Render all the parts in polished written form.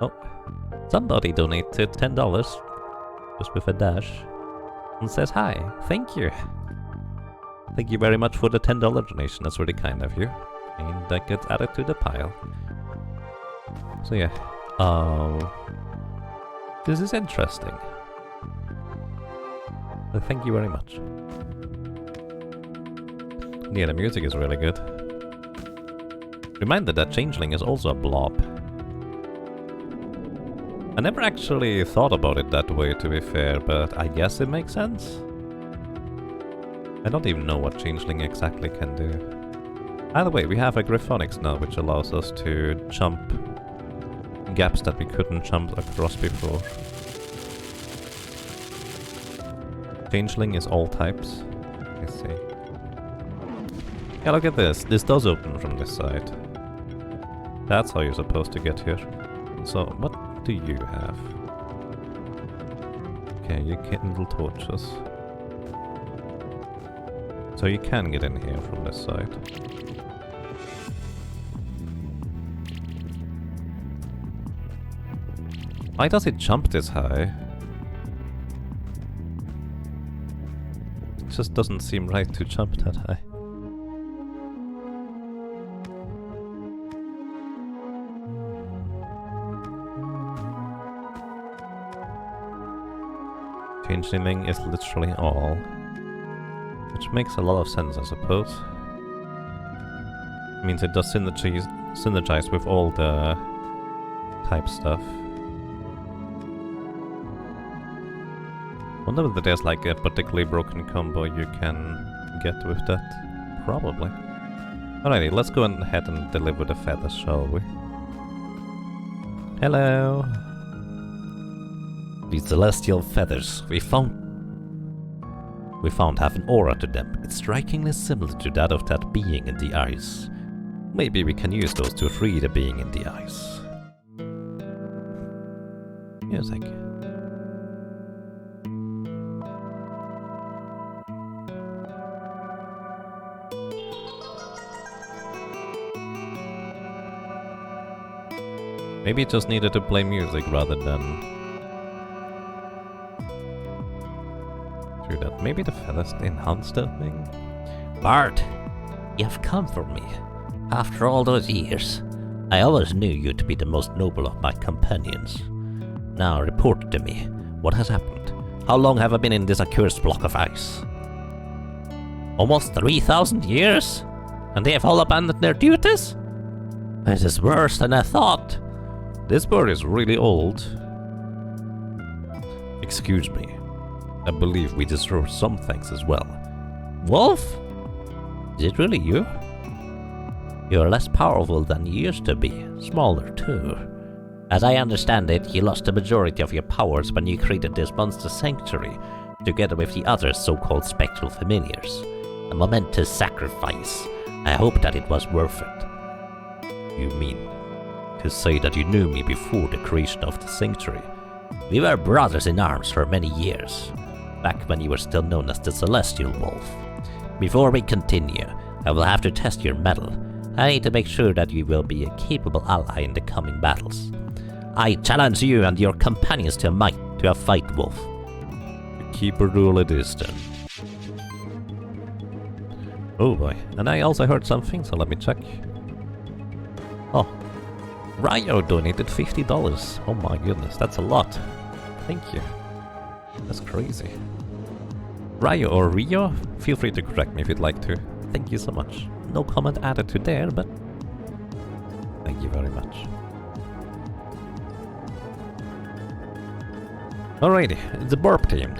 Oh, somebody donated $10 just with a dash and says hi. Thank you. Thank you very much for the $10 donation. That's really kind of you. And that gets added to the pile. So yeah. This is interesting. So thank you very much. Yeah, the music is really good. Reminded that Changeling is also a blob. I never actually thought about it that way, to be fair, but I guess it makes sense. I don't even know what Changeling exactly can do. Either way, we have a Griffonics now, which allows us to jump gaps that we couldn't jump across before. Changeling is all types. I see. Yeah, look at this. This does open from this side. That's how you're supposed to get here. So, what do you have? Okay, you kindle torches. So you can get in here from this side. Why does it jump this high? It just doesn't seem right to jump that high. Changeling is literally all. Which makes a lot of sense, I suppose. It means it does synergize with all the type stuff. Wonder whether there's like a particularly broken combo you can get with that. Probably. Alrighty, let's go ahead and deliver the feathers, shall we? Hello! These celestial feathers we found have an aura to them. It's strikingly similar to that of that being in the ice. Maybe we can use those to free the being in the ice. Music. Maybe it just needed to play music rather than do that. Maybe the feathers enhance that thing? Bart, you've come for me. After all those years, I always knew you to be the most noble of my companions. Now report to me. What has happened? How long have I been in this accursed block of ice? Almost 3,000 years? And they have all abandoned their duties? This is worse than I thought. This bird is really old. Excuse me. I believe we deserve some thanks as well. Wolf? Is it really you? You're less powerful than you used to be, smaller too. As I understand it, you lost the majority of your powers when you created this monster sanctuary, together with the other so-called spectral familiars. A momentous sacrifice. I hope that it was worth it. You mean to say that you knew me before the creation of the sanctuary? We were brothers in arms for many years, back when you were still known as the Celestial Wolf. Before we continue, I will have to test your mettle. I need to make sure that you will be a capable ally in the coming battles. I challenge you and your companions to a fight, Wolf. The keeper rule it is then. Oh boy, and I also heard something, so let me check. Oh, Ryo donated $50. Oh my goodness, that's a lot. Thank you. That's crazy. Ryo or Rio, feel free to correct me if you'd like to. Thank you so much. No comment added to there, but thank you very much. Alrighty, it's a burp team.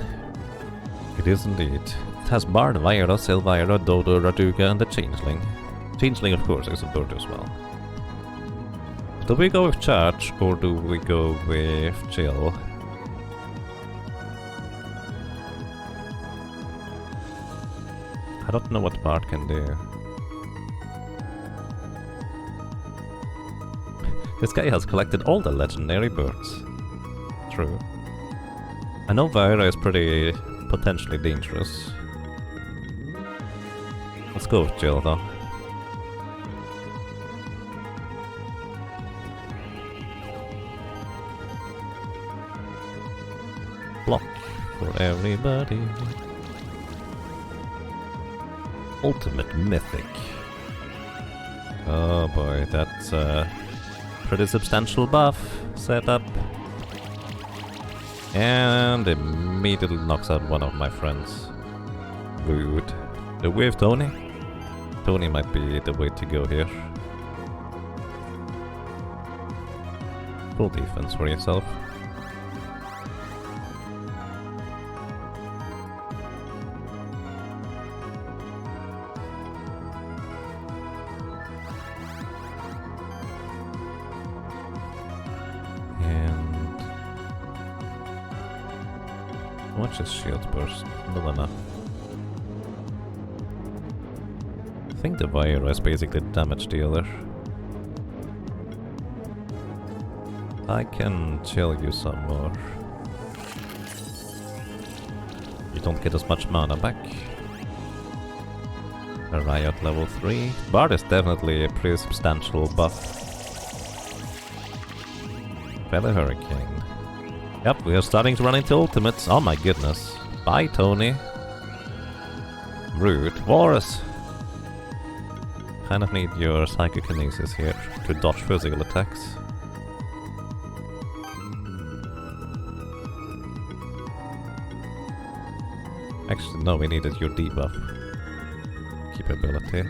It is indeed. It has Bard, Vyra, Silvira, Dodo, Raduga, and the Changeling. Changeling, of course, is a bird as well. Do we go with Charge, or do we go with Chill? I don't know what Bard can do. This guy has collected all the legendary birds. True. I know Vyra is pretty potentially dangerous. Let's go with Jill though. Block for everybody. Ultimate Mythic. Oh boy, that's a pretty substantial buff setup. And immediately knocks out one of my friends. Rude. The with Tony? Tony might be the way to go here. Full defense for yourself. How much is shield burst? Not enough. I think the Viro is basically damage dealer. I can chill you some more. You don't get as much mana back. A Riot level 3. Bard is definitely a pretty substantial buff. Feather Hurricane. Yep, we are starting to run into ultimates. Oh my goodness. Bye, Tony. Rude. Walrus! Kind of need your Psychokinesis here to dodge physical attacks. Actually, no, we needed your debuff capability.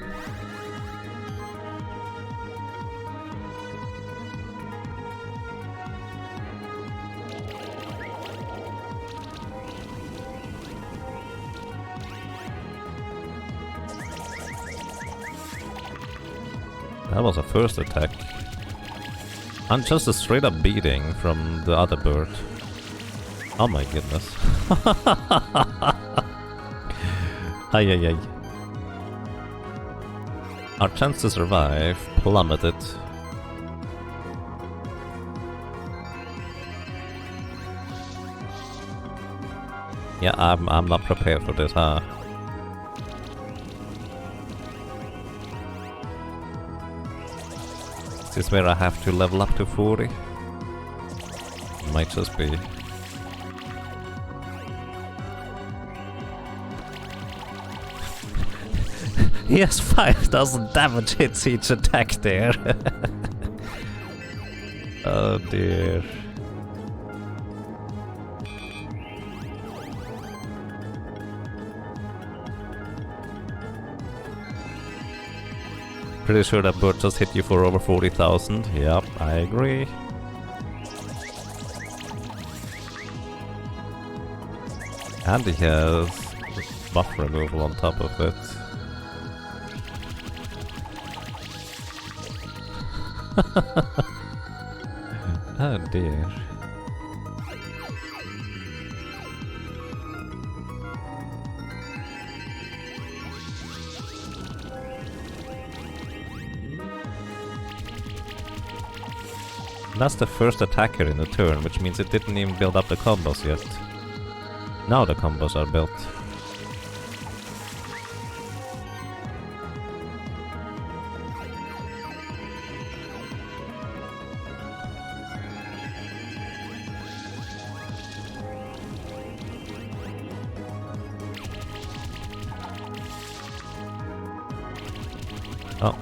That was a first attack. And just a straight up beating from the other bird. Oh my goodness. Ay ay ay. Our chance to survive plummeted. Yeah, I'm not prepared for this, huh? Is this where I have to level up to 40? Might just be. He has 5,000 damage hits each attack there. Oh dear. Pretty sure that bird just hit you for over 40,000. Yep, I agree. And he has buff removal on top of it. Oh dear. That's the first attacker in the turn, which means it didn't even build up the combos yet. Now the combos are built. Oh,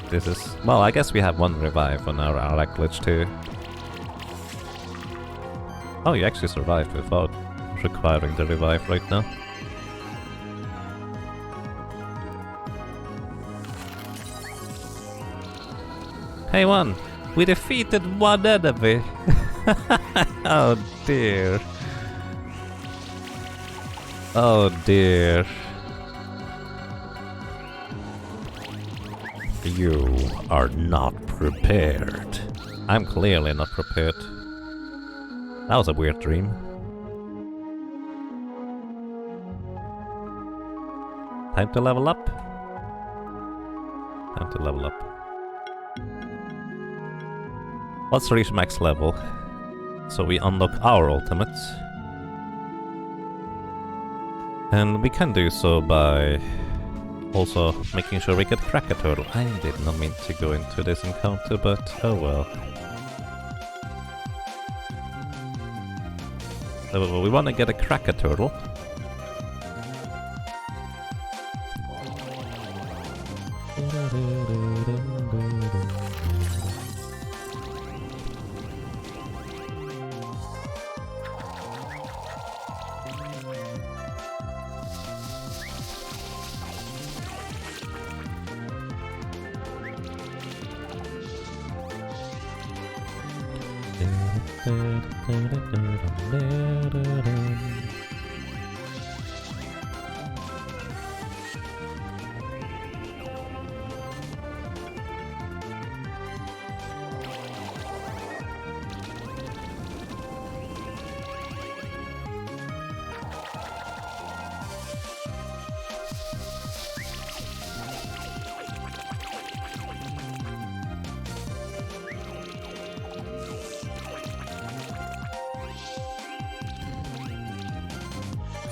this is... Well, I guess we have one revive on our Arak glitch too. Oh, you actually survived without requiring the revive right now. Hey one! We defeated one enemy! Oh dear. Oh dear. You are not prepared. I'm clearly not prepared. That was a weird dream. Time to level up. Time to level up. Let's reach max level, so we unlock our ultimates. And we can do so by also making sure we get Cracker Turtle. I did not mean to go into this encounter, but oh well. we want to get a cracker turtle.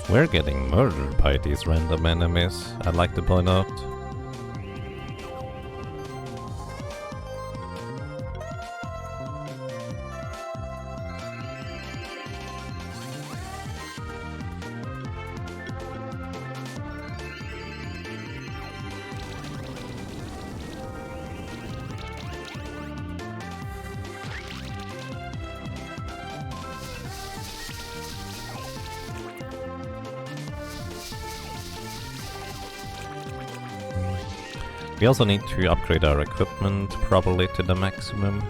We're getting murdered by these random enemies, I'd like to point out. We also need to upgrade our equipment, probably to the maximum.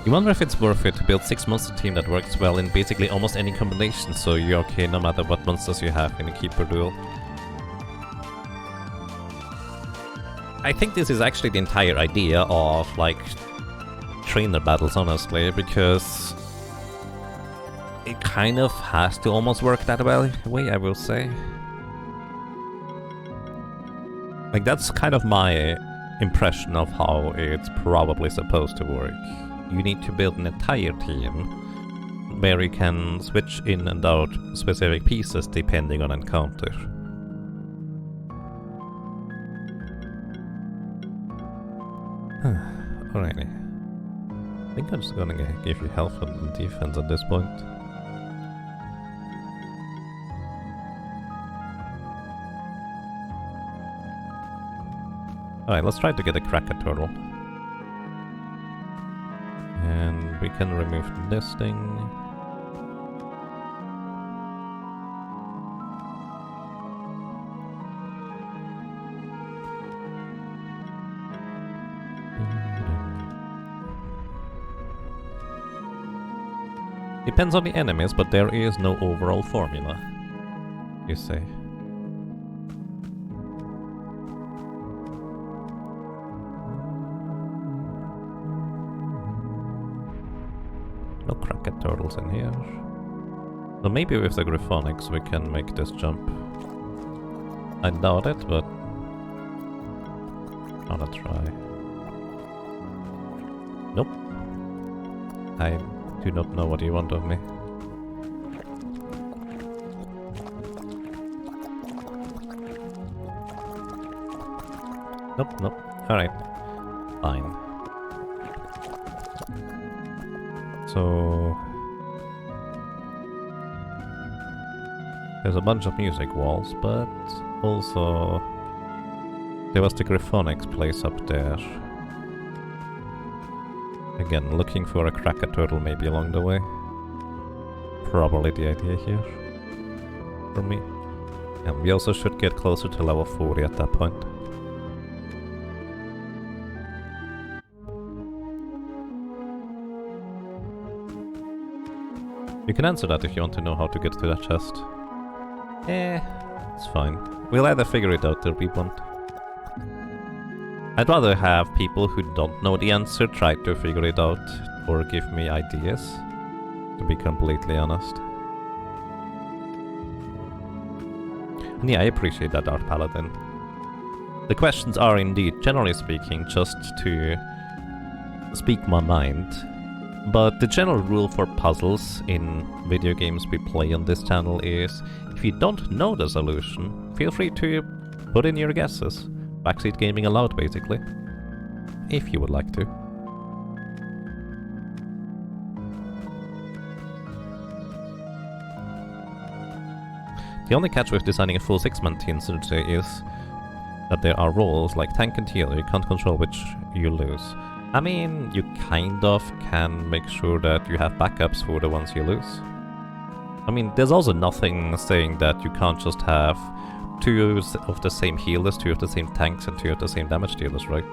You wonder if it's worth it to build 6 monster team that works well in basically almost any combination, so you're okay no matter what monsters you have in a keeper duel. I think this is actually the entire idea of, like, trainer battles, honestly, because it kind of has to almost work that way, I will say. Like, that's kind of my impression of how it's probably supposed to work. You need to build an entire team where you can switch in and out specific pieces depending on encounter. Alrighty. I think I'm just gonna give you health and defense at this point. Alright, let's try to get a cracker turtle. And we can remove this thing. Depends on the enemies, but there is no overall formula, you say. No cracker turtles in here. So maybe with the Griffonics we can make this jump. I doubt it, but I'll try. Nope. I do not know what you want of me. Nope, nope. Alright. Fine. So there's a bunch of music walls, but also there was the Griffonics place up there. Again, looking for a cracker turtle maybe along the way. Probably the idea here for me. And we also should get closer to level 40 at that point. You can answer that if you want to know how to get to that chest. It's fine. We'll either figure it out or we won't. I'd rather have people who don't know the answer try to figure it out or give me ideas, to be completely honest. And yeah, I appreciate that, Art Paladin. The questions are indeed, generally speaking, just to speak my mind. But the general rule for puzzles in video games we play on this channel is, if you don't know the solution, feel free to put in your guesses. Backseat gaming allowed, basically. If you would like to. The only catch with designing a full 6-man team synergy is that there are roles like tank and healer you can't control which you lose. I mean, you kind of can make sure that you have backups for the ones you lose. I mean, there's also nothing saying that you can't just have 2 of the same healers, 2 of the same tanks, and 2 of the same damage dealers, right?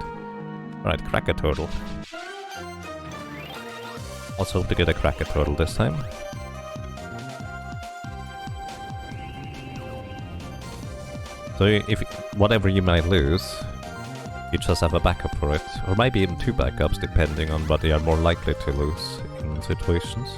Alright, cracker turtle. Also hope to get a cracker turtle this time. So if whatever you might lose, you just have a backup for it. Or maybe even 2 backups, depending on what they are more likely to lose in situations.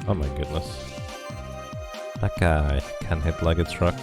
Oh my goodness. That guy can hit like a truck.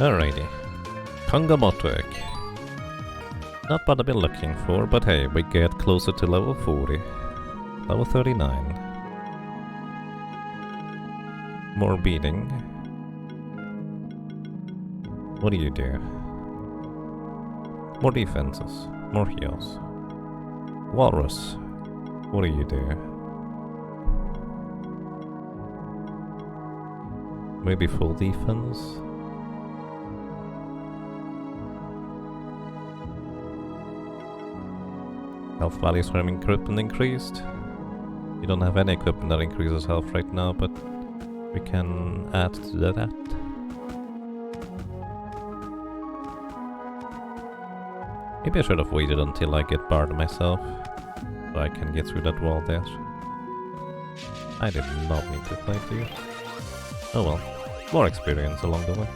Alrighty. Kangamoto egg. Not what I've been looking for, but hey, we get closer to level 40. Level 39. More beating. What do you do? More defenses. More heals. Walrus. What do you do? Maybe full defense? Health values from equipment increased. You don't have any equipment that increases health right now, but we can add to that. Maybe I should have waited until I get barred myself, so I can get through that wall there. I did not need to fight you. Oh well, more experience along the way.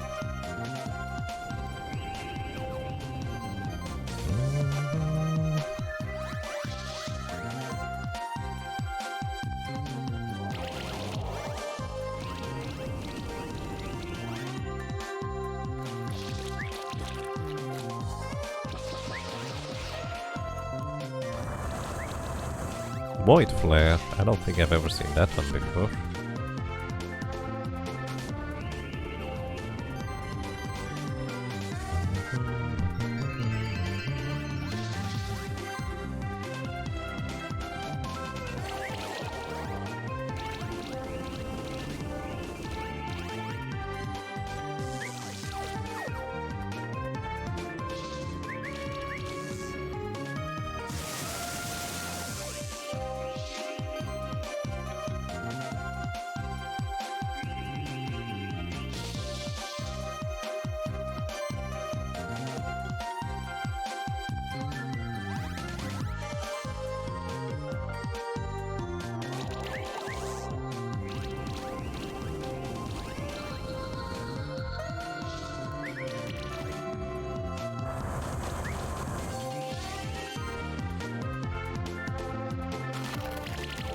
Void Flare? I don't think I've ever seen that one before.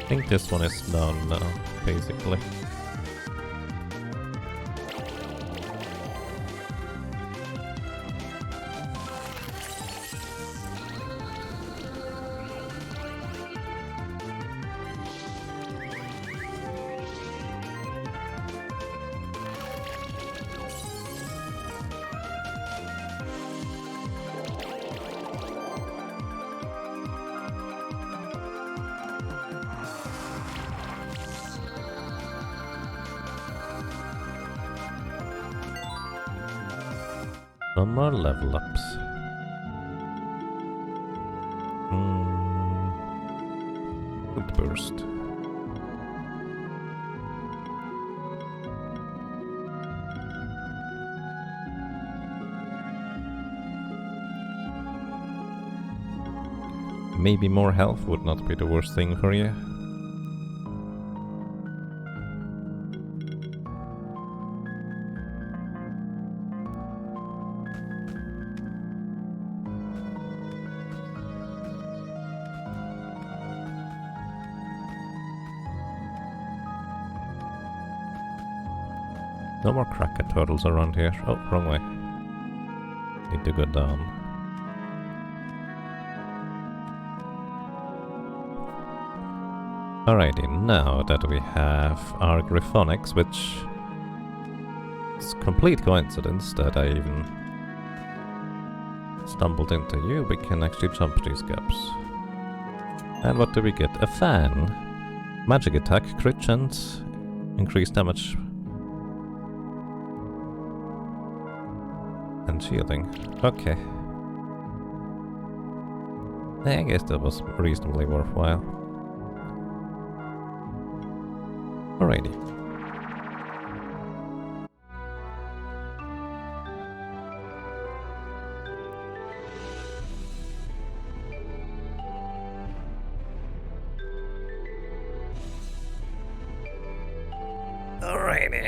think this one is done now, basically. No more level ups. Good burst. Maybe more health would not be the worst thing for you. No more cracker turtles around here. Oh, wrong way. Need to go down. Alrighty, now that we have our Gryphonics, which is complete coincidence that I even stumbled into you, we can actually jump these gaps. And what do we get? A fan. Magic attack, crit chance, increased damage, and shielding. Okay. I guess that was reasonably worthwhile. Alrighty. Alrighty.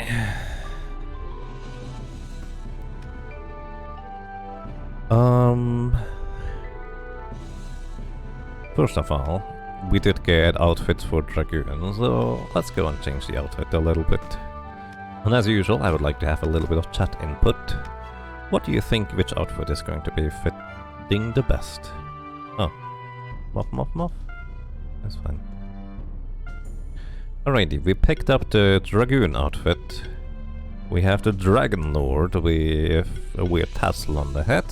First of all, we did get outfits for Dragoons, so let's go and change the outfit a little bit. And as usual, I would like to have a little bit of chat input. What do you think which outfit is going to be fitting the best? Oh. Moff. That's fine. Alrighty, we picked up the Dragoon outfit. We have the Dragon Lord with a weird tassel on the head.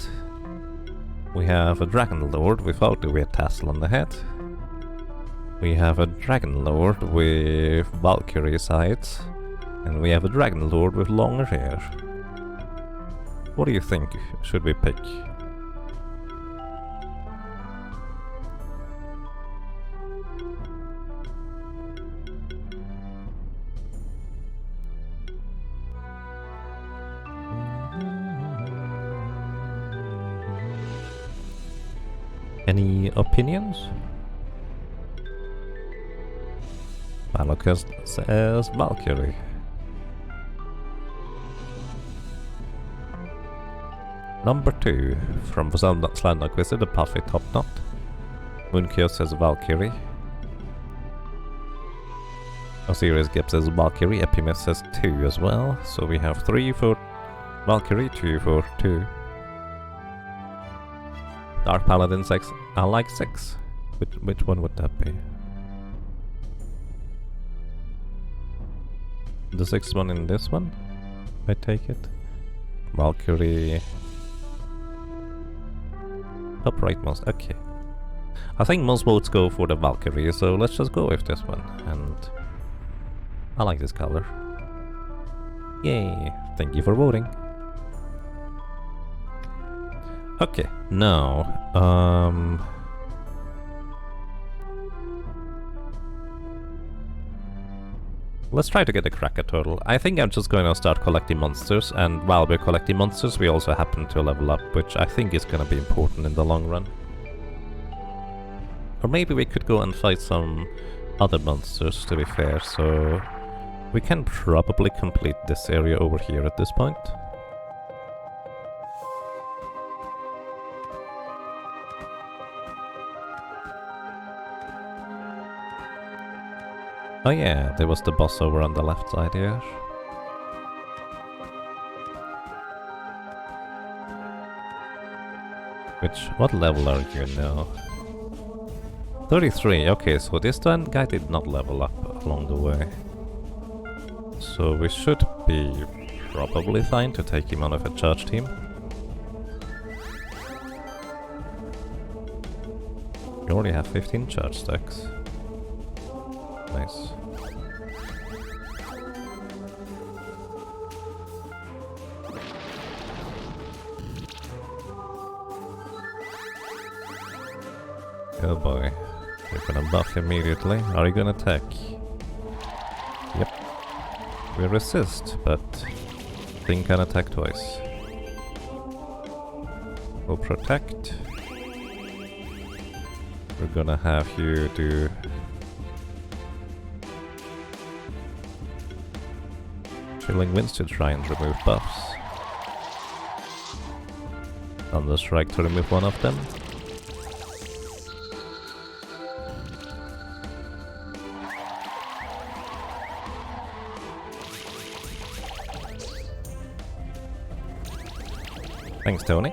We have a Dragon Lord without the weird tassel on the head. We have a Dragon Lord with Valkyrie sides. And we have a Dragon Lord with longer hair. What do you think should we pick? Any opinions? Malachus says Valkyrie. Number 2, from Slandaquist, the Puffy Top Knot. Moonkio says Valkyrie. Osiris Gibbs says Valkyrie, Epimus says 2 as well. So we have 3 for Valkyrie, 2 for 2. Dark Paladin 6, I like 6. Which one would that be? The 6th one in this one? I take it. Valkyrie. Top rightmost, okay. I think most votes go for the Valkyrie, so let's just go with this one. And I like this color. Yay! Thank you for voting. Okay, now, let's try to get a Cracker Turtle. I think I'm just going to start collecting monsters, and while we're collecting monsters, we also happen to level up, which I think is going to be important in the long run. Or maybe we could go and fight some other monsters, to be fair, so we can probably complete this area over here at this point. Oh yeah, there was the boss over on the left side here. What level are you now? 33, okay, so this one guy did not level up along the way. So we should be probably fine to take him on with a charge team. We already have 15 charge stacks. Nice. Oh boy. We're gonna buff immediately. Are you gonna attack? Yep. We resist, but thing can attack twice. We'll protect. We're gonna have you do... Chilling Winds to try and remove buffs. Thunder Strike to remove one of them. Thanks, Tony.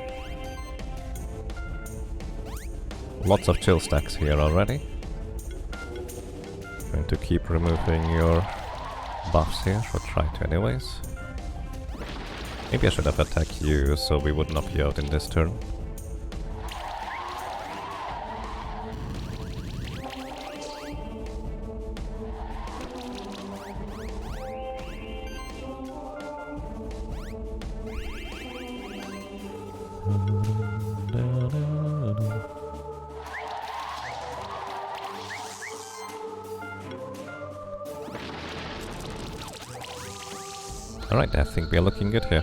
Lots of chill stacks here already. Going to keep removing your buffs here, or try to anyways. Maybe I should have attacked you so we would knock you out in this turn. Alright, I think we are looking good here.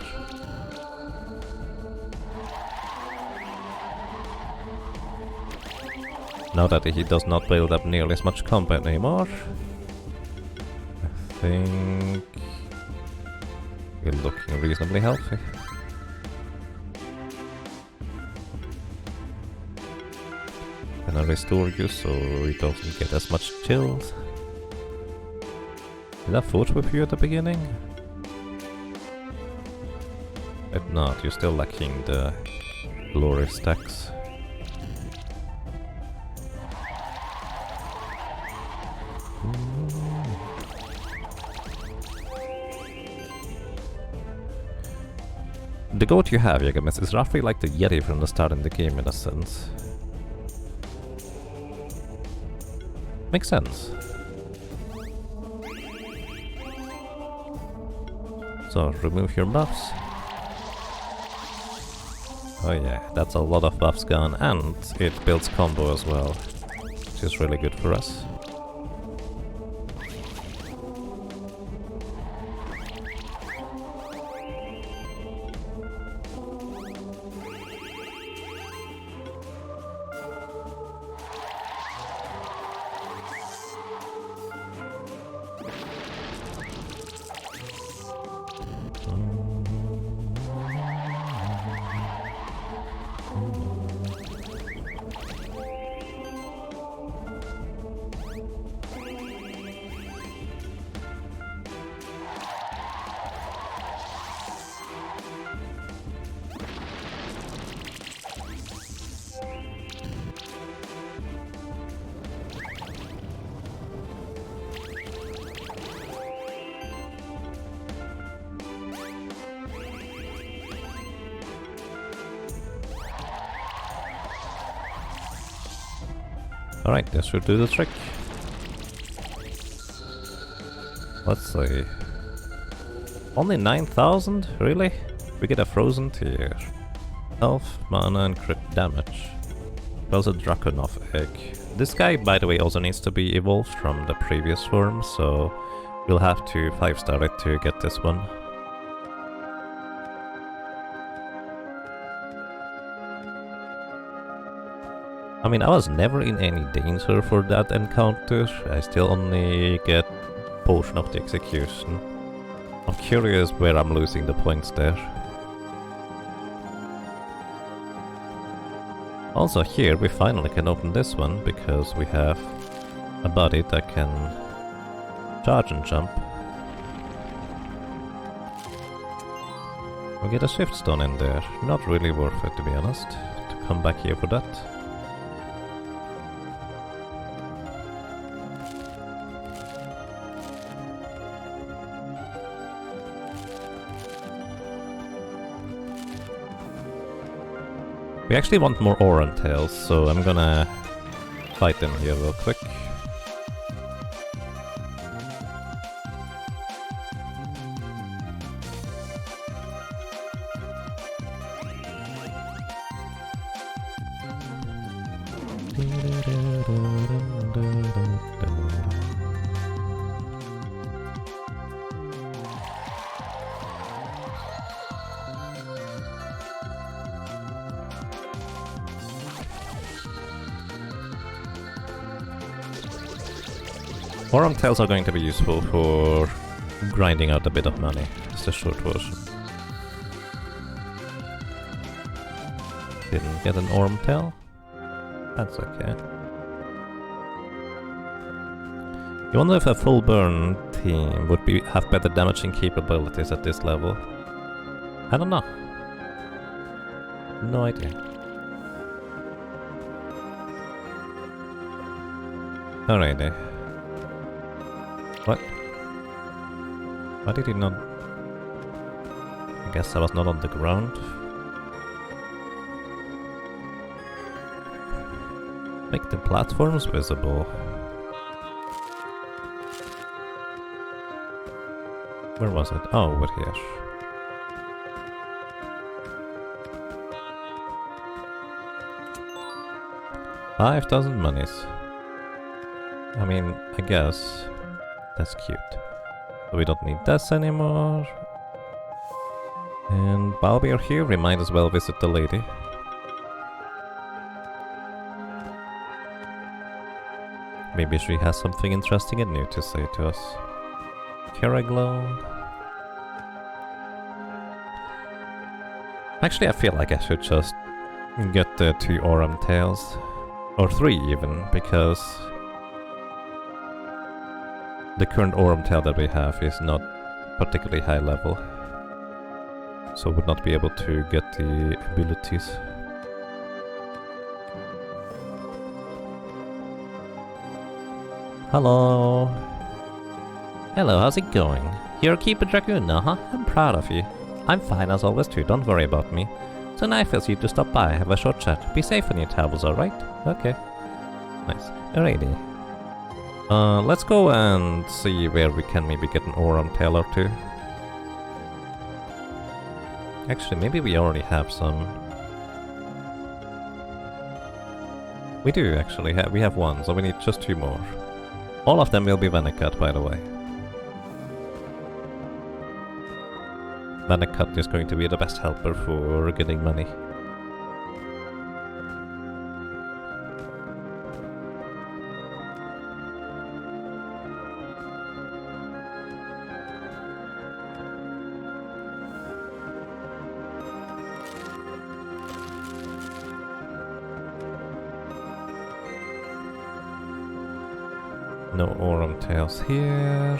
Now that he does not build up nearly as much combat anymore, I think we're looking reasonably healthy. Can I restore you so he doesn't get as much chills? Did I fought with you at the beginning? If not, you're still lacking the glory stacks. The goat you have, Yagamis, is roughly like the Yeti from the start in the game in a sense. Makes sense. So, remove your buffs. Oh yeah, that's a lot of buffs gone, and it builds combo as well, which is really good for us. Alright, this should do the trick. Let's see. Only 9,000? Really? We get a frozen tier. Health, mana and crit damage. Plus a Dragoon Egg. This guy, by the way, also needs to be evolved from the previous form, so we'll have to 5-star it to get this one. I mean, I was never in any danger for that encounter. I still only get Potion of the Execution. I'm curious where I'm losing the points there. Also here we finally can open this one because we have a buddy that can Charge and jump. We get a shift stone in there. Not really worth it, to be honest, to come back here for that. We actually want more orange tails, so I'm gonna fight them here real quick. Orange tails are going to be useful for grinding out a bit of money. It's the short version. Didn't get an orange tail? That's okay. You wonder if a full burn team would have better damaging capabilities at this level? I don't know. No idea. Alrighty. What? Why did he not... I guess I was not on the ground. Make the platforms visible. Where was it? Oh, over here. $5,000 monies. I mean, I guess that's cute. So we don't need this anymore. And while we are here, we might as well visit the lady. Maybe she has something interesting and new to say to us. Caraglow. Actually, I feel like I should just get the 2 Aurum tails. Or 3 even, because the current Aurum tail that we have is not particularly high level. So would not be able to get the abilities. Hello. Hello, how's it going? You're a keeper Dragoon now, huh? I'm proud of you. I'm fine as always too, don't worry about me. So nice of you to stop by, have a short chat. Be safe on your travels, alright? Okay. Nice. Alrighty. Let's go and see where we can maybe get an Aurum tail or 2. Actually, maybe we already have some. We do actually, we have 1, so we need just 2 more. All of them will be Venecut, by the way. Venecut is going to be the best helper for getting money. No Aurum tails here.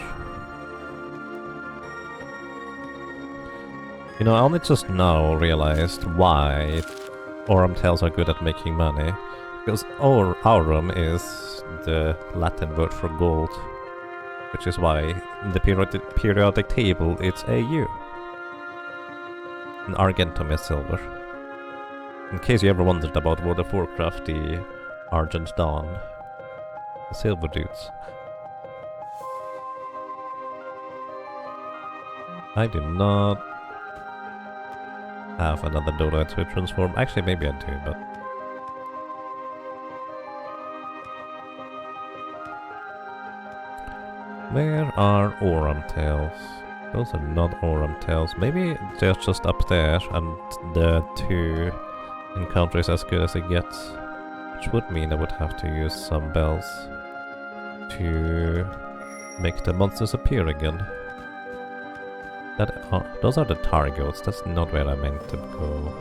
You know, I only just now realized why Aurum tails are good at making money. Because Aurum is the Latin word for gold. Which is why in the periodic table it's AU. And Argentum is silver. In case you ever wondered about World of Warcraft, the Argent Dawn. The silver dudes. I do not have another Dota to transform. Actually, maybe I do, but... Where are Aurum tails? Those are not Aurum tails. Maybe they're just up there and the 2 encounter is as good as it gets. Which would mean I would have to use some bells to make the monsters appear again. Those are the Targoats, that's not where I meant to go.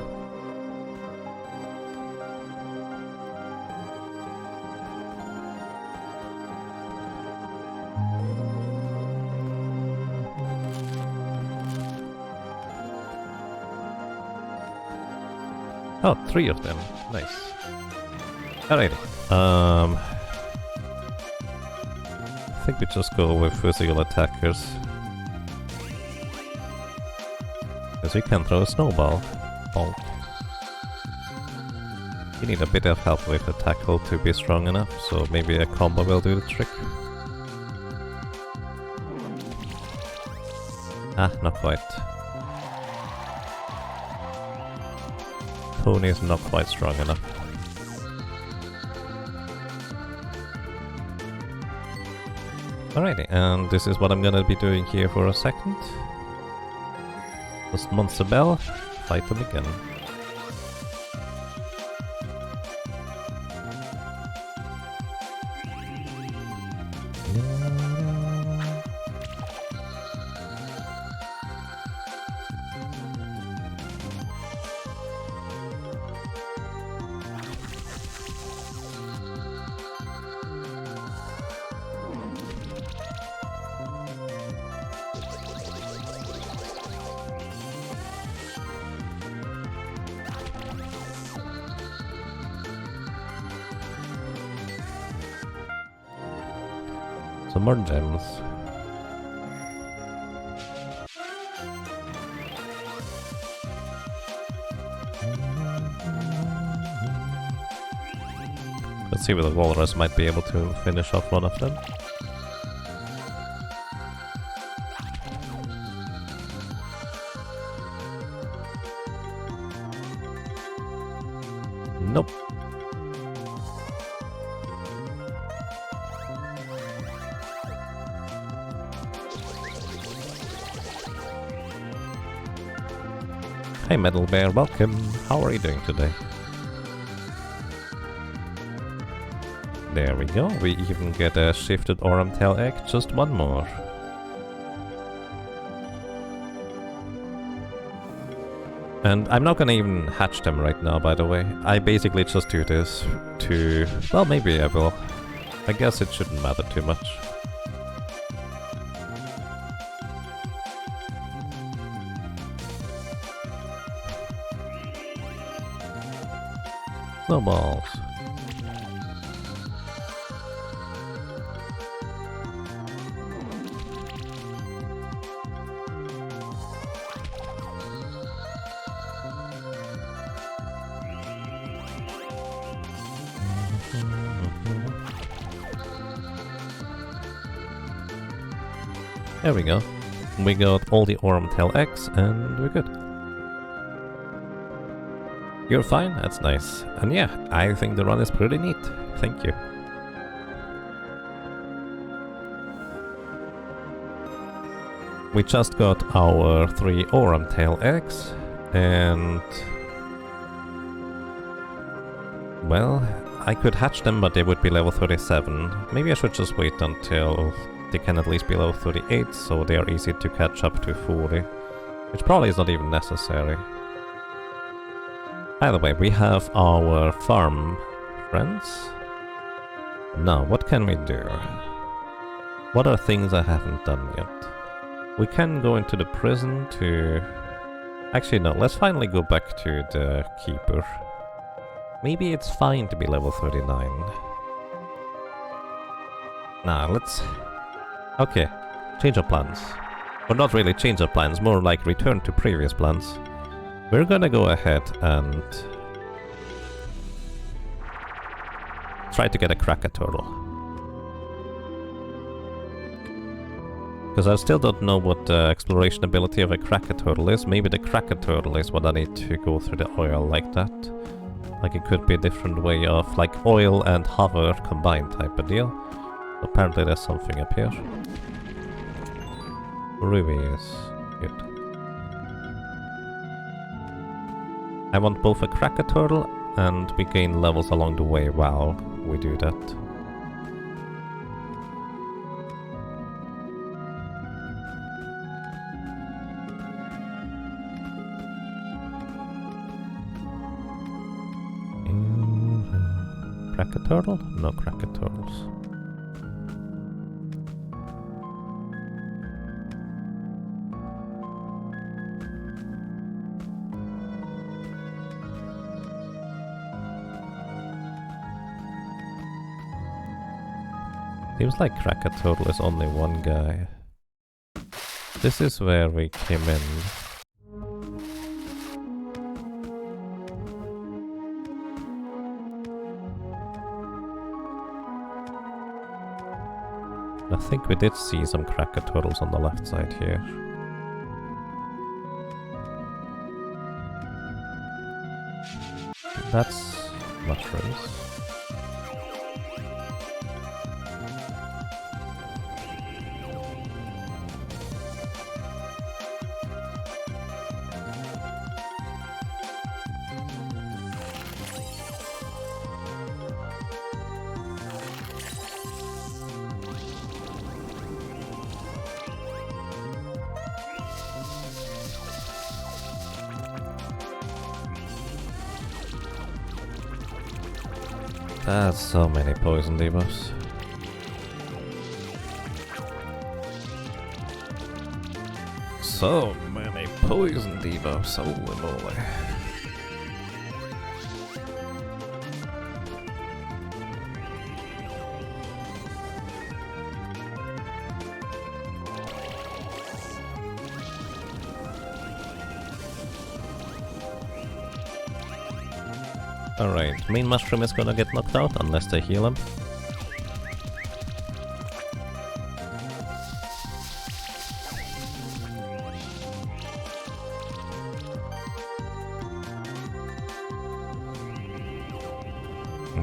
Oh, 3 of them. Nice. Alrighty. I think we just go with physical attackers. Because we can throw a snowball. Bonk. You need a bit of help with the tackle to be strong enough, so maybe a combo will do the trick. Ah, not quite. Pony is not quite strong enough. Alrighty, and this is what I'm gonna be doing here for a second. Just Monster Bell, fight them again. Some more gems. Let's see whether the Walrus might be able to finish off one of them. Nope. Hey Metal Bear, welcome. How are you doing today? There we go. We even get a shifted Tail egg. Just one more. And I'm not gonna even hatch them right now, by the way. I basically just do this to... well, maybe I will. I guess it shouldn't matter too much. Snowballs. There we go. We got all the Tail eggs and we're good. You're fine? That's nice. And yeah, I think the run is pretty neat. Thank you. We just got our 3 Tail eggs, and... well, I could hatch them, but they would be level 37. Maybe I should just wait until they can at least be level 38, so they are easy to catch up to 40. Which probably is not even necessary. By the way, we have our farm friends. Now, what can we do? What are things I haven't done yet? We can go into the prison to... actually, no, let's finally go back to the keeper. Maybe it's fine to be level 39. Nah, let's... okay, change our plans. Or not really change our plans, more like return to previous plans. We're gonna go ahead and try to get a Cracker Turtle. Because I still don't know what the exploration ability of a Cracker Turtle is. Maybe the Cracker Turtle is what I need to go through the oil like that. Like it could be a different way of like oil and hover combined type of deal. Apparently there's something up here. Rubies. Good. I want both a Cracker Turtle and we gain levels along the way while we do that. Cracker Turtle? No Cracker Turtles. Seems like Krakatoa is only one guy. This is where we came in. I think we did see some Krakatoas on the left side here. That's mushrooms. That's so many poison debuffs. So many poison debuffs, holy moly. Alright, main mushroom is gonna get knocked out unless they heal him.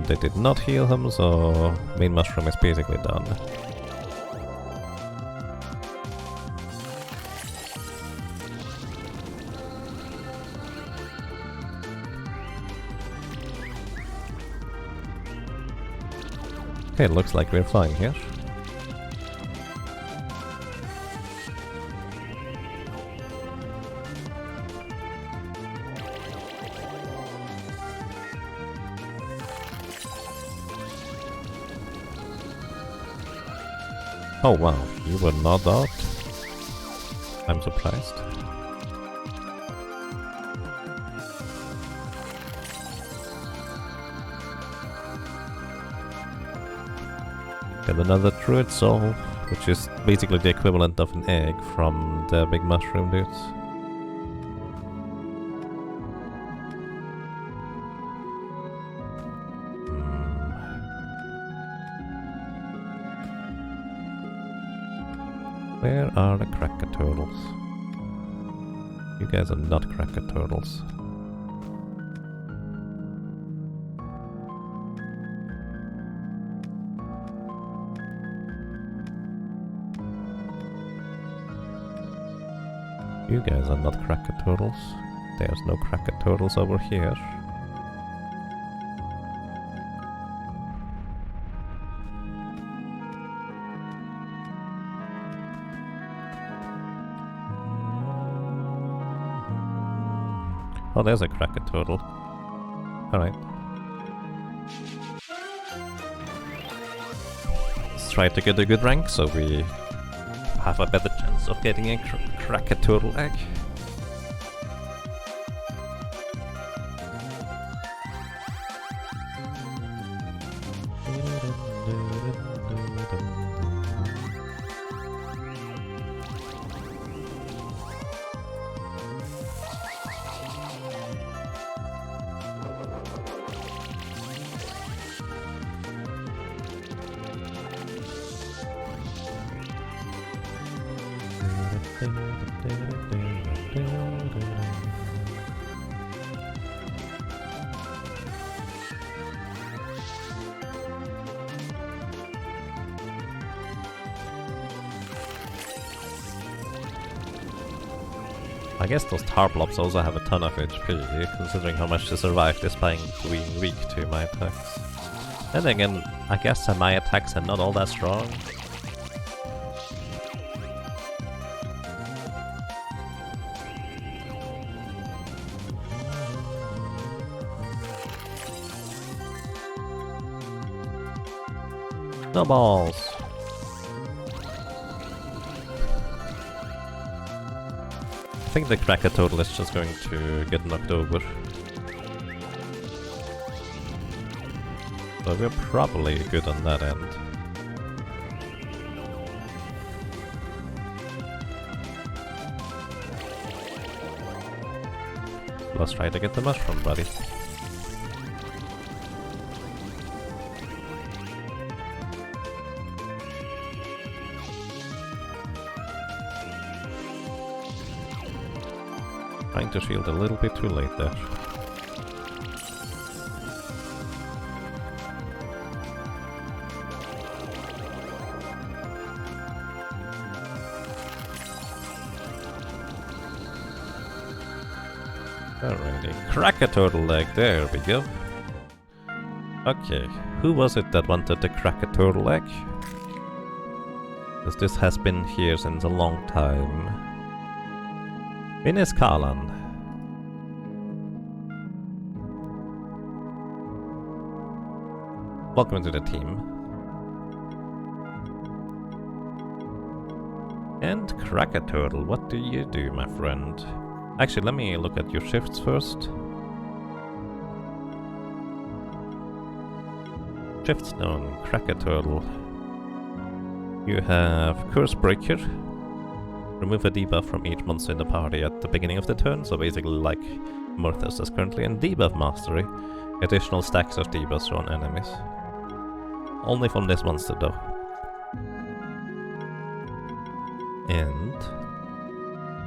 They did not heal him, so main mushroom is basically done. Okay, looks like we're fine here. Oh wow, you were not out? I'm surprised. Get another druid soul, which is basically the equivalent of an egg from the big mushroom dudes. Where are the Krakatoas? You guys are not Krakatoas. You guys are not Krakatoas. There's no Krakatoas over here. Oh, there's a Krakatoa. Alright. Let's try to get a good rank so we have a better chance of getting a Krakatoa egg. I guess those tar blobs also have a ton of HP, considering how much they survive despite being weak to my attacks. Then again, I guess my attacks are not all that strong. No balls! I think the Krakatoa is just going to get knocked over. So we're probably good on that end. Let's try to get the mushroom, buddy. Trying to shield a little bit too late there. Alrighty, crack a turtle egg, there we go. Okay, who was it that wanted to crack a turtle egg? Because this has been here since a long time. Ines Kalan. Welcome to the team. And crack a turtle, what do you do, my friend? Actually, let me look at your shifts first. Shifts known, crack a turtle. You have Curse Breaker. Remove a debuff from each monster in the party at the beginning of the turn, so basically like Murthas does currently. And Debuff Mastery. Additional stacks of debuffs on enemies. Only from this monster though. And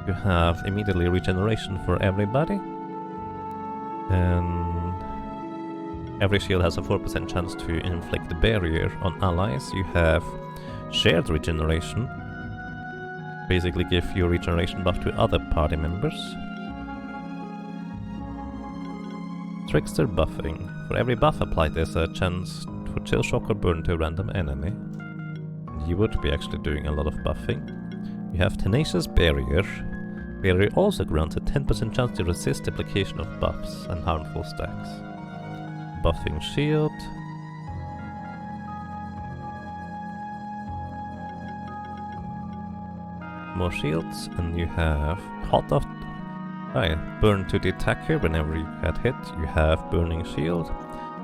you have immediately regeneration for everybody. And every shield has a 4% chance to inflict a barrier on allies. You have shared regeneration. Basically give your regeneration buff to other party members. Trickster buffing. For every buff applied there's a chance for chill shock or burn to a random enemy. And you would be actually doing a lot of buffing. You have Tenacious Barrier. Barrier also grants a 10% chance to resist application of buffs and harmful stacks. Buffing Shield. More shields, and you have burn to the attacker whenever you get hit. You have Burning Shield.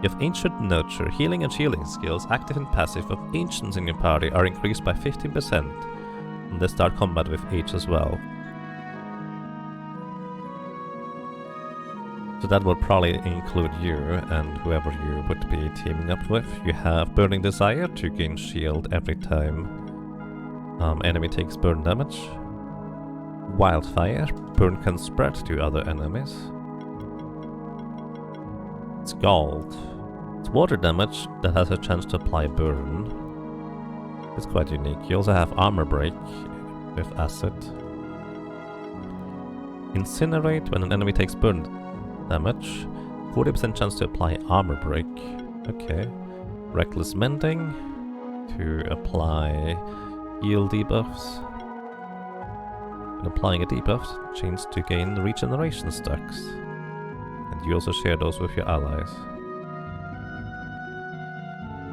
You have Ancient Nurture. Healing and shielding skills, active and passive, of ancients in your party are increased by 15%. And they start combat with H as well. So that will probably include you and whoever you would be teaming up with. You have Burning Desire to gain shield every time enemy takes burn damage. Wildfire. Burn can spread to other enemies. Scald. It's water damage that has a chance to apply burn. It's quite unique. You also have Armor Break with Acid. Incinerate. When an enemy takes burn damage, 40% chance to apply Armor Break. Okay. Reckless Mending to apply heal debuffs. When applying a debuff, chance to gain regeneration stacks. And you also share those with your allies.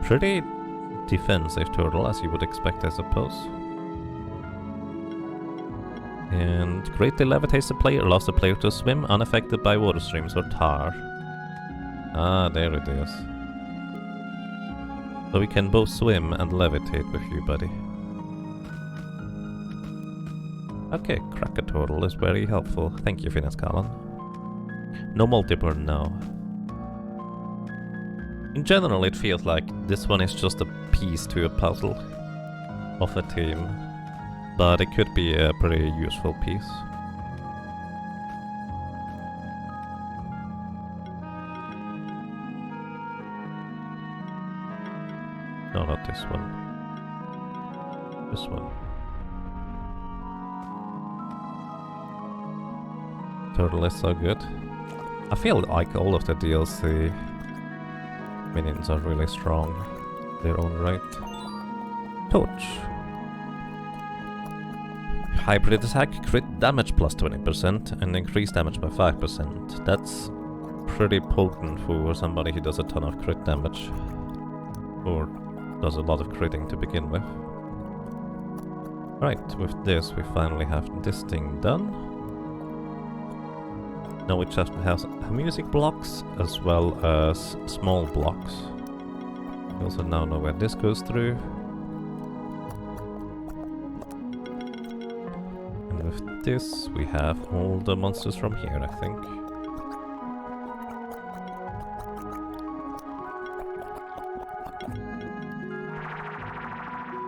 Pretty defensive turtle, as you would expect, I suppose. And greatly levitates the player, allows the player to swim unaffected by water streams or tar. Ah, there it is. So we can both swim and levitate with you, buddy. Okay, crack a turtle is very helpful. Thank you, Finas Kalan. No multi-burn now. In general, it feels like this one is just a piece to a puzzle of a team, but it could be a pretty useful piece. No, not this one. This one. Turtle is so good. I feel like all of the DLC minions are really strong in their own right. Torch. Hybrid attack, crit damage plus 20% and increased damage by 5%. That's pretty potent for somebody who does a ton of crit damage. Or does a lot of critting to begin with. Right, with this we finally have this thing done. Now we just have music blocks as well as small blocks. We also now know where this goes through. And with this we have all the monsters from here, I think.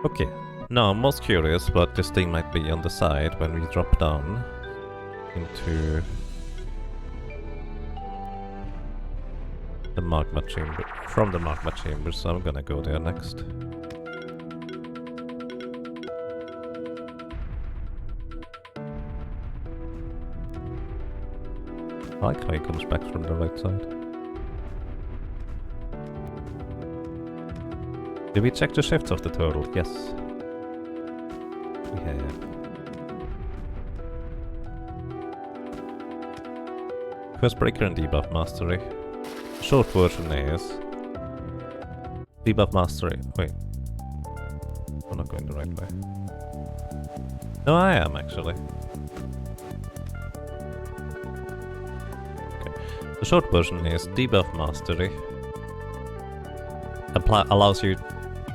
Okay, now I'm most curious what this thing might be on the side when we drop down into the magma chamber, from the magma chamber, so I'm gonna go there next. I like how he comes back from the right side. Did we check the shifts of the turtle? Yes. We have. Quest Breaker and Debuff Mastery. Short version is Debuff Mastery. Wait. I'm not going the right way. No, I am actually. Okay. The short version is Debuff Mastery. Allows you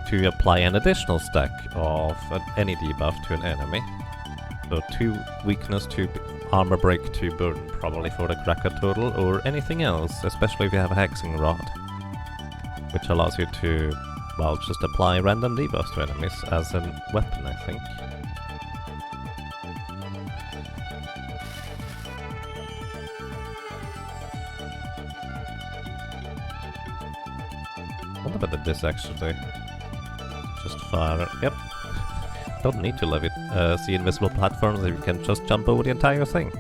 to apply an additional stack of any debuff to an enemy. So 2 weakness, 2 armor break, 2 burden probably for the cracker turtle, or anything else, especially if you have a hexing rod, which allows you to, well, just apply random debuffs to enemies as a weapon, I think. What about this actually? Just fire. Yep. Don't need to see invisible platforms if you can just jump over the entire thing.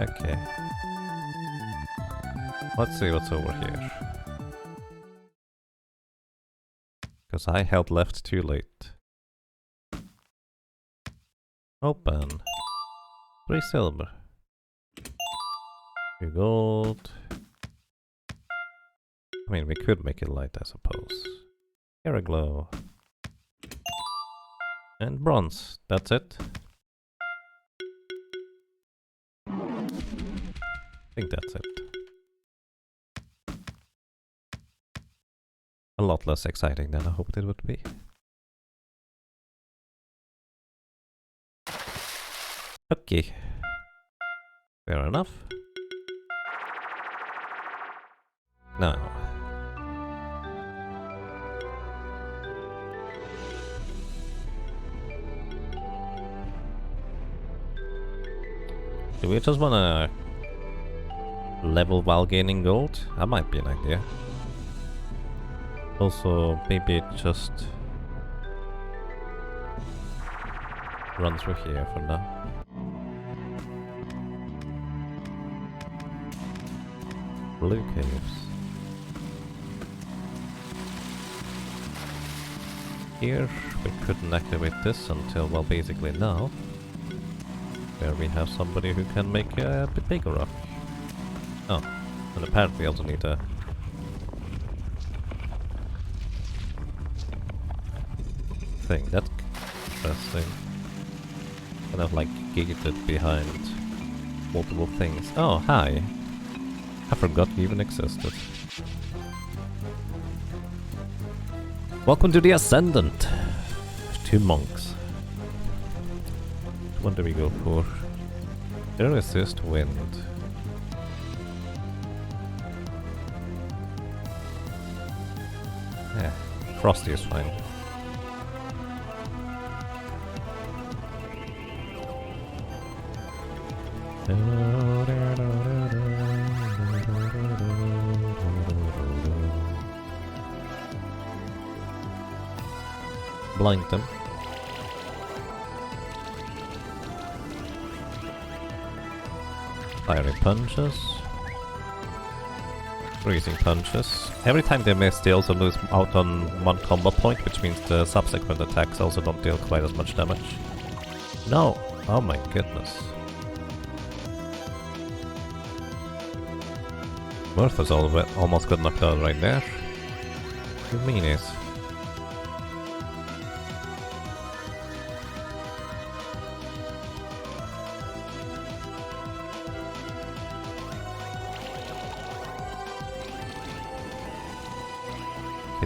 Okay. Let's see what's over here. Because I held left too late. Open. 3 silver. 2 gold. I mean, we could make it light, I suppose. Here a glow. And bronze. That's it. I think that's it. A lot less exciting than I hoped it would be. Okay. Fair enough. Now. Do we just wanna level while gaining gold? That might be an idea. Also, maybe just run through here for now. Blue caves. Here, we couldn't activate this until, well, basically now. Where we have somebody who can make a bit bigger rock. Oh, and apparently we also need a thing. That's interesting. Kind of like gated behind multiple things. Oh, hi! I forgot you even existed. Welcome to the Ascendant! 2 monks. What do we go for? Air resist wind. Yeah, frosty is fine. Blind them. Fiery punches. Freezing punches. Every time they miss, they also lose out on 1 combo point, which means the subsequent attacks also don't deal quite as much damage. No! Oh my goodness. Murtha's almost got knocked out right there. You meanies.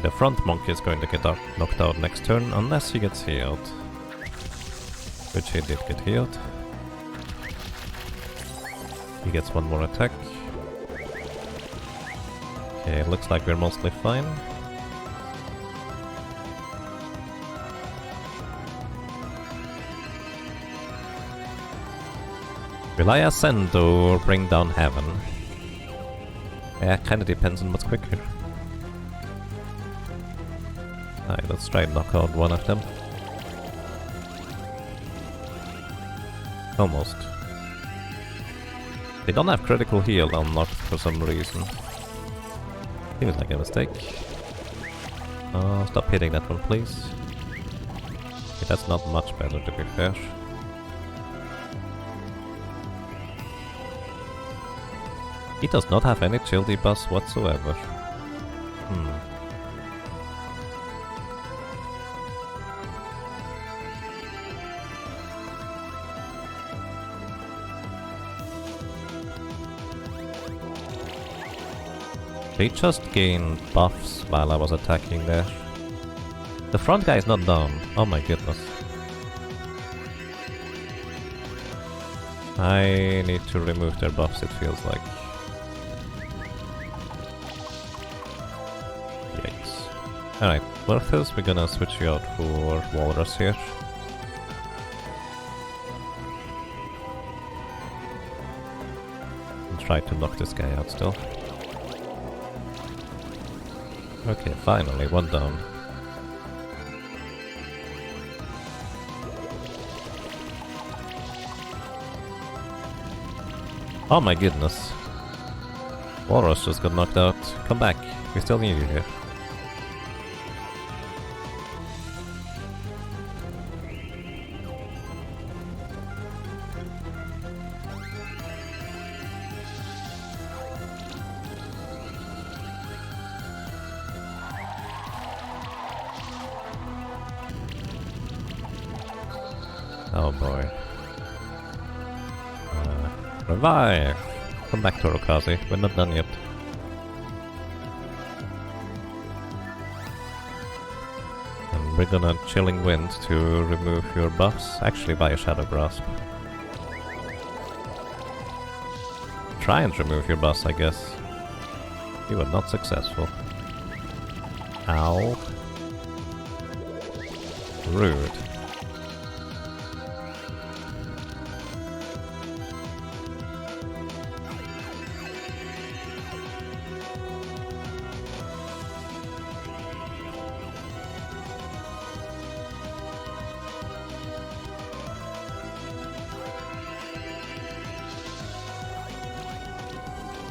The front monkey is going to get knocked out next turn unless he gets healed. Which he did get healed. He gets 1 more attack. Okay, looks like we're mostly fine. Will I ascend or bring down heaven? Yeah, kinda depends on what's quicker. Alright, let's try and knock out one of them. Almost. They don't have critical heal unlocked for some reason. Seems like a mistake. Oh, stop hitting that one, please. Okay, that's not much better, to be fair. He does not have any chill debuffs whatsoever. They just gained buffs while I was attacking there. The front guy is not down. Oh my goodness. I need to remove their buffs, it feels like. Yikes. Alright, Worthus, we're gonna switch you out for Walrus here. And try to knock this guy out still. Okay, finally, one down. Oh my goodness. Walrus just got knocked out. Come back, we still need you here. Oh boy. Revive! Come back, Torokazi. We're not done yet. And we're gonna Chilling Wind to remove your buffs, actually via Shadow Grasp. Try and remove your buffs, I guess. You were not successful. Ow. Rude.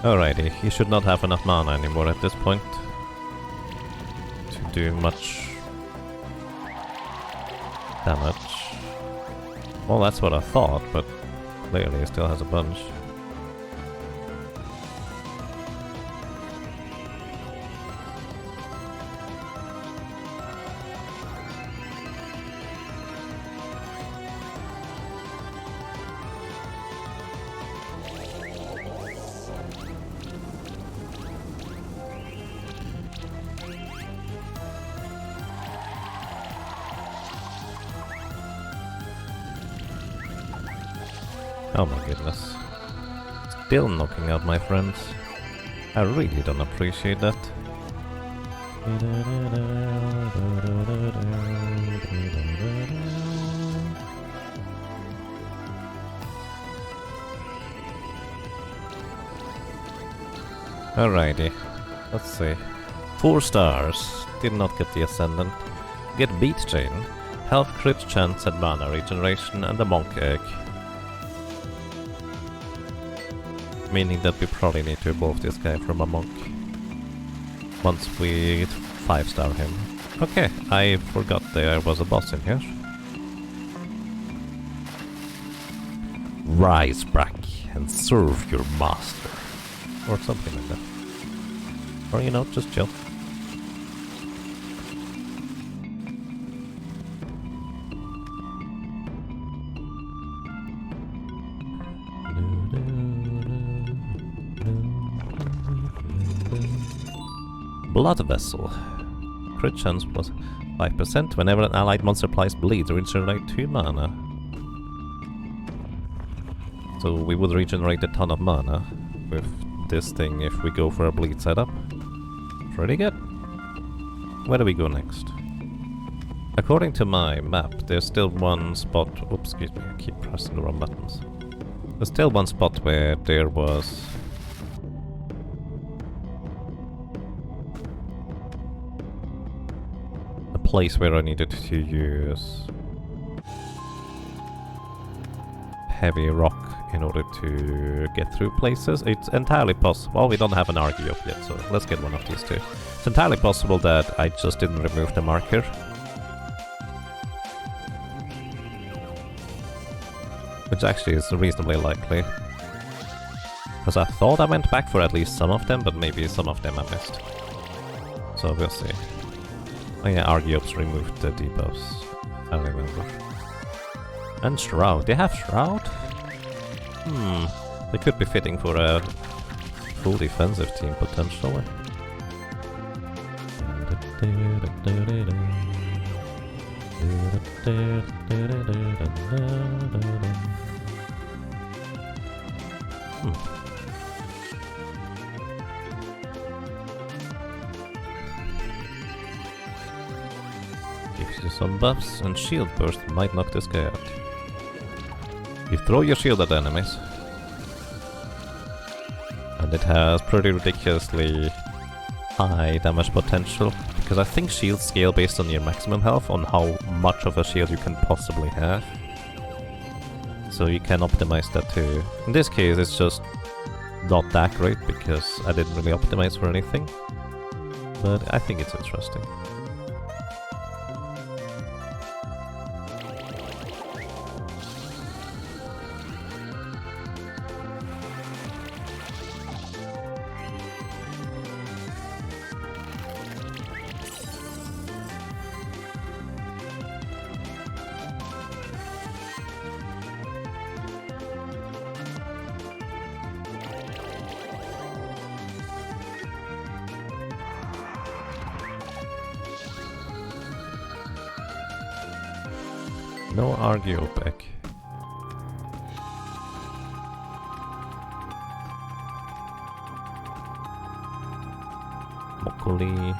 Alrighty, he should not have enough mana anymore at this point to do much damage. Well, that's what I thought, but clearly he still has a bunch. Oh my goodness. Still knocking out my friends. I really don't appreciate that. Alrighty. Let's see. 4 stars. Did not get the Ascendant. Get Beat Chain. Health crit chance at mana regeneration and the Monk Egg. Meaning that we probably need to evolve this guy from a monk once we 5-star him. Okay, I forgot there was a boss in here. Rise back and serve your master. Or something like that. Or you know, just chill. Blood Vessel. Crit chance plus 5% whenever an allied monster applies bleed to regenerate 2 mana. So we would regenerate a ton of mana with this thing if we go for a bleed setup. Pretty good. Where do we go next? According to my map, there's still one spot... Oops, excuse me, I keep pressing the wrong buttons. There's still one spot where there was... a place where I needed to use... heavy rock in order to get through places. It's entirely possible... Well, we don't have an argue up yet, so let's get one of these two. It's entirely possible that I just didn't remove the marker. Which actually is reasonably likely. Because I thought I went back for at least some of them, but maybe some of them I missed. So we'll see. Oh yeah, Argyopes removed the debuffs. I remember. And Shroud. They have Shroud? They could be fitting for a full defensive team, potentially. Gives you some buffs, and Shield Burst might knock this guy out. You throw your shield at enemies, and it has pretty ridiculously high damage potential, because I think shields scale based on your maximum health, on how much of a shield you can possibly have. So you can optimize that too. In this case it's just not that great, because I didn't really optimize for anything. But I think it's interesting. No argue back. Mokuli.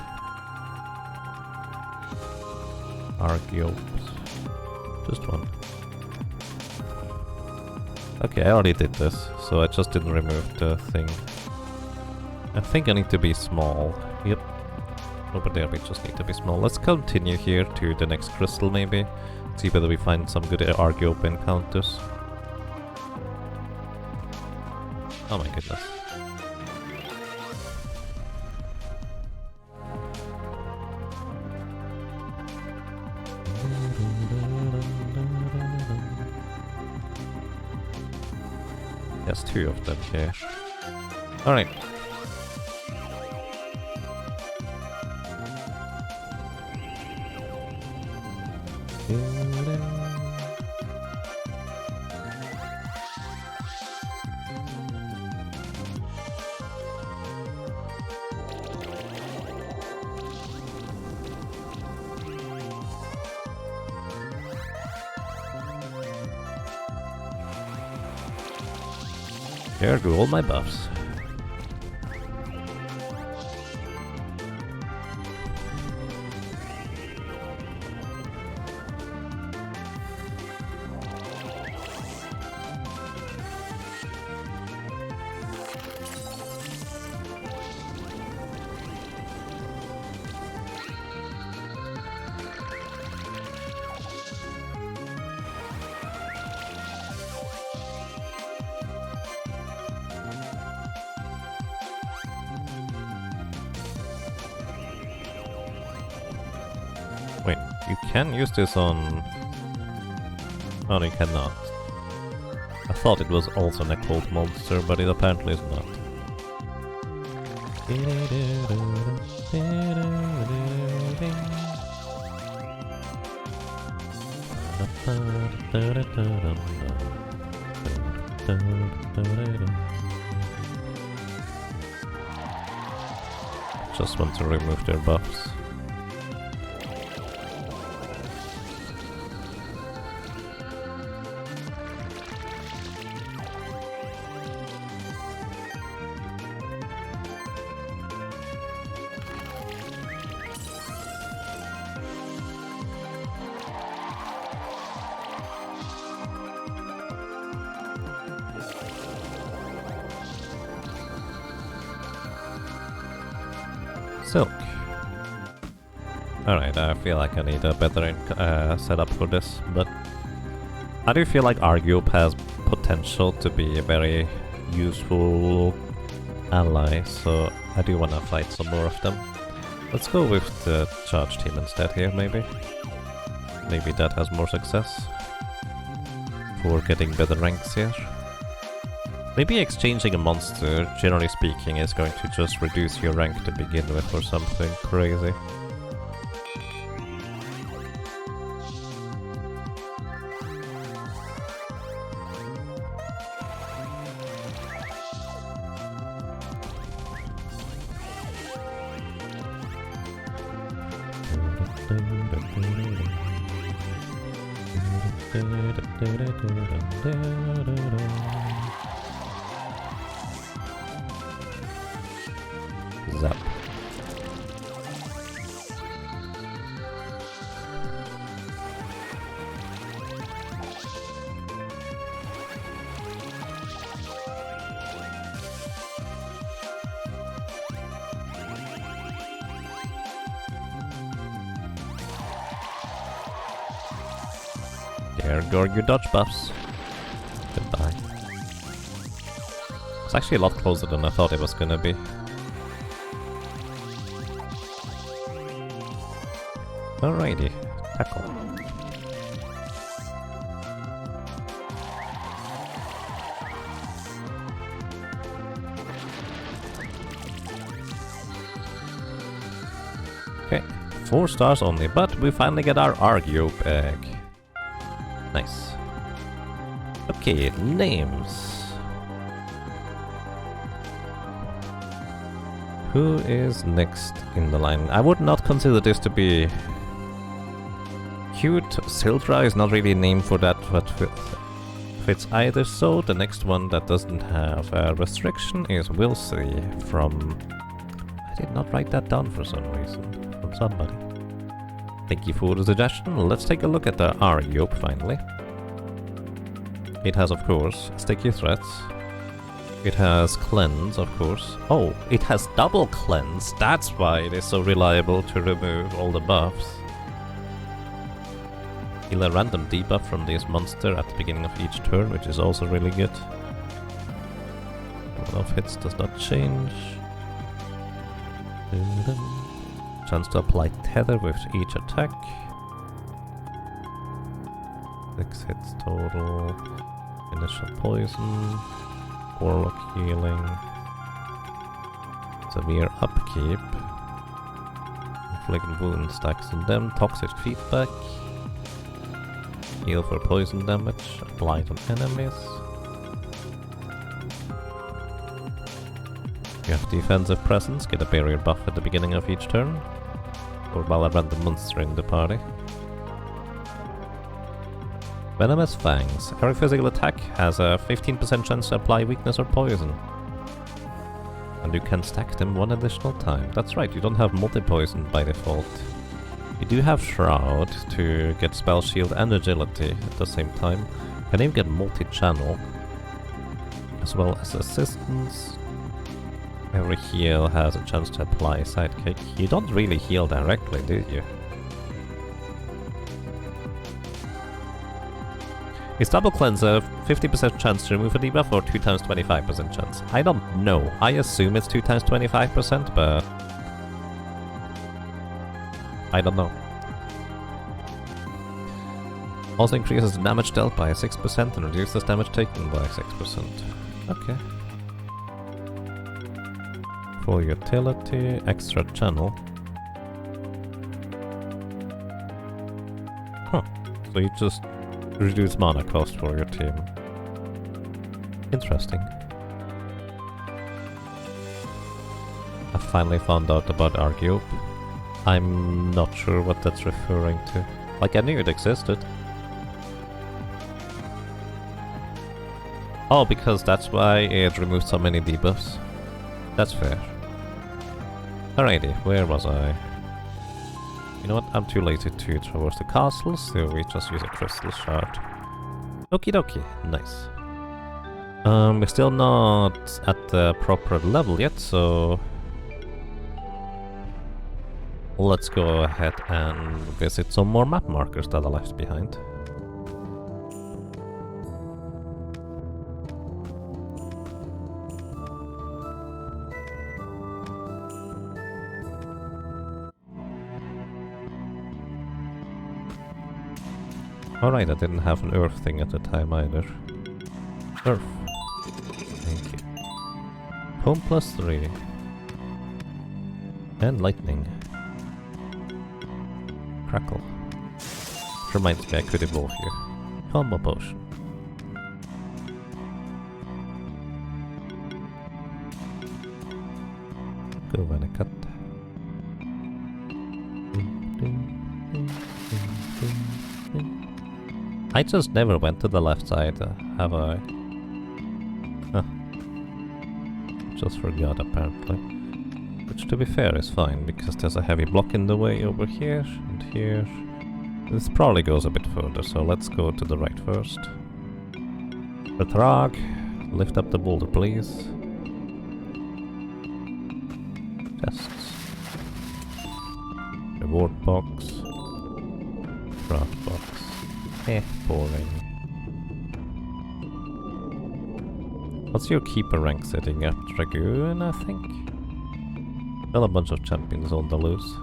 Argyopes. Just one. Okay, I already did this, so I just didn't remove the thing. I think I need to be small. Yep. Over there we just need to be small. Let's continue here to the next crystal maybe. See whether we find some good Argyope encounters. Oh my goodness. There's two of them here. Alright. Here go all my buffs. Wait, you can use this on... Oh, no, you cannot. I thought it was also an occult monster, but it apparently is not. Just want to remove their buffs. Silk. Alright, I feel like I need a better setup for this, but I do feel like Argup has potential to be a very useful ally, so I do want to fight some more of them. Let's go with the charge team instead here, maybe. Maybe that has more success for getting better ranks here. Maybe exchanging a monster, generally speaking, is going to just reduce your rank to begin with or something crazy. Zap. There go your dodge buffs. Goodbye. It's actually a lot closer than I thought it was gonna be. Alrighty, tackle. Okay, 4 stars only, but we finally get our Argup egg. Nice. Okay, names. Who is next in the line? I would not consider this to be cute. Sildra is not really a name for that, but fits either. So the next one that doesn't have a restriction is Wilsey from... I did not write that down for some reason. From somebody. Thank you for the suggestion. Let's take a look at the Argup finally. It has, of course, Sticky Threats. It has Cleanse, of course. Oh, it has double Cleanse. That's why it is so reliable to remove all the buffs. Heal a random debuff from this monster at the beginning of each turn, which is also really good. Number of hits does not change. Chance to apply Tether with each attack. 6 hits total. Initial poison. Warlock healing. Severe upkeep. Inflict wound stacks on them. Toxic feedback. Heal for poison damage. Applied on enemies. You have defensive presence. Get a barrier buff at the beginning of each turn. Or while a random monster in the party. Venomous Fangs. Every physical attack has a 15% chance to apply weakness or poison. And you can stack them 1 additional time. That's right, you don't have multi-poison by default. You do have Shroud to get Spell Shield and Agility at the same time. You can even get multi-channel. As well as Assistance. Every heal has a chance to apply Sidekick. You don't really heal directly, do you? Is Double Cleanse a 50% chance to remove a debuff or 2 times 25% chance? I don't know. I assume it's 2 times 25%, but... I don't know. Also increases the damage dealt by 6% and reduces damage taken by 6%. Okay. For utility, extra channel. Huh. So you just reduce mana cost for your team. Interesting. I finally found out about Argup. I'm not sure what that's referring to. Like, I knew it existed. Oh, because that's why it removed so many debuffs. That's fair. Alrighty, where was I? You know what, I'm too lazy to traverse the castle, so we just use a crystal shard. Okie dokie, nice. We're still not at the proper level yet, so... let's go ahead and visit some more map markers that are left behind. Alright, I didn't have an earth thing at the time either. Earth. Thank you. Home +3. And lightning. Crackle. Which reminds me I could evolve here. Combo potion. Go when I cut. I just never went to the left side, have I? Huh. Just forgot apparently. Which to be fair is fine, because there's a heavy block in the way over here and here. This probably goes a bit further, so let's go to the right first. Retrag, lift up the boulder please. Chests. Reward box. Craft box. Boring. What's your keeper rank sitting at? Dragoon, I think? Well, a bunch of champions on the loose.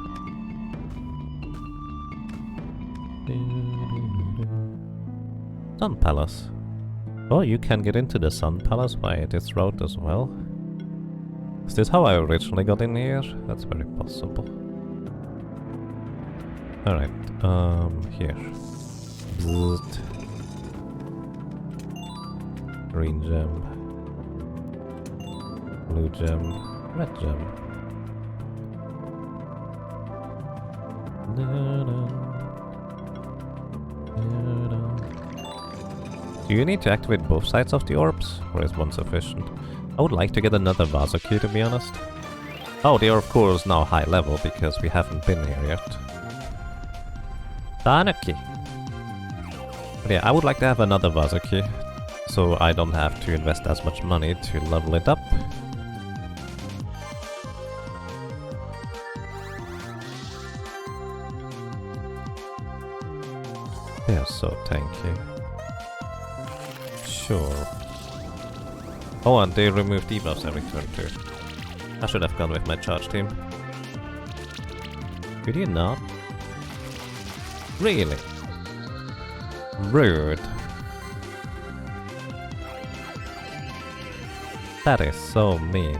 Sun Palace. Oh, you can get into the Sun Palace by this route as well. Is this how I originally got in here? That's very possible. Alright, here. Bzzzt. Green gem. Blue gem. Red gem. Do you need to activate both sides of the orbs, or is one sufficient? I would like to get another Vaso key, to be honest. Oh, they are of course now high level, because we haven't been here yet. Tanuki! But yeah, I would like to have another Vaso key, so I don't have to invest as much money to level it up. They're so tanky. Sure. Oh, and they remove debuffs every turn too. I should have gone with my charge team. Could you not? Really? Rude. That is so mean.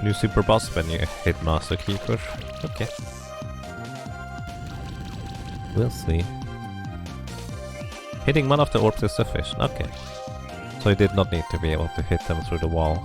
New super boss when you hit Master Keeper. Okay. We'll see. Hitting one of the orbs is sufficient. Okay. So I did not need to be able to hit them through the wall.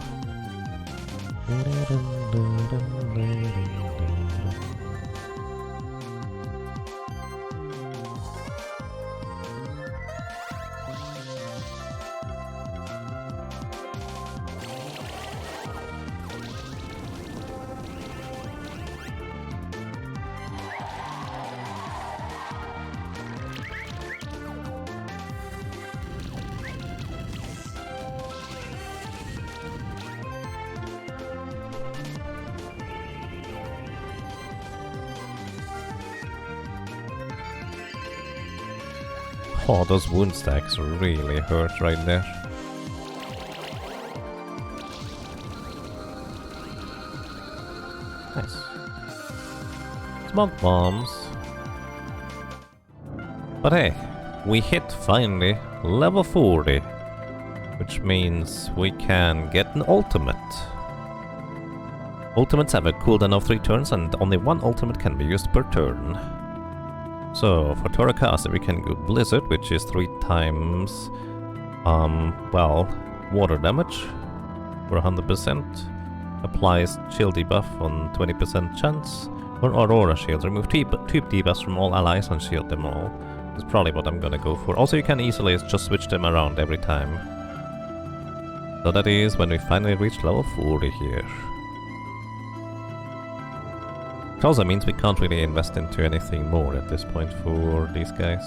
Oh, those wound stacks really hurt right there. Nice. Smoke bombs. But hey, we hit finally level 40, which means we can get an ultimate. Ultimates have a cooldown of 3 turns and only one ultimate can be used per turn. So, for Torakaster we can go Blizzard, which is 3 times, well, water damage for 100%, applies chill debuff on 20% chance, or Aurora Shield, remove 2 debuffs from all allies and shield them all. That's probably what I'm gonna go for. Also, you can easily just switch them around every time. So that is when we finally reach level 40 here. It also means we can't really invest into anything more at this point for these guys.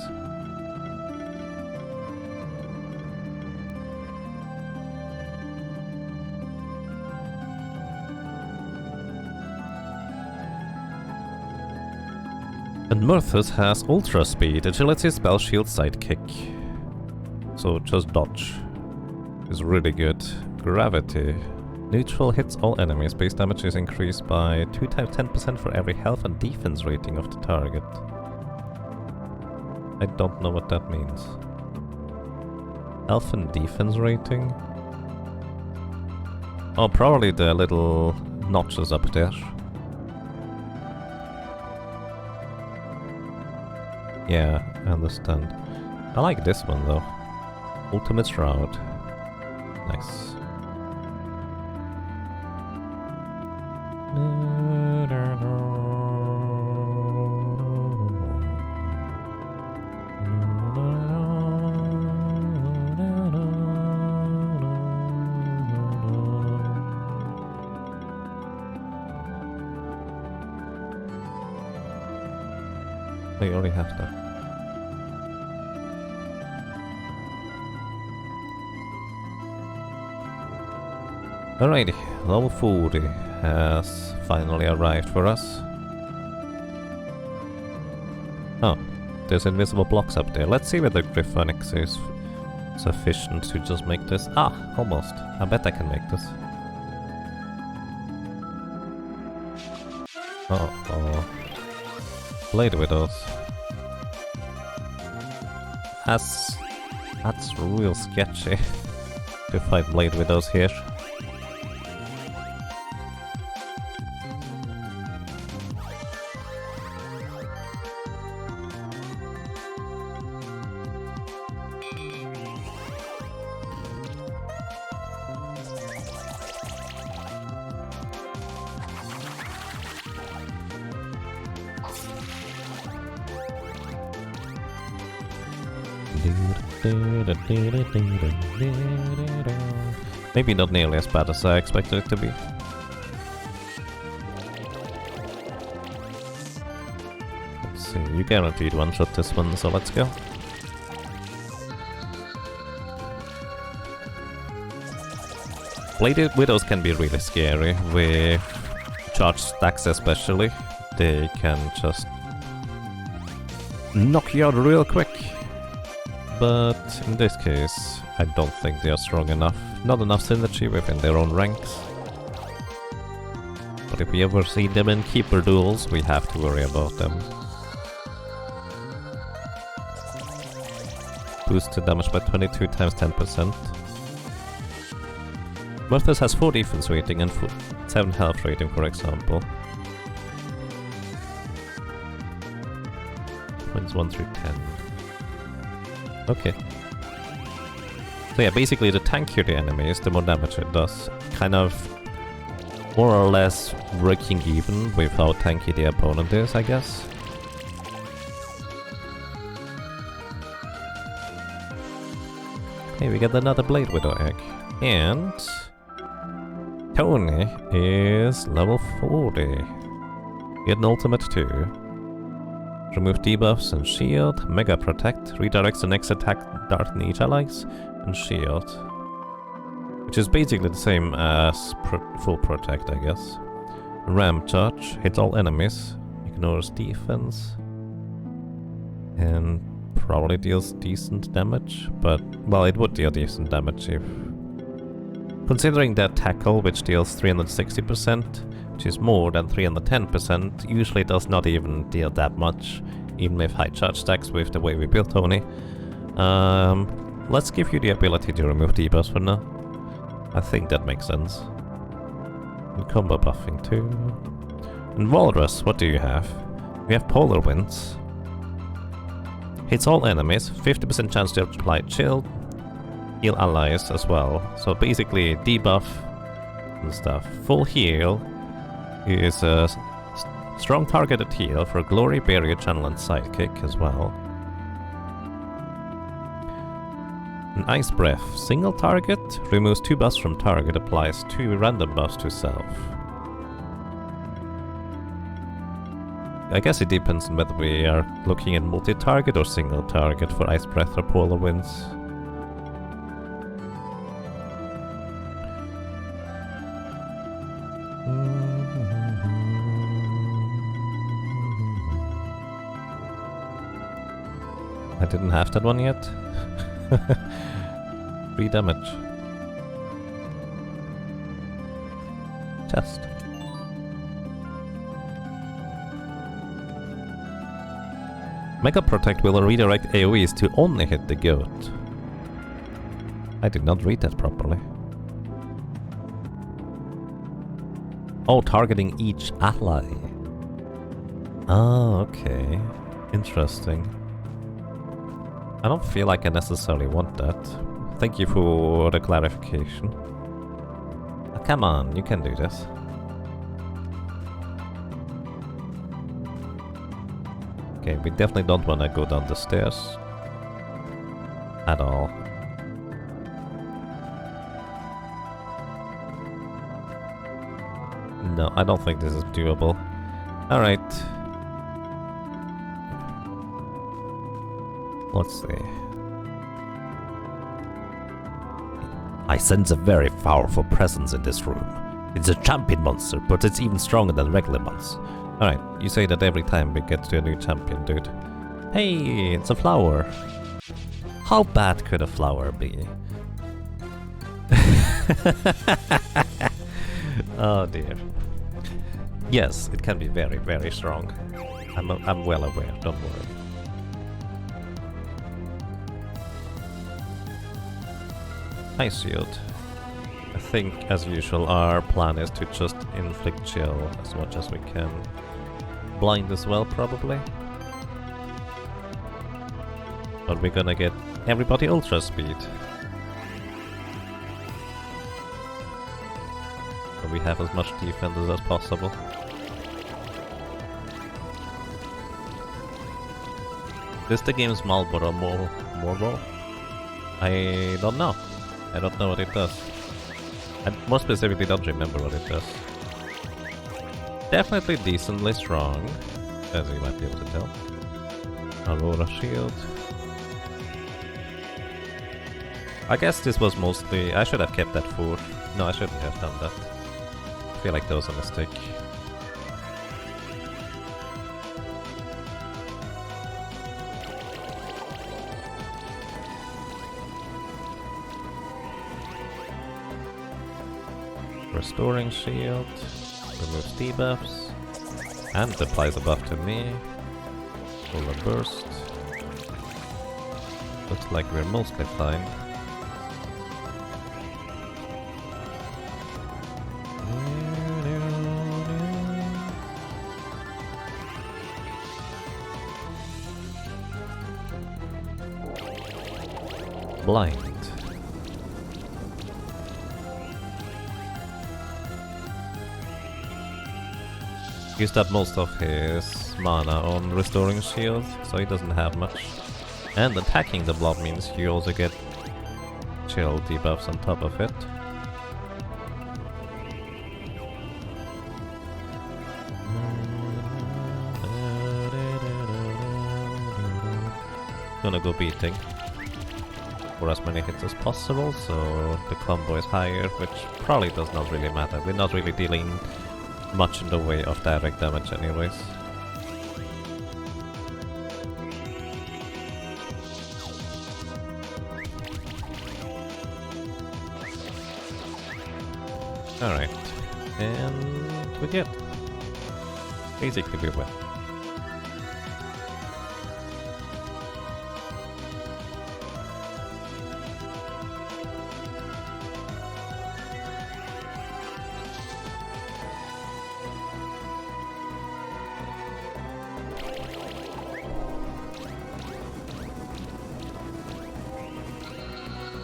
And Murthus has Ultra Speed, Agility, Spell, Shield, Sidekick. So just dodge is really good. Gravity. Neutral hits all enemies. Base damage is increased by 2 times 10% for every health and defense rating of the target. I don't know what that means. Health and defense rating? Oh, probably the little notches up there. Yeah, I understand. I like this one though. Ultimate Shroud. Nice. We already have that. Alrighty, level 40 has finally arrived for us. Oh, there's invisible blocks up there. Let's see whether Gryphonix is sufficient to just make this. Ah, almost. I bet I can make this. Oh. Blade Widows. That's real sketchy to fight Blade Widows here. Maybe not nearly as bad as I expected it to be. Let's see, you guaranteed one-shot this one, so let's go. Blade Widows can be really scary, with charge stacks especially. They can just knock you out real quick. But in this case, I don't think they are strong enough. Not enough synergy within their own ranks. But if we ever see them in Keeper duels, we have to worry about them. Boost the damage by 22 times 10%. Murthus has 4 defense rating and 7 health rating, for example. Points 1 through 10. Okay. So yeah, basically the tankier the enemy is, the more damage it does. Kind of more or less working even with how tanky the opponent is, I guess. Hey, we get another Blade Widow egg. And Tony is level 40. Get an ultimate too. Remove debuffs and shield, Mega Protect, redirects the next attack dart in each allies, and shield. Which is basically the same as full protect, I guess. Ram Charge, hits all enemies, ignores defense, and probably deals decent damage, but, well, it would deal decent damage if... Considering that Tackle, which deals 360%, which is more than 310%, usually does not even deal that much, even with high charge stacks with the way we built Tony. Let's give you the ability to remove debuffs for now. I think that makes sense. And combo buffing too. And Walrus, what do you have? We have Polar Winds. Hits all enemies, 50% chance to apply shield, heal allies as well. So basically debuff and stuff. Full heal is a strong targeted heal for Glory, Barrier, Channel and Sidekick as well. An Ice Breath. Single target, removes 2 buffs from target, applies 2 random buffs to self. I guess it depends on whether we are looking at multi-target or single target for Ice Breath or Polar Winds. I didn't have that one yet. 3 damage. Chest. Mega Protect will redirect AoEs to only hit the goat. I did not read that properly. Oh, targeting each ally. Oh, okay. Interesting. I don't feel like I necessarily want that. Thank you for the clarification. Oh, come on, you can do this. Okay, we definitely don't want to go down the stairs. At all. No, I don't think this is doable. Alright. Let's see. I sense a very powerful presence in this room. It's a champion monster, but it's even stronger than regular ones. Alright, you say that every time we get to a new champion, dude. Hey, it's a flower. How bad could a flower be? Oh dear. Yes, it can be very, very strong. I'm well aware, don't worry. Ice Shield. I think, as usual, our plan is to just inflict chill as much as we can. Blind as well, probably. But we're gonna get everybody ultra speed. So we have as much defense as possible. Is the game's Marlboro more? I don't know. I don't know what it does. I more specifically don't remember what it does. Definitely decently strong, as you might be able to tell. Aurora Shield. I guess this was mostly... I should have kept that 4. No, I shouldn't have done that. I feel like that was a mistake. Restoring Shield, removes debuffs, and applies a buff to me. Solar Burst. Looks like we're mostly fine. Blind. Used up most of his mana on restoring shield, so he doesn't have much. And attacking the blob means you also get chill debuffs on top of it. Gonna go beating for as many hits as possible, so the combo is higher, which probably does not really matter. We're not really dealing much in the way of direct damage anyways. Alright, and we get. Basically we win.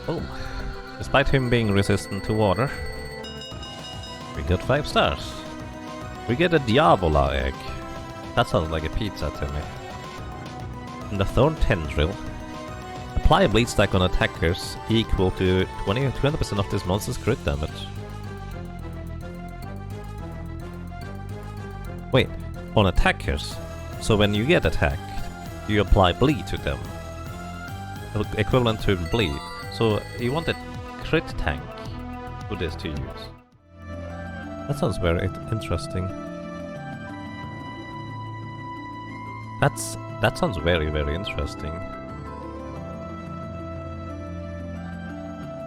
Boom. Despite him being resistant to water, we got 5 stars. We get a Diabolo egg. That sounds like a pizza to me. And the Thorn Tendril. Apply a bleed stack on attackers equal to 20% of this monster's crit damage. Wait, on attackers? So when you get attacked, you apply bleed to them. Equivalent to bleed. So you want a crit tank for this to use. That sounds very interesting. That sounds very, very interesting.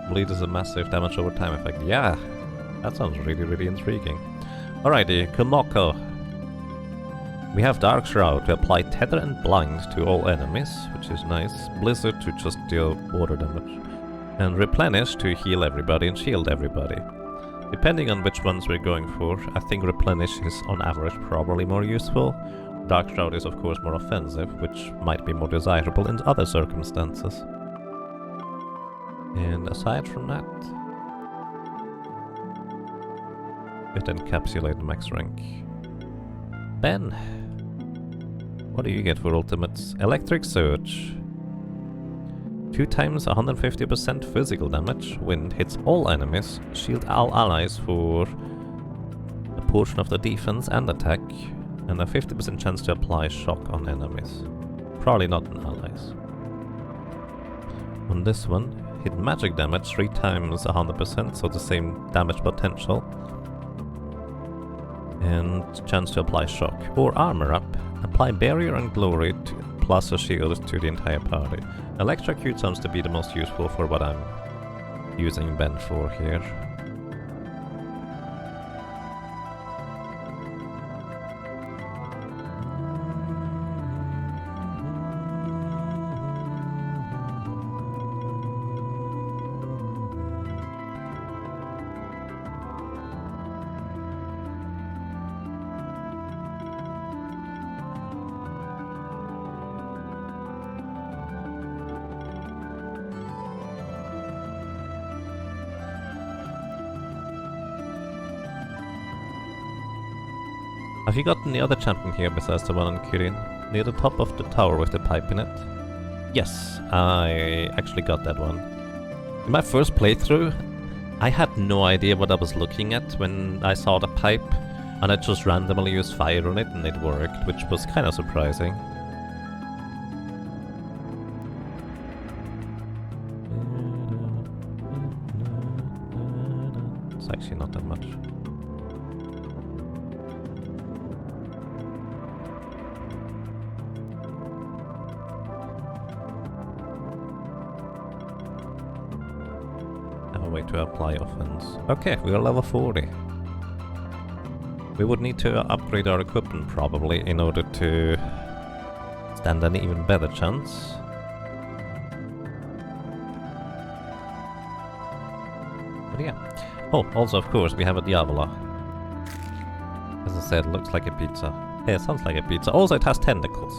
Bleed is a massive damage over time effect. Yeah, that sounds really, really intriguing. Alrighty, Kumoko. We have Dark Shroud to apply Tether and Blind to all enemies, which is nice. Blizzard to just deal water damage. And Replenish to heal everybody and shield everybody. Depending on which ones we're going for, I think Replenish is on average probably more useful. Dark Shroud is of course more offensive, which might be more desirable in other circumstances. And aside from that, it encapsulates max rank. Ben, what do you get for ultimates? Electric Surge. 2 times 150% physical damage. Wind hits all enemies. Shield all allies for a portion of the defense and attack. And a 50% chance to apply shock on enemies. Probably not on allies. On this one, hit magic damage 3 times 100%, so the same damage potential. And chance to apply shock. Or armor up. Apply barrier and glory plus a shield to the entire party. Electrocute sounds to be the most useful for what I'm using Ben for here. Have you gotten the other champion here besides the one on Kirin? Near the top of the tower with the pipe in it? Yes, I actually got that one. In my first playthrough, I had no idea what I was looking at when I saw the pipe, and I just randomly used fire on it and it worked, which was kind of surprising. It's actually not that much. To apply offense. Okay, we are level 40. We would need to upgrade our equipment probably in order to stand an even better chance. But yeah. Oh, also of course we have a Diabolo. As I said, looks like a pizza. Yeah, it sounds like a pizza. Also it has tentacles.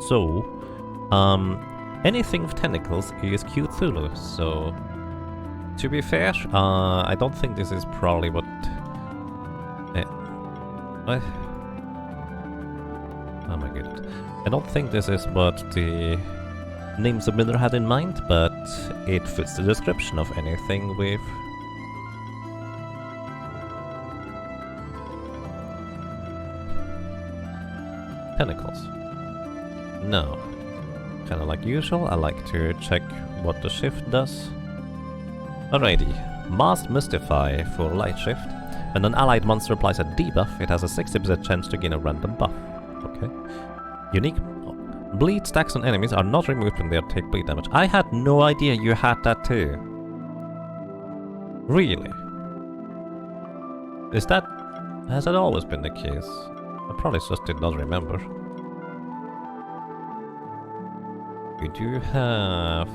So, anything with tentacles is Cthulhu, so... To be fair, I don't think this is probably what... Oh my goodness. I don't think this is what the name submitter had in mind, but it fits the description of anything with... tentacles. No. Kinda like usual, I like to check what the shift does. Alrighty, Masked Mystify for Light Shift. When an allied monster applies a debuff, it has a 60% chance to gain a random buff. Okay. Unique bleed stacks on enemies are not removed when they take bleed damage. I had no idea you had that too. Really? Is that... has that always been the case? I probably just did not remember. We do have...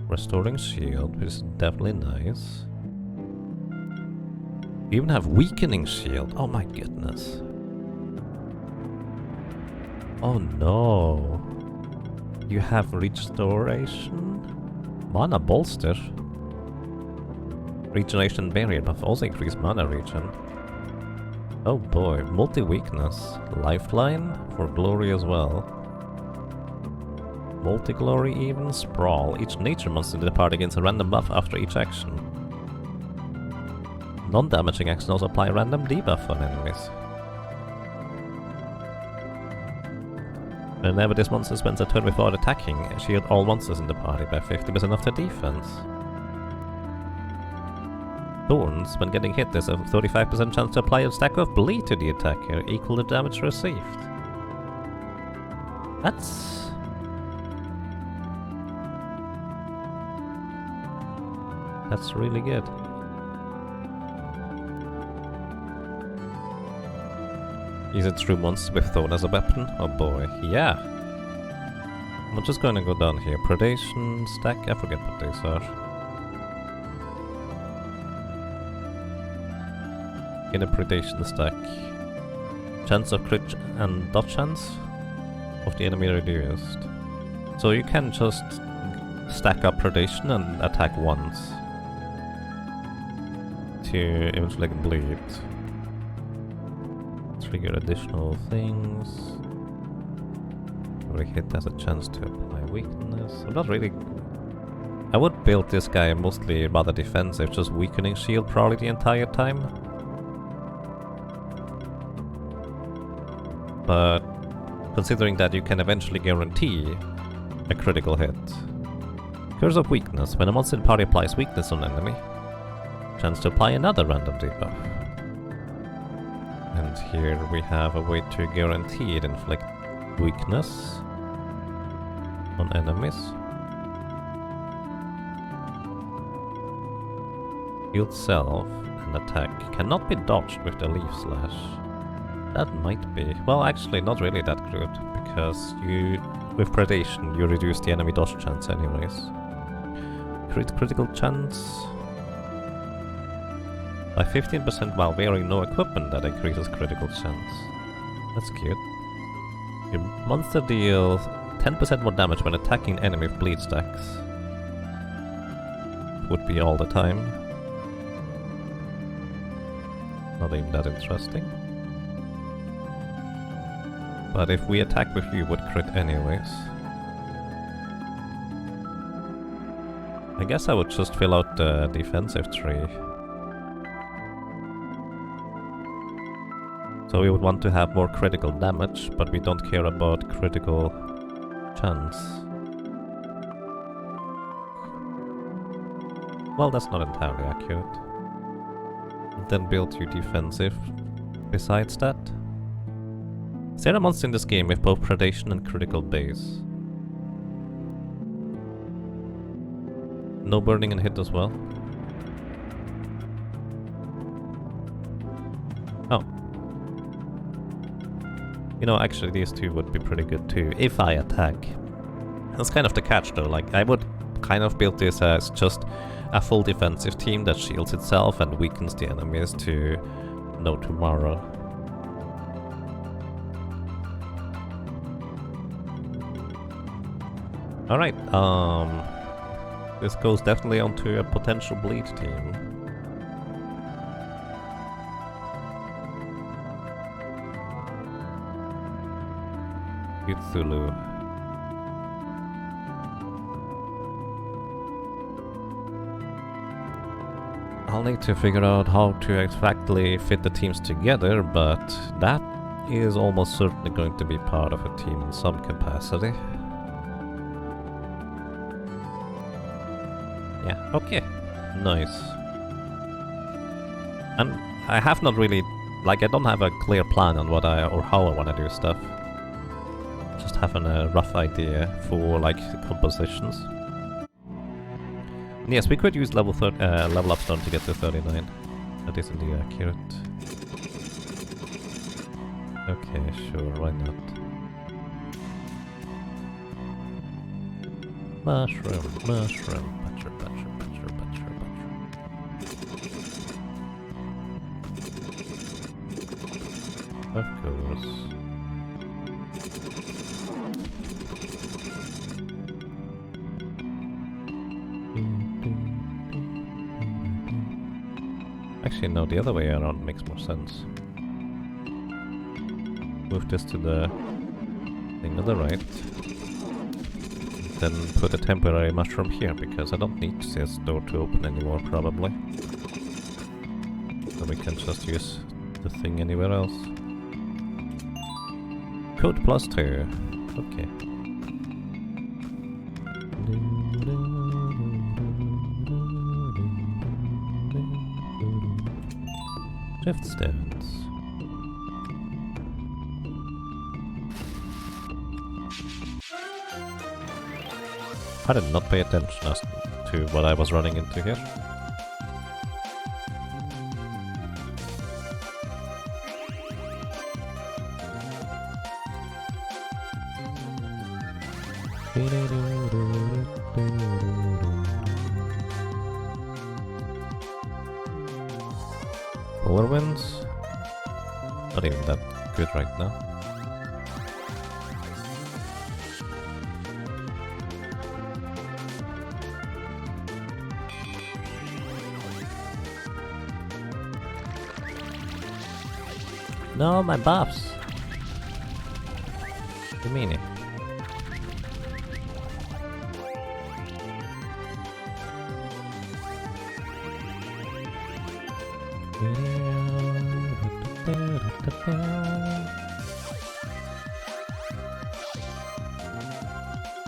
Restoring Shield, which is definitely nice. You even have Weakening Shield. Oh my goodness. Oh no. You have Restoration? Mana Bolster? Regeneration Barrier buff also increase mana regen. Oh boy. Multi-Weakness. Lifeline for Glory as well. Multi-Glory even, Sprawl. Each nature monster in the party gains a random buff after each action. Non-damaging actions also apply a random debuff on enemies. Whenever this monster spends a turn before attacking, shield all monsters in the party by 50% of their defense. Thorns, when getting hit, there's a 35% chance to apply a stack of bleed to the attacker, equal the damage received. That's... That's really good. Is it true monster with thrown as a weapon? Oh boy, yeah. I'm just gonna go down here. Predation stack, I forget what these are. In a predation stack. Chance of crit and dot chance of the enemy reduced. So you can just stack up predation and attack once to eventually bleed. Trigger additional things. Every hit has a chance to apply weakness. I'm not really... I would build this guy mostly rather defensive, just weakening shield probably the entire time. But considering that you can eventually guarantee a critical hit. Curse of Weakness. When a monster in the party applies weakness on an enemy, chance to apply another random debuff. And here we have a way to guarantee it inflict weakness on enemies. Shield self and attack cannot be dodged with the leaf slash. That might be... well, actually not really that good, because you... with predation you reduce the enemy dodge chance anyways. Critical chance... by 15% while wearing no equipment that increases critical chance. That's cute. Your monster deals 10% more damage when attacking enemy with bleed stacks. Would be all the time. Not even that interesting. But if we attack with you, would crit anyways. I guess I would just fill out the defensive tree. So we would want to have more critical damage, but we don't care about critical chance. Well, that's not entirely accurate. Then build your defensive besides that. Is there a monster in this game with both predation and critical base? No burning and hit as well? Oh. You know, actually these two would be pretty good too, if I attack. That's kind of the catch though, like I would kind of build this as just a full defensive team that shields itself and weakens the enemies to no tomorrow. Alright, this goes definitely onto a potential bleed team. Cthulhu. I'll need to figure out how to exactly fit the teams together, but that is almost certainly going to be part of a team in some capacity. Yeah, okay. Nice. And I have not really... like, I don't have a clear plan on what I... or how I want to do stuff. Just having a rough idea for, like, compositions. And yes, we could use level up stone to get to 39. That is indeed accurate. Okay, sure, why not? Mushroom, mushroom. Of course. Actually, no, the other way around makes more sense. Move this to the thing on the right. Then put a temporary mushroom here, because I don't need this door to open anymore, probably. So we can just use the thing anywhere else. Code +2. Okay. Drift stones. I did not pay attention as to what I was running into here. Polar winds? Not even that good right now. No, my buffs! You mean it?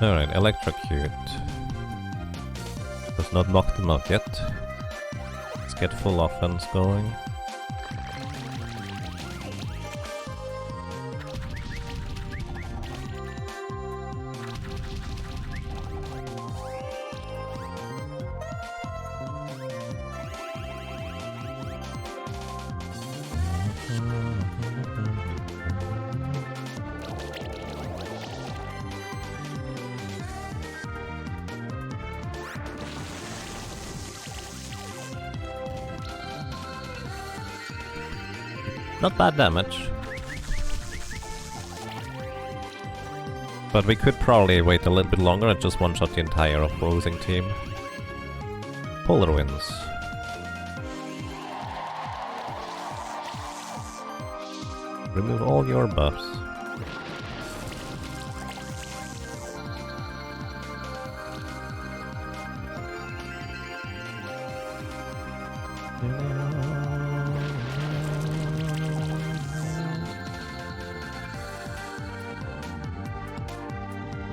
Alright, electrocute. Does not knock them out yet. Let's get full offense going. Not bad damage. But we could probably wait a little bit longer and just one-shot the entire opposing team. Polar winds. Remove all your buffs.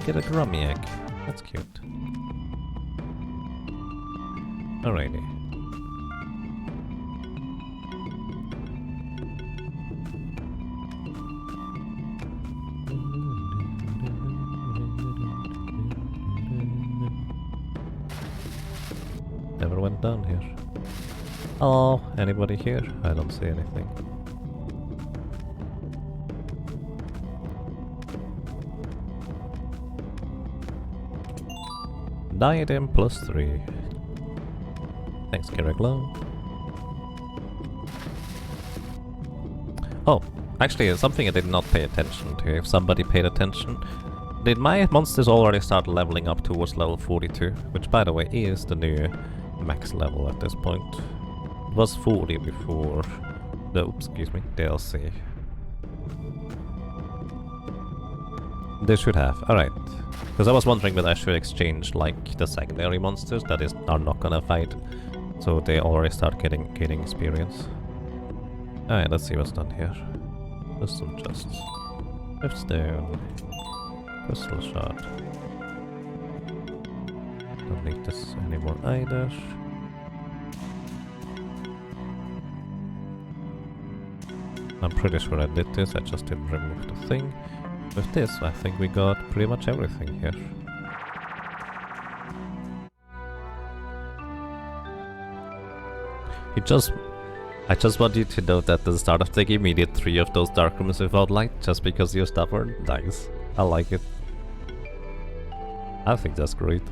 Get a Changeling Egg. That's cute. Alrighty. Never went down here. Oh, anybody here? I don't see anything. Diadem +3. Thanks, Kiriglo. Oh, actually, something I did not pay attention to. If somebody paid attention, did my monsters already start leveling up towards level 42? Which, by the way, is the new max level at this point. It was 40 before the, DLC. They should have. Alright. Because I was wondering whether I should exchange, like, the secondary monsters that are not gonna fight, so they already start gaining experience. Alright, let's see what's done here. Just some chests. Riftstone. Crystal shard. Don't need this anymore either. I'm pretty sure I did this, I just didn't remove the thing. With this, I think we got pretty much everything here. I just want you to know that at the start of the game we did 3 of those dark rooms without light, just because you're stubborn. Nice. I like it. I think that's great.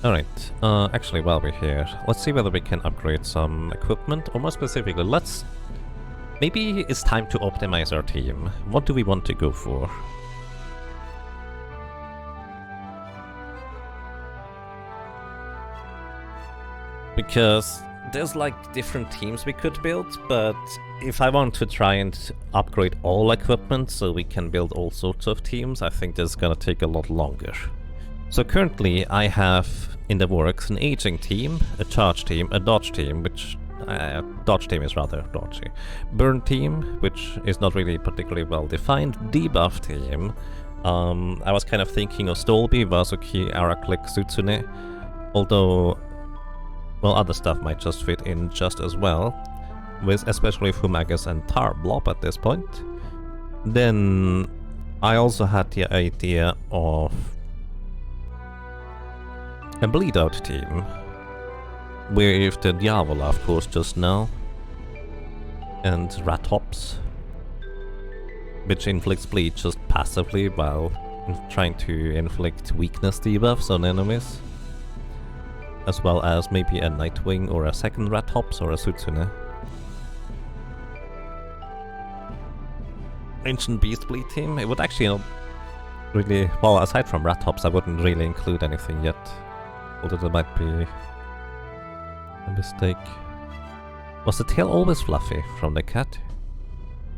Alright, actually while we're here, let's see whether we can upgrade some equipment, or more specifically, maybe it's time to optimize our team. What do we want to go for? Because there's like different teams we could build, but if I want to try and upgrade all equipment so we can build all sorts of teams, I think this is gonna take a lot longer. So currently I have in the works an aging team, a charge team, a dodge team, which dodge team is rather dodgy. Burn team, which is not really particularly well defined. Debuff team. I was kind of thinking of Stolby, Vasuki, Araklik, Sutsune. Although, well, other stuff might just fit in just as well. With especially Fumagus and Blob at this point. Then I also had the idea of a bleed out team. With the Diabolo, of course, just now. And Ratops, which inflicts bleed just passively while trying to inflict weakness debuffs on enemies, as well as maybe a Nightwing or a second Rat Hops or a Sutsune. Ancient Beastbleed team, it would actually not really, well, aside from Rat Hops, I wouldn't really include anything yet, although there might be a mistake. Was the tail always fluffy from the cat?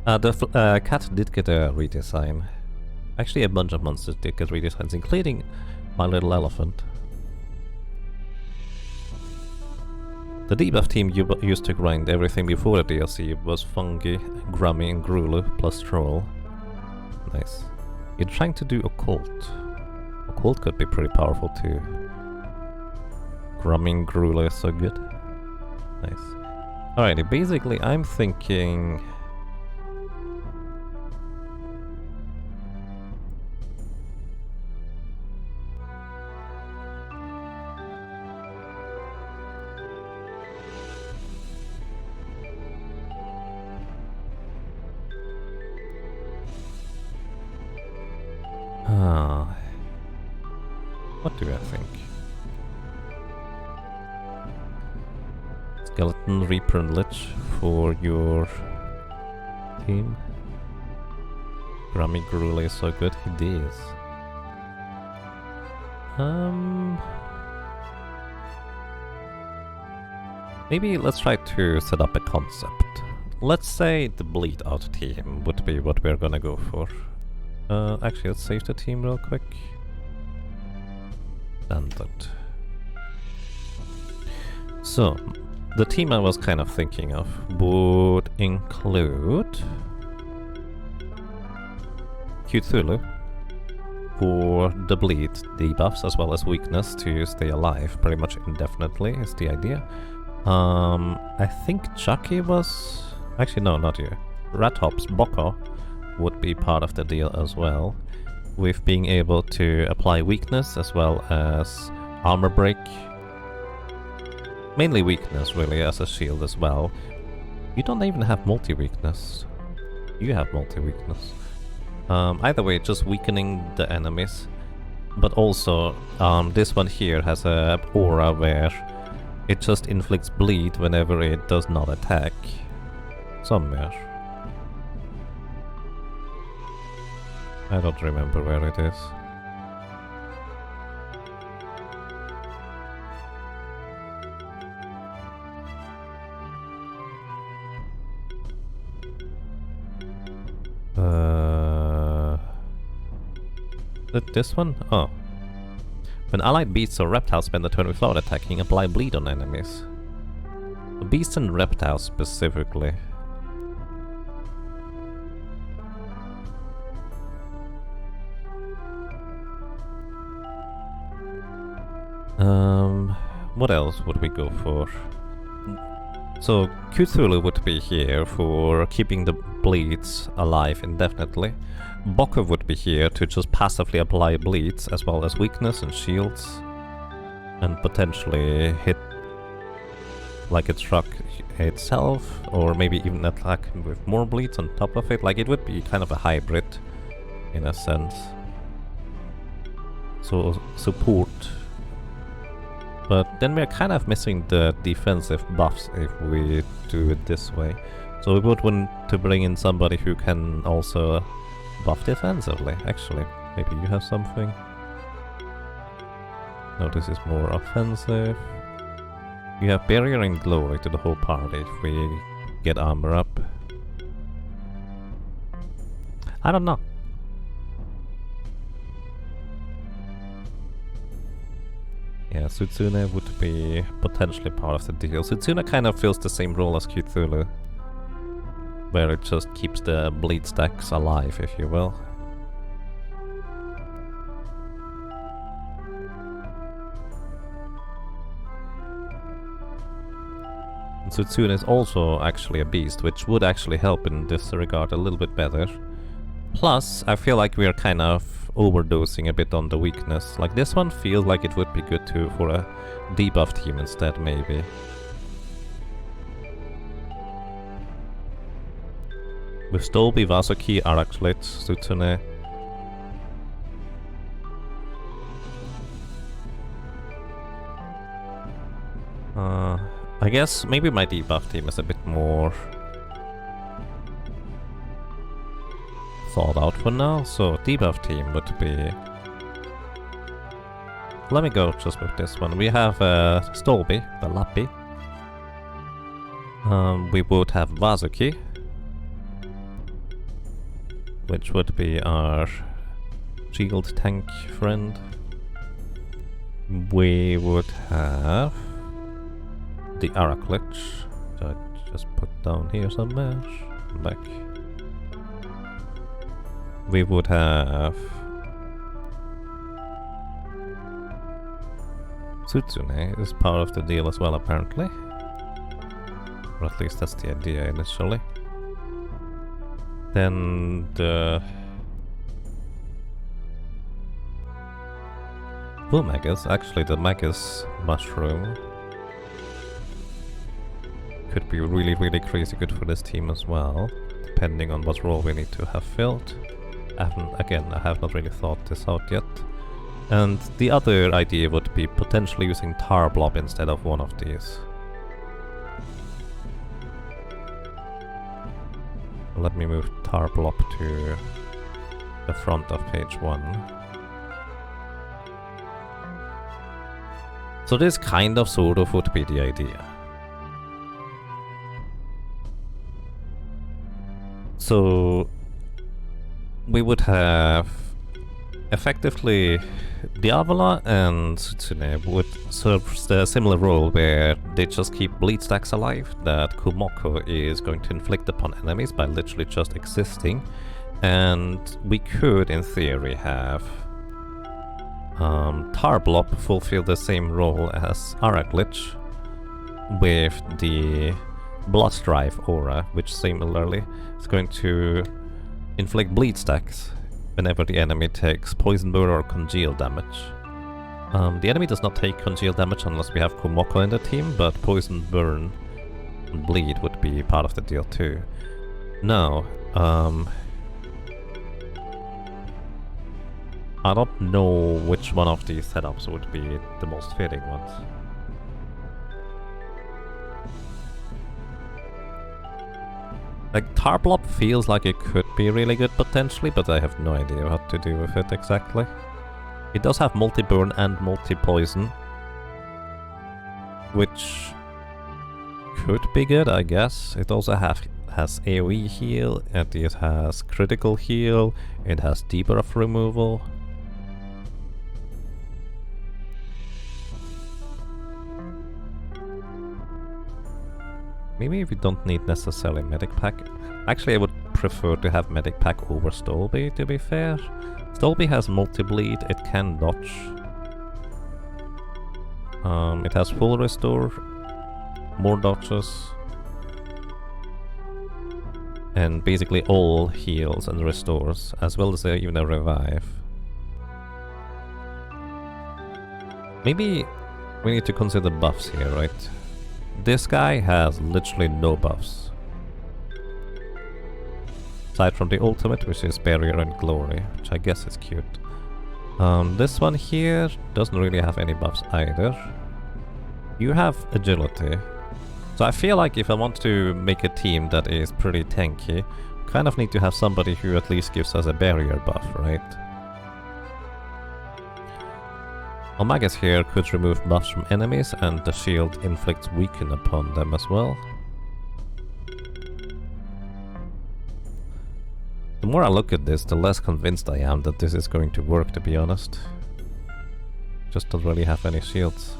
The cat did get a redesign. Actually, a bunch of monsters did get redesigns, including my little elephant. The debuff team used to grind everything before the DLC was Fungi, Grummy and Grulu plus Troll. Nice. You're trying to do Occult. Occult could be pretty powerful too. Grummy and Grulu is so good. Nice. Alrighty, basically I'm thinking... what do I think? Skeleton, Reaper and Lich for your team. Grummy Grule is so good, he is. Maybe let's try to set up a concept. Let's say the Bleed Out team would be what we're gonna go for. Actually, let's save the team real quick. Standard. So, the team I was kind of thinking of would include Cthulhu for the bleed debuffs as well as weakness to stay alive pretty much indefinitely is the idea. I think Chucky was... Actually no, not you. Rat Hops, Boko would be part of the deal as well, with being able to apply weakness as well as armor break. Mainly weakness really, as a shield as well. You don't even have multi-weakness. You have multi-weakness. Either way, just weakening the enemies. But also, this one here has a aura where it just inflicts bleed whenever it does not attack. Somewhere. I don't remember where it is. This one? Oh. When allied beasts or reptiles spend a turn without attacking, apply bleed on enemies. Beasts and reptiles specifically. What else would we go for? So, Cthulhu would be here for keeping the bleeds alive indefinitely. Boko would be here to just passively apply bleeds as well as weakness and shields. And potentially hit like it struck itself, or maybe even attack with more bleeds on top of it. Like it would be kind of a hybrid in a sense. So, support. But then we're kind of missing the defensive buffs if we do it this way. So we would want to bring in somebody who can also buff defensively, actually. Maybe you have something? No, this is more offensive. You have barrier and glory to the whole party if we get armor up. I don't know. Yeah, Sutsune would be potentially part of the deal. Sutsune kind of fills the same role as Cthulhu, where it just keeps the bleed stacks alive, if you will. And Sutsune is also actually a beast, which would actually help in this regard a little bit better. Plus, I feel like we are kind of overdosing a bit on the weakness. Like this one feels like it would be good too for a debuff team instead, maybe. With Stolby, Vasuki, Araxlit, Sutsune. I guess maybe my debuff team is a bit more thought out for now, so debuff team would be... Let me go just with this one. We have Stolby, the Lappy. We would have Vazuki, which would be our shield tank friend. We would have the Araclich, that I just put down here somewhere. Back. We would have Tsutsune is part of the deal as well, apparently. Or at least that's the idea initially. Then the Bull Magus, actually the Magus Mushroom, could be really crazy good for this team as well, depending on what role we need to have filled. I have not really thought this out yet. And the other idea would be potentially using Tar Blob instead of one of these. Let me move Tar Blob to the front of page 1. So this kind of sort of would be the idea. So we would have effectively Diabolo and Tsutsune would serve the similar role where they just keep bleed stacks alive that Kumoko is going to inflict upon enemies by literally just existing. And we could, in theory, have Tar Blob fulfill the same role as Araclich with the Blood Strife aura, which similarly is going to inflict bleed stacks whenever the enemy takes poison burn or congeal damage. The enemy does not take congeal damage unless we have Kumoko in the team, but poison burn and bleed would be part of the deal too. Now, I don't know which one of these setups would be the most fitting ones. Like, Tar Blob feels like it could be really good potentially, but I have no idea what to do with it exactly. It does have multi-burn and multi-poison, which could be good, I guess. It also has AoE heal, and it has critical heal, it has debuff removal. Maybe we don't need necessarily Medic Pack. Actually, I would prefer to have Medic Pack over Stolby, to be fair. Stolby has multi-bleed, it can dodge. It has full restore, more dodges, and basically all heals and restores, as well as even a revive. Maybe we need to consider buffs here, right? This guy has literally no buffs. Aside from the ultimate, which is Barrier and Glory, which I guess is cute. This one here doesn't really have any buffs either. You have Agility. So I feel like if I want to make a team that is pretty tanky, kind of need to have somebody who at least gives us a Barrier buff, right? Magus here could remove buffs from enemies, and the shield inflicts weaken upon them as well. The more I look at this, the less convinced I am that this is going to work, to be honest. Just don't really have any shields.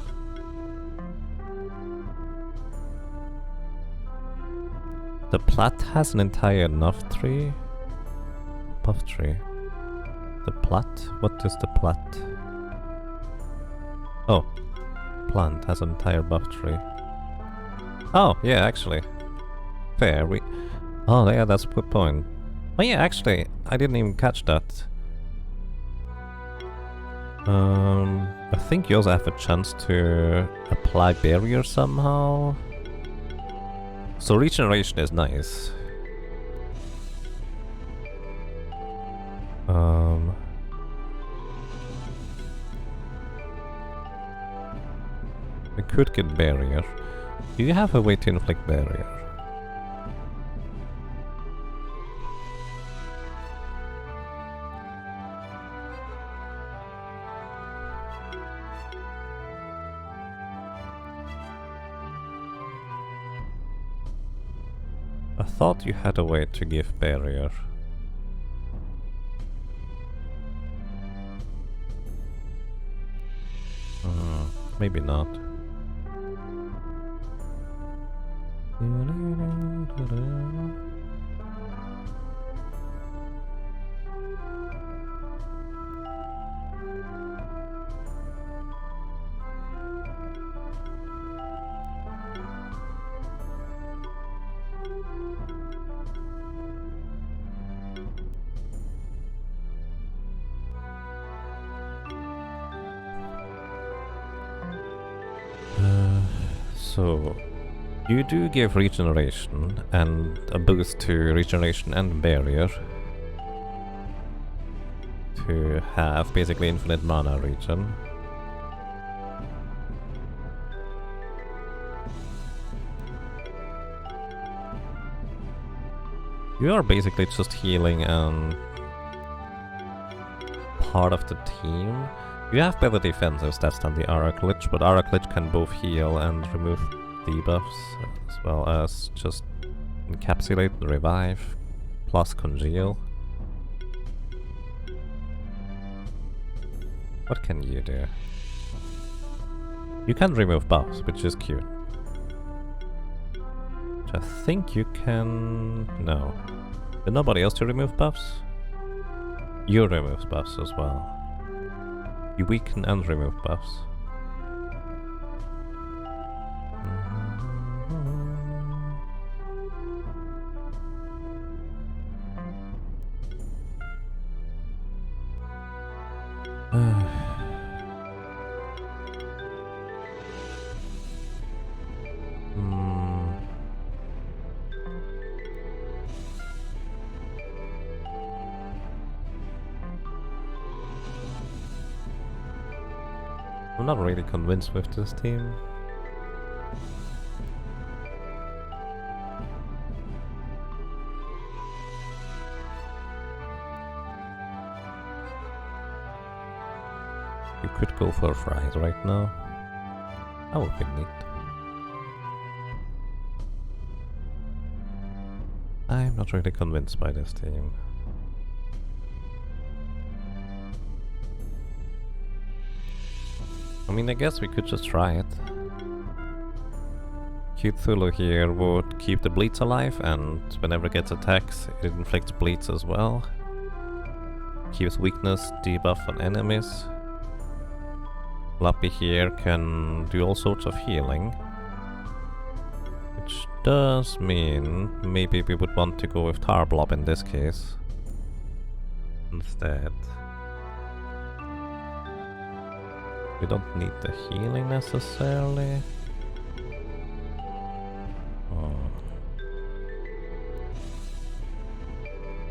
The Plat has an entire buff tree. The Plat? What is the Plat? Oh, plant has an entire buff tree. Oh, yeah, actually. Fair, oh, yeah, that's a good point. Oh yeah, actually, I didn't even catch that. I think you also have a chance to apply Barrier somehow. So regeneration is nice. We could get Barrier. Do you have a way to inflict barrier? I thought you had a way to give barrier. Maybe not. So, you do give regeneration and a boost to regeneration and barrier to have basically infinite mana regen. You are basically just healing and part of the team. You have better defensive stats than the Arak Lich, but Arak Lich can both heal and remove debuffs, as well as just encapsulate, revive, plus congeal. What can you do? You can remove buffs, which is cute. Which I think you can... no. Did nobody else to remove buffs? You remove buffs as well. You weaken and remove buffs. I'm not really convinced with this team. You could go for fries right now. That would be neat. I'm not really convinced by this team. I mean, I guess we could just try it. Cthulhu here would keep the bleeds alive, and whenever it gets attacks, it inflicts bleeds as well. Keeps weakness, debuff on enemies. Lappy here can do all sorts of healing. Which does mean maybe we would want to go with Blob in this case instead. We don't need the healing necessarily. Oh.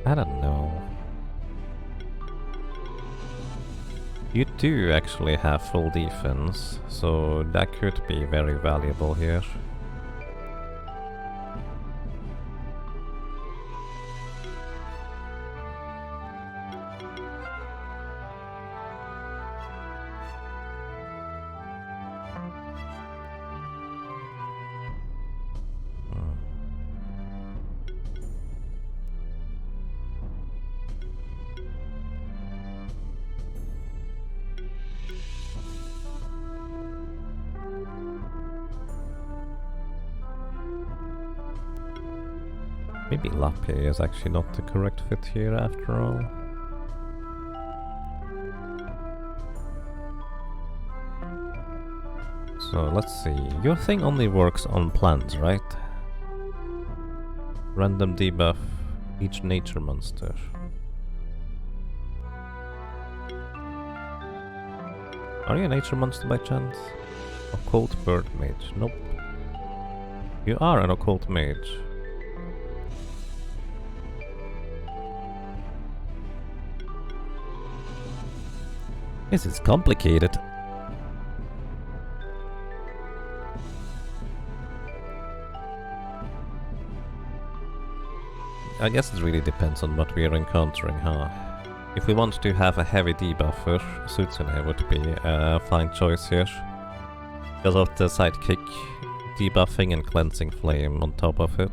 I don't know. You do actually have full defense, so that could be very valuable here. Maybe Lappy is actually not the correct fit here after all. So let's see, your thing only works on plants, right? Random debuff each nature monster. Are you a nature monster by chance? Occult bird mage, nope. You are an occult mage. This is complicated. I guess it really depends on what we are encountering, huh? If we want to have a heavy debuffer, Sutsune would be a fine choice here. Because of the sidekick, debuffing and cleansing flame on top of it.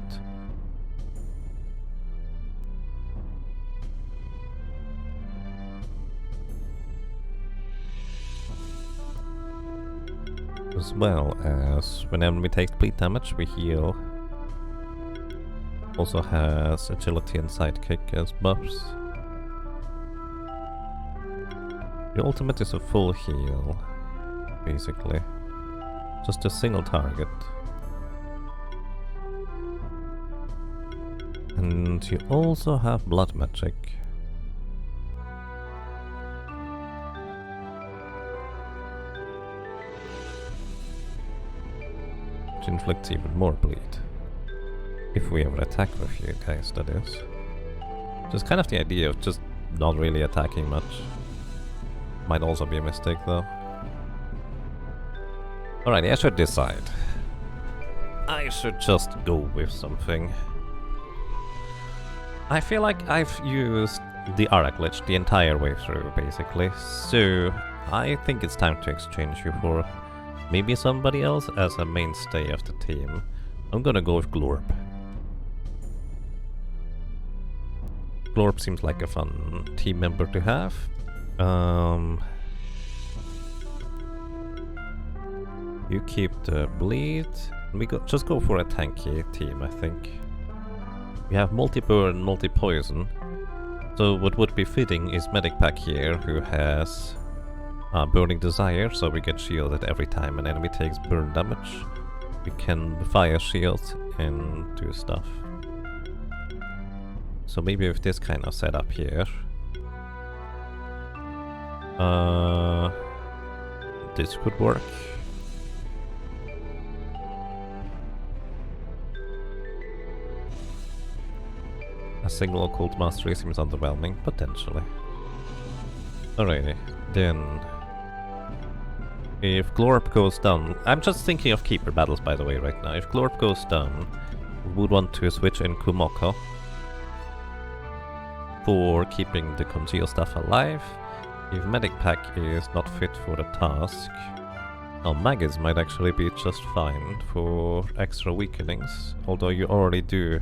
As well as whenever we take bleed damage, we heal. Also has agility and sidekick as buffs. The ultimate is a full heal, basically. Just a single target. And you also have blood magic. Which inflicts even more bleed. If we ever attack with you guys, that is. Just kind of the idea of just not really attacking much. Might also be a mistake though. Alrighty, I should decide. I should just go with something. I feel like I've used the Aura glitch the entire way through, basically. So, I think it's time to exchange you for maybe somebody else as a mainstay of the team. I'm gonna go with Glorb. Glorb seems like a fun team member to have. You keep the bleed. We just go for a tanky team, I think. We have multi-burn, multi-poison. So what would be fitting is Medic Pack here, who has Burning Desire, so we get shielded every time an enemy takes burn damage. We can fire shield and do stuff. So maybe with this kind of setup here. This could work. A single Occult Mastery seems underwhelming, potentially. Alrighty, then... If Glorp goes down... I'm just thinking of Keeper battles, by the way, right now. If Glorp goes down, we would want to switch in Kumoko for keeping the Conceal stuff alive. If Medic Pack is not fit for the task... Now, Maggis might actually be just fine for extra weakenings, although you already do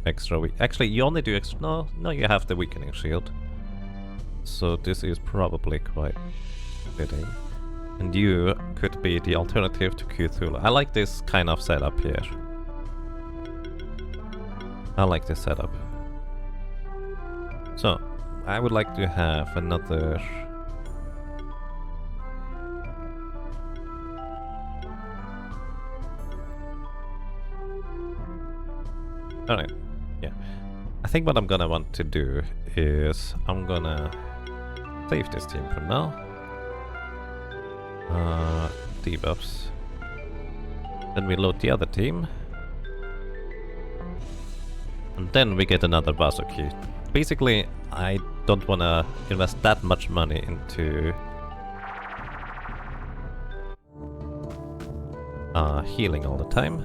extra actually, you only do extra... No, you have the weakening shield. So this is probably quite fitting. And you could be the alternative to Cthulhu. I like this kind of setup here. I like this setup. So, I would like to have another... Alright, yeah. I think what I'm gonna want to do is I'm gonna save this team for now. Debuffs. Then we load the other team. And then we get another Vasuki. Basically, I don't wanna invest that much money into healing all the time.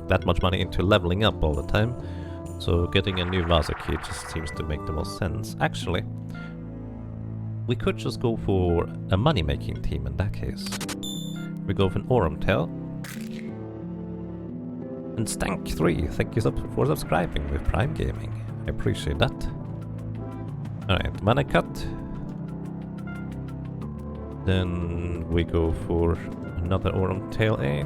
That much money into leveling up all the time. So getting a new Vasuki just seems to make the most sense. Actually, we could just go for a money-making team in that case. We go for an Orumtail. And Stank3, thank you for subscribing with Prime Gaming. I appreciate that. Alright, Mana Cut. Then we go for another Orumtail A.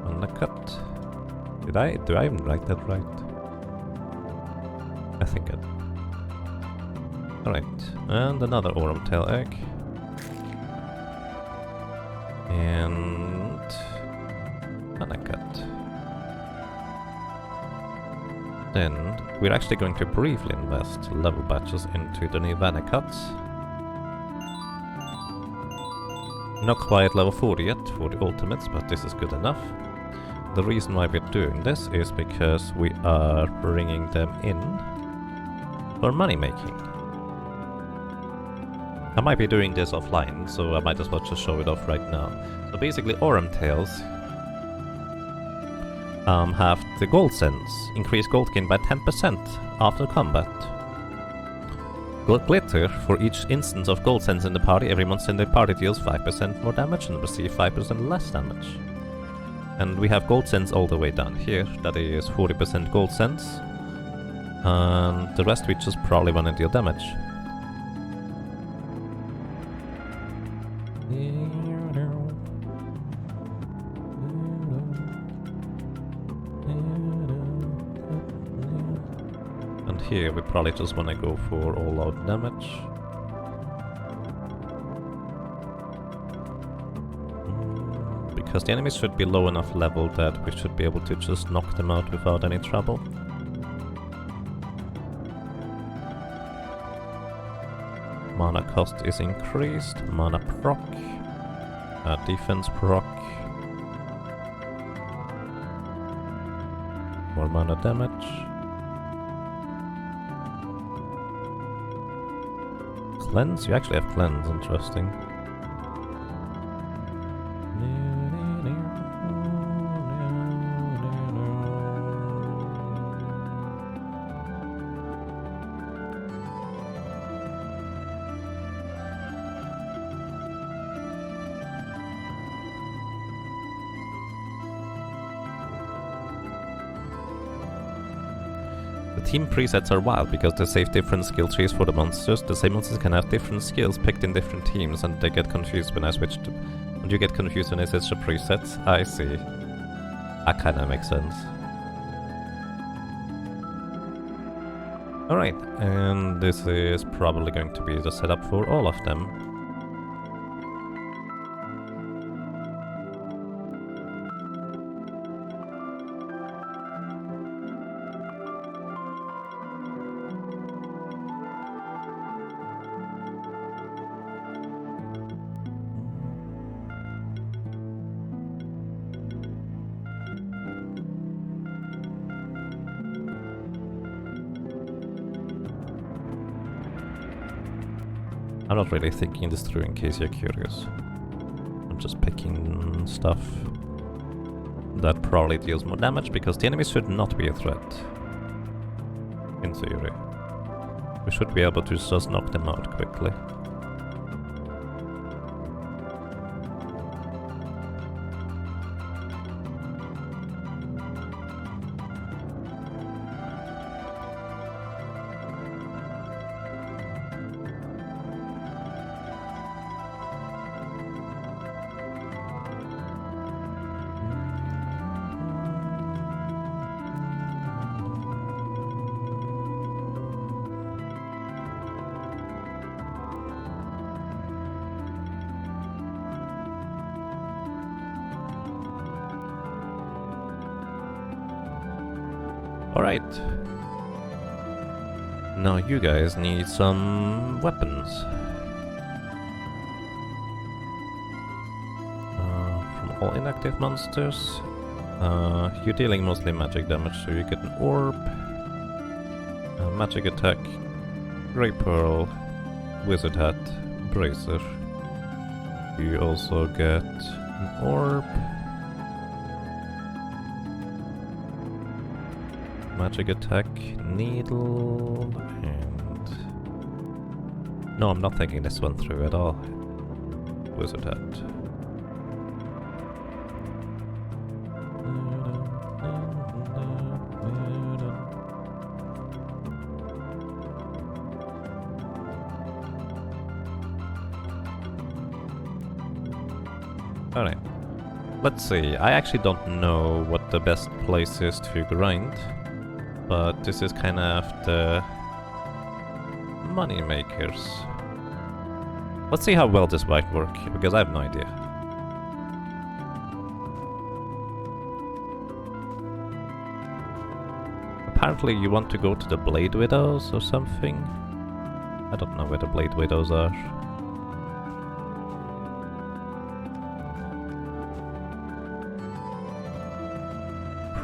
Mana Cut. Do I even write that right? I think I did. Alright, and another Orumtail Egg. And... Mana Cut. Then we're actually going to briefly invest level batches into the new Mana Cuts. Not quite level 40 yet for the ultimates, but this is good enough. The reason why we're doing this is because we are bringing them in for money making. I might be doing this offline, so I might as well just show it off right now. So basically Orumtails have the gold sense. Increase gold gain by 10% after combat. Glitter, for each instance of gold sense in the party, every monster in the party deals 5% more damage and receive 5% less damage. And we have gold sense all the way down here, that is 40% gold sense. And the rest we just probably wanna deal damage. And here we probably just wanna go for all out damage. Because the enemies should be low enough level that we should be able to just knock them out without any trouble. Mana cost is increased, mana proc, defense proc, more mana damage. Cleanse? You actually have cleanse, interesting. The team presets are wild because they save different skill trees for the monsters. The same monsters can have different skills picked in different teams, and they get confused when I switch to... And you get confused when I switch to presets? I see. That kinda makes sense. Alright, and this is probably going to be the setup for all of them. I'm not really thinking this through in case you're curious. I'm just picking stuff that probably deals more damage because the enemies should not be a threat. In theory. We should be able to just knock them out quickly. Alright. Now you guys need some weapons. From all inactive monsters. You're dealing mostly magic damage, so you get an orb, a magic attack, Grey Pearl, Wizard Hat, Bracer. You also get an orb, magic attack, needle, and... No, I'm not thinking this one through at all. Wizard Hat. Alright. Let's see. I actually don't know what the best place is to grind. But this is kind of the money makers. Let's see how well this might work, because I have no idea. Apparently you want to go to the Blade Widows or something. I don't know where the Blade Widows are.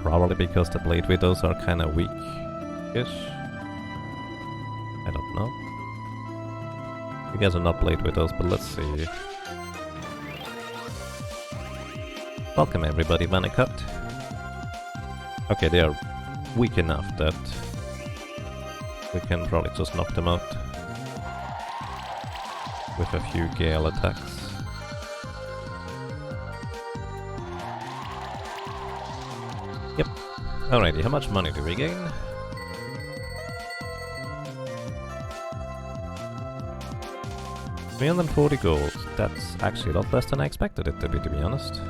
Probably because the Blade Widows are kinda weak-ish. I don't know. You guys are not Blade Widows, but let's see. Welcome everybody, Manicut. Okay, they are weak enough that we can probably just knock them out with a few Gale attacks. Yep. Alrighty, how much money do we gain? $340 gold. That's actually a lot less than I expected it to be honest.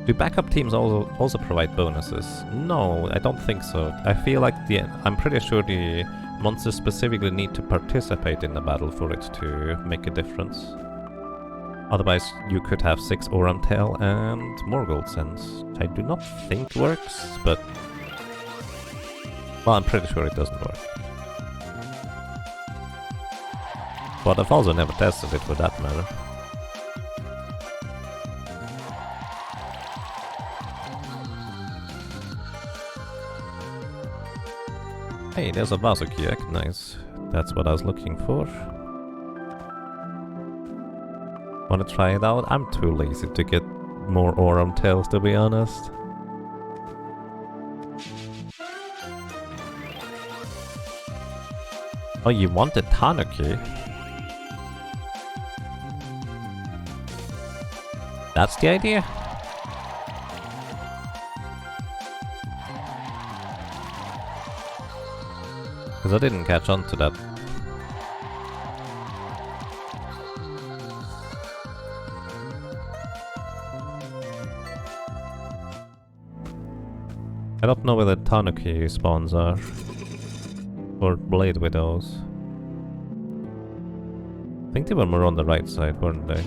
Do backup teams also provide bonuses? No, I don't think so. I feel like I'm pretty sure the monsters specifically need to participate in the battle for it to make a difference. Otherwise, you could have 6 Oram Tail and more gold cents. I do not think works, but... well, I'm pretty sure it doesn't work. But I've also never tested it for that matter. Hey, there's a Vasuki egg, nice. That's what I was looking for. Wanna try it out? I'm too lazy to get more Oram Tails, to be honest. Oh, you wanted Tanuki? That's the idea? Because I didn't catch on to that. I don't know where the Tanuki spawns are. Or Blade Widows. I think they were more on the right side, weren't they?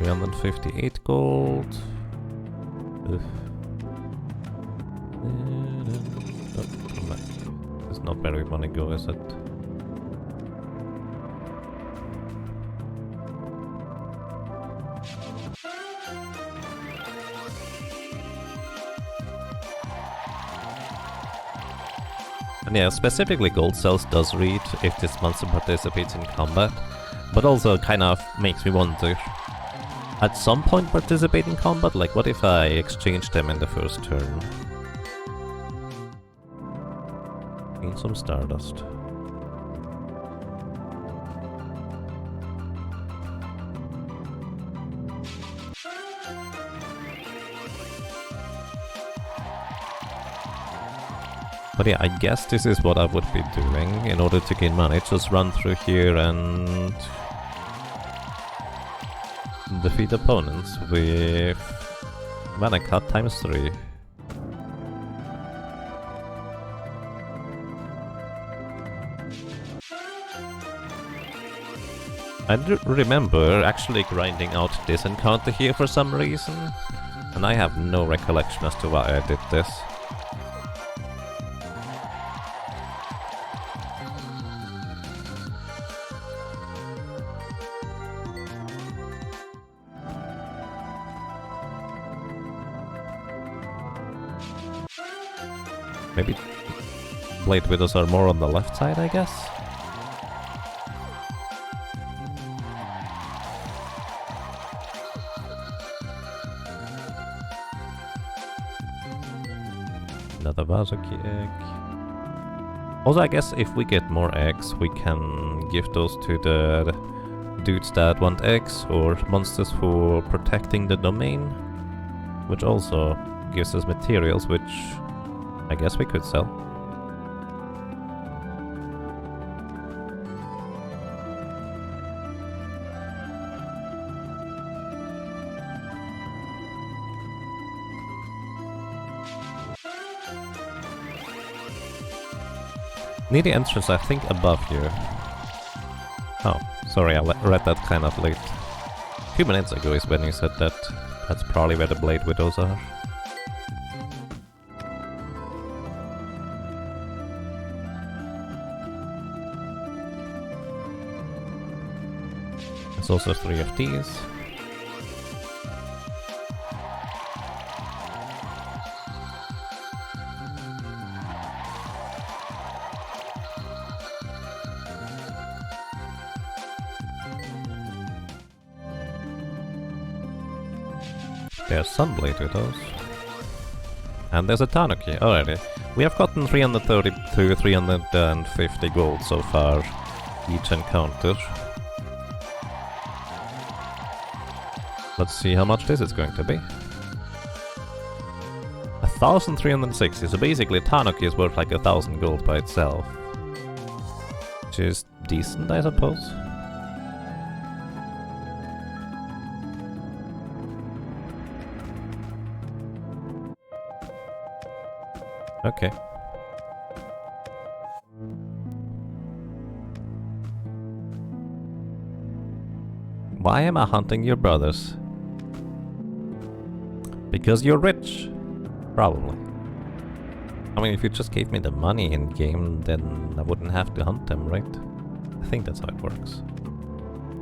$358 gold. Ugh. Oh, come back. That's not where we want to go, is it? And yeah, specifically Gold Cells does read if this monster participates in combat, but also kind of makes me wonder, at some point participate in combat? Like, what if I exchange them in the first turn? Gain some Stardust. But yeah, I guess this is what I would be doing in order to gain money. Just run through here and defeat opponents with mana cut times 3. I do remember actually grinding out this encounter here for some reason, and I have no recollection as to why I did this. Maybe Blade Widows are more on the left side, I guess? Another Vasuki egg. Also, I guess if we get more eggs, we can give those to the dudes that want eggs, or monsters for protecting the domain, which also gives us materials, which I guess we could sell. Near the entrance, I think above here. Oh, sorry, I read that kind of late. A few minutes ago is when you said that. That's probably where the Blade Widows are. There's also 3 of these. There's Sunblade with those. And there's a Tanuki already. We have gotten 332, 350 gold so far each encounter. Let's see how much this is going to be. 1,360, so basically Tanuki is worth like 1,000 gold by itself. Which is decent, I suppose. Okay. Why am I hunting your brothers? Because you're rich. Probably. I mean, if you just gave me the money in game, then I wouldn't have to hunt them, right? I think that's how it works.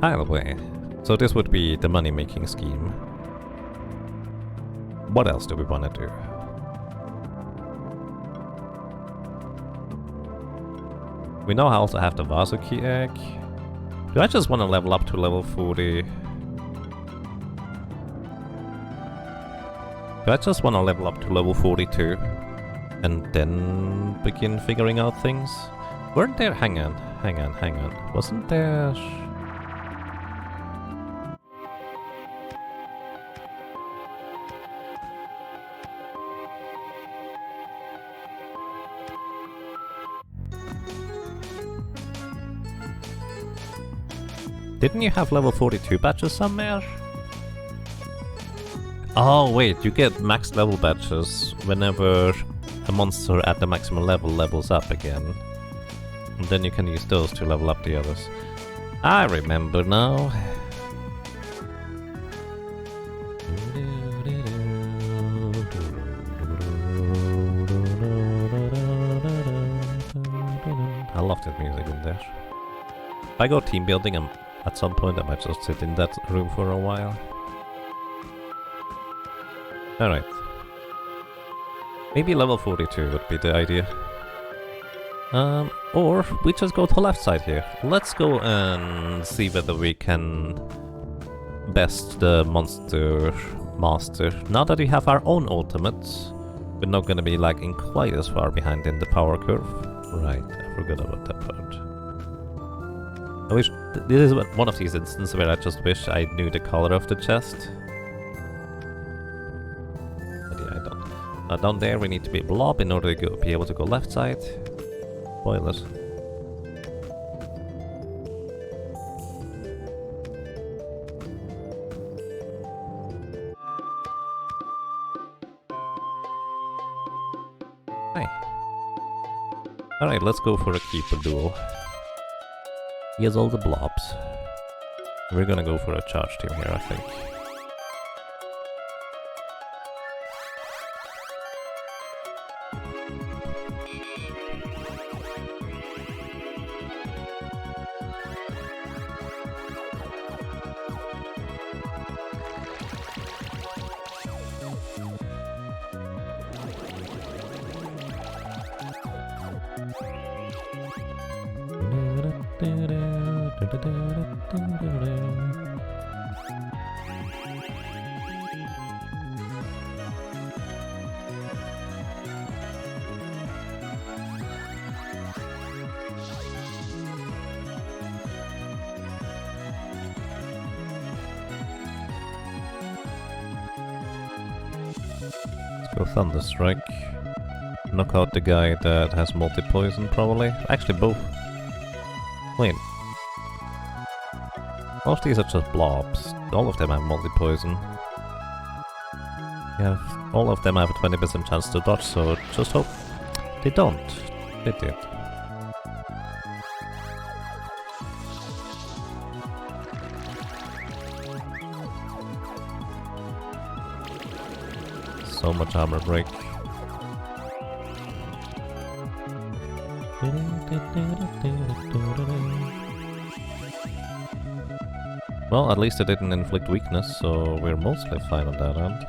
Either way, so this would be the money-making scheme. What else do we want to do? We now also have the Vasuki Egg. Do I just want to level up to level 40? Do I just want to level up to level 42? And then begin figuring out things? Weren't there... hang on. Wasn't there... Didn't you have level 42 badges somewhere? Oh wait, you get max level badges whenever a monster at the maximum level levels up again. And then you can use those to level up the others. I remember now. I love that music in there. If I go team building, at some point I might just sit in that room for a while. Alright. Maybe level 42 would be the idea. Or we just go to the left side here. Let's go and see whether we can best the monster master. Now that we have our own ultimates, we're not gonna be lagging quite as far behind in the power curve. Right, I forgot about that part. I wish this is one of these instances where I just wish I knew the color of the chest. But yeah, I don't. Down there we need to be Blob in order to be able to go left side. Spoilers. Hi. Alright, let's go for a keeper duel. Here's all the blobs. We're gonna go for a charge team here, I think. Let's go Thunder Strike. Knock out the guy that has multi-poison, probably. Actually, both. Wait. Most of these are just blobs. All of them have multi-poison. Yeah, all of them have a 20% chance to dodge, so just hope they don't. They did. So much armor break. Well, at least it didn't inflict weakness, so we're mostly fine on that end.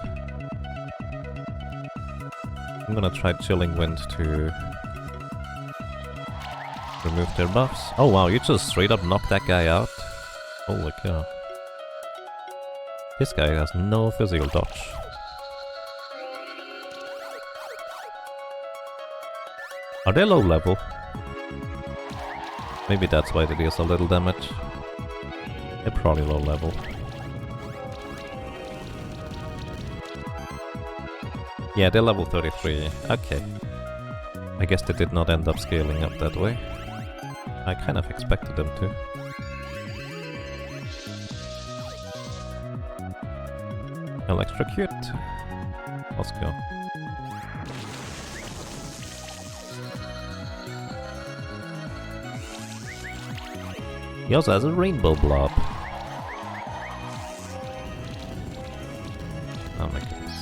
I'm gonna try Chilling Wind to remove their buffs. Oh wow, you just straight up knocked that guy out. Holy cow. This guy has no physical dodge. Are they low level? Maybe that's why they deal so little damage. They're probably low level. Yeah, they're level 33. Okay. I guess they did not end up scaling up that way. I kind of expected them to. Electrocute. Let's go. He also has a rainbow blob. Oh my goodness.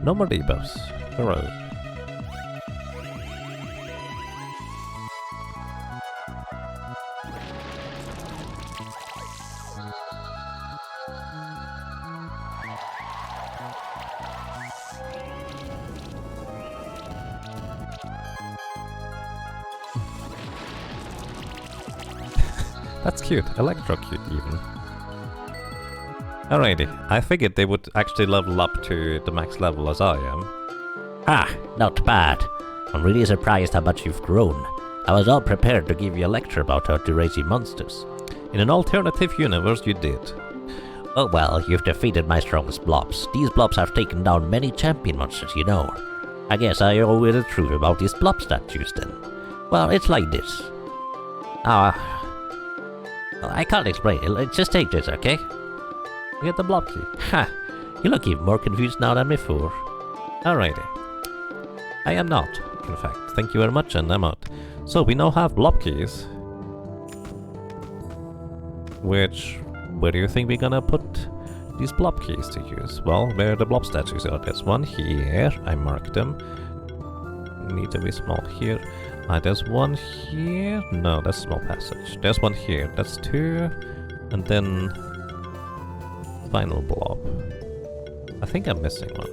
No more debuffs. Hooray. That's cute. Electrocute even. Alrighty, I figured they would actually level up to the max level as I am. Ah, not bad. I'm really surprised how much you've grown. I was all prepared to give you a lecture about how to raise your monsters. In an alternative universe, you did. Oh well, you've defeated my strongest blobs. These blobs have taken down many champion monsters, you know. I guess I owe you the truth about these blob statues then. Well, it's like this. I can't explain it. Just take this, okay? You get the blob key. Ha! You look even more confused now than before. Alrighty. I am not, in fact. Thank you very much, and I'm out. So, we now have blob keys. Where do you think we're gonna put these blob keys to use? Well, where the blob statues are. There's one here. I marked them. Need to be small here. There's one here. No, that's small passage. There's one here. That's two. And then final blob. I think I'm missing one.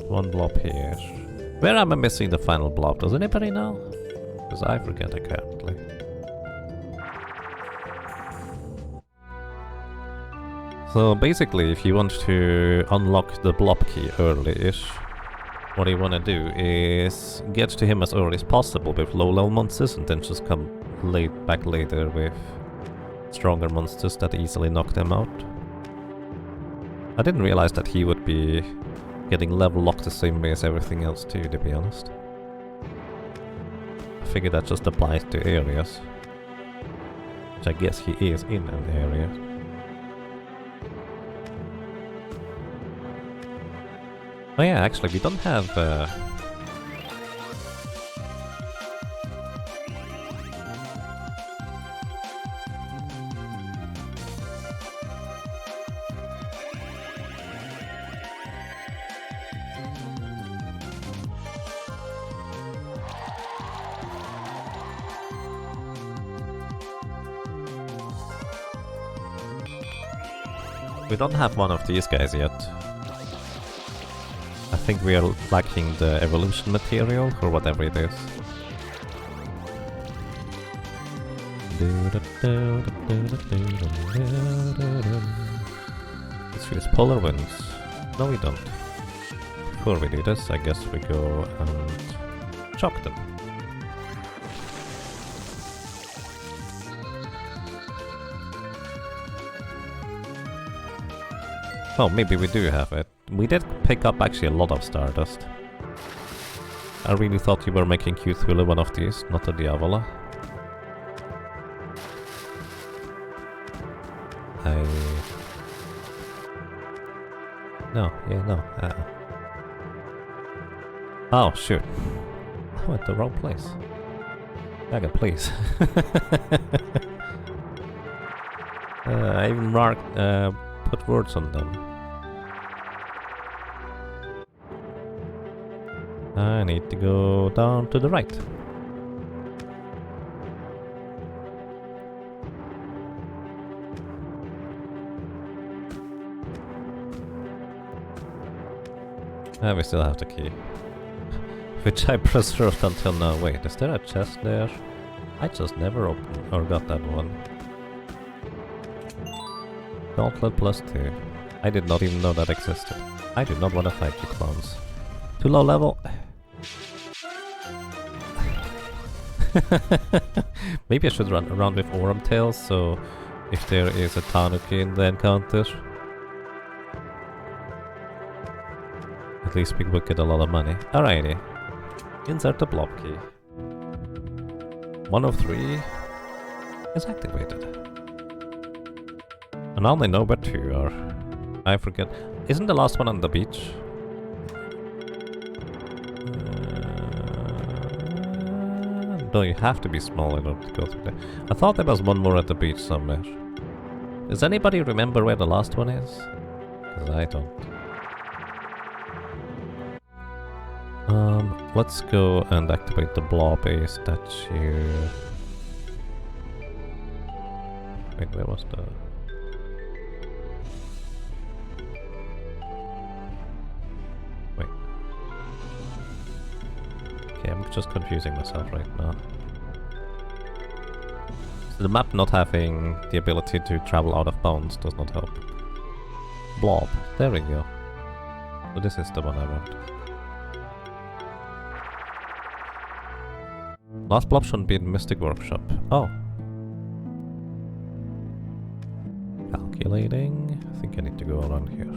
One blob here. Where am I missing the final blob? Does anybody know? Because I forget apparently. So basically, if you want to unlock the blob key early-ish, what you want to do is get to him as early as possible with low-level monsters and then just come back later with stronger monsters that easily knock them out. I didn't realize that he would be getting level locked the same way as everything else too, to be honest. I figured that just applies to areas. Which I guess he is in an area. Oh yeah, actually we don't have one of these guys yet. I think we are lacking the evolution material or whatever it is. Let's use polar winds. No, we don't. Before we do this, I guess we go and shock them. Oh, maybe we do have it. We did pick up actually a lot of Stardust. I really thought you were making Cthulhu one of these, not a Diabolo. No, yeah, no. Oh, shoot. I went the wrong place. Dragon, please. I even marked, put words on them. I need to go down to the right. And we still have the key. Which I preserved until now. Wait, is there a chest there? I just never opened or got that one. Gauntlet +2. I did not even know that existed. I do not want to fight you clones. Too low level. Maybe I should run around with Aurum Tails, so if there is a Tanuki in the encounter, at least we would get a lot of money. Alrighty. Insert the blob key. 1 of 3 is activated. And I only know where 2 are. I forget. Isn't the last one on the beach? No, you have to be small in order to go through there. I thought there was one more at the beach somewhere. Does anybody remember where the last one is? Because I don't. Let's go and activate the Blob A statue. Wait, where was the... Wait. Okay, I'm just confusing myself right now. So the map not having the ability to travel out of bounds does not help. Blob. There we go. So this is the one I want. Last blob shouldn't be in Mystic Workshop. Oh. Calculating. I think I need to go around here.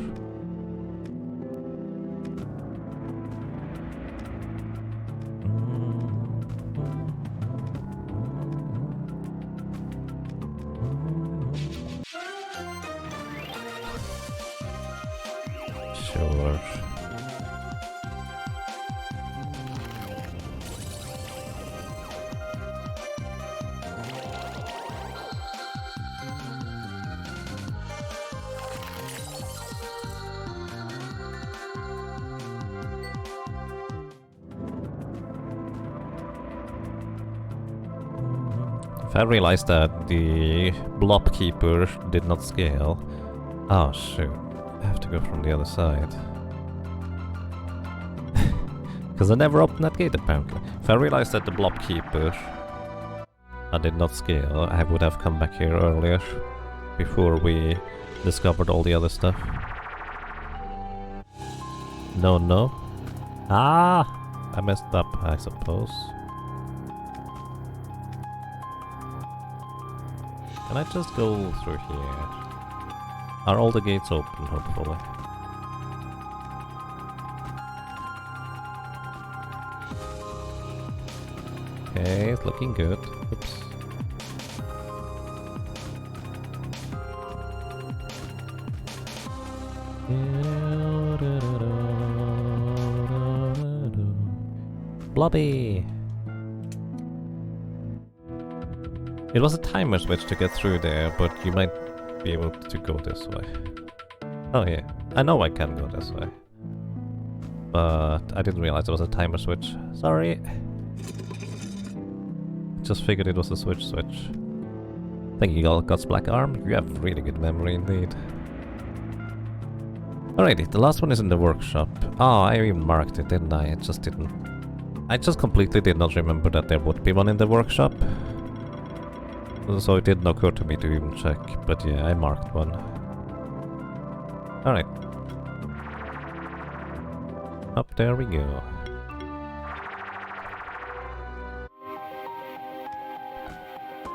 Sure. If I realized that the Blob Keeper did not scale... Oh shoot, I have to go from the other side. Because I never opened that gate apparently. If I realized that the Blob Keeper did not scale, I would have come back here earlier, before we discovered all the other stuff. No, no. Ah! I messed up, I suppose. Can I just go through here? Are all the gates open, hopefully? Okay, it's looking good. Oops. Blobby! It was a timer switch to get through there, but you might be able to go this way. Oh yeah, I know I can go this way. But I didn't realize it was a timer switch. Sorry. Just figured it was a switch. Thank you, God's Black Arm. You have really good memory indeed. Alrighty, the last one is in the workshop. Oh, I even marked it, didn't I? I just completely did not remember that there would be one in the workshop. So it didn't occur to me to even check, but yeah, I marked one. Alright. Up there we go.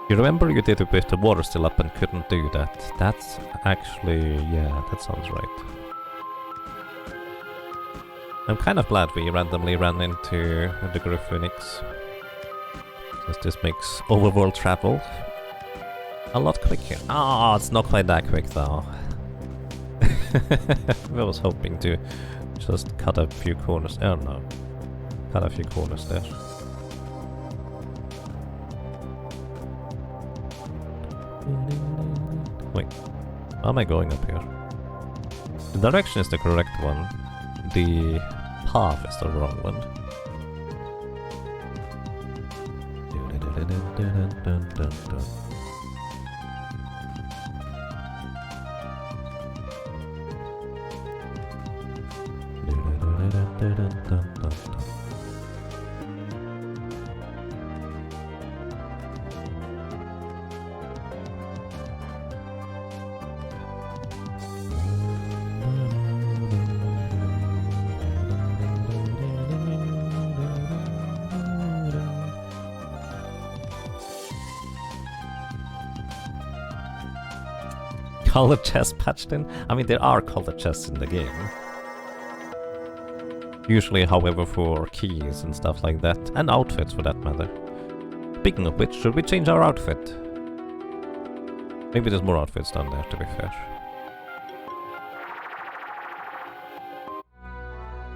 You remember you did it with the water still up and couldn't do that? That's actually... yeah, that sounds right. I'm kind of glad we randomly ran into the Griffinics, since this makes overworld travel a lot quicker. Oh, it's not quite that quick though. I was hoping to just cut a few corners. Oh no. Cut a few corners there. Wait. How am I going up here? The direction is the correct one. The path is the wrong one. Color chests patched in? I mean, there are color chests in the game. Usually, however, for keys and stuff like that. And outfits, for that matter. Speaking of which, should we change our outfit? Maybe there's more outfits down there, to be fair.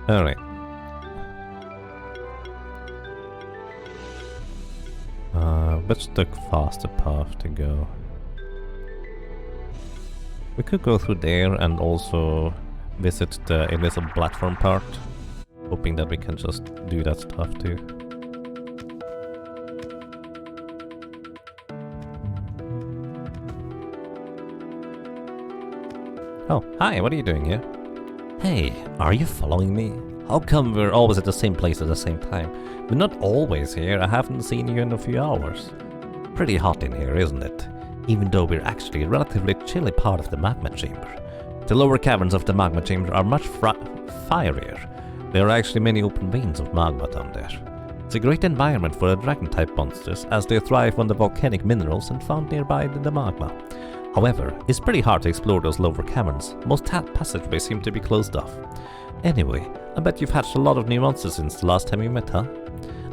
Alright. What's the faster path to go? We could go through there and also visit the invisible platform part, hoping that we can just do that stuff too. Oh, hi, what are you doing here? Hey, are you following me? How come we're always at the same place at the same time? We're not always here, I haven't seen you in a few hours. Pretty hot in here, isn't it? Even though we're actually a relatively chilly part of the magma chamber. The lower caverns of the magma chamber are much fierier. There are actually many open veins of magma down there. It's a great environment for the dragon-type monsters, as they thrive on the volcanic minerals and found nearby in the magma. However, it's pretty hard to explore those lower caverns. Most passageways seem to be closed off. Anyway, I bet you've hatched a lot of new monsters since the last time we met, huh?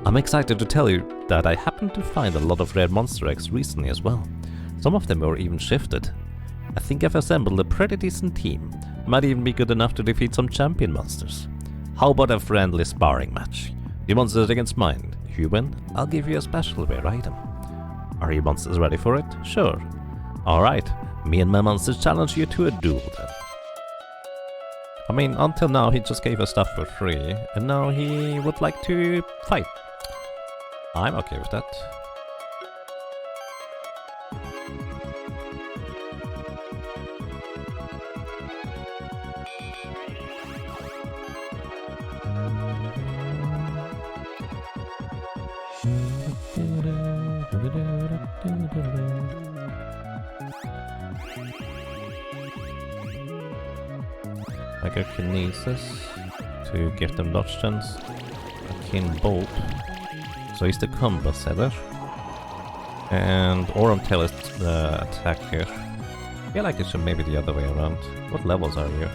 I'm excited to tell you that I happened to find a lot of rare monster eggs recently as well. Some of them were even shifted. I think I've assembled a pretty decent team. Might even be good enough to defeat some champion monsters. How about a friendly sparring match? Your monsters against mine. If you win, I'll give you a special rare item. Are you monsters ready for it? Sure. Alright, me and my monsters challenge you to a duel then. I mean, until now he just gave us stuff for free, and now he would like to fight. I'm okay with that. Like a Kinesis to give them dodge chance. A Kin Bolt. So he's the combo setter. And Untitled is the attack here. I feel like it should maybe the other way around. What levels are you?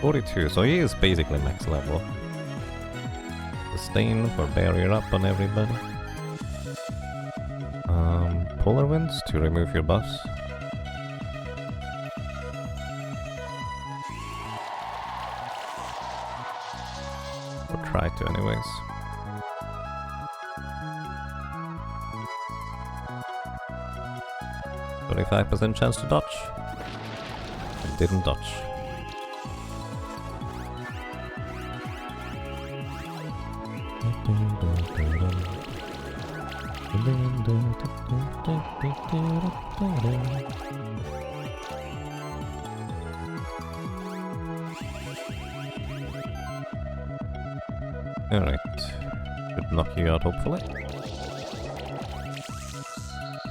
42, so he is basically max level. Sustain for barrier up on everybody. Polar Winds to remove your buffs. Or try to anyways. %5 chance to dodge. And didn't dodge. Alright. Should knock you out hopefully.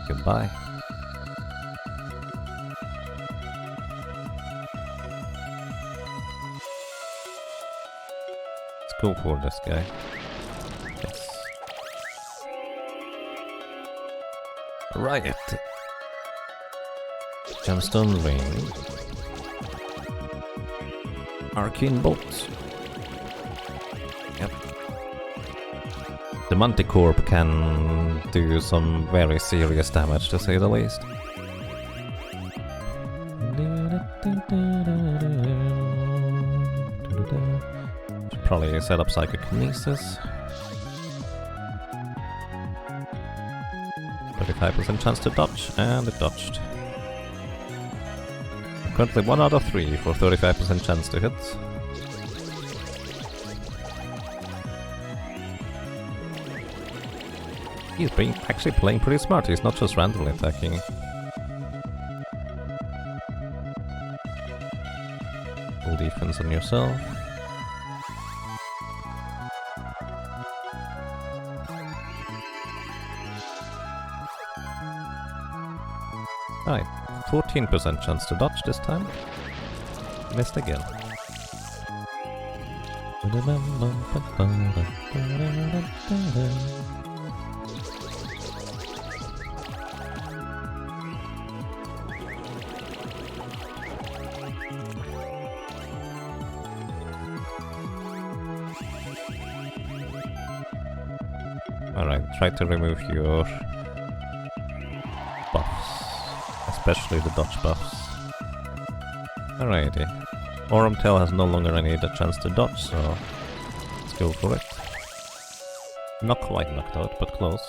Goodbye. Let's go for this guy. Yes. Right. Gemstone Ring. Arcane Bolts. Yep. The Manticore can do some very serious damage, to say the least. Should probably set up Psychokinesis. 35% chance to dodge, and it dodged. Currently 1 out of 3 for 35% chance to hit. He's actually playing pretty smart, he's not just randomly attacking. Full defense on yourself. Alright, 14% chance to dodge this time. Missed again. Alright, try to remove your buffs, especially the dodge buffs. Alrighty. Tail has no longer any chance to dodge, so let's go for it. Not quite knocked out, but close.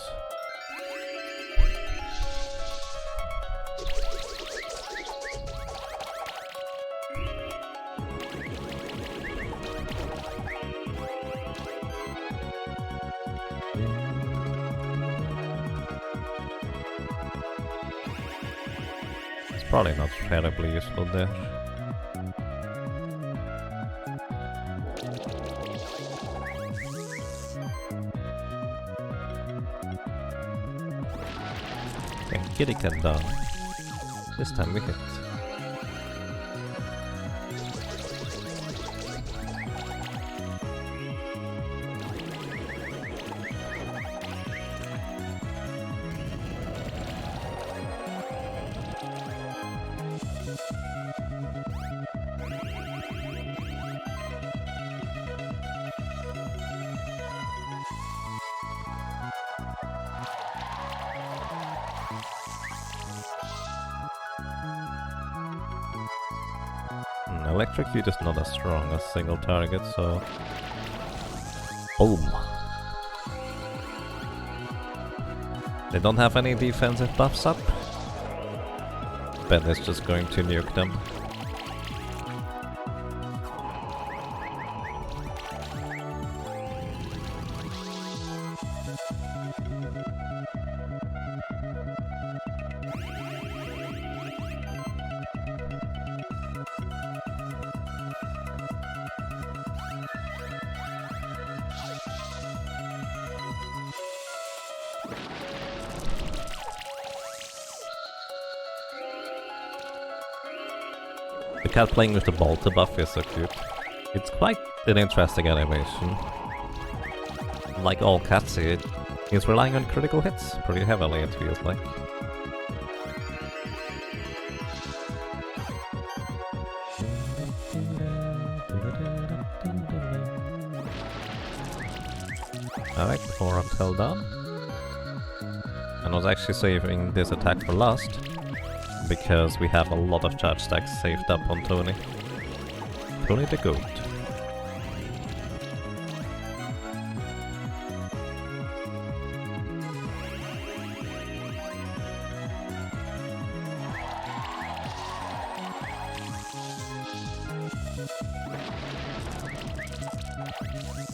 It's probably not terribly useful there. Kitty cat down. This time we hit. Electrocute is not as strong as single target, so... Boom! They don't have any defensive buffs up. Ben is just going to nuke them. The cat playing with the bolt buff is so cute. It's quite an interesting animation. Like all cats, he's relying on critical hits pretty heavily, it feels like. Alright, 4 up held down. And I was actually saving this attack for last, because we have a lot of charge stacks saved up on Tony. Tony the Goat.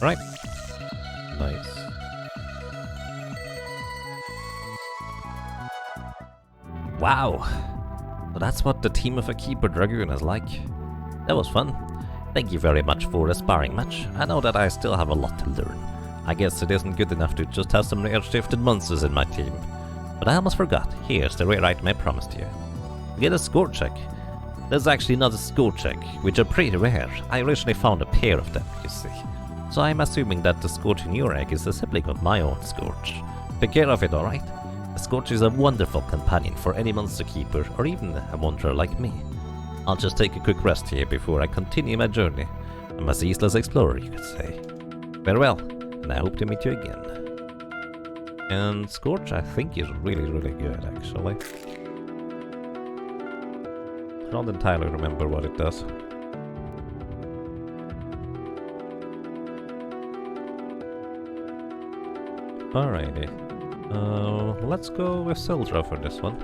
Right. Nice. Wow. So that's what the team of a Keeper Dragoon is like. That was fun. Thank you very much for the sparring match. I know that I still have a lot to learn. I guess it isn't good enough to just have some rare-shifted monsters in my team. But I almost forgot. Here's the rare item I promised you. Get a score check. There's actually not a score check, which are pretty rare. I originally found a pair of them, you see. So I'm assuming that the Scourge in your egg is a sibling of my own Scourge. Take care of it, alright? The Scourge is a wonderful companion for any monster keeper, or even a wanderer like me. I'll just take a quick rest here before I continue my journey. I'm a ceaseless explorer, you could say. Farewell, and I hope to meet you again. And Scourge, I think, is really, really good, actually. I don't entirely remember what it does. Alrighty. Let's go with Sildra for this one.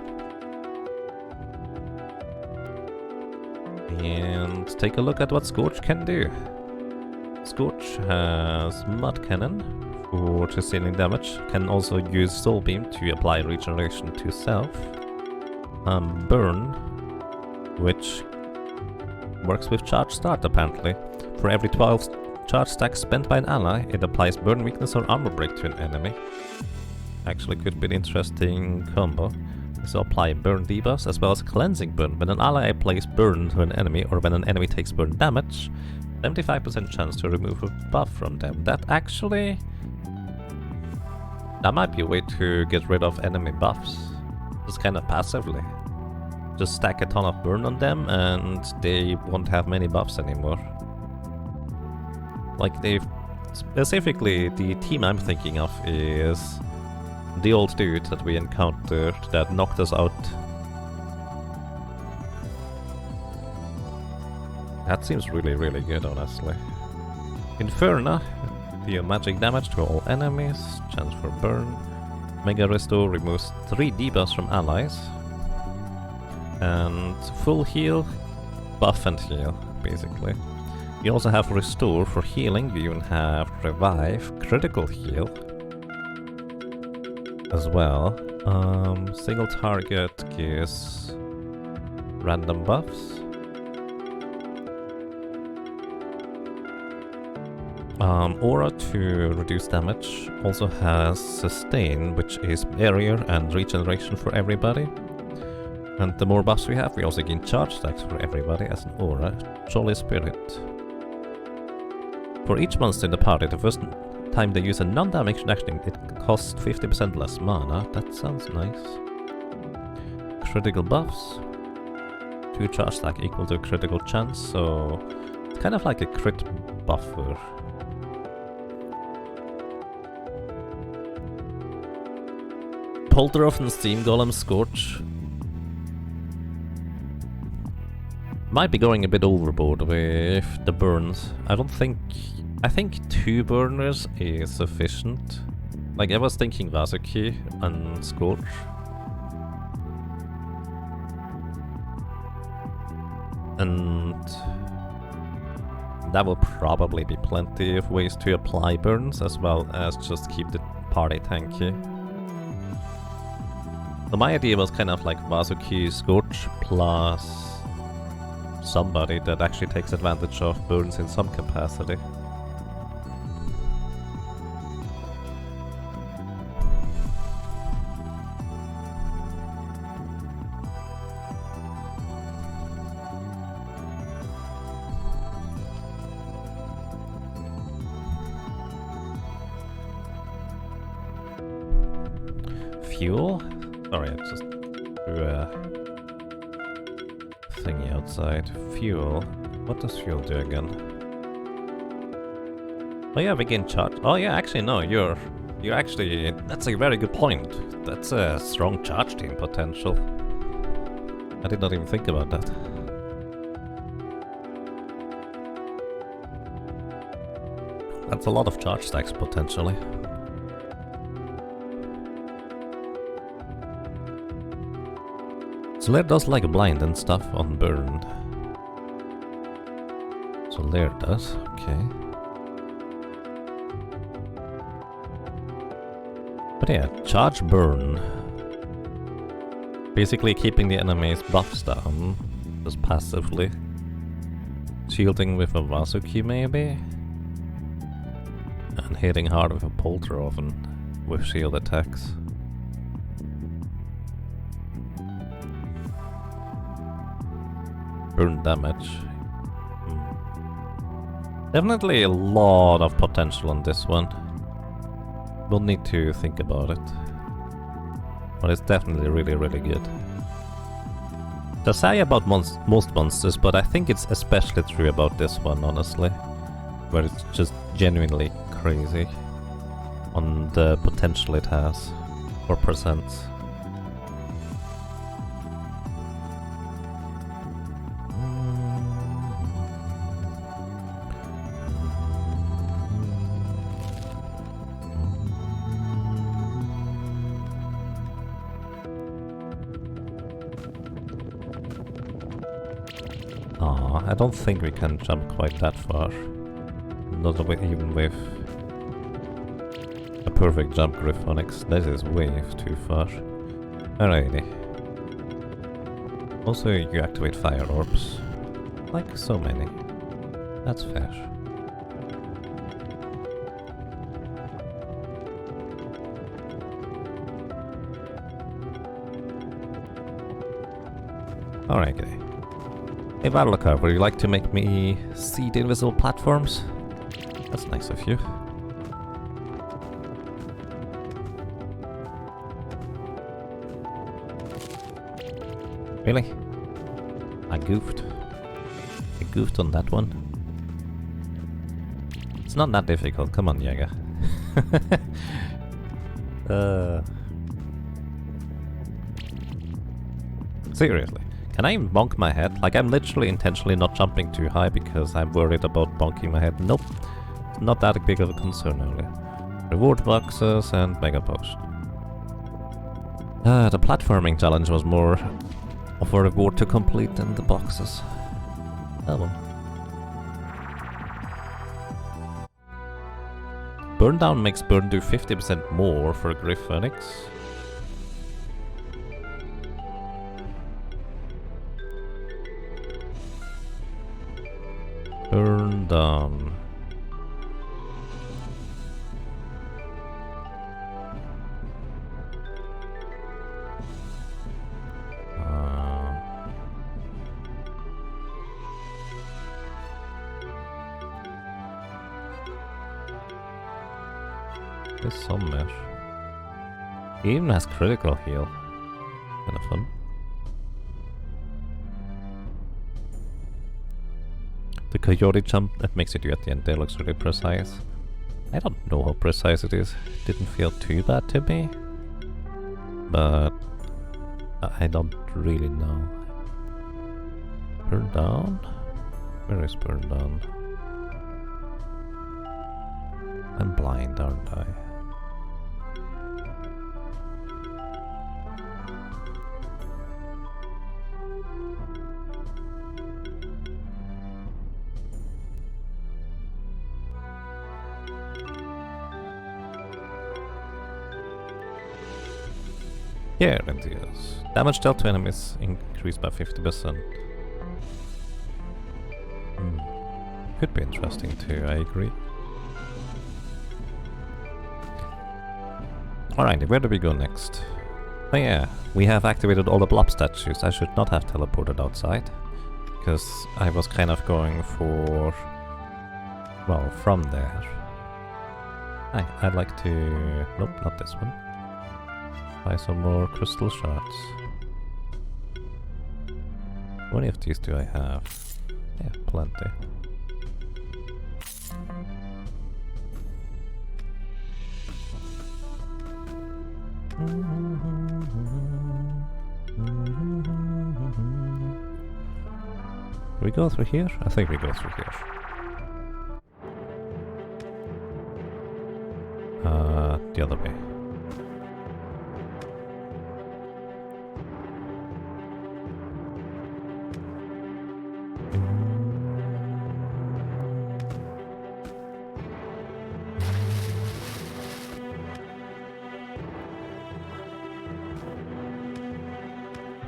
And take a look at what Scourge can do. Scourge has Mud Cannon for just dealing damage. Can also use Soul Beam to apply regeneration to self. Burn, which works with Charge Start apparently. For every 12 charge stacks spent by an ally, it applies Burn Weakness or Armor Break to an enemy. Actually could be an interesting combo. So apply Burn debuffs as well as Cleansing Burn. When an ally applies Burn to an enemy or when an enemy takes burn damage, 75% chance to remove a buff from them. That actually... that might be a way to get rid of enemy buffs. Just kind of passively. Just stack a ton of burn on them and they won't have many buffs anymore. Like they've... specifically the team I'm thinking of is the old dude that we encountered that knocked us out. That seems really, really good, honestly. Inferno, deal magic damage to all enemies, chance for burn. Mega Restore removes 3 debuffs from allies. And full heal, buff and heal, basically. You also have Restore for healing, you even have Revive, Critical Heal as well. Single target gives random buffs. Aura to reduce damage, also has Sustain, which is barrier and regeneration for everybody. And the more buffs we have, we also gain charge stacks for everybody as an aura. Jolly Spirit. For each monster in the party, the first time they use a non-damage action, it costs 50% less mana. That sounds nice. Critical buffs. 2 charge stack equal to a critical chance, so it's kind of like a crit buffer. Polteroff and Steam Golem Scorch. Might be going a bit overboard with the burns. I think 2 burners is sufficient. Like I was thinking Vasuki and Scorch. And that will probably be plenty of ways to apply burns as well as just keep the party tanky. So my idea was kind of like Vasuki, Scorch plus somebody that actually takes advantage of burns in some capacity. Fuel? Sorry, I just threw a thingy outside. Fuel. What does fuel do again? Oh yeah, we gain charge. Oh yeah, actually no, you're actually... that's a very good point. That's a strong charge team potential. I did not even think about that. That's a lot of charge stacks potentially. So Lair does like blind and stuff on burn. So Lair does, okay. But yeah, charge burn. Basically keeping the enemy's buffs down, just passively. Shielding with a Vasuki maybe? And hitting hard with a Polteroff with shield attacks. Burn damage. Definitely a lot of potential on this one. We'll need to think about it. But it's definitely really, really good. To say about most monsters, but I think it's especially true about this one, honestly. Where it's just genuinely crazy on the potential it has, or presents. I don't think we can jump quite that far. Not even with A perfect jump, Gryphonix. This is way too far. Alrighty. Also, you activate fire orbs. Like so many. That's fair. Alrighty. Hey Varlokar, would you like to make me see the invisible platforms? That's nice of you. Really? I goofed. I goofed on that one. It's not that difficult, come on, Jäger. Seriously, can I bonk my head? Like, I'm literally intentionally not jumping too high because I'm worried about bonking my head. Nope, not that big of a concern earlier. Reward boxes and mega potion. The platforming challenge was more of a reward to complete than the boxes. Oh well. Burn down makes burn do 50% more for Gryphonix. Burn down. There's some mesh. He even has critical heal. Kinda fun. The coyote jump that makes you do at the end there looks really precise. I don't know how precise it is. Didn't feel too bad to me. But I don't really know. Burn down? Where is burn down? I'm blind, aren't I? Here it is. Damage dealt to enemies increased by 50%. Could be interesting too, I agree. Alright, where do we go next? Oh yeah, we have activated all the Blob statues. I should not have teleported outside. Because I was kind of going for... well, from there. I'd like to... nope, not this one. Buy some more crystal shards. How many of these do I have? Yeah, plenty. Do we go through here? I think we go through here. The other way.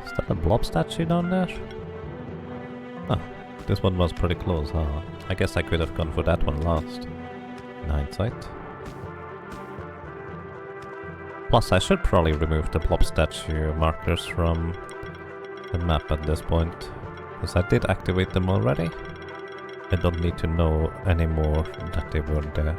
Is that a Blob statue down there? Oh, this one was pretty close, huh? I guess I could have gone for that one last. In hindsight. Plus, I should probably remove the Blob statue markers from the map at this point. Because I did activate them already. I don't need to know anymore that they were there.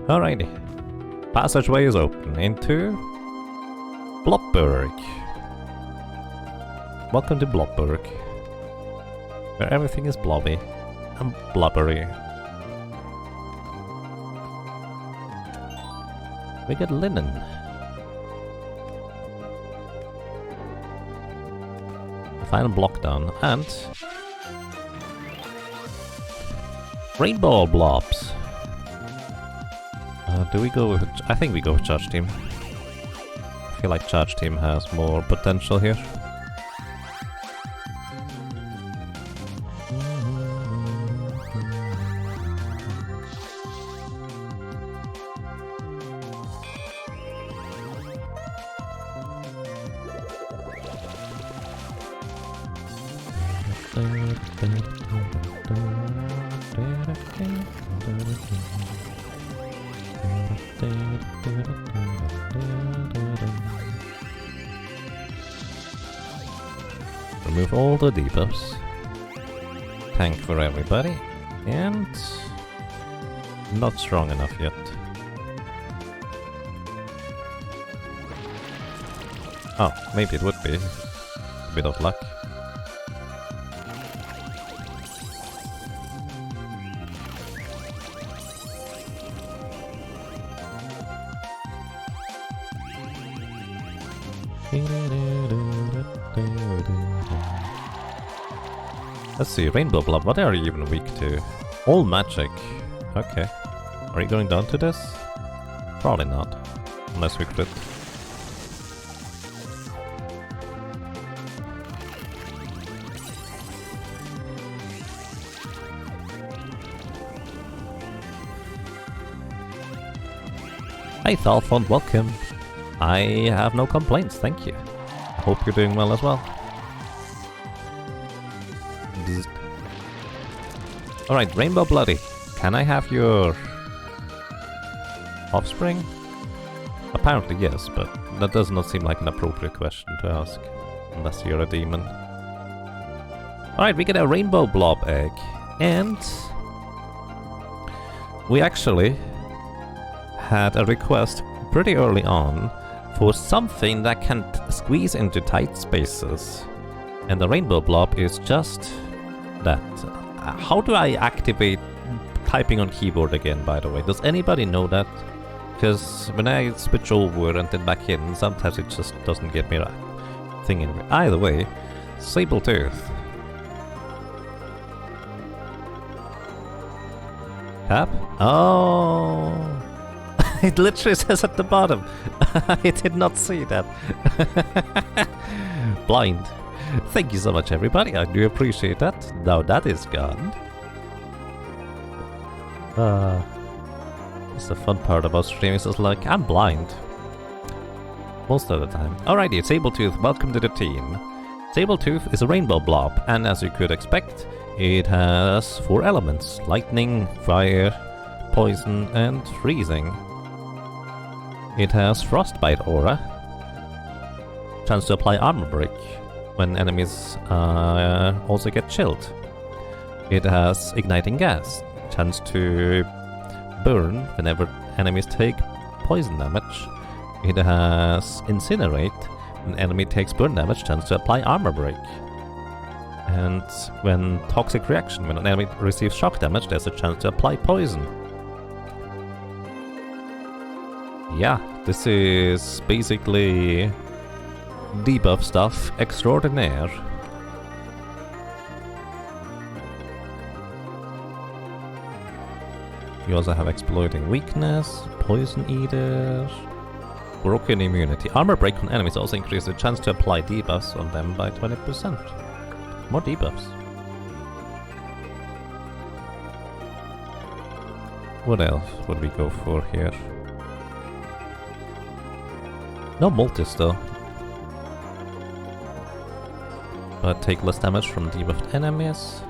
Alrighty. Passageway is open into Blobburg. Welcome to Blobburg, where everything is blobby and blubbery. We get linen. Final block down and rainbow blobs. Do we go with... I think we go with Charge Team. I feel like Charge Team has more potential here. Remove all the debuffs. Tank for everybody. And... not strong enough yet. Oh, maybe it would be. A bit of luck. Let's see, Rainbow Blob, what are you even weak to? All magic. Okay. Are you going down to this? Probably not. Unless we crit. Hey Thalfond, welcome. I have no complaints, thank you. I hope you're doing well as well. Alright, Rainbow Bloody, can I have your offspring? Apparently yes, but that does not seem like an appropriate question to ask, unless you're a demon. Alright, we get a Rainbow Blob egg, and we actually had a request pretty early on for something that can squeeze into tight spaces. And the Rainbow Blob is just that. How do I activate typing on keyboard again, by the way? Does anybody know that? Because when I switch over and then back in, sometimes it just doesn't get me that thing in. Either way, Sabletooth. Tap? Oh! It literally says at the bottom. I did not see that. Blind. Thank you so much, everybody. I do appreciate that. Now that is gone. It's the fun part about streaming. It's like, I'm blind. Most of the time. Alrighty, Sabletooth, welcome to the team. Sabletooth is a rainbow blob, and as you could expect, it has 4 elements. Lightning, fire, poison, and freezing. It has Frostbite aura. Chance to apply armor break when enemies also get chilled. It has Igniting Gas. Chance to burn whenever enemies take poison damage. It has Incinerate. When enemy takes burn damage, chance to apply armor break. And when Toxic Reaction, when an enemy receives shock damage, there's a chance to apply poison. Yeah, this is basically debuff stuff extraordinaire. You also have Exploiting Weakness, Poison Eater, Broken Immunity. Armor Break on enemies also increases the chance to apply debuffs on them by 20%. More debuffs. What else would we go for here? No multis though. But take less damage from debuffed enemies.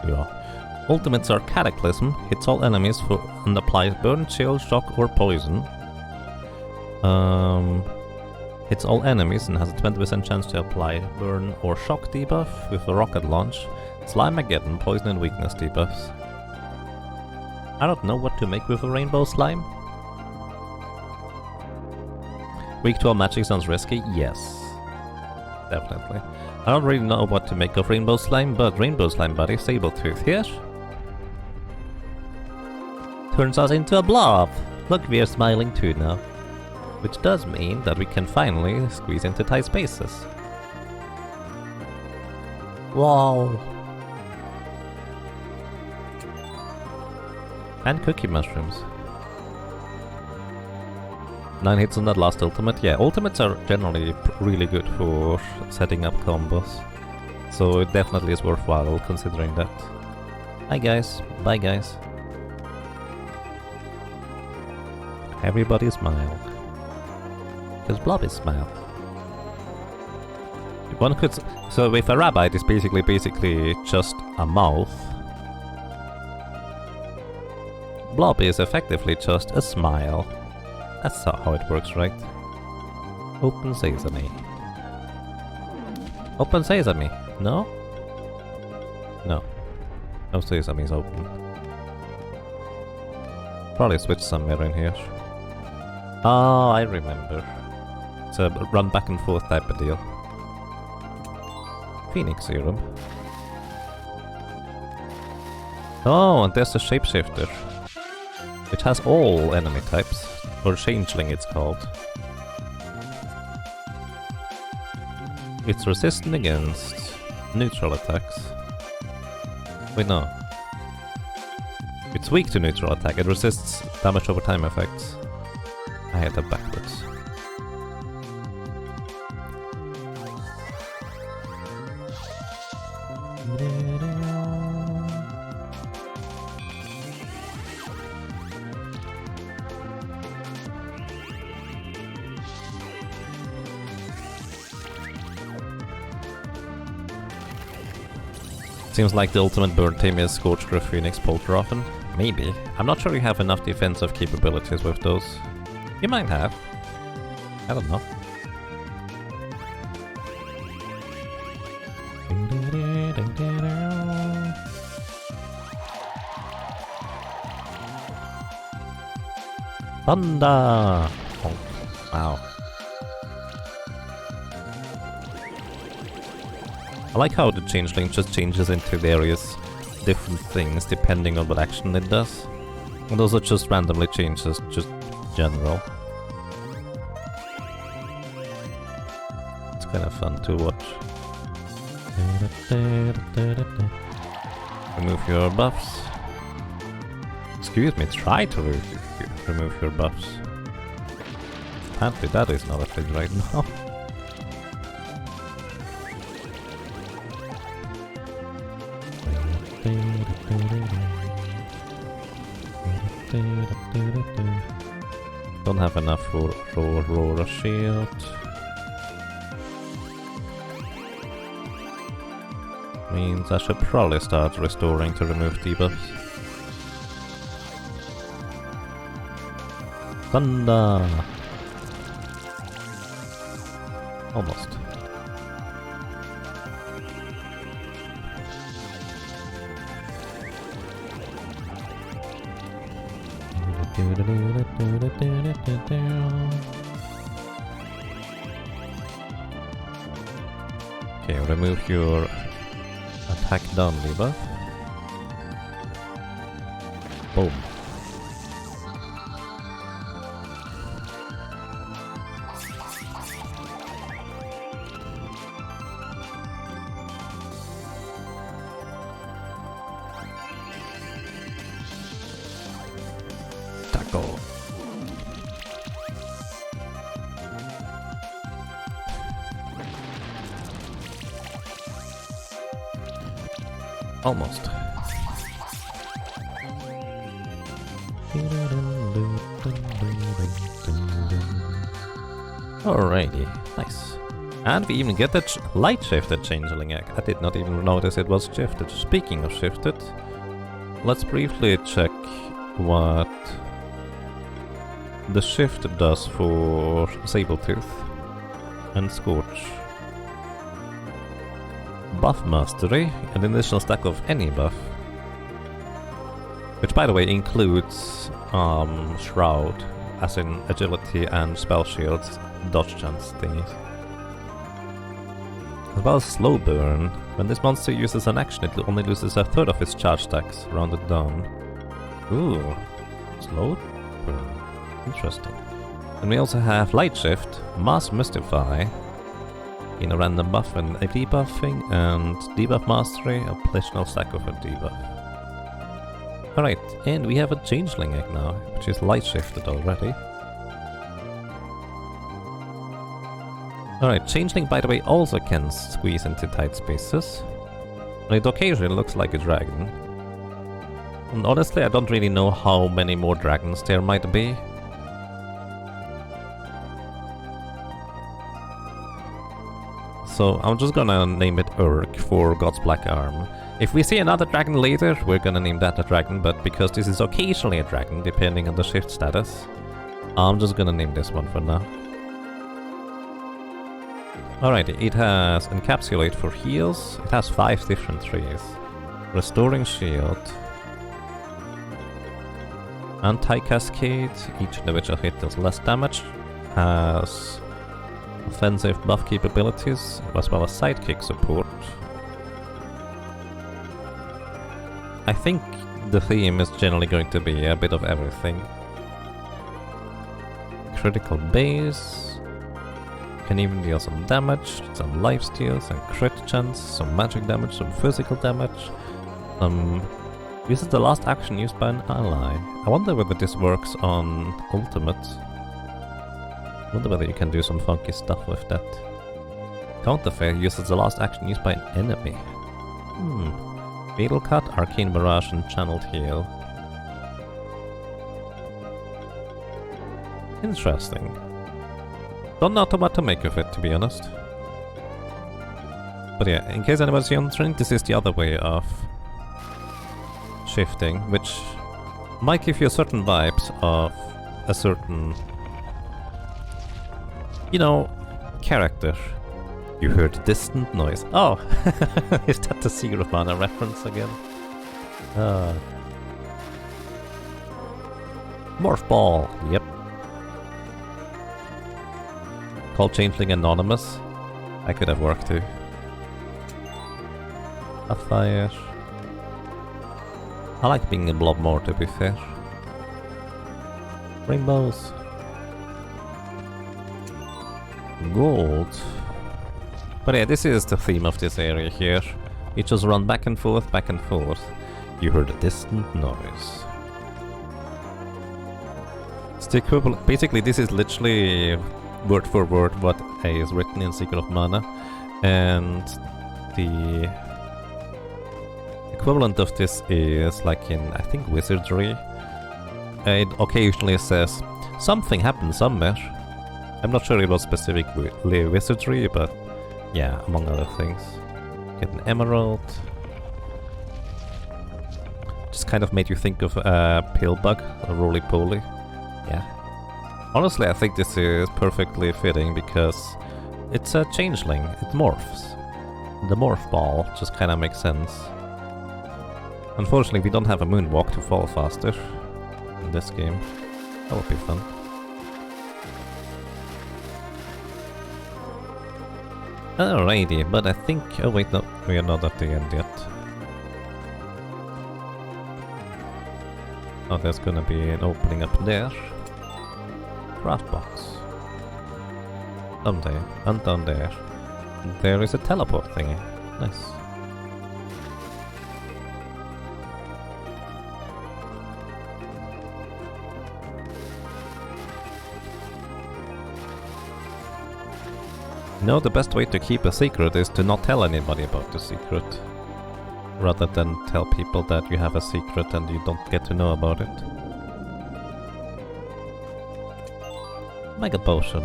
Yeah. Ultimates are Cataclysm, hits all enemies and applies burn, chill, shock or poison. Hits all enemies and has a 20% chance to apply burn or shock debuff with a rocket launch. Slimeageddon, poison and weakness debuffs. I don't know what to make with a rainbow slime. Weak to all magic sounds risky? Yes. Definitely. I don't really know what to make of rainbow slime, but rainbow slime buddy, Sabletooth here, turns us into a blob. Look, we are smiling too now. Which does mean that we can finally squeeze into tight spaces. Wow. And cookie mushrooms. 9 hits on that last ultimate. Yeah, ultimates are generally really good for setting up combos. So it definitely is worthwhile considering that. Hi guys. Bye guys. Everybody smile. Because Blob is smile. One could... So if a rabbit is basically just a mouth, Blob is effectively just a smile. That's how it works, right? Open sesame. Open sesame. No? No. No sesame is open. Probably switch somewhere in here. Oh, I remember. It's a run back and forth type of deal. Phoenix Serum. Oh, and there's the Shapeshifter. It has all enemy types. Or Changeling it's called. It's resistant against neutral attacks. Wait, no. It's weak to neutral attack. It resists damage over time effects. I had that backwards. Seems like the ultimate bird team is Scorchgrove, Phoenix, Polteroften. Maybe. I'm not sure you have enough defensive capabilities with those. You might have. I don't know. Thunder! Oh, wow. I like how the Changeling just changes into various different things depending on what action it does. And those are just randomly changes, just general. It's kind of fun to watch. Remove your buffs. Excuse me, try to remove your buffs. Apparently that is not a thing right now. Don't have enough for Aurora Shield. Means I should probably start restoring to remove debuffs. Thunder! Almost. Okay, remove your attack down debuff. Boom. Tackle. Almost. Alrighty, nice. And we even get that light shifted Changeling Egg. I did not even notice it was shifted. Speaking of shifted, let's briefly check what the shift does for Sabletooth and Scorch. Buff Mastery, an initial stack of any buff. Which, by the way, includes Shroud, as in agility and spell shields, dodge chance thingies. As well as Slow Burn. When this monster uses an action, it only loses a third of its charge stacks, rounded down. Ooh, Slow Burn. Interesting. And we also have Light Shift, Mass Mystify, in a random buff and a debuffing, and Debuff Mastery, a additional stack of a debuff. Alright, and we have a Changeling Egg now, which is light shifted already. Alright, Changeling, by the way, also can squeeze into tight spaces. And it occasionally looks like a dragon. And honestly, I don't really know how many more dragons there might be. So I'm just gonna name it Urk for God's Black Arm. If we see another dragon later, we're gonna name that a dragon, but because this is occasionally a dragon, depending on the shift status, I'm just gonna name this one for now. Alrighty, it has Encapsulate for heals, it has 5 different trees. Restoring Shield, Anti-Cascade, each individual hit does less damage, has offensive buff capabilities, as well as sidekick support. I think the theme is generally going to be a bit of everything. Critical base, can even deal some damage, some lifesteal, some crit chance, some magic damage, some physical damage. This is the last action used by an ally. I wonder whether this works on ultimate. I wonder whether you can do some funky stuff with that. Counterfeit uses the last action used by an enemy. Fatal Cut, Arcane Barrage, and Channeled Heal. Interesting. Don't know what to make of it, to be honest. But yeah, in case anyone's wondering, this is the other way of shifting, which might give you certain vibes of a certain, you know, character. You heard a distant noise. Oh! Is that the Secret of Mana reference again? Morph Ball, yep. Called Changeling Anonymous. I could have worked too. A fire. I like being a blob more, to be fair. Rainbows. Gold. But yeah, this is the theme of this area here. You just run back and forth, back and forth. You heard a distant noise. It's the equivalent. Basically, this is literally word for word what is written in Secret of Mana, and the equivalent of this is like in, I think, Wizardry. It occasionally says something happened somewhere. I'm not sure it was specifically Wizardry, but yeah, among other things. Get an emerald. Just kind of made you think of a Pillbug, a roly-poly. Yeah. Honestly, I think this is perfectly fitting because it's a changeling, it morphs. The morph ball just kind of makes sense. Unfortunately, we don't have a moonwalk to fall faster in this game. That would be fun. Alrighty, but I think... oh wait, no, we are not at the end yet. Oh, there's gonna be an opening up there. Craft box. Someday, and down there. There is a teleport thingy. Nice. You know, the best way to keep a secret is to not tell anybody about the secret. Rather than tell people that you have a secret and you don't get to know about it. Mega potion.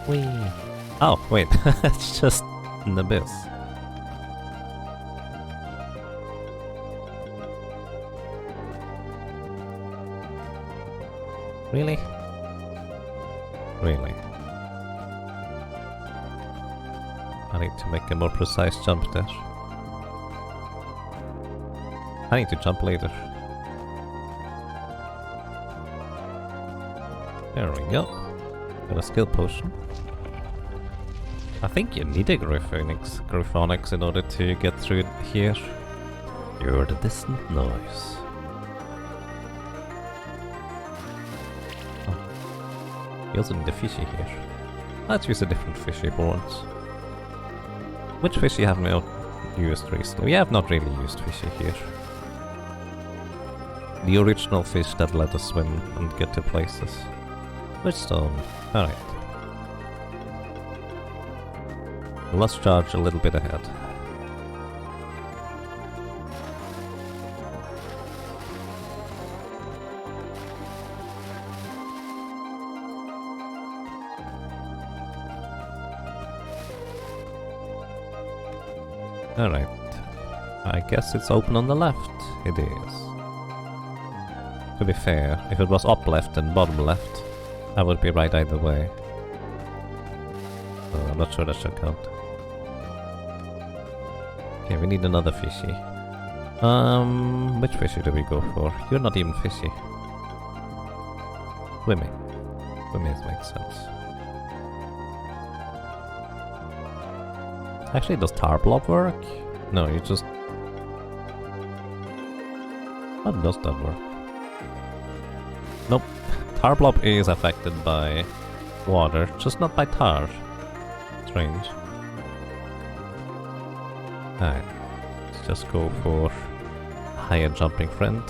Whee. Oh, wait. It's just an abyss. Really? Really? I need to make a more precise jump there. I need to jump later. There we go. Got a skill potion. I think you need a Gryphonics in order to get through here. You heard a distant noise. Oh. You also need a fishy here. Let's use a different fishy for once. Which fishy have we not used recently? We have not really used fishy here. The original fish that let us swim and get to places. Which stone? Alright. Let's charge a little bit ahead. Alright. I guess it's open on the left. It is. To be fair, if it was up left and bottom left, I would be right either way. So I'm not sure that should count. Okay, we need another fishy. Which fishy do we go for? You're not even fishy. Swimming. Swimming makes sense. Actually, does tar blob work? No, you just... How does that work? Nope. Tar blob is affected by water, just not by tar. Strange. Alright. Let's just go for higher jumping friend.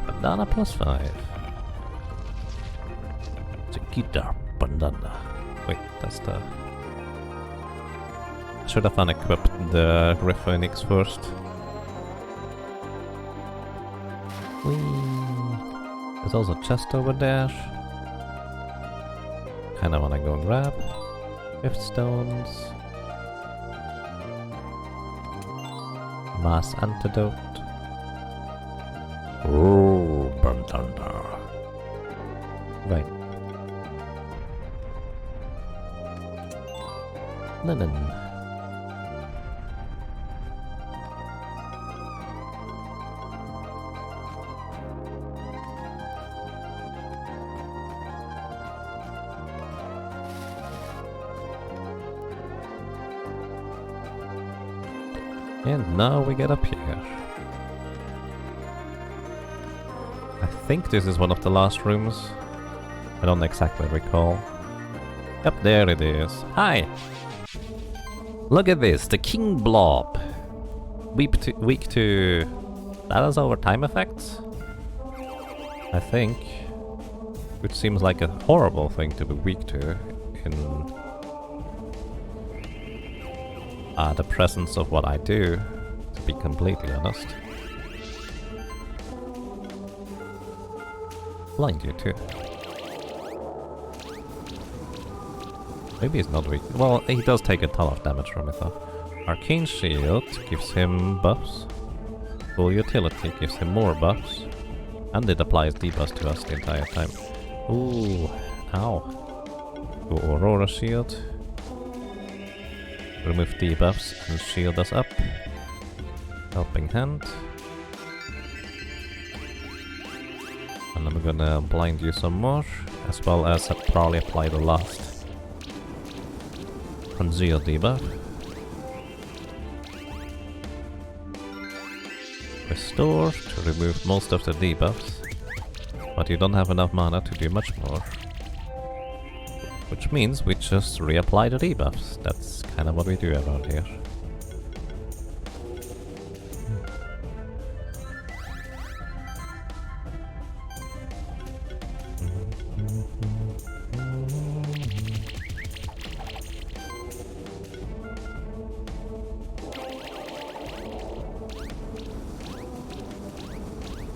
Banana +5. It's a guitar banana. Wait, that's the... Should have unequipped the Griffonics first. Whee. There's also a chest over there. Kinda wanna go and grab. 5 stones. Mass antidote. Oh, burn thunder. Right. Linen. And now we get up here. I think this is one of the last rooms. I don't exactly recall. Yep, there it is. Hi! Look at this, the King Blob. Weak to balance over time effects? I think. Which seems like a horrible thing to be weak to in the presence of what I do, to be completely honest. Blind you too. Maybe he's not weak. Well, he does take a ton of damage from it though. Arcane Shield gives him buffs. Full Utility gives him more buffs. And it applies debuffs to us the entire time. Ooh, ow. Go Aurora Shield. Remove debuffs and shield us up. Helping hand. And I'm gonna blind you some more, as well as probably apply the last Conceal debuff. Restore to remove most of the debuffs, but you don't have enough mana to do much more. Which means we just reapply the debuffs. That's kind of what we do around here.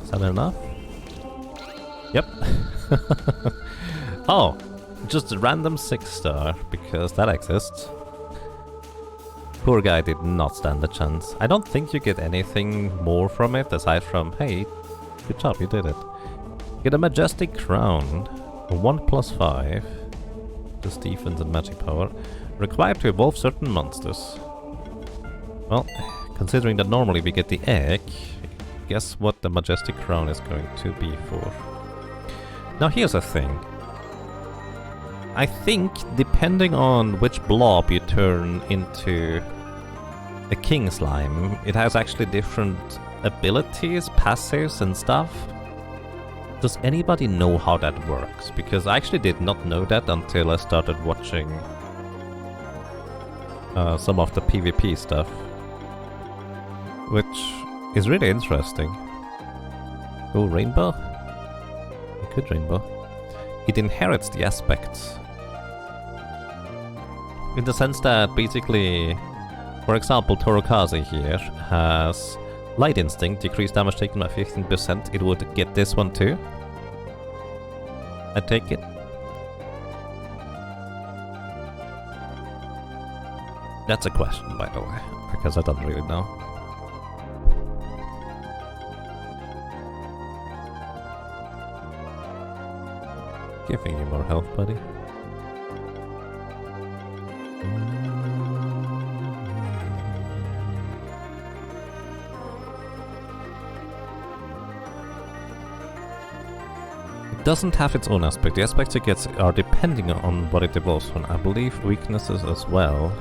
Is that enough? Yep. Oh! Just a random 6-star, because that exists. Poor guy did not stand a chance. I don't think you get anything more from it, aside from, hey, good job, you did it. Get a Majestic Crown, a 1+5, just defense and magic power, required to evolve certain monsters. Well, considering that normally we get the egg, guess what the Majestic Crown is going to be for. Now here's the thing. I think, depending on which blob you turn into a king slime, it has actually different abilities, passives and stuff. Does anybody know how that works? Because I actually did not know that until I started watching some of the PvP stuff, which is really interesting. Oh, rainbow? A good rainbow. It inherits the aspects. In the sense that basically, for example, Torokaze here has Light Instinct, decreased damage taken by 15%. It would get this one too. I take it. That's a question, by the way, because I don't really know. Giving you more health, buddy. It doesn't have its own aspect. The aspects it gets are depending on what it evolves from. I believe weaknesses as well.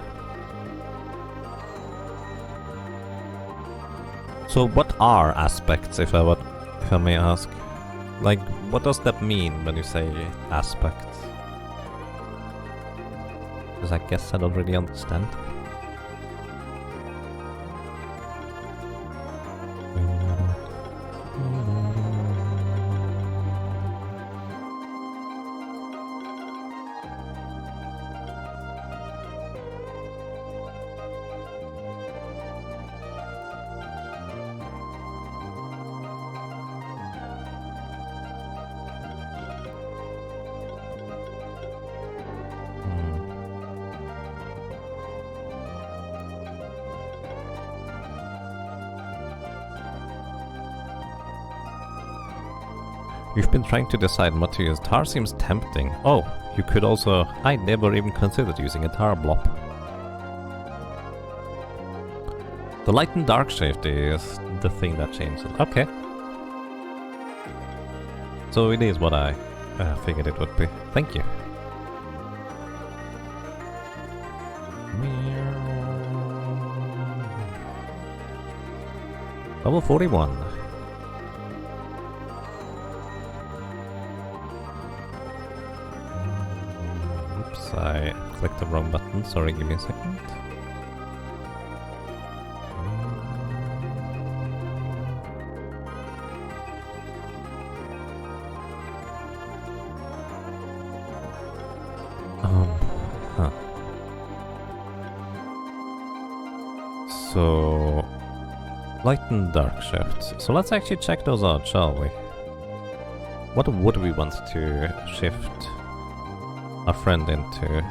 So what are aspects, if I may ask? Like, what does that mean when you say aspects? Because I guess I don't really understand. You've been trying to decide what to use. Tar seems tempting. Oh, you could also... I never even considered using a Tar Blob. The light and dark shift is the thing that changes. Okay. So it is what I figured it would be. Thank you. Level 41. I clicked the wrong button, sorry, give me a second. Huh. So, light and dark shifts. So let's actually check those out, shall we? What would we want to shift a friend into?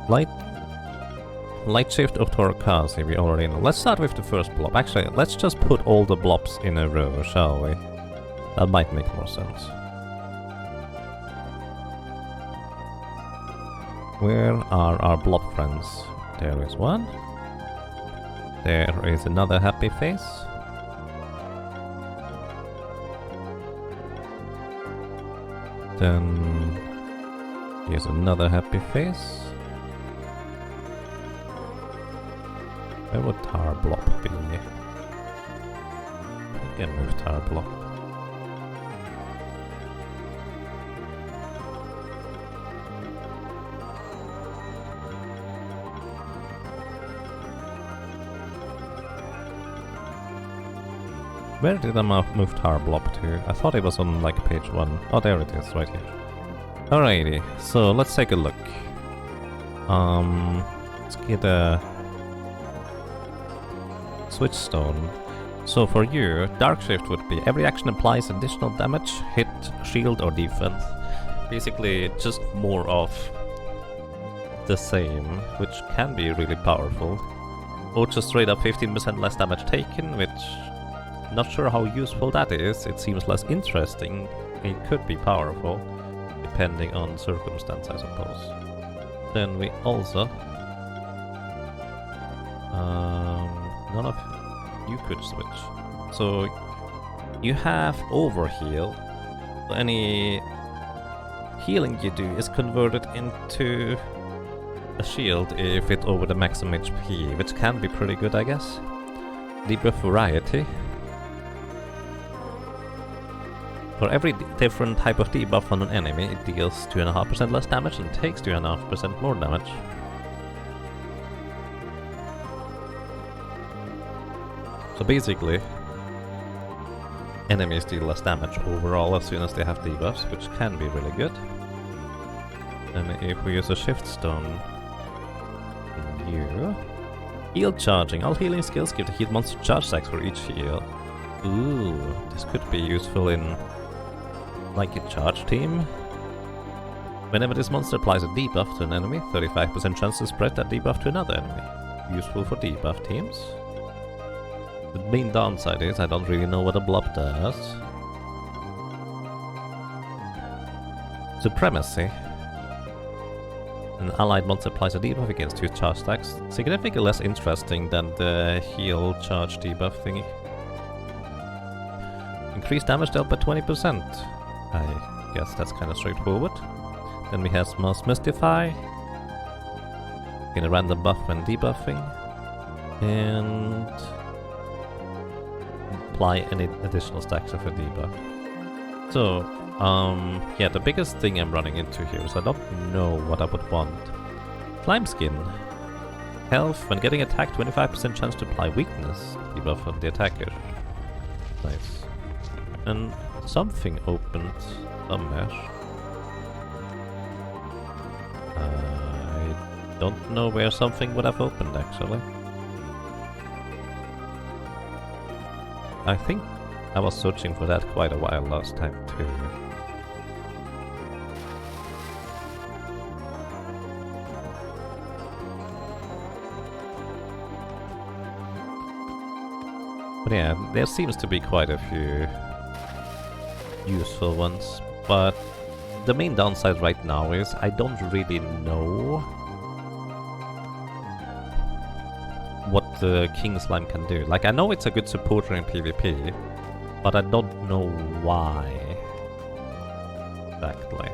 Light shift of Torokaze, we already know. Let's start with the first blob. Actually, let's just put all the blobs in a row, shall we? That might make more sense. Where are our blob friends? There is one. There is another happy face. Then here's another happy face. Where would Tar Blob be? We can move Tar Blob. Where did I move Tar Blob to? I thought it was on like page 1. Oh, there it is, right here. Alrighty, so let's take a look. Let's get a switch stone. So for you, Dark Shift would be every action applies additional damage, hit, shield or defense. Basically just more of the same, which can be really powerful. Or just straight up 15% less damage taken, which not sure how useful that is. It seems less interesting. It could be powerful, depending on circumstance, I suppose. Then we also... none of you could switch. So you have overheal. So any healing you do is converted into a shield if it's over the maximum HP, which can be pretty good, I guess. Debuff variety. For every different type of debuff on an enemy, it deals 2.5% less damage and takes 2.5% more damage. So basically, enemies deal less damage overall as soon as they have debuffs, which can be really good. And if we use a shift stone, heal charging. All healing skills give the healed monster charge stacks for each heal. Ooh, this could be useful in like a charge team. Whenever this monster applies a debuff to an enemy, 35% chance to spread that debuff to another enemy. Useful for debuff teams. The main downside is I don't really know what a blob does. Supremacy. An allied monster applies a debuff against 2 charge stacks. Significantly less interesting than the heal charge debuff thingy. Increased damage dealt by 20%. I guess that's kind of straightforward. Then we have Mass Mystify. In a random buff when debuffing. And apply any additional stacks of a debuff. So, yeah, the biggest thing I'm running into here is I don't know what I would want. Climb Skin. Health, when getting attacked, 25% chance to apply weakness debuff on the attacker. Nice. And something opened somewhere. I don't know where something would have opened actually. I think I was searching for that quite a while last time too. But yeah, there seems to be quite a few useful ones, but the main downside right now is I don't really know what the King Slime can do. Like, I know it's a good supporter in PvP, but I don't know why exactly.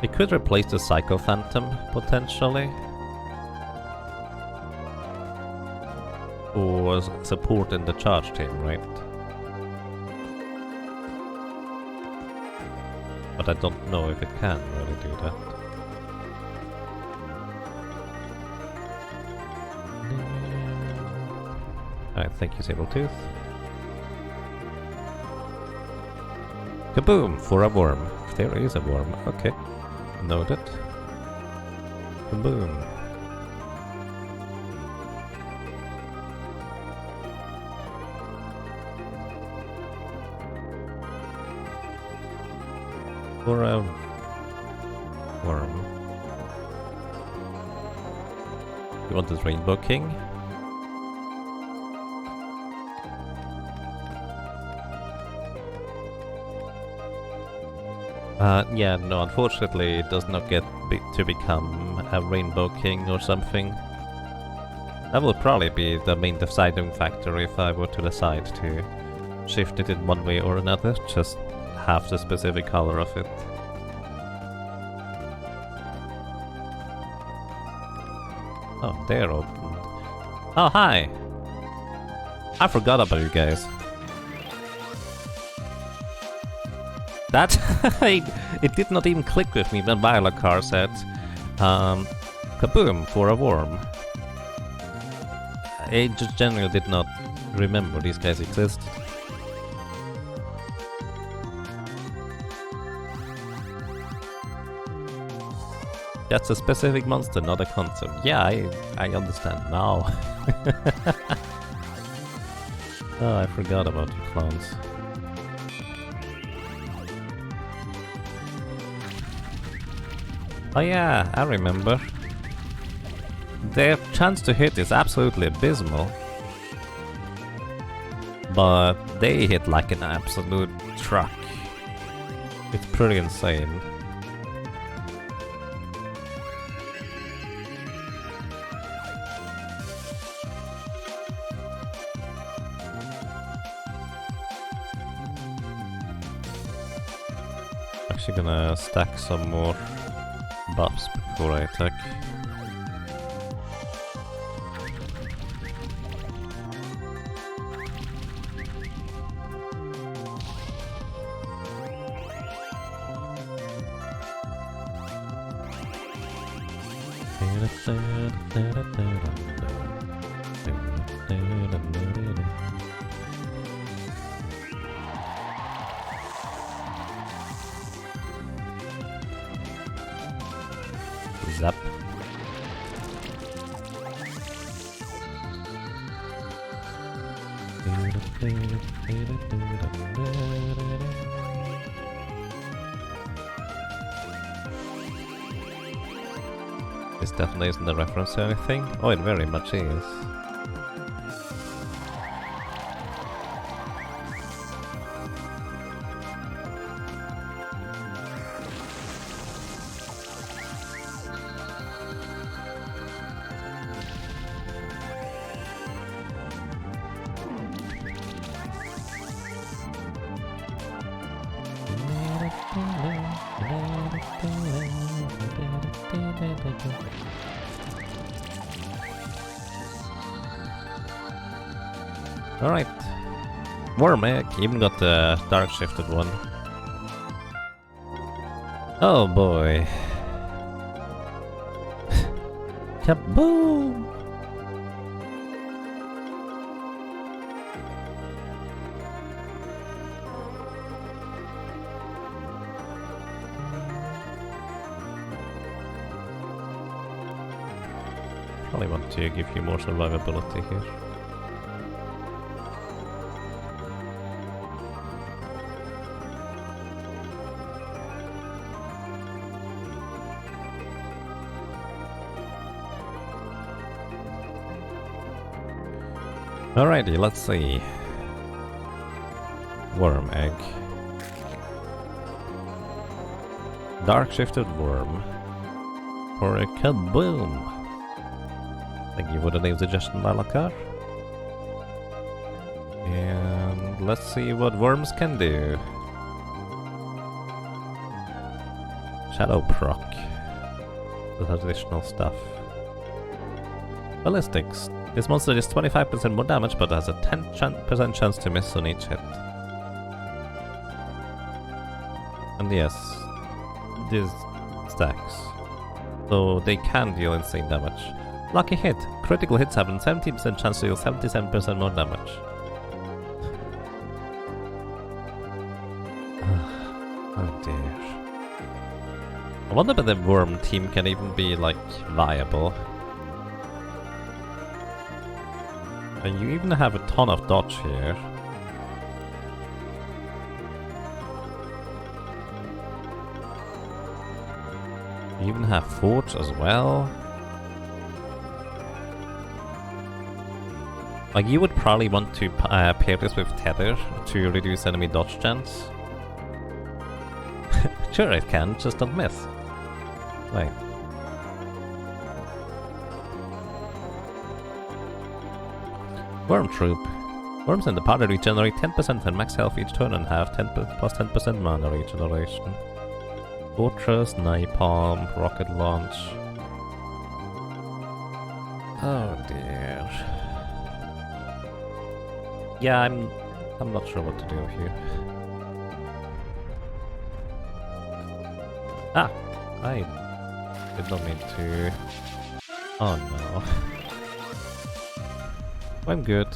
It could replace the Psycho Phantom, potentially. Or support in the charge team, right? But I don't know if it can really do that. Alright, thank you, Sabletooth. Kaboom! For a worm. If there is a worm, okay. Noted. Kaboom. For a worm. You want this Rainbow King? Yeah, no, unfortunately it does not get to become a Rainbow King or something. That would probably be the main deciding factor if I were to decide to shift it in one way or another, just have the specific color of it. Oh, they're opened. Oh, hi! I forgot about you guys. That it did not even click with me when Violacar said kaboom for a worm. I just generally did not remember these guys exist. That's a specific monster, not a concept. Yeah, I understand now. Oh, I forgot about you clowns. Oh yeah, I remember. Their chance to hit is absolutely abysmal. But they hit like an absolute truck. It's pretty insane. Actually gonna stack some more buffs before I attack. Zap. This definitely isn't a reference to anything. Oh, it very much is. Alright. Worm egg, even got the dark shifted one. Oh boy. Kaboom! Probably want to give you more survivability here. Alrighty, let's see. Worm egg. Dark shifted worm. Or a kaboom. Think you would have named suggestion Malakar. And let's see what worms can do. Shadow proc. The additional stuff. Ballistics. This monster is 25% more damage, but has a 10% chance to miss on each hit. And yes, this stacks. So they can deal insane damage. Lucky hit. Critical hits have a 70% chance to deal 77% more damage. Oh dear. I wonder if the worm team can even be, like, viable. And you even have a ton of dodge here. You even have forge as well. Like, you would probably want to pair this with tether to reduce enemy dodge chance. Sure it can, just don't miss. Wait. Worm Troop. Worms in the party regenerate 10% when max health each turn and have 10 plus 10% mana regeneration. Fortress, Napalm, Rocket Launch. Oh dear. Yeah, I'm not sure what to do here. Ah! I did not mean to... Oh no. I'm good.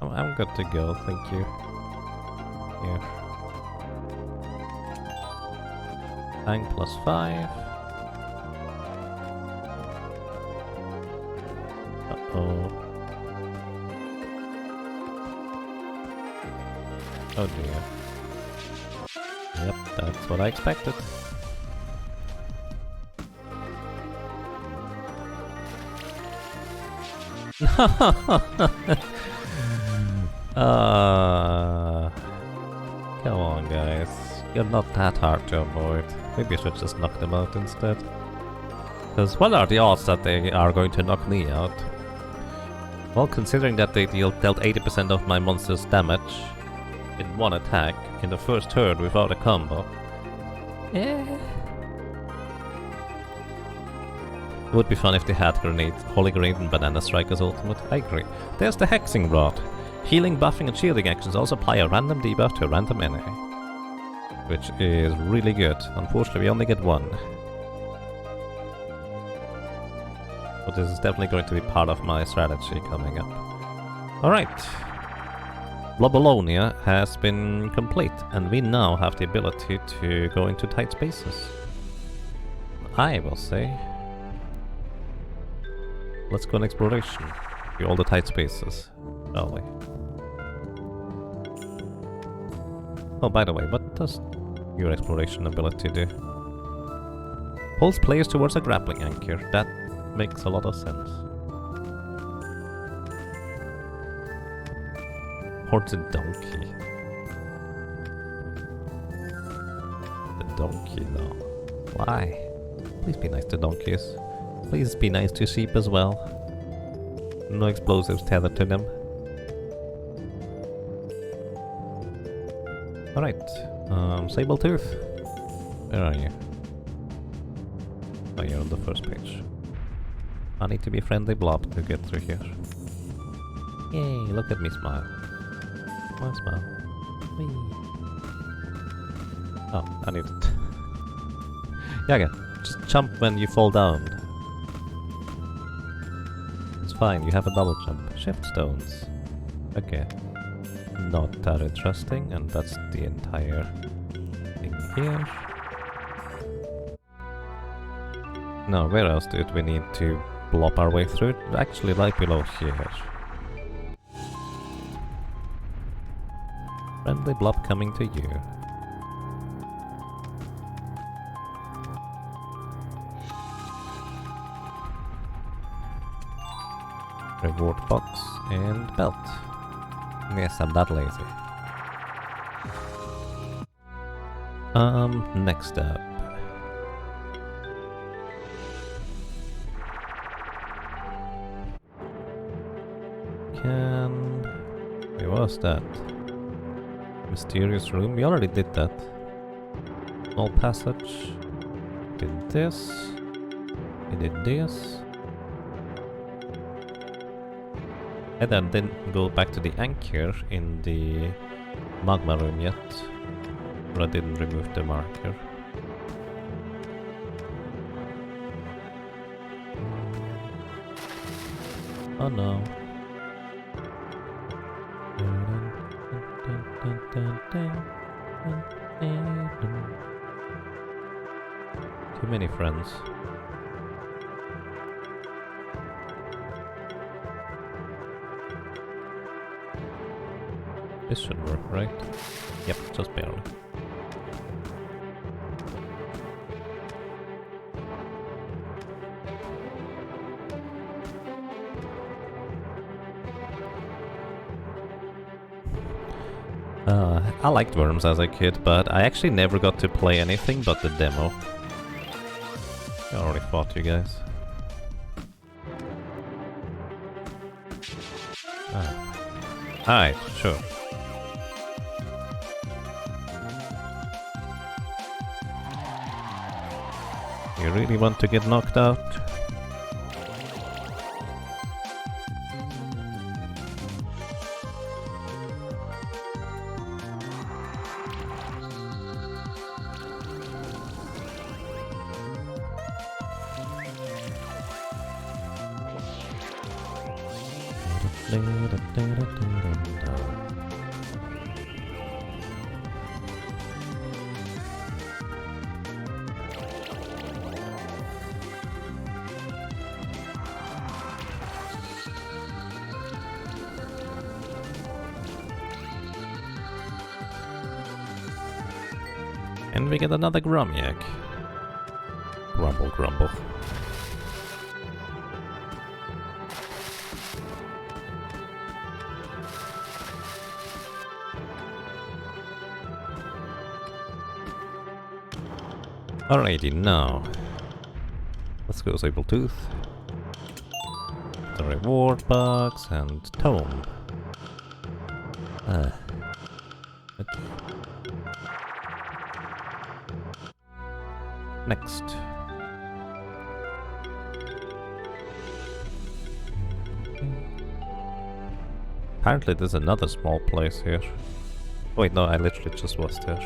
I'm good to go, thank you. Here. Bang plus 5. Uh-oh. Oh dear. Yep, that's what I expected. Come on guys, you're not that hard to avoid. Maybe I should just knock them out instead. Because what are the odds that they are going to knock me out? Well, considering that they dealt 80% of my monster's damage in one attack in the first turn without a combo. Yeah. It would be fun if they had Grenade, Holy Grenade and Banana Strike as ultimate. I agree. There's the Hexing Rod. Healing, buffing and shielding actions also apply a random debuff to a random enemy. Which is really good. Unfortunately we only get one. But this is definitely going to be part of my strategy coming up. Alright. Blobolonia has been complete, and we now have the ability to go into tight spaces. I will say... let's go on exploration. To all the tight spaces, shall we? Oh, by the way, what does your exploration ability do? Pulls players towards a grappling anchor. That makes a lot of sense. Or the donkey. The donkey, no. Why? Please be nice to donkeys. Please be nice to sheep as well. No explosives tethered to them. Alright, Sabletooth. Where are you? Oh, you're on the first page. I need to be friendly Blob to get through here. Yay, look at me smile. My smile. Whee. Oh, I need it. Yeah, okay. Just jump when you fall down. It's fine, you have a double jump. Shift stones. Okay. Not that interesting, and that's the entire thing here. Now, where else did we need to blob our way through? Actually, right below here. Friendly Blob coming to you. Reward box and belt. Yes, I'm that lazy. Next up. Where was that? Mysterious room? We already did that. Small passage. Did this. We did this. And then didn't go back to the anchor in the magma room yet. But I didn't remove the marker. Oh no. Too many friends. This should work, right? Yep, just barely. I liked Worms as a kid, but I actually never got to play anything but the demo. I already fought you guys. Alright, sure. You really want to get knocked out? And we get another Gromyak. Grumble, grumble. Alrighty, now. Let's go Sabletooth. The reward box and tome. Okay. Next. Apparently there's another small place here. Wait, no, I literally just was there.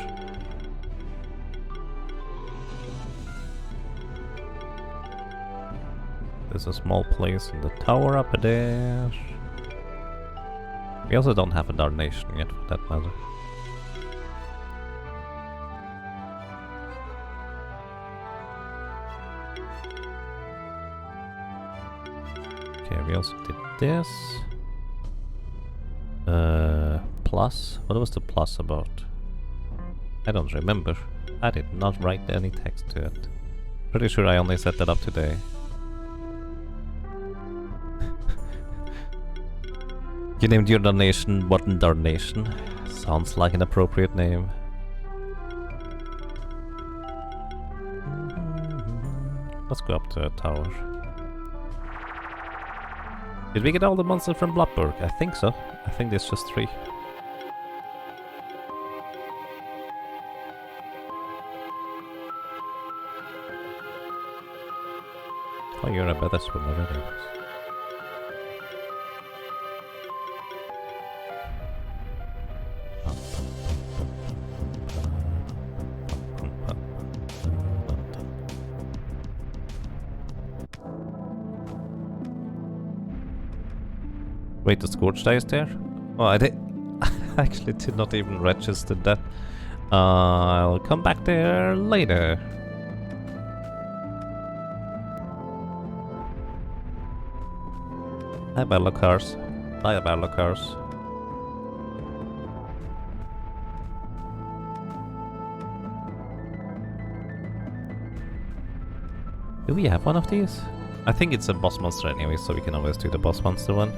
There's a small place in the tower up there. We also don't have a Darnation yet, for that matter. Okay, we also did this. Plus? What was the plus about? I don't remember. I did not write any text to it. Pretty sure I only set that up today. You named your Darnation What Darnation? Sounds like an appropriate name. Let's go up to the tower. Did we get all the monsters from Blob? I think so. I think there's just 3. Oh, you're a better swimmer anyways. Wait, the Scorched Eye is there? Oh, I actually did not even register that. I'll come back there later. Hi, Bellocars. Bye, Bellocars. Do we have one of these? I think it's a boss monster anyway, so we can always do the boss monster one.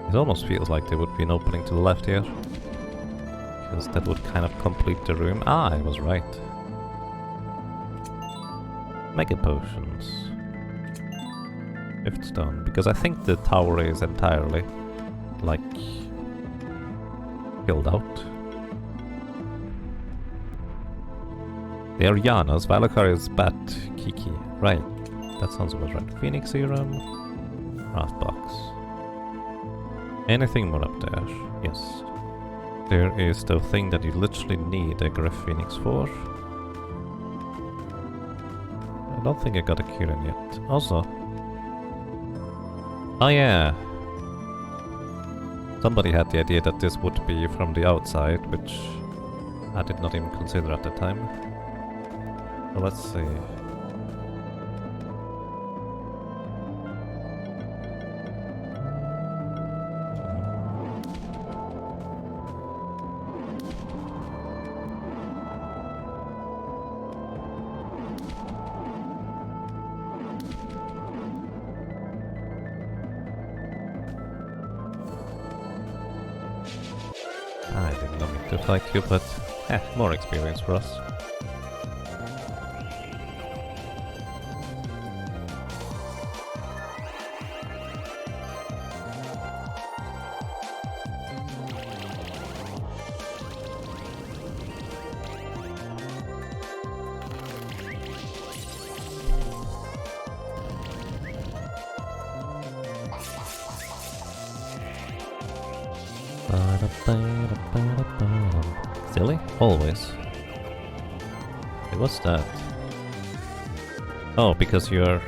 It almost feels like there would be an opening to the left here. Because that would kind of complete the room. Ah, I was right. Mega potions. Fifth stone. Because I think the tower is entirely, like, filled out. They are Yanas. Valakar is Bat. Kiki. Right. That sounds about right. Phoenix Serum. Craft box. Anything more up there? Yes. There is the thing that you literally need a Griff Phoenix for. I don't think I got a Kirin yet. Also. Oh yeah. Somebody had the idea that this would be from the outside, which I did not even consider at the time. So let's see. I did not mean to fight you, but more experience for us. Silly? Always. Hey, what's that? Oh, because you're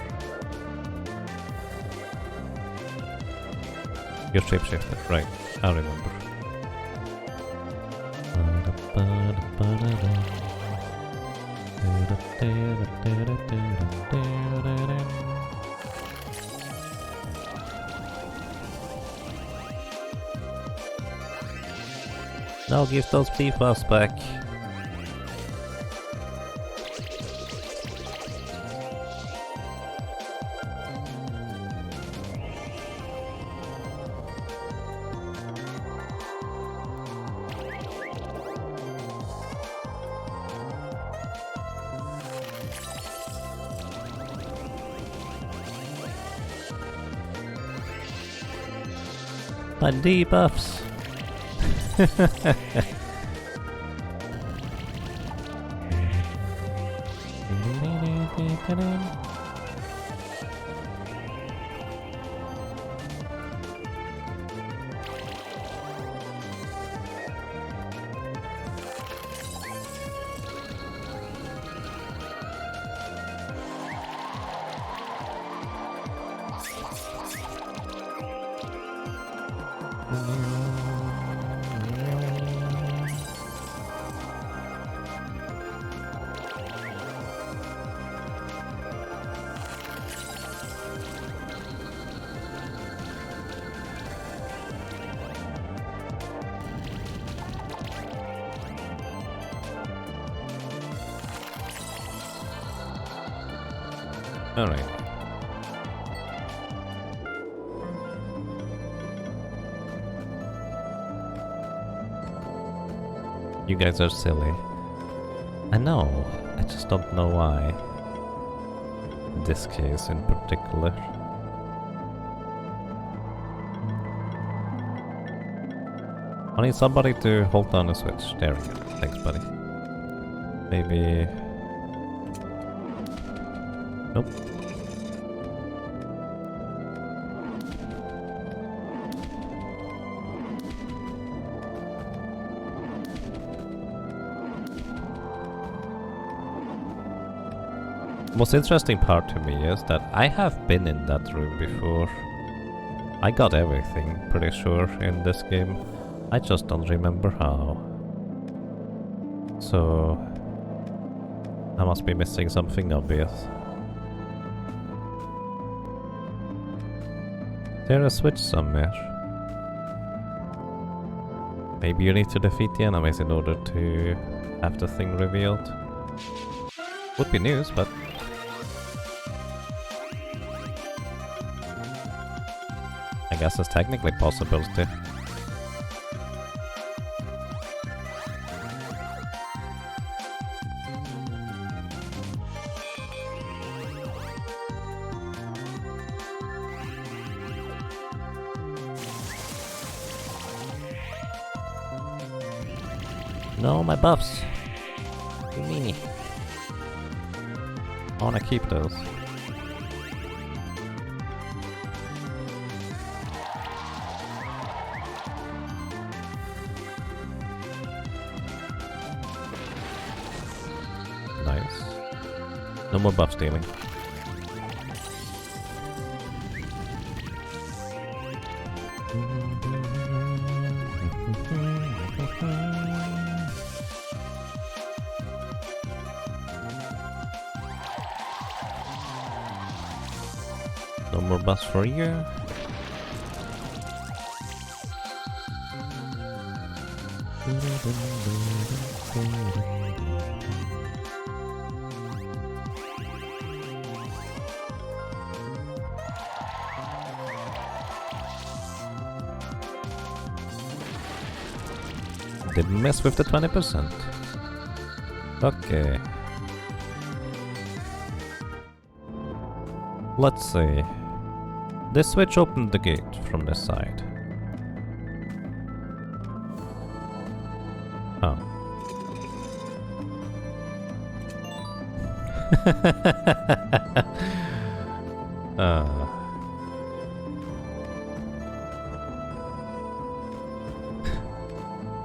shapeshifter, right? I remember. Now give those debuffs back. My debuffs. Alright. You guys are silly. I know, I just don't know why. This case in particular. I need somebody to hold down the switch. There we go. Thanks, buddy. Maybe... Nope. Most interesting part to me is that I have been in that room before. I got everything, pretty sure, in this game. I just don't remember how. So... I must be missing something obvious. There's a switch somewhere. Maybe you need to defeat the enemies in order to have the thing revealed. Would be news, but... I guess it's technically possible to. No, my buffs. You meanie. I wanna keep those. Nice. No more buff stealing. No more buffs for you. Didn't mess with the 20%. Okay. Let's see. This switch opened the gate from this side. Oh.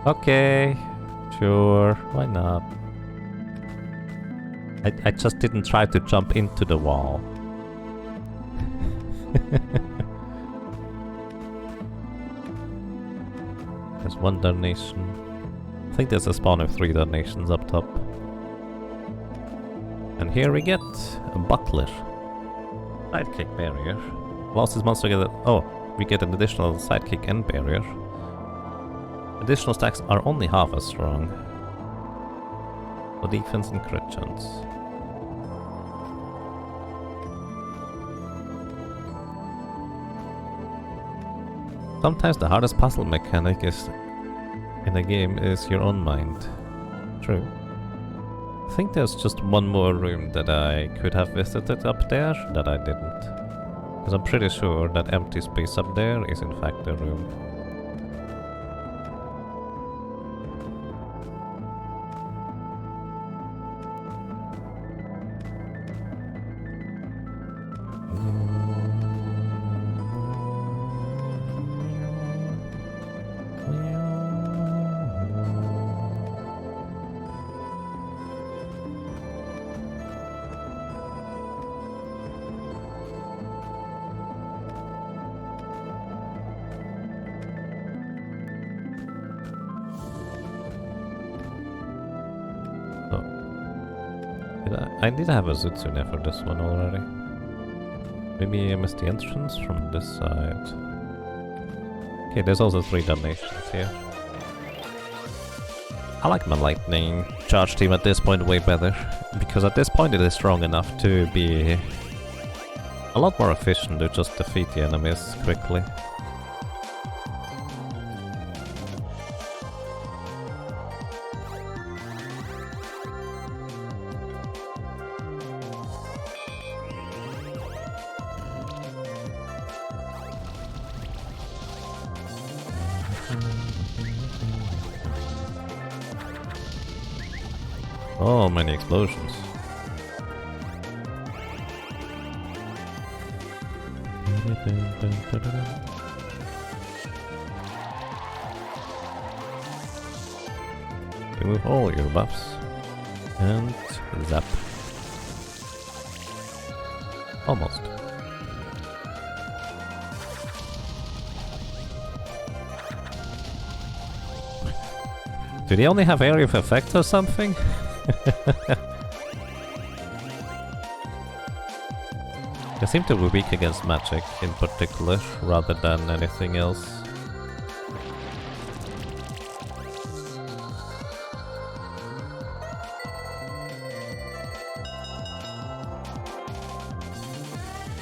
Okay, sure, why not? I just didn't try to jump into the wall. There's one donation. I think there's a spawn of 3 donations up top. And here we get a buckler. Sidekick barrier. Last this monster get we get an additional sidekick and barrier. Additional stacks are only half as strong. For defense and crit chance. Sometimes the hardest puzzle mechanic in a game is your own mind. True. I think there's just one more room that I could have visited up there that I didn't. Because I'm pretty sure that empty space up there is in fact the room. I did have a Zutsune for this one already. Maybe I missed the entrance from this side. Okay, there's also 3 donations here. I like my lightning charge team at this point way better, because at this point it is strong enough to be a lot more efficient to just defeat the enemies quickly. Oh, many explosions. Remove all your buffs. And zap. Almost. Do they only have area of effect or something? They seem to be weak against magic in particular, rather than anything else.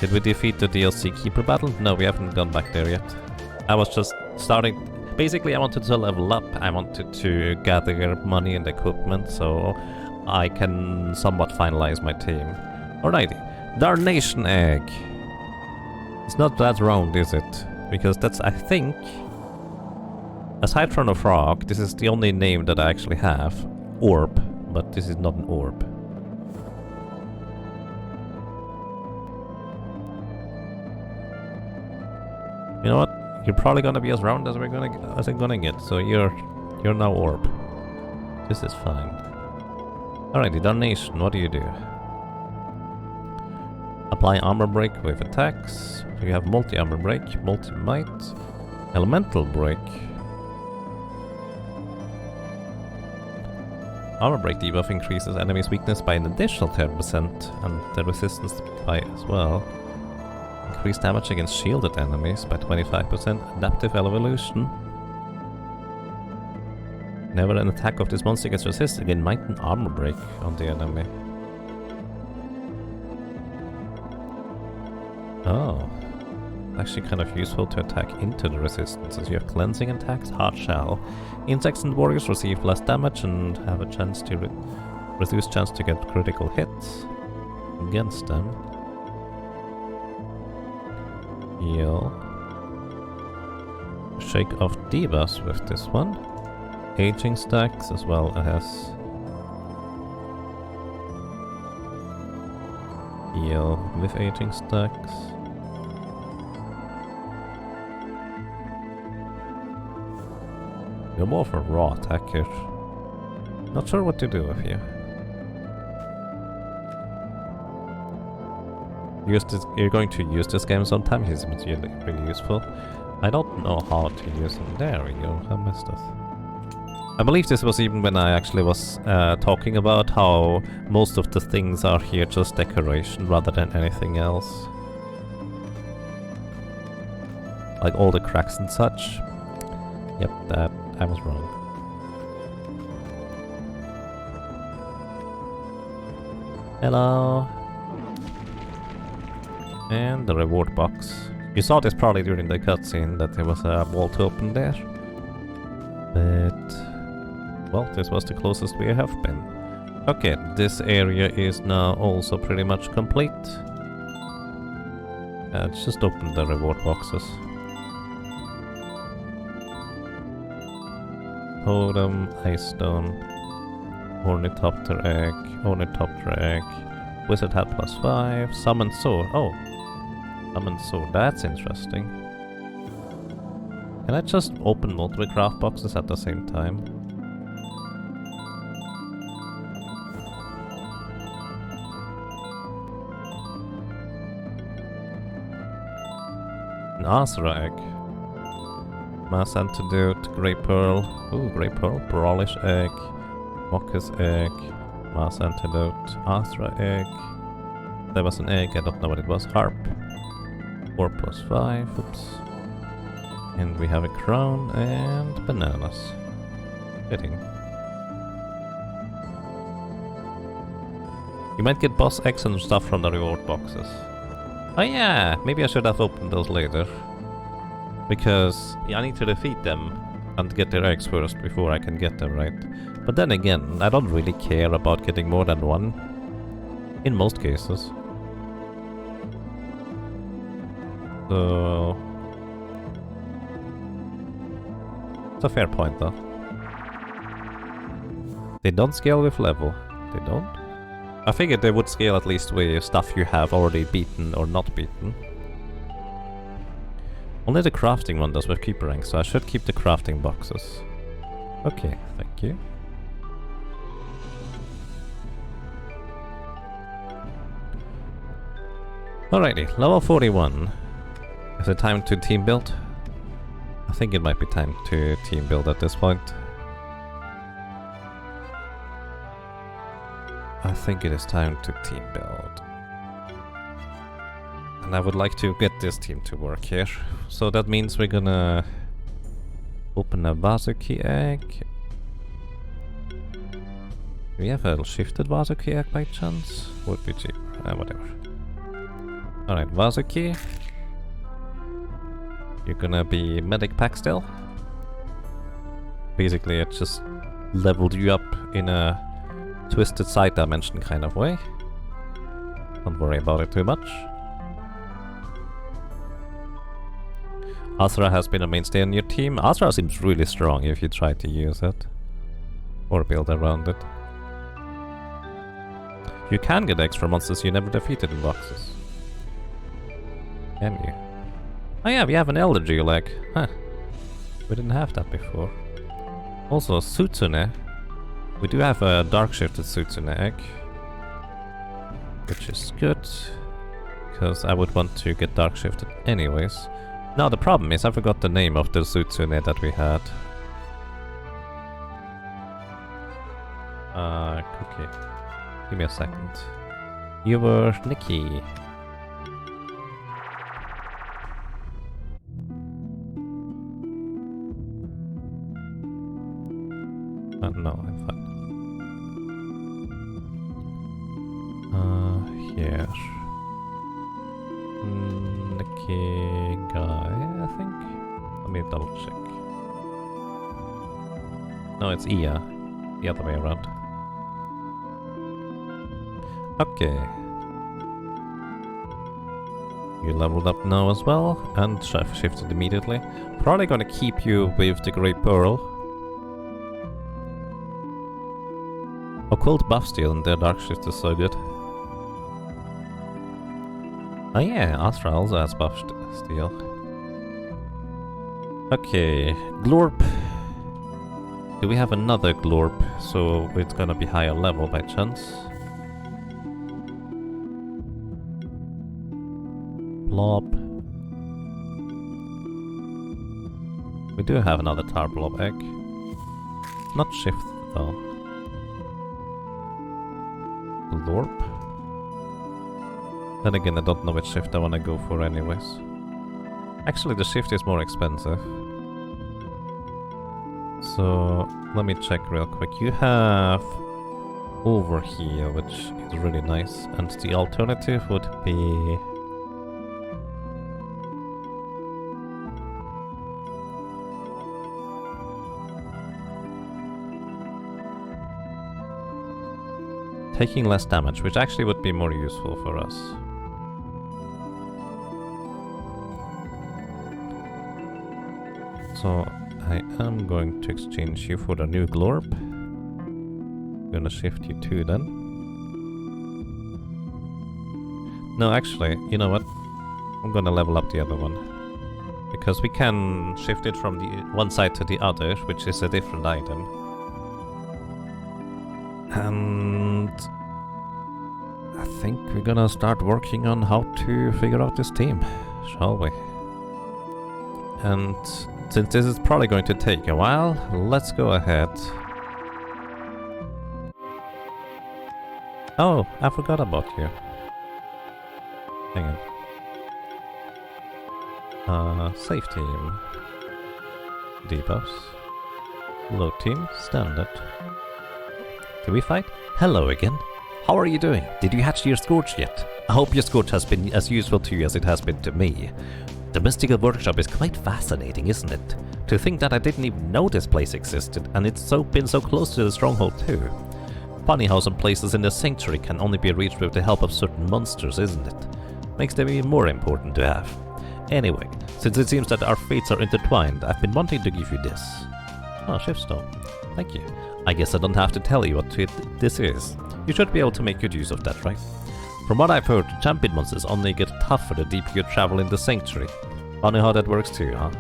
Did we defeat the DLC Keeper battle? No, we haven't gone back there yet. I was just starting... Basically, I wanted to level up. I wanted to gather money and equipment, so I can somewhat finalize my team. Alrighty. Darnation Egg. It's not that round, is it? Because that's, I think... Aside from a frog, this is the only name that I actually have. Orb. But this is not an orb. You know what? You're probably gonna be as round as I'm gonna get, so you're now orb. This is fine. Alrighty, Darnation, what do you do? Apply armor break with attacks. So you have multi-armor break, multi-might, elemental break. Armor break debuff increases enemies' weakness by an additional 10% and the resistance by as well. Increase damage against shielded enemies by 25%. Adaptive evolution. Whenever an attack of this monster gets resisted, gain might and armor break on the enemy. Oh. Actually kind of useful to attack into the resistances. You have cleansing attacks, hard shell. Insects and warriors receive less damage and have a chance to reduce chance to get critical hits against them. Heal. Shake off debuffs with this one. Aging stacks as well as heal with aging stacks. You're more for raw attacker. Not sure what to do with you. You're going to use this game sometime. He's really useful. I don't know how to use him. There we go. I missed it. I believe this was even when I actually was talking about how most of the things are here just decoration rather than anything else. Like all the cracks and such. Yep, that I was wrong. Hello. And the reward box. You saw this probably during the cutscene that there was a vault open there. But... well, this was the closest we have been. Okay, this area is now also pretty much complete. Let's just open the reward boxes. Totem, Ice Stone, Ornithopter Egg, Wizard Hat +5, Summon Sword. Oh! Summon Sword, that's interesting. Can I just open multiple craft boxes at the same time? An Azra Egg. Mass Antidote, Grey Pearl. Ooh, Grey Pearl. Brawlish Egg. Mockus Egg. Mass Antidote. Azra Egg. There was an egg, I don't know what it was. Harp. 4 + 5. Oops. And we have a crown and bananas. Fitting. You might get boss eggs and stuff from the reward boxes. Oh yeah, maybe I should have opened those later. Because I need to defeat them and get their eggs first before I can get them, right? But then again, I don't really care about getting more than one. In most cases. So... it's a fair point though. They don't scale with level. They don't? I figured they would scale at least with stuff you have already beaten or not beaten. Only the crafting one does with keeper rank, so I should keep the crafting boxes. Okay, thank you. Alrighty, level 41. Is it time to team build? I think it might be time to team build at this point. I think it is time to team build. And I would like to get this team to work here. So that means we're gonna open a Vasuki egg. Do we have a shifted Vasuki egg by chance? Would be cheaper. Whatever. Alright, Vasuki. You're gonna be medic pack still. Basically it just leveled you up in a twisted side dimension kind of way. Don't worry about it too much. Asra has been a mainstay on your team. Asra seems really strong if you try to use it. Or build around it. You can get extra monsters you never defeated in boxes. Can you? Oh yeah, we have an Elder Geo egg. Huh. We didn't have that before. Also, Sutsune. We do have a dark shifted Sutsune egg. Which is good. Because I would want to get dark shifted anyways. Now the problem is I forgot the name of the Sutsune that we had. Cookie. Give me a second. You were Nikki. No, I'm fine. Here. Nikki guy, I think? Let me double check. No, it's Ia. The other way around. Okay. You leveled up now as well, and shifted immediately. Probably gonna keep you with the Grey Pearl. Occult buff steal and their dark shift is so good. Oh yeah, Astra also has buff steal. Okay, Glorp. Do we have another Glorp? So it's gonna be higher level by chance. Blob. We do have another Tar Blob egg. Not shift though. Glorp. Then again, I don't know which shift I want to go for anyways. Actually, the shift is more expensive. So, let me check real quick. You have Overheal, which is really nice. And the alternative would be... taking less damage, which actually would be more useful for us. So I am going to exchange you for the new Glorp. Gonna shift you to then. No, actually, you know what? I'm gonna level up the other one. Because we can shift it from the one side to the other, which is a different item. And I think we're gonna start working on how to figure out this team, shall we? And since this is probably going to take a while, let's go ahead. Oh, I forgot about you. Hang on. Safe team. Debuffs. Low team, standard. Do we fight? Hello again. How are you doing? Did you hatch your Scourge yet? I hope your Scourge has been as useful to you as it has been to me. The mystical workshop is quite fascinating, isn't it? To think that I didn't even know this place existed, and it's been so close to the stronghold too. Funny how some places in the sanctuary can only be reached with the help of certain monsters, isn't it? Makes them even more important to have. Anyway, since it seems that our fates are intertwined, I've been wanting to give you this. Oh, Shiftstone. Thank you. I guess I don't have to tell you what this is. You should be able to make good use of that, right? From what I've heard, champion monsters only get tougher the deeper you travel in the sanctuary. Funny how that works too, huh?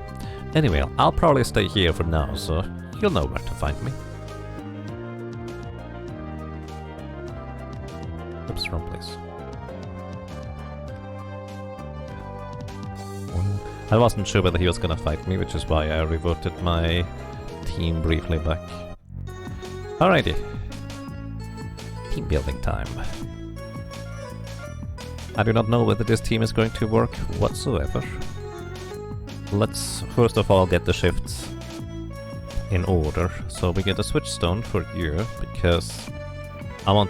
Anyway, I'll probably stay here for now, so you'll know where to find me. Oops, wrong place. I wasn't sure whether he was gonna fight me, which is why I reverted my team briefly back. Alrighty. Team building time. I do not know whether this team is going to work whatsoever. Let's first of all get the shifts in order. So we get a switch stone for you, because I want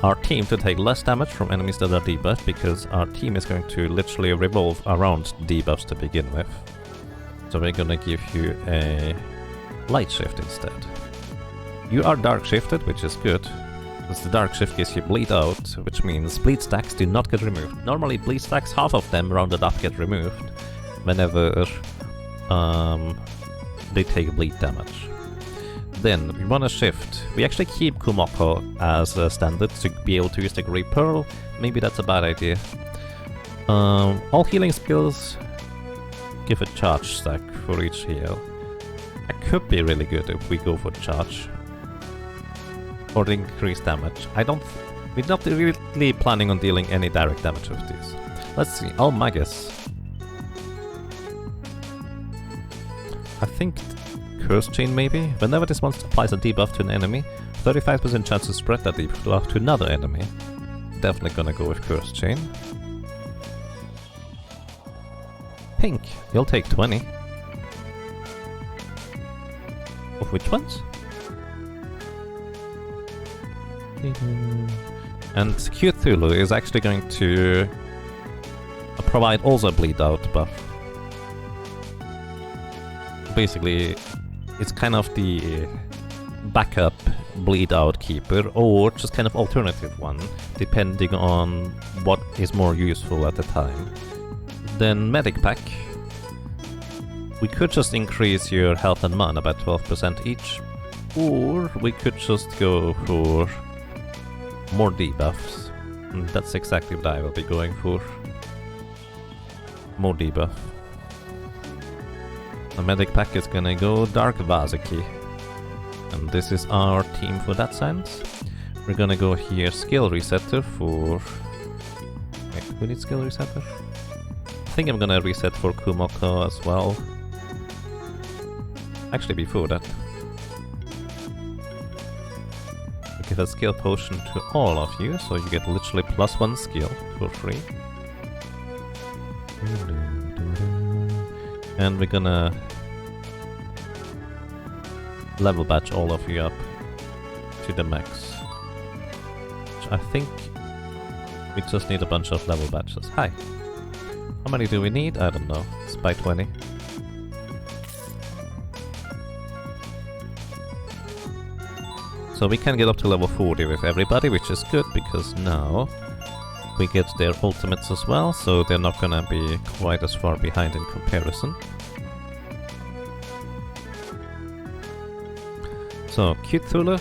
our team to take less damage from enemies that are debuffed, because our team is going to literally revolve around debuffs to begin with. So we're gonna give you a light shift instead. You are dark shifted, which is good. The dark shift gives you bleed out, which means bleed stacks do not get removed. Normally bleed stacks, half of them rounded up get removed whenever they take bleed damage. Then we want to shift. We actually keep Kumoko as a standard to be able to use the Grey Pearl. Maybe that's a bad idea. All healing skills give a charge stack for each heal. That could be really good if we go for charge. Or increased damage. We're not really planning on dealing any direct damage with these. Let's see. Oh, Magus. I think Curse Chain maybe? Whenever this monster applies a debuff to an enemy, 35% chance to spread that debuff to another enemy. Definitely gonna go with Curse Chain. Pink. You'll take 20. Of which ones? And Cthulhu is actually going to provide also a bleed out buff. Basically, it's kind of the backup bleed out keeper, or just kind of alternative one, depending on what is more useful at the time. Then Medic Pack. We could just increase your health and mana by 12% each, or we could just go for more debuffs. And that's exactly what I will be going for. More debuff. The medic pack is gonna go Dark Vazaki. And this is our team for that sense. We're gonna go here skill resetter for... Wait, who needs skill resetter? I think I'm gonna reset for Kumoko as well. Actually before that. Give a skill potion to all of you, so you get literally +1 skill for free. And we're gonna level batch all of you up to the max. Which I think we just need a bunch of level batches. Hi! How many do we need? I don't know. It's by 20. So we can get up to level 40 with everybody, which is good, because now we get their ultimates as well, so they're not gonna be quite as far behind in comparison. So Cthulhu,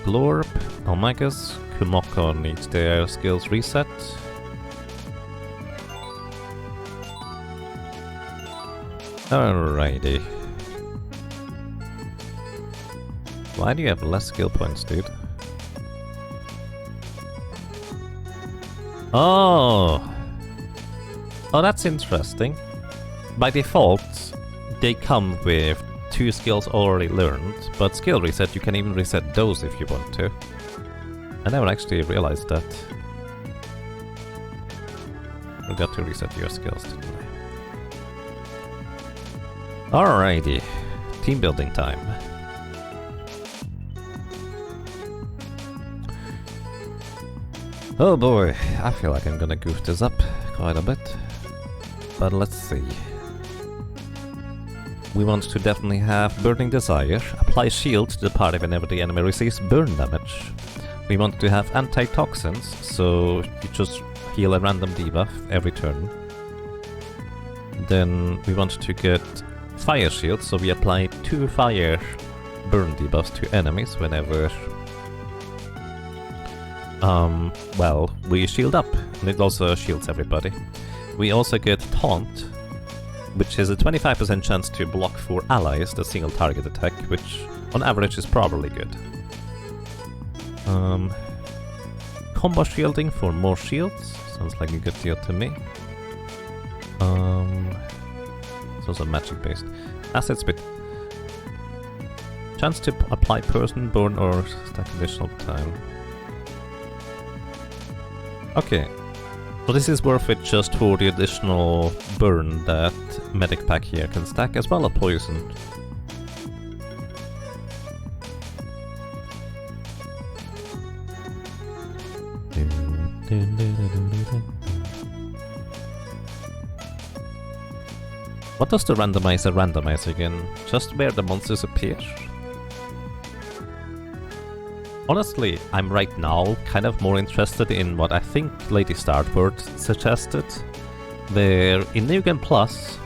Glorb, Almagus, Kumoko needs their skills reset. Alrighty. Why do you have less skill points, dude? Oh! Oh, that's interesting. By default, they come with 2 skills already learned, but skill reset, you can even reset those if you want to. I never actually realized that. Forgot to reset your skills, didn't I? Alrighty. Team building time. Oh boy, I feel like I'm gonna goof this up quite a bit. But let's see. We want to definitely have Burning Desire. Apply shield to the party whenever the enemy receives burn damage. We want to have anti-toxins, so you just heal a random debuff every turn. Then we want to get Fire Shield, so we apply 2 fire burn debuffs to enemies whenever well, we shield up, and it also shields everybody. We also get Taunt, which is a 25% chance to block 4 allies, the single target attack, which on average is probably good. Combo shielding for more shields, sounds like a good deal to me. It's also magic based. Acid Spit. Chance to apply Poison, Burn or stack additional time. Okay, so this is worth it just for the additional burn that Medic Pack here can stack, as well as Poison. What does the randomizer randomize again? Just where the monsters appear? Honestly, I'm right now kind of more interested in what I think Lady Starboard suggested, where in New Game Plus,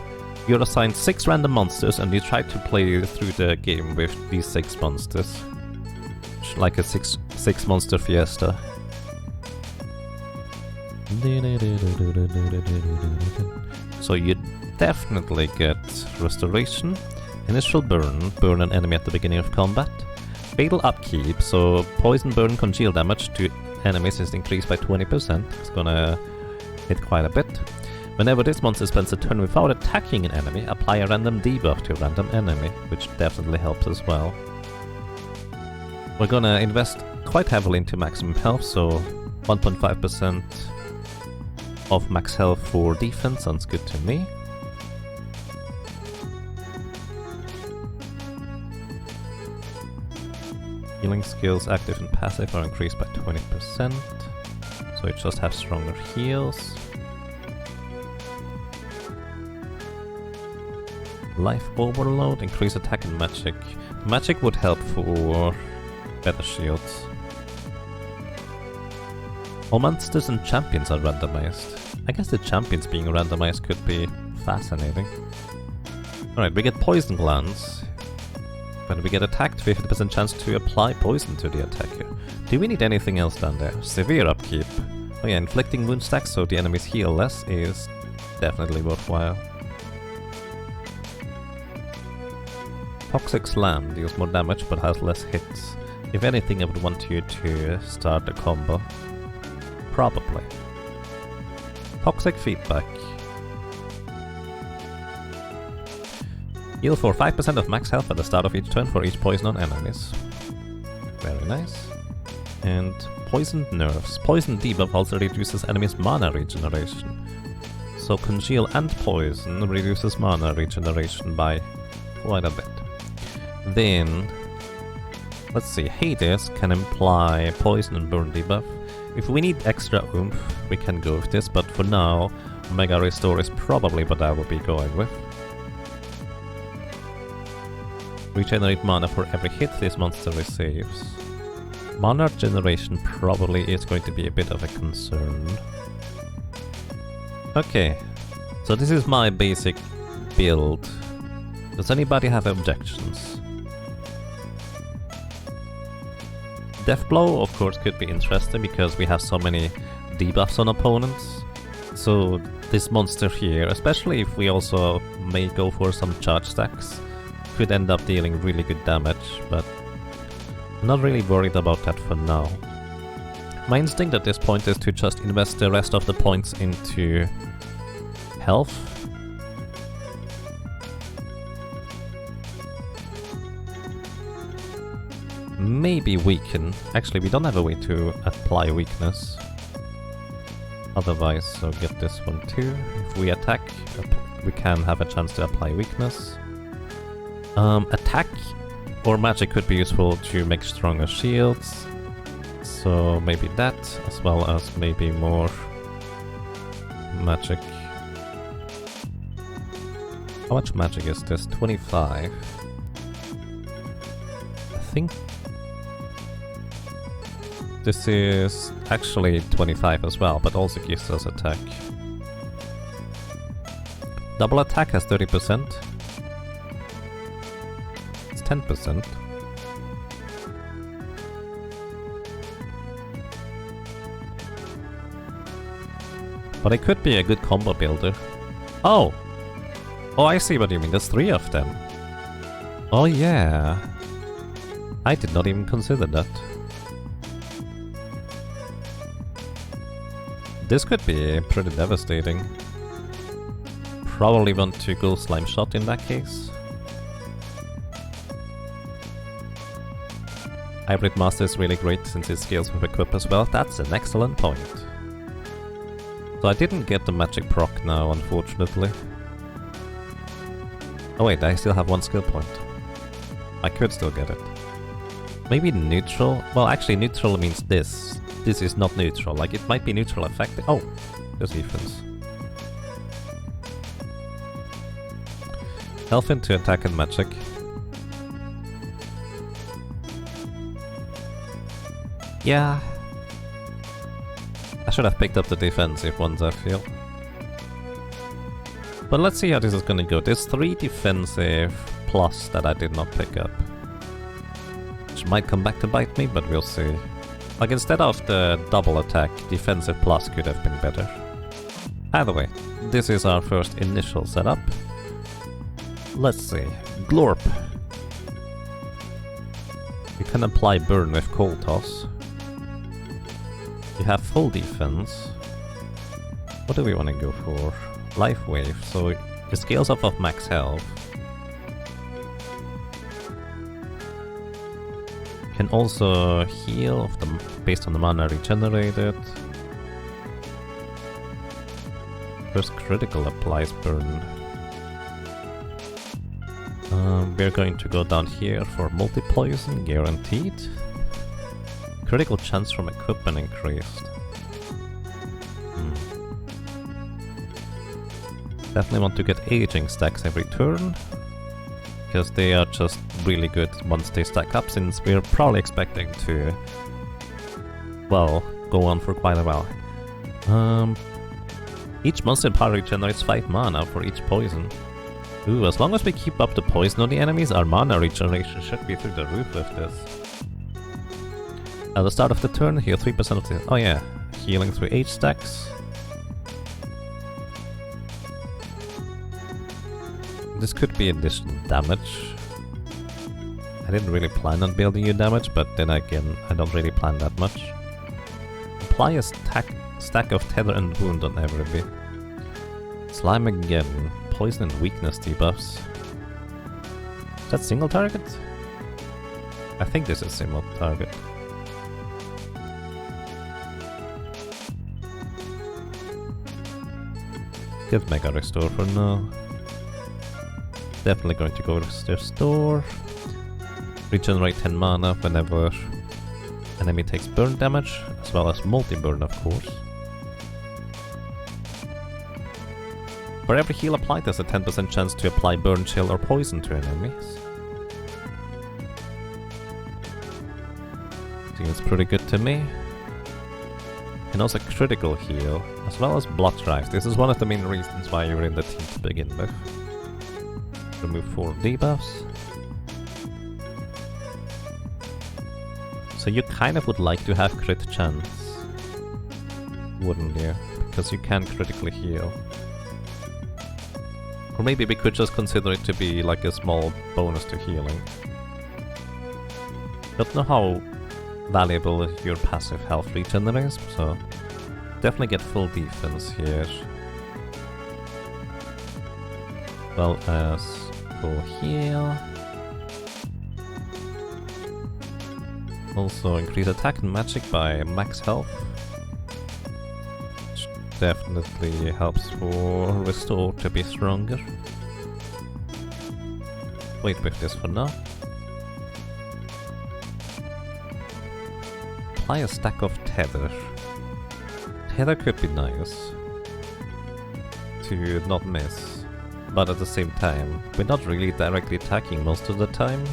you're assigned 6 random monsters and you try to play through the game with these 6 monsters. Like a 6 monster fiesta. So you definitely get Restoration, Initial Burn, burn an enemy at the beginning of combat, Fatal Upkeep, so Poison Burn Congeal damage to enemies is increased by 20%, it's gonna hit quite a bit. Whenever this monster spends a turn without attacking an enemy, apply a random debuff to a random enemy, which definitely helps as well. We're gonna invest quite heavily into maximum health, so 1.5% of max health for defense sounds good to me. Healing skills, active and passive, are increased by 20%, so it just has stronger heals. Life Overload, increase attack and magic. Magic would help for better shields. All monsters and champions are randomized. I guess the champions being randomized could be fascinating. Alright, we get Poison Glands. When we get attacked, 50% chance to apply poison to the attacker. Do we need anything else down there? Severe Upkeep. Oh yeah, inflicting wound stacks so the enemies heal less is definitely worthwhile. Toxic Slam deals more damage but has less hits. If anything, I would want you to start a combo. Probably. Toxic Feedback. Heal for 5% of max health at the start of each turn for each poison on enemies. Very nice. And Poisoned Nerves. Poison debuff also reduces enemies' mana regeneration. So Congeal and Poison reduces mana regeneration by quite a bit. Then, let's see, Hades can imply Poison and Burn debuff. If we need extra oomph, we can go with this, but for now, Omega Restore is probably what I will be going with. Regenerate mana for every hit this monster receives. Mana generation probably is going to be a bit of a concern. Okay, so this is my basic build. Does anybody have objections? Death Blow, of course, could be interesting because we have so many debuffs on opponents. So this monster here, especially if we also may go for some charge stacks, could end up dealing really good damage, but I'm not really worried about that for now. My instinct at this point is to just invest the rest of the points into health. Maybe weaken. Actually, we don't have a way to apply weakness. Otherwise, so get this one too. If we attack, we can have a chance to apply weakness. Attack or magic could be useful to make stronger shields. So maybe that, as well as maybe more magic. How much magic is this? 25. I think this is actually 25 as well, but also gives us attack. Double attack has 30%. It's 10%. But it could be a good combo builder. Oh! Oh, I see what you mean. There's 3 of them. Oh yeah. I did not even consider that. This could be pretty devastating. Probably want to go Slime Shot in that case. Hybrid Master is really great since it scales with equip as well. That's an excellent point. So I didn't get the magic proc now, unfortunately. Oh wait, I still have 1 skill point. I could still get it. Maybe neutral? Well, actually neutral means this. This is not neutral. Like, it might be neutral effective. Oh, there's defense. Health into attack and magic. Yeah. I should have picked up the defensive ones, I feel. But let's see how this is gonna go. There's 3 defensive plus that I did not pick up. Which might come back to bite me, but we'll see. Like, instead of the double attack, defensive plus could have been better. Either way, this is our first initial setup. Let's see. Glorp. You can apply burn with Cold Toss. You have full defense. What do we want to go for? Life Wave, so it scales off of max health. Can also heal based on the mana regenerated. First critical applies burn. We're going to go down here for multi-poison, guaranteed. Critical chance from equipment increased. Definitely want to get aging stacks every turn, because they are just really good once they stack up, since we're probably expecting to, well, go on for quite a while. Each monster in power regenerates 5 mana for each poison. Ooh, as long as we keep up the poison on the enemies, our mana regeneration should be through the roof with this. At the start of the turn, heal 3% of the... Oh yeah, healing through H stacks. This could be additional damage. I didn't really plan on building you damage, but then again, I don't really plan that much. Apply a stack of Tether and Wound on everybody. Slime again. Poison and weakness debuffs. Is that single target? I think this is single target. Give Mega Restore for now. Definitely going to go to Restore. Regenerate 10 mana whenever enemy takes burn damage, as well as multi-burn, of course. For every heal applied, there's a 10% chance to apply burn, chill, or poison to enemies. Seems pretty good to me. And also critical heal, as well as blood drive. This is one of the main reasons why you're in the team to begin with. Remove 4 debuffs. So you kind of would like to have crit chance, wouldn't you? Because you can critically heal. Or maybe we could just consider it to be like a small bonus to healing. Don't know how valuable your passive health regen is, so definitely get full defense here. Well as full heal. Also increase attack and magic by max health. Which definitely helps for Restore to be stronger. Wait with this for now. apply a stack of tether. Tether could be nice to not miss, but at the same time, we're not really directly attacking most of the time.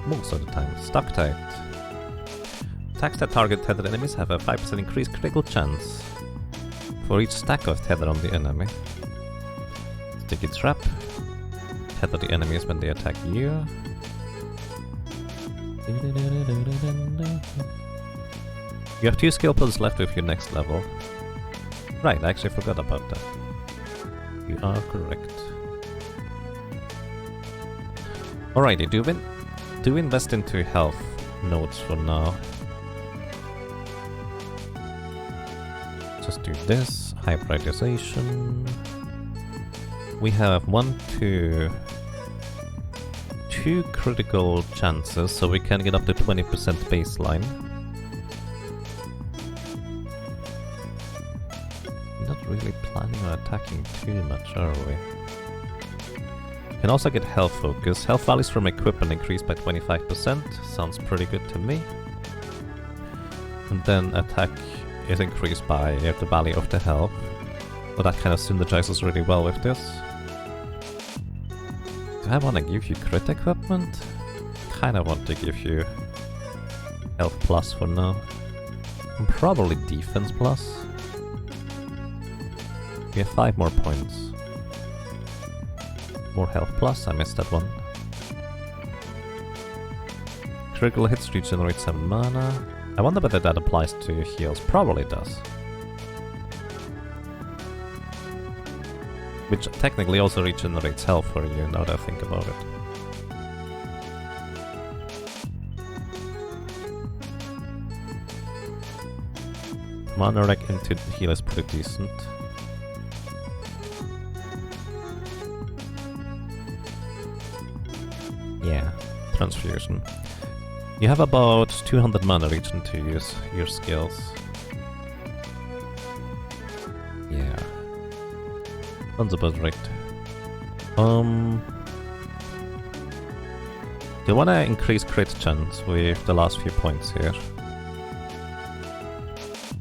Most of the time. Stuck tight. Attacks that target tethered enemies have a 5% increased critical chance for each stack of tether on the enemy. Sticky trap. Tether the enemies when they attack you. You have 2 skill points left with your next level. Right, I actually forgot about that. You are correct. Alrighty, do invest into health nodes for now. Just do this. Hybridization. We have 2 critical chances, so we can get up to 20% baseline. Not really planning on attacking too much, are we? Can also get health focus. Health values from equipment increased by 25%. Sounds pretty good to me. And then attack is increased by the value of the health. So that kind of synergizes really well with this. Do I want to give you crit equipment? Kind of want to give you health plus for now. And probably defense plus. We have 5 more points. More health plus, I missed that one. Critical hits regenerate 7 mana. I wonder whether that applies to heals. Probably does. Which technically also regenerates health for you, now that I think about it. Mana rec into heal is pretty decent. Yeah, transfusion. You have about 200 mana regen to use your skills. Yeah. Sounds about right. Do you want to increase crit chance with the last few points here?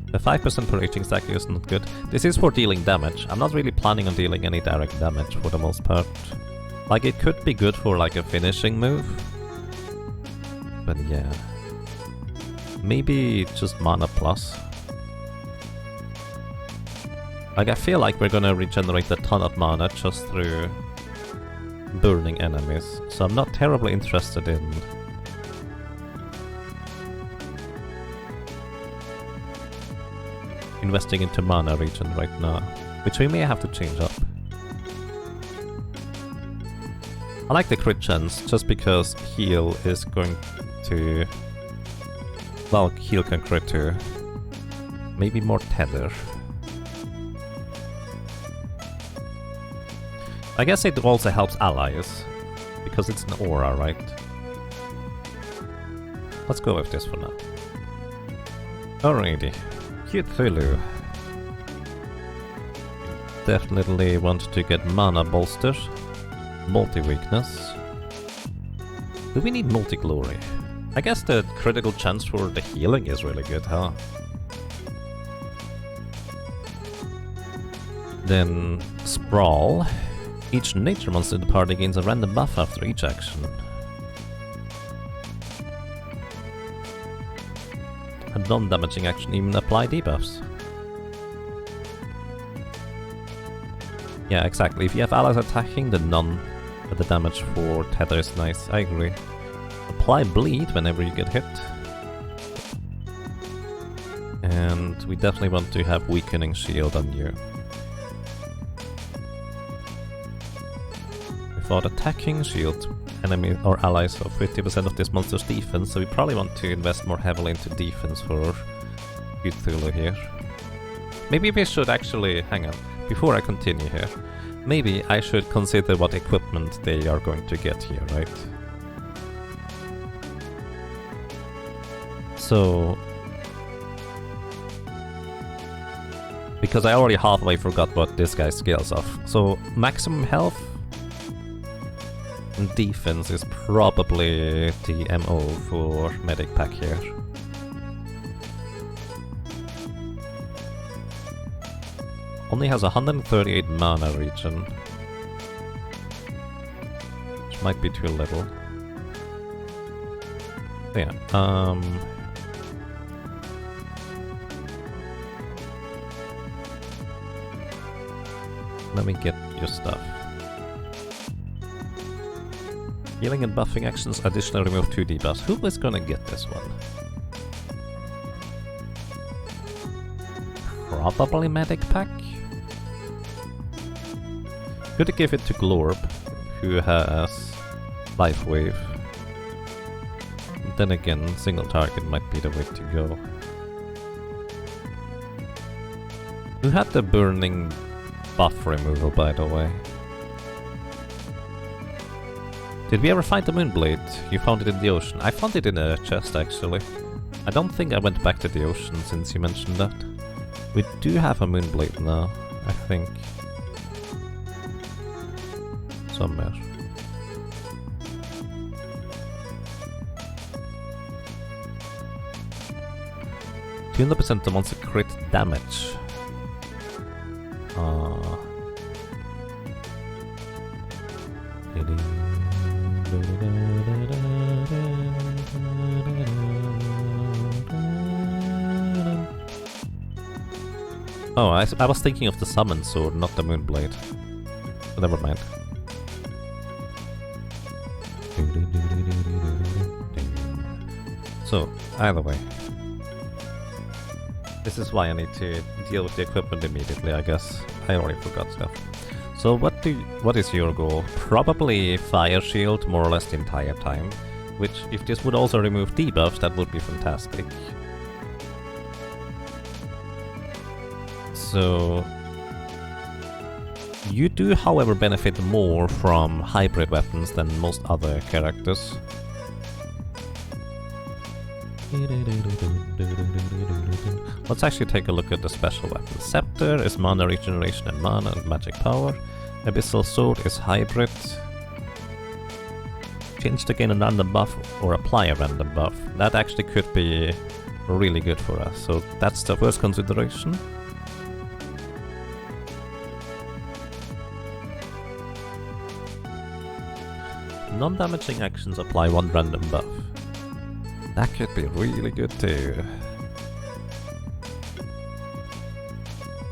The 5% per aging stack is not good. This is for dealing damage. I'm not really planning on dealing any direct damage for the most part. Like, it could be good for like a finishing move. But yeah. Maybe just mana plus. Like, I feel like we're gonna regenerate a ton of mana just through burning enemies, so I'm not terribly interested in investing into mana regen right now, which we may have to change up. I like the crit chance just because heal is going to... well, heal can crit too. Maybe more tether. I guess it also helps allies, because it's an aura, right? Let's go with this for now. Alrighty. Cthulhu. Definitely want to get mana bolster. Multi-weakness. Do we need multi-glory? I guess the critical chance for the healing is really good, huh? Then Sprawl. Each nature monster in the party gains a random buff after each action. A non-damaging action even apply debuffs. Yeah, exactly. If you have allies attacking, the damage for tether is nice. I agree. Apply bleed whenever you get hit. And we definitely want to have weakening shield on you. Without attacking, shield enemy or allies of 50% of this monster's defense, so we probably want to invest more heavily into defense for Cthulhu here. Maybe we should actually... hang on, before I continue here. Maybe I should consider what equipment they are going to get here, right? So... because I already halfway forgot what this guy's skills of. So, maximum health and defense is probably the MO for medic pack here. Only has 138 mana regen. Which might be too little. Yeah, let me get your stuff. Healing and buffing actions additionally remove 2 debuffs. Who is gonna get this one? Probably Medic Pack? Could give it to Glorb, who has Life Wave. Then again, single target might be the way to go. Who had the burning buff removal, by the way? Did we ever find the Moonblade? You found it in the ocean. I found it in a chest, actually. I don't think I went back to the ocean since you mentioned that. We do have a Moonblade now, I think. Somewhere. %200% of monster crit damage. Oh, I was thinking of the Summon Sword, not the Moonblade. But never mind. So, either way. This is why I need to deal with the equipment immediately, I guess. I already forgot stuff. So what is your goal? Probably Fire Shield more or less the entire time. Which, if this would also remove debuffs, that would be fantastic. So you do, however, benefit more from hybrid weapons than most other characters. Let's actually take a look at the special weapons. Scepter is mana regeneration and mana and magic power. Abyssal Sword is hybrid. Change to gain a random buff or apply a random buff. That actually could be really good for us, so that's the first consideration. Non-damaging actions apply 1 random buff. That could be really good too.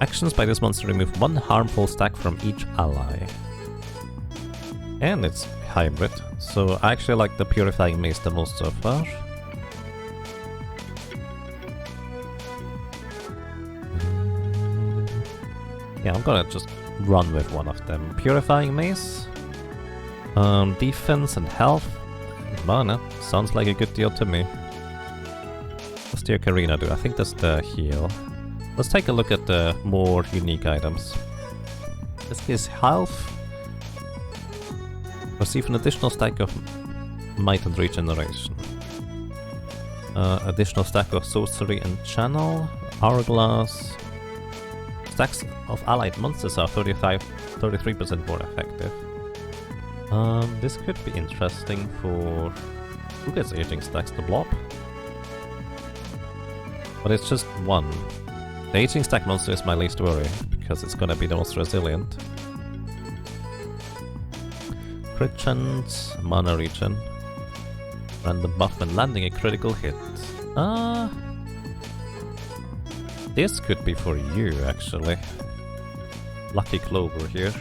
Actions by this monster remove 1 harmful stack from each ally. And it's hybrid, so I actually like the Purifying Mace the most so far. Yeah, I'm gonna just run with one of them. Purifying Mace. Defense and health. Mana. Sounds like a good deal to me. What's the Ocarina do? I think that's the heal. Let's take a look at the more unique items. This is health. Receive an additional stack of might and regeneration. Additional stack of sorcery and channel. Hourglass. Stacks of allied monsters are 33% more effective. This could be interesting for... Who gets aging stacks? The Blob? But it's just 1. The aging stack monster is my least worry, because it's gonna be the most resilient. Crit chance, mana regen. Random buff when landing a critical hit. This could be for you, actually. Lucky Clover here.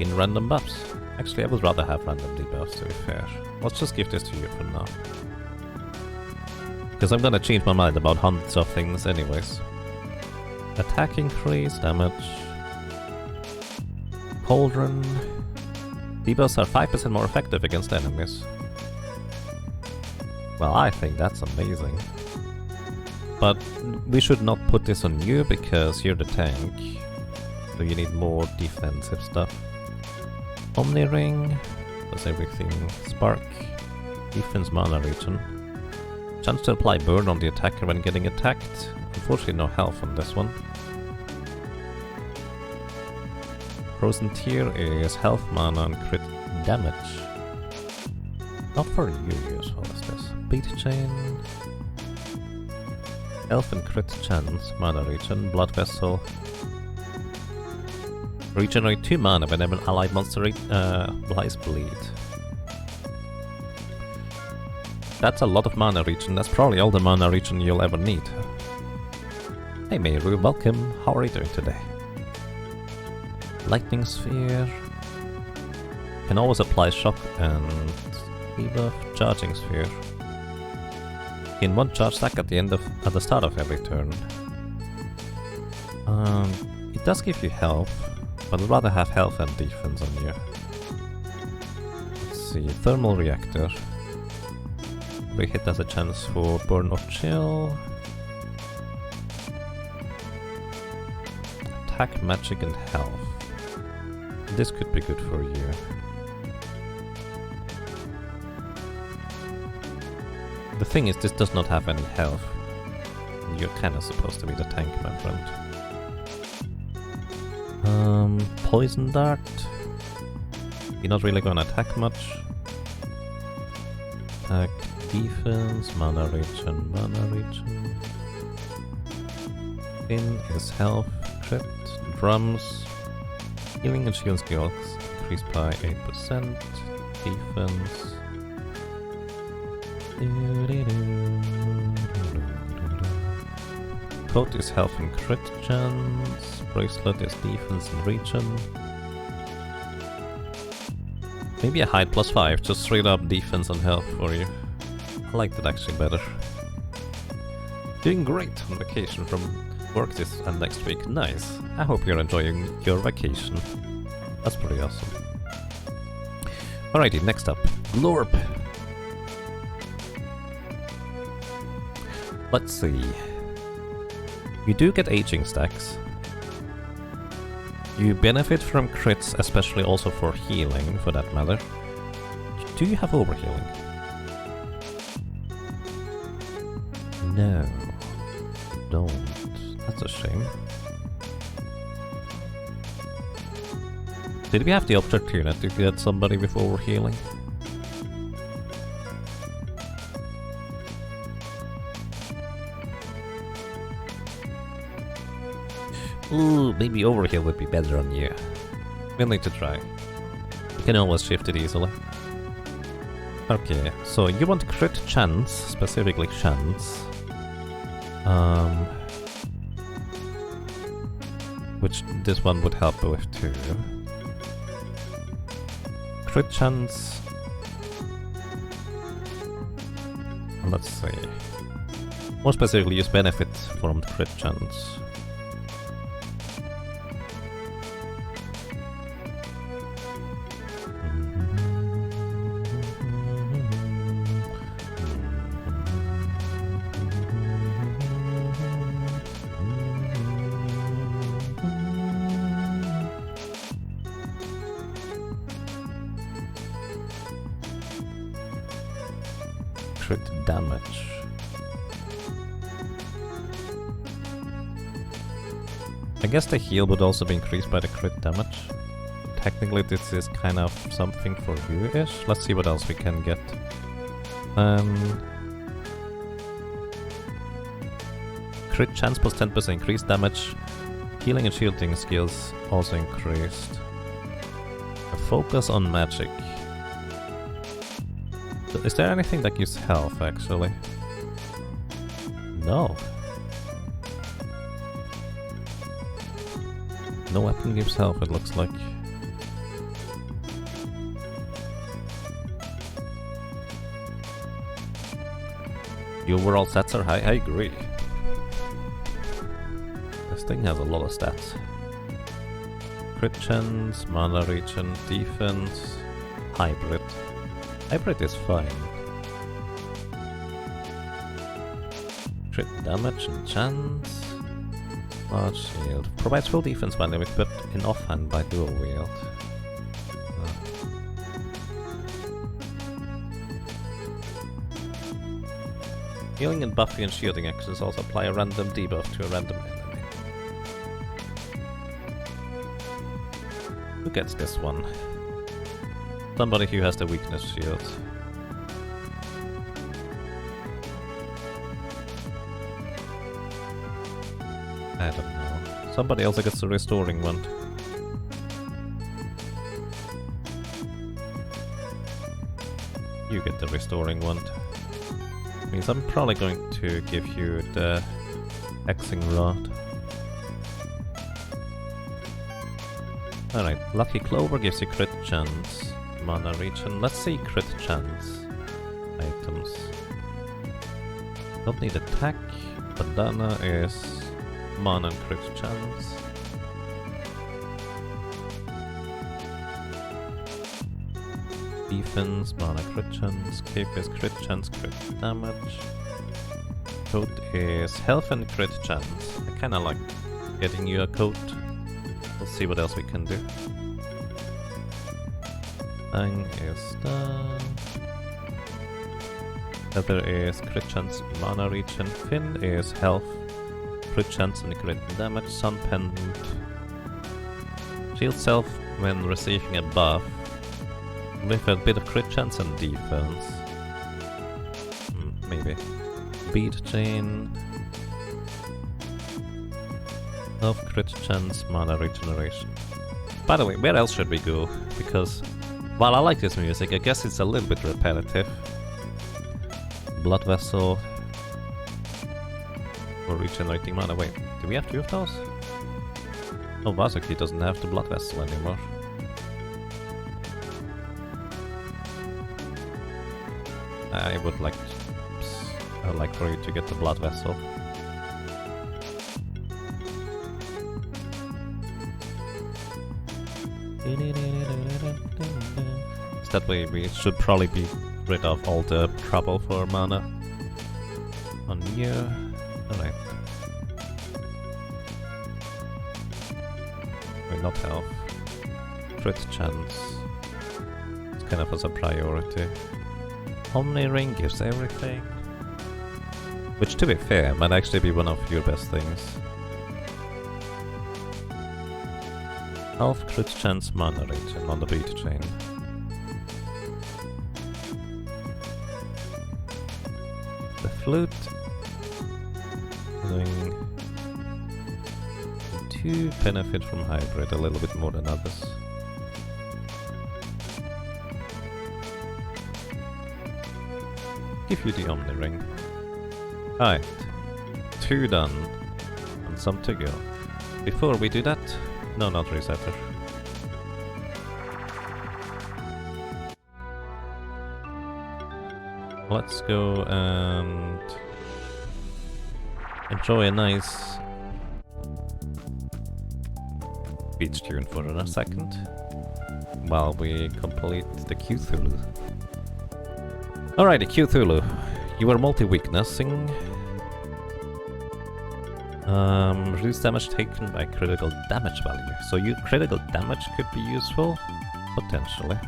In random buffs. Actually, I would rather have random debuffs, to be fair. Let's just give this to you for now. Because I'm gonna change my mind about hundreds of things anyways. Attack increase, damage. Cauldron. Debuffs are 5% more effective against enemies. Well, I think that's amazing. But we should not put this on you because you're the tank. So you need more defensive stuff. Omni Ring does everything. Spark. Defense mana regen. Chance to apply burn on the attacker when getting attacked. Unfortunately no health on this one. Frozen Tear is health, mana and crit damage. Not for you useful is this. Beat Chain. Health and crit chance, mana regen, blood vessel. Regenerate 2 mana whenever an allied monster applies bleed. That's a lot of mana regen, that's probably all the mana regen you'll ever need. Hey Meru, welcome, how are you doing today? Lightning Sphere. Can always apply shock and debuff. Charging Sphere. In 1 charge stack at the start of every turn. It does give you health, but I'd rather have health and defense on you. Let's see, Thermal Reactor. Every hit has a chance for burn or chill. Attack, magic and health. This could be good for you. The thing is, this does not have any health. You're kinda supposed to be the tank, my friend. Poison Dart. You're not really gonna attack much. Attack, defense, mana regen, mana regen. Spin is health, crit, drums. Healing and shield skills increased by 8%. Defense. Coat is health and crit chance. Bracelet is defense and regen. Maybe a hide +5, just straight up defense and health for you. I like that actually better. Doing great on vacation from work this and next week. Nice. I hope you're enjoying your vacation. That's pretty awesome. Alrighty, next up. Glorp. Let's see. You do get aging stacks. You benefit from crits, especially also for healing, for that matter. Do you have overhealing? No. Don't. That's a shame. Did we have the opportunity to get somebody with overhealing? Ooh, maybe overheal would be better on you. We'll need to try. You can always shift it easily. Okay, so you want crit chance, specifically chance. Which this one would help with too. Crit chance. Let's see. More specifically, use benefit from crit chance. Damage. I guess the heal would also be increased by the crit damage. Technically this is kind of something for you-ish. Let's see what else we can get. Crit chance plus 10% increased damage. Healing and shielding skills also increased. A focus on magic. Is there anything that gives health, actually? No. No weapon gives health, it looks like. The overall stats are high, I agree. This thing has a lot of stats. Crit chance, mana regen, defense, hybrid. Hybrid is fine. Crit damage and chance. Large shield. Provides full defense when limit, but in offhand by dual wield. Healing and buffing and shielding actions also apply a random debuff to a random enemy. Who gets this one? Somebody who has the weakness shield. I don't know. Somebody else gets the restoring one. You get the restoring one. Means I'm probably going to give you the hexing rod. Alright, Lucky Clover gives you crit chance. Mana region. Let's see crit chance items. Don't need attack. Bandana is mana and crit chance. Defense, mana crit chance. Cape is crit chance, crit damage. Coat is health and crit chance. I kinda like getting you a coat. Let's see what else we can do. Thing is done. Scepter is crit chance, mana region. Fin is health, crit chance and crit damage. Sun pendant. Shield self when receiving a buff. With a bit of crit chance and defense. Maybe. Bead chain. Health, crit chance, mana regeneration. By the way, where else should we go? Because while I like this music, I guess it's a little bit repetitive. Blood vessel. For regenerating mana. Wait, do we have two of those? Oh, Vazuki doesn't have the blood vessel anymore. I would like for you to get the blood vessel. So that way we should probably be rid of all the trouble for mana. On you. Alright. We're not health. Crit chance. It's kind of as a priority. Omni Ring gives everything. Which, to be fair, might actually be one of your best things. Health, crit chance, mana region on the beat chain. The flute. Doing 2 benefit from hybrid, a little bit more than others. Give you the Omni Ring. Alright, 2 done, and some to go. Before we do that, no, not resetter. Let's go and enjoy a nice beach tune for a second, while we complete the Cthulhu. Alrighty, Cthulhu. You are multi-weaknessing. Reduce damage taken by critical damage value. So your critical damage could be useful, potentially.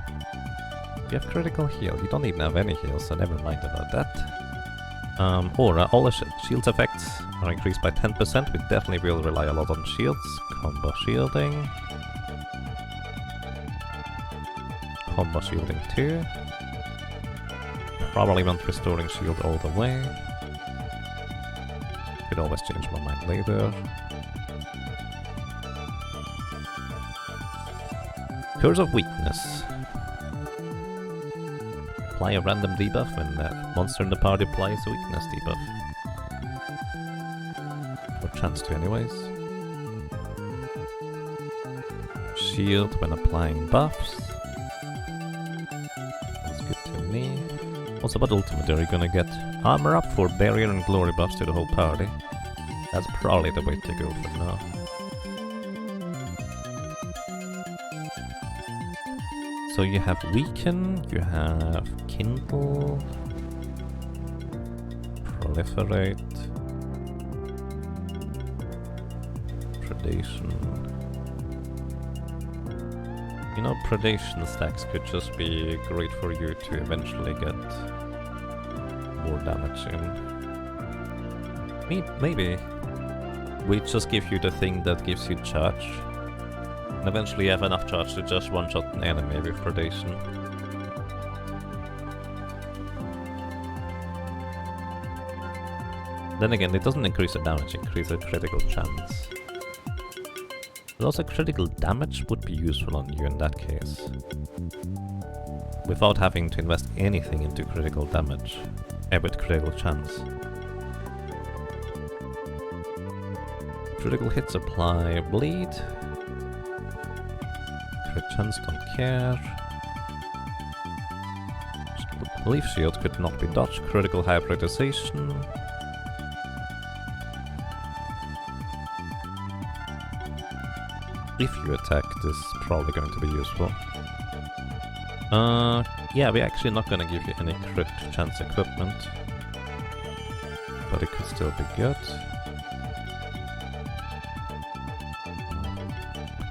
You have critical heal. You don't even have any heal, so never mind about that. Aura. All the shields effects are increased by 10%. We definitely will rely a lot on shields. Combo shielding. Combo shielding too. Probably want restoring shield all the way. Could always change my mind later. Curse of Weakness. Apply a random debuff when a monster in the party applies a weakness debuff. Or chance to anyways. Shield when applying buffs. That's good to me. Also, about ultimate, are you gonna get armor up for barrier and glory buffs to the whole party? That's probably the way to go for now. So you have Weaken, you have Kindle, Proliferate, Predation. You know, Predation stacks could just be great for you to eventually get more damage in. Maybe we just give you the thing that gives you charge. And eventually you have enough charge to just one-shot an enemy with Predation. Then again, it doesn't increase the damage, it increases the critical chance. But also critical damage would be useful on you in that case. Without having to invest anything into critical damage. With critical chance. Critical hits apply bleed. Crit chance don't care. Leaf shield could not be dodged. Critical hybridization. If you attack, this is probably going to be useful. Yeah, we're actually not gonna give you any crit chance equipment. But it could still be good.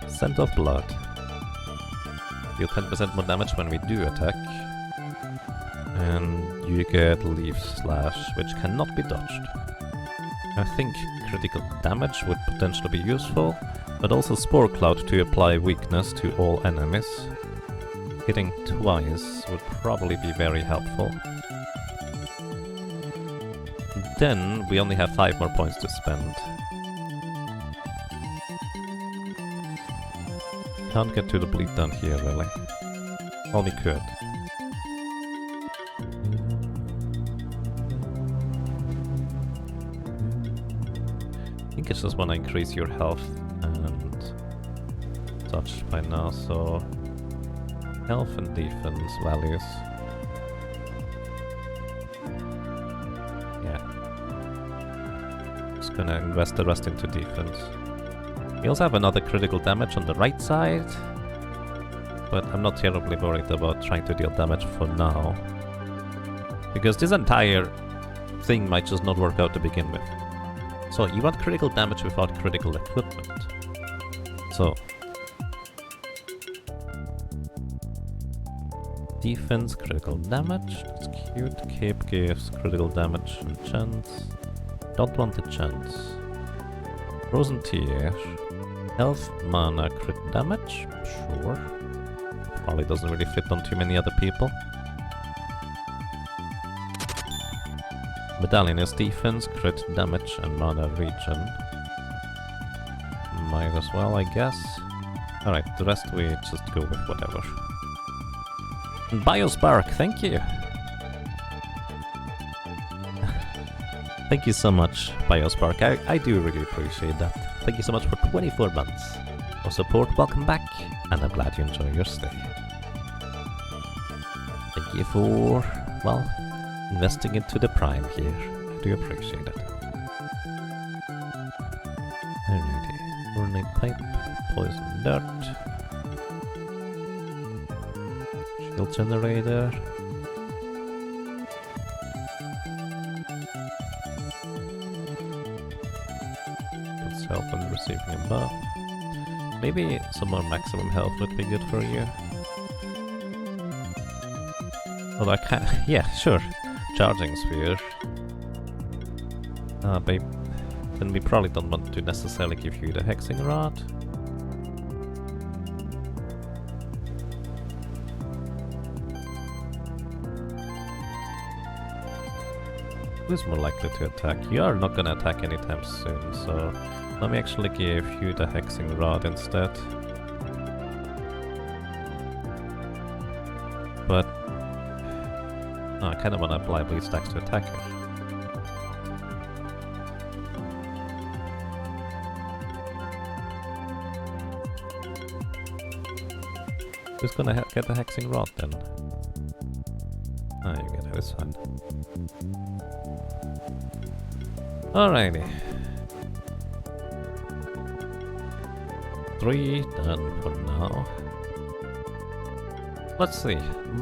Scent of blood. Deal 10% more damage when we do attack. And you get leaf slash, which cannot be dodged. I think critical damage would potentially be useful, but also Spore Cloud to apply weakness to all enemies. Hitting twice would probably be very helpful. Then we only have 5 more points to spend. Can't get to the bleed down here really. Only could. I think it's just want to increase your health and such by now, so health and defense values. Yeah. Just gonna invest the rest into defense. We also have another critical damage on the right side, but I'm not terribly worried about trying to deal damage for now. Because this entire thing might just not work out to begin with. So you want critical damage without critical equipment. So defense, critical damage, that's cute. Cape gives critical damage and chance. Don't want the chance. Frozen Tear. Health, mana, crit damage? Sure. Probably doesn't really fit on too many other people. Medallion is defense, crit damage, and mana regen. Might as well, I guess. Alright, the rest we just go with whatever. Biospark, thank you! Thank you so much, Biospark. I do really appreciate that. Thank you so much for 24 months of support. Welcome back, and I'm glad you enjoy your stay. Thank you for, well, investing into the Prime here. I do appreciate it. Alrighty. Ornate Pipe, Poison Dart, Shield Generator. Health and receiving a buff. Maybe some more maximum health would be good for you. Although I can't. Yeah, sure. Charging Sphere. Babe. Then we probably don't want to necessarily give you the Hexing Rod. Who's more likely to attack? You are not gonna attack anytime soon, so let me actually give you the Hexing Rod instead. But I kinda wanna apply bleed stacks to attacker. Who's gonna get the Hexing Rod then? Ah, you get it, it's fine. Alrighty. 3 done for now. Let's see.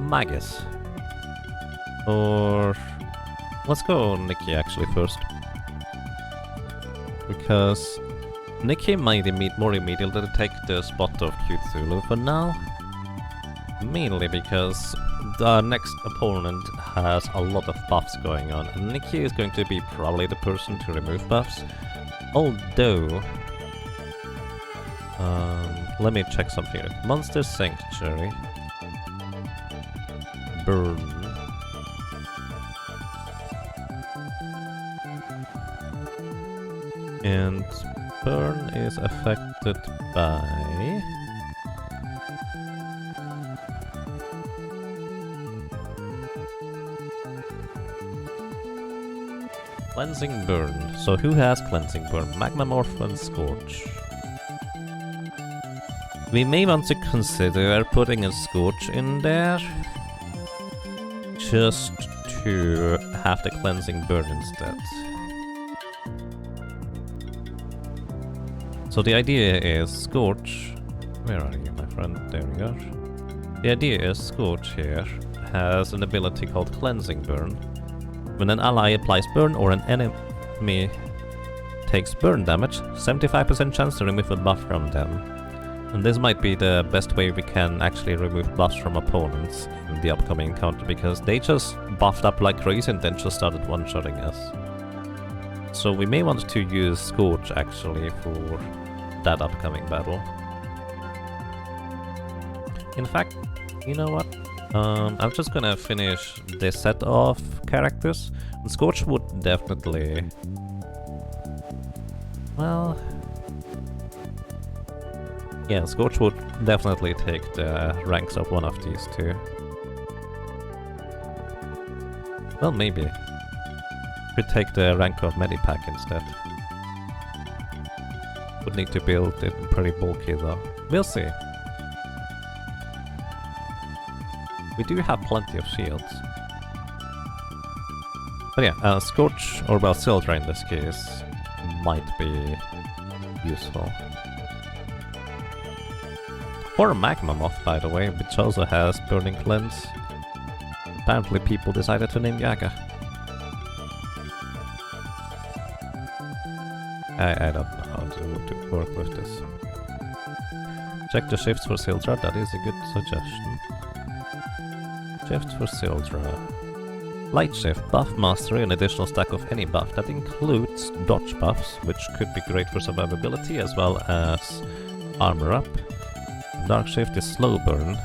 Magus. Or let's go Nikki actually first. Because Nikki might more immediately take the spot of Cthulhu for now. Mainly because the next opponent has a lot of buffs going on, and Nikki is going to be probably the person to remove buffs. Although, let me check something here. Monster Sanctuary, Burn, And burn is affected by... Cleansing Burn. So who has Cleansing Burn? Magma Morph and Scorch. We may want to consider putting a Scorch in there, just to have the Cleansing Burn instead. So the idea is Scorch... Where are you, my friend? There we are. The idea is Scorch here has an ability called Cleansing Burn. When an ally applies burn or an enemy takes burn damage, 75% chance to remove a buff from them. And this might be the best way we can actually remove buffs from opponents in the upcoming encounter, because they just buffed up like crazy and then just started one-shotting us. So we may want to use Scorch actually for that upcoming battle. In fact, you know what? I'm just gonna finish this set of characters. And Scorch would definitely... Well... Yeah, Scorch would definitely take the ranks of one of these two. Well, maybe. Could take the rank of Medipack instead. Would need to build it pretty bulky though. We'll see. We do have plenty of shields. But yeah, Scorch, or well, Sildra in this case, might be useful. Or Magma Moth, by the way, which also has Burning Cleanse. Apparently people decided to name Yaga. I don't know how to work with this. Check the shifts for Sildra, that is a good suggestion. Shift for Sildra. Light Shift, Buff Mastery, an additional stack of any buff. That includes dodge buffs, which could be great for survivability as well as armor up. Dark Shift is Slow Burn.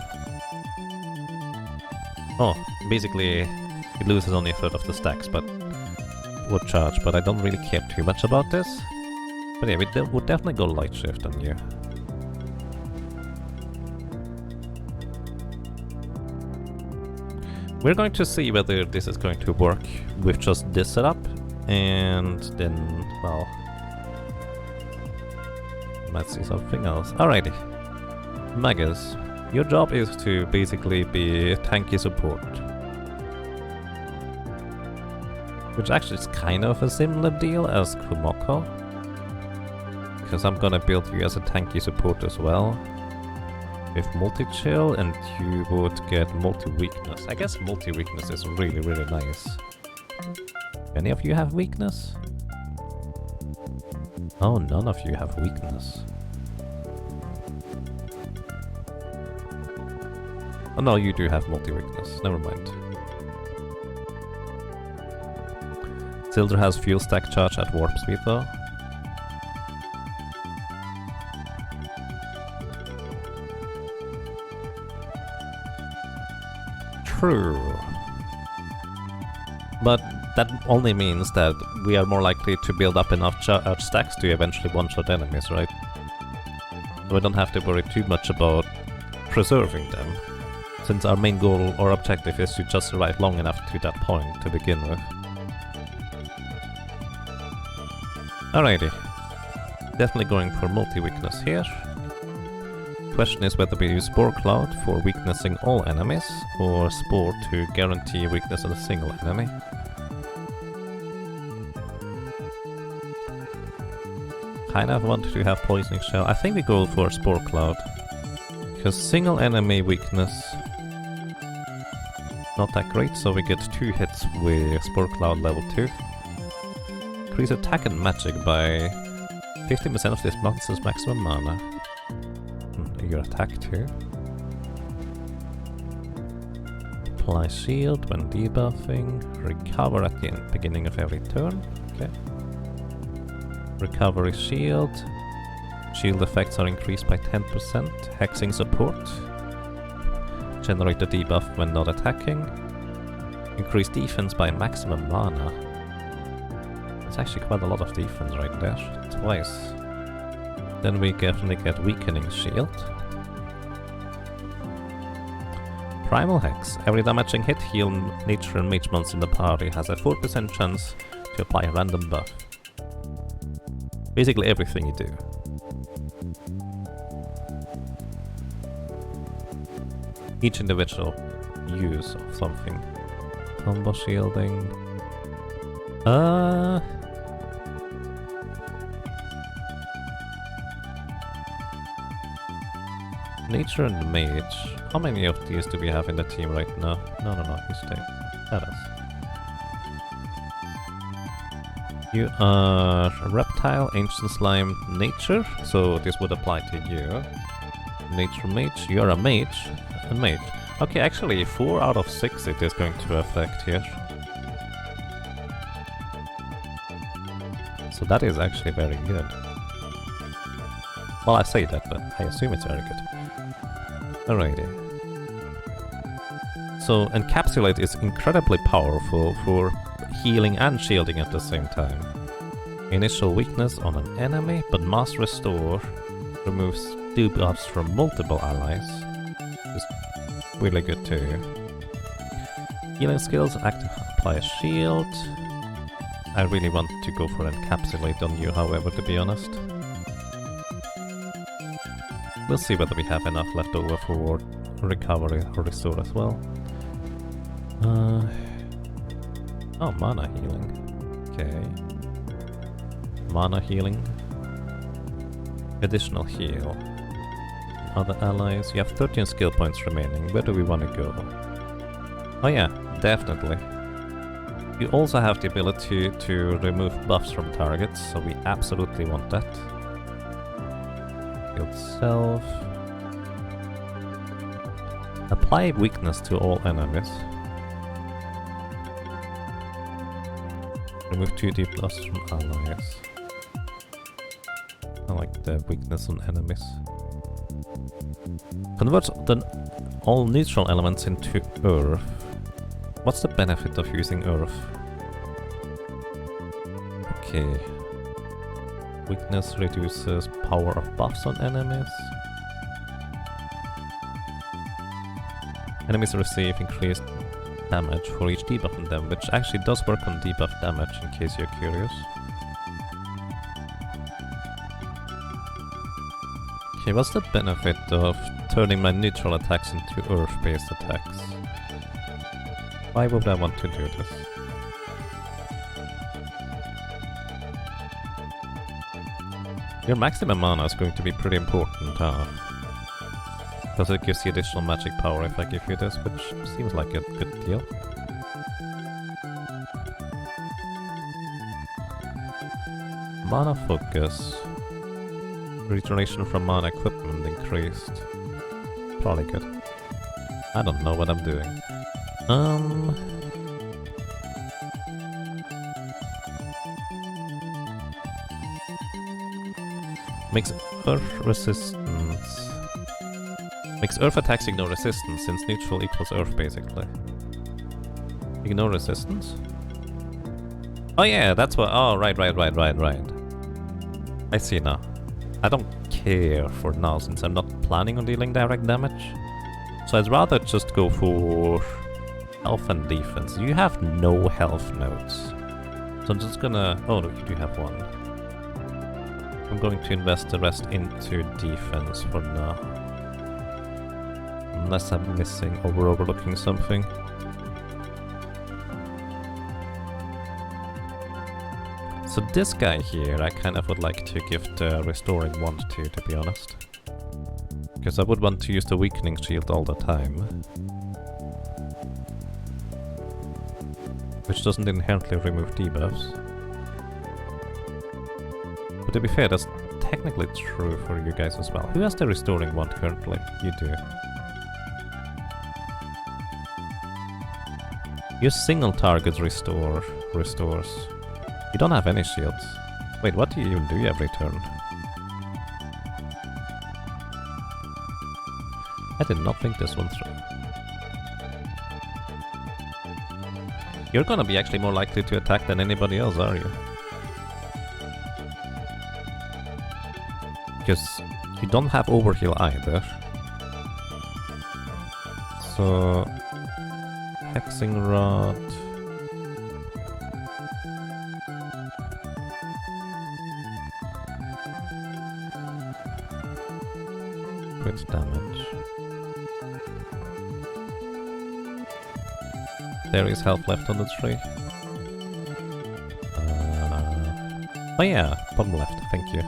Oh, basically it loses only a third of the stacks, but would charge, but I don't really care too much about this. But yeah, we would definitely go Light Shift on you. We're going to see whether this is going to work with just this setup, and then, well, let's see something else. Alrighty. Magus, your job is to basically be tanky support. Which actually is kind of a similar deal as Kumoko. Because I'm gonna build you as a tanky support as well. With multi-chill, and you would get multi-weakness. I guess multi-weakness is really, really nice. Any of you have weakness? Oh, none of you have weakness. Oh no, you do have multi-weakness. Never mind. Sildra has fuel stack charge at warp speed though. True. But that only means that we are more likely to build up enough charge stacks to eventually one-shot enemies, right? We don't have to worry too much about preserving them, since our main goal or objective is to just survive long enough to that point to begin with. Alrighty. Definitely going for multi-weakness here. Question is whether we use Spore Cloud for weaknessing all enemies, or Spore to guarantee weakness on a single enemy. Kind of want to have Poisoning Shell. I think we go for Spore Cloud, because single enemy weakness not that great, so we get 2 hits with Spore Cloud level 2. Increase attack and magic by 50% of this monster's maximum mana. Your attack too. Apply shield when debuffing. Recover at the beginning of every turn. Okay. Recovery shield. Shield effects are increased by 10%. Hexing support. Generate a debuff when not attacking. Increase defense by maximum mana. It's actually quite a lot of defense right there. Twice. Then we definitely get Weakening Shield. Primal Hex. Every damaging hit, heal nature and mage monster in the party has a 4% chance to apply a random buff. Basically everything you do. Each individual use of something. Combo shielding. Nature and Mage. How many of these do we have in the team right now? No, you stay. That is. You are Reptile, Ancient Slime, Nature, so this would apply to you. Nature Mage, you're a Mage. A Mage. Okay, actually 4 out of 6 it is going to affect here. So that is actually very good. Well, I say that, but I assume it's very good. Alrighty. So Encapsulate is incredibly powerful for healing and shielding at the same time. Initial weakness on an enemy, but Mass Restore removes debuffs from multiple allies. Is really good too. Healing skills, apply a shield. I really want to go for Encapsulate on you, however, to be honest. We'll see whether we have enough left over for recovery or restore as well. Oh, mana healing. Okay. Mana healing. Additional heal. Other allies. You have 13 skill points remaining. Where do we want to go? Oh yeah, definitely. You also have the ability to remove buffs from targets, so we absolutely want that. Shield self. Apply weakness to all enemies. Remove 2 debuffs from allies. I like the weakness on enemies. Convert all neutral elements into earth. What's the benefit of using earth? Okay. Weakness reduces power of buffs on enemies. Enemies receive increased damage for each debuff on them, which actually does work on debuff damage in case you're curious. Okay, what's the benefit of turning my neutral attacks into earth-based attacks? Why would I want to do this? Your maximum mana is going to be pretty important, huh? Because it gives you additional magic power if I give you this, which seems like a good deal. Mana focus. Regeneration from mana equipment increased. Probably good. I don't know what I'm doing. Makes earth resistance. Makes earth attacks ignore resistance, since neutral equals earth basically. Ignore resistance? Oh yeah, that's what. Oh, right. I see now. I don't care for now, since I'm not planning on dealing direct damage. So I'd rather just go for health and defense. You have no health nodes. So I'm just gonna... Oh no, you do have one. I'm going to invest the rest into defense for now. Unless I'm missing or overlooking something. So this guy here, I kind of would like to give the restoring wand to be honest. Because I would want to use the weakening shield all the time. Which doesn't inherently remove debuffs. But to be fair, that's technically true for you guys as well. Who has the restoring wand currently? You do. Your single target restores. You don't have any shields. Wait, what do you even do every turn? I did not think this one through. You're gonna be actually more likely to attack than anybody else, are you? Because you don't have overheal either. So... Hexing Rod... Crit damage. There is health left on the tree. Oh yeah, bottom left, thank you.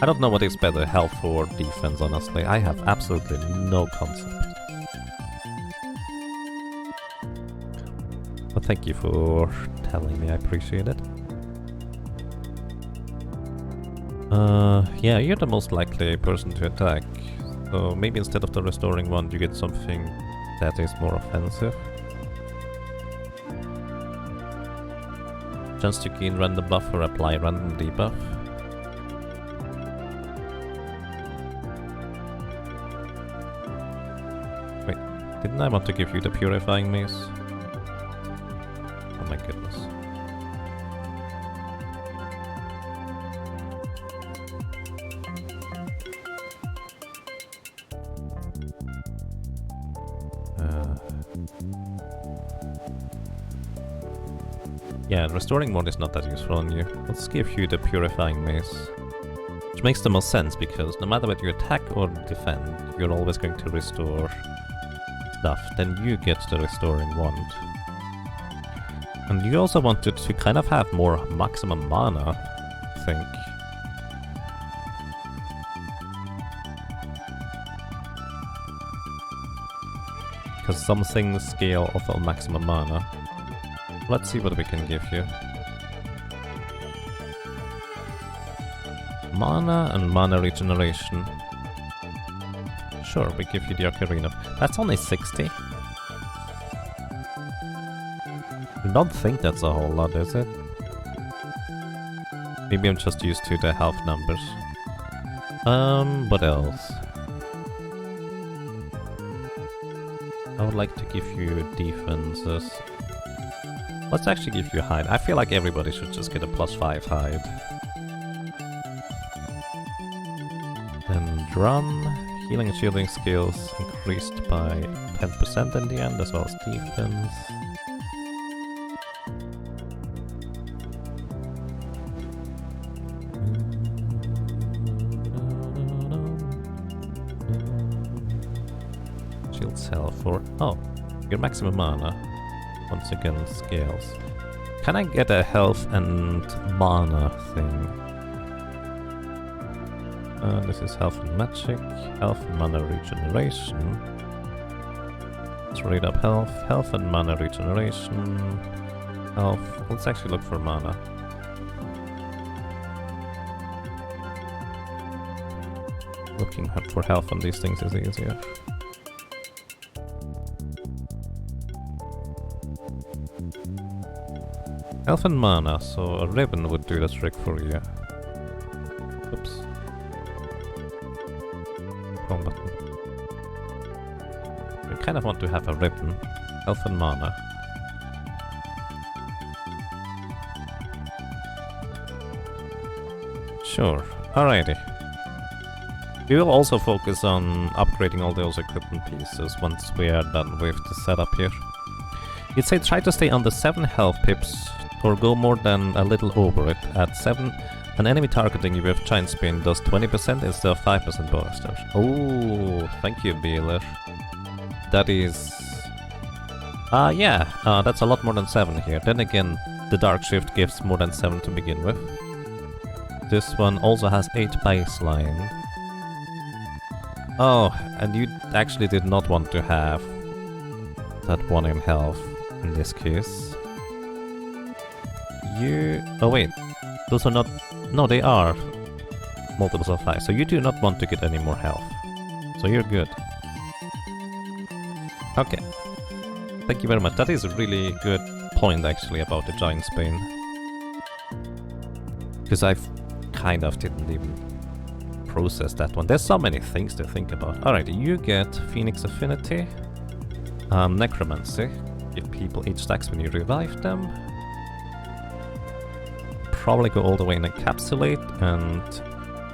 I don't know what is better, health or defense, honestly. I have absolutely no concept. But thank you for telling me, I appreciate it. Yeah, you're the most likely person to attack. So maybe instead of the restoring one, you get something that is more offensive. Chance to gain random buff or apply random debuff. Wait, didn't I want to give you the purifying mace? Oh my goodness. Yeah, restoring mode is not that useful on you. Let's give you the purifying mace. Which makes the most sense, because no matter whether you attack or defend, you're always going to restore stuff. Then you get the restoring wand. And you also wanted to kind of have more maximum mana, I think. Because some things scale off of maximum mana. Let's see what we can give you. Mana and mana regeneration. Sure, we give you the Ocarina. That's only 60. I don't think that's a whole lot, is it? Maybe I'm just used to the health numbers. What else? I would like to give you defenses. Let's actually give you hide. I feel like everybody should just get a +5 hide. And drum. Healing and shielding skills increased by 10% in the end, as well as defense. Shield cell for... Oh, your maximum mana. Once again, scales. Can I get a health and mana thing? This is health and magic, health and mana regeneration. Let's read up health, health and mana regeneration, health. Let's actually look for mana. Looking for health on these things is easier. Health and mana, so a ribbon would do the trick for you. Oops. Wrong button. We kind of want to have a ribbon. Health and mana. Sure. Alrighty. We will also focus on upgrading all those equipment pieces once we are done with the setup here. You'd say try to stay under 7 health pips or go more than a little over it. At 7, an enemy targeting you with Giant Spin does 20% instead of 5% bonus damage. Oh, thank you, Beeler. That is... yeah, that's a lot more than 7 here. Then again, the Dark Shift gives more than 7 to begin with. This one also has 8 baseline. Oh, and you actually did not want to have that 1 in health in this case. Oh wait, those are not... No, they are multiples of 5, so you do not want to get any more health. So you're good. Okay. Thank you very much. That is a really good point actually about the Giant Spain. Because I kind of didn't even process that one. There's so many things to think about. Alright, you get Phoenix Affinity, Necromancy. Give people each stacks when you revive them. Probably go all the way in Encapsulate and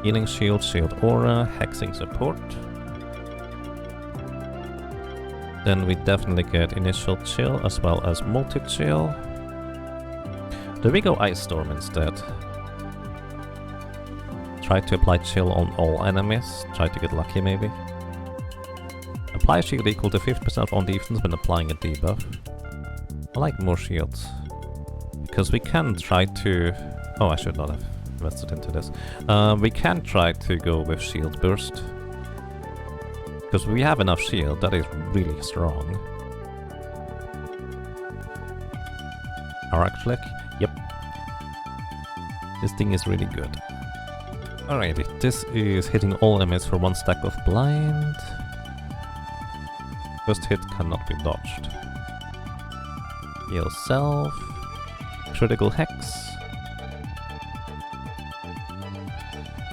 Healing shield, shield aura, hexing support. Then we definitely get initial chill as well as multi-chill. Do we go Ice Storm instead? Try to apply chill on all enemies. Try to get lucky maybe. Apply shield equal to 50% on defense when applying a debuff. I like more shields. Because we can try to... Oh, I should not have invested into this. We can try to go with shield burst. Because we have enough shield, that is really strong. Arc Flick? Yep. This thing is really good. Alrighty, this is hitting all enemies for 1 stack of blind. First hit cannot be dodged. Heal self. Critical hex.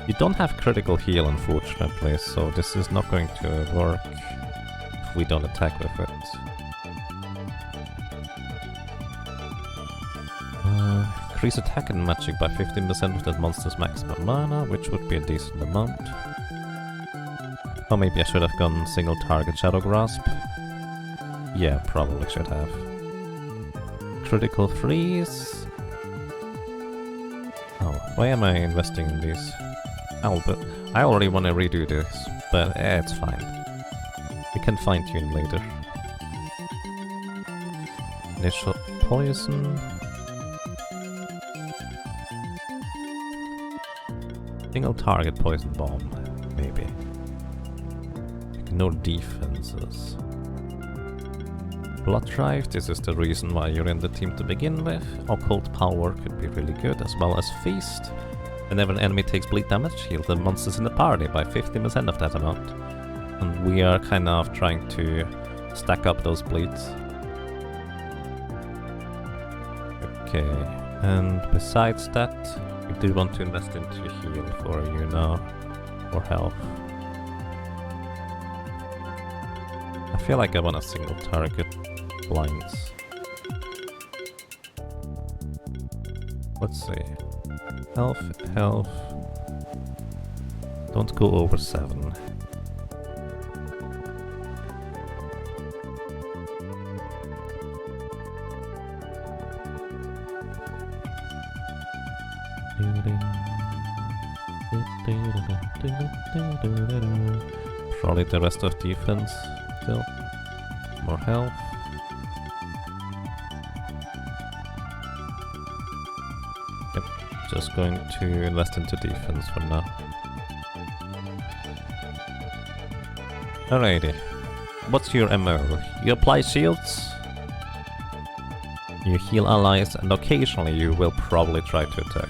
You don't have critical heal unfortunately, so this is not going to work if we don't attack with it. Increase attack and magic by 15% with that monster's maximum mana, which would be a decent amount. Or maybe I should have gone single target Shadow Grasp. Yeah, probably should have. Critical freeze. Oh, why am I investing in these? Oh, but I already want to redo this, but it's fine. We can fine-tune later. Initial poison. Single target poison bomb, maybe. Ignore defenses. Blood Drive, this is the reason why you're in the team to begin with. Occult Power could be really good, as well as Feast. Whenever an enemy takes bleed damage, heal the monsters in the party by 50% of that amount. And we are kind of trying to stack up those bleeds. Okay, and besides that, we do want to invest into heal for you now, or health. I feel like I want a single target blinds. Let's see. Health, health. Don't go over 7. Probably the rest of defense still. More health. Yep, just going to invest into defense for now. Alrighty. What's your MO? You apply shields, you heal allies, and occasionally you will probably try to attack.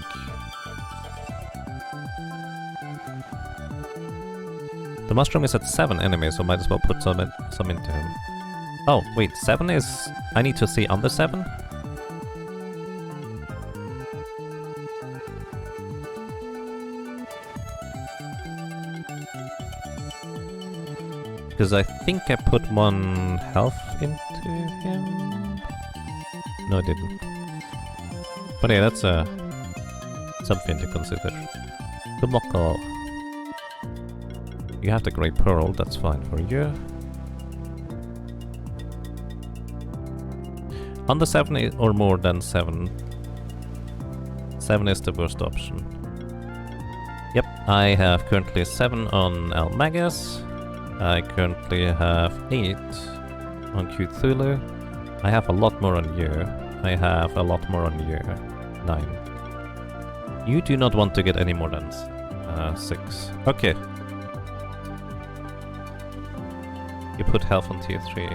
The mushroom is at 7 enemies, so might as well put some into him. Oh, wait, 7 is... I need to see under 7? Because I think I put 1 health into him? No, I didn't. But yeah, that's something to consider. Kumoko. You have the Great Pearl, that's fine for you. Under 7 or more than 7. 7 is the worst option. Yep, I have currently 7 on Almagus. I currently have 8 on Cthulhu. I have a lot more on you. I have a lot more on you. 9. You do not want to get any more than 6. Okay. You put health on tier 3.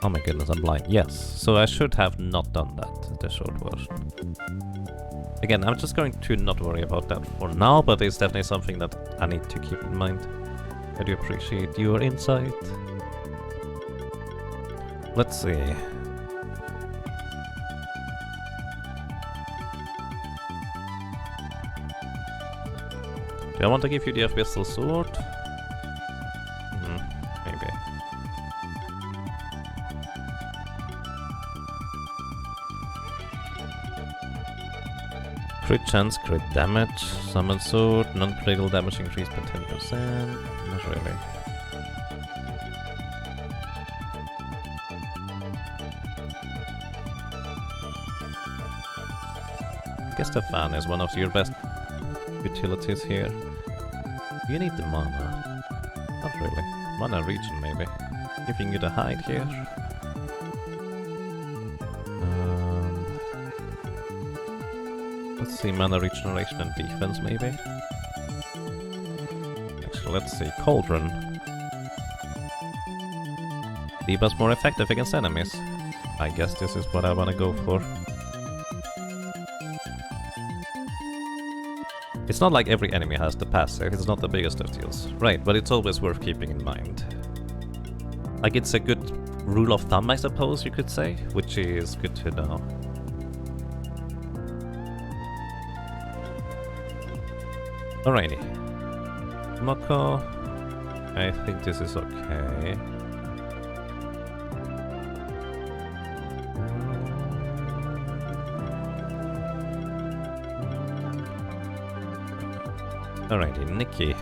Oh my goodness, I'm blind. Yes, so I should have not done that, the short version. Again, I'm just going to not worry about that for now, but it's definitely something that I need to keep in mind. I do appreciate your insight. Let's see. Do I want to give you the Abyssal Sword? Maybe. Crit chance, crit damage, summon sword, non-critical damage increased by 10%. Not really. I guess the fan is one of your best utilities here. You need the mana. Not really. Mana regen maybe. Giving you the hide here. Let's see, mana regeneration and defense maybe. Actually, let's see, Cauldron. Debuff's more effective against enemies. I guess this is what I wanna go for. It's not like every enemy has the passive, it's not the biggest of deals. Right, but it's always worth keeping in mind. Like, it's a good rule of thumb, I suppose you could say, which is good to know. Alrighty. Moko. I think this is okay. Alrighty, Nikki.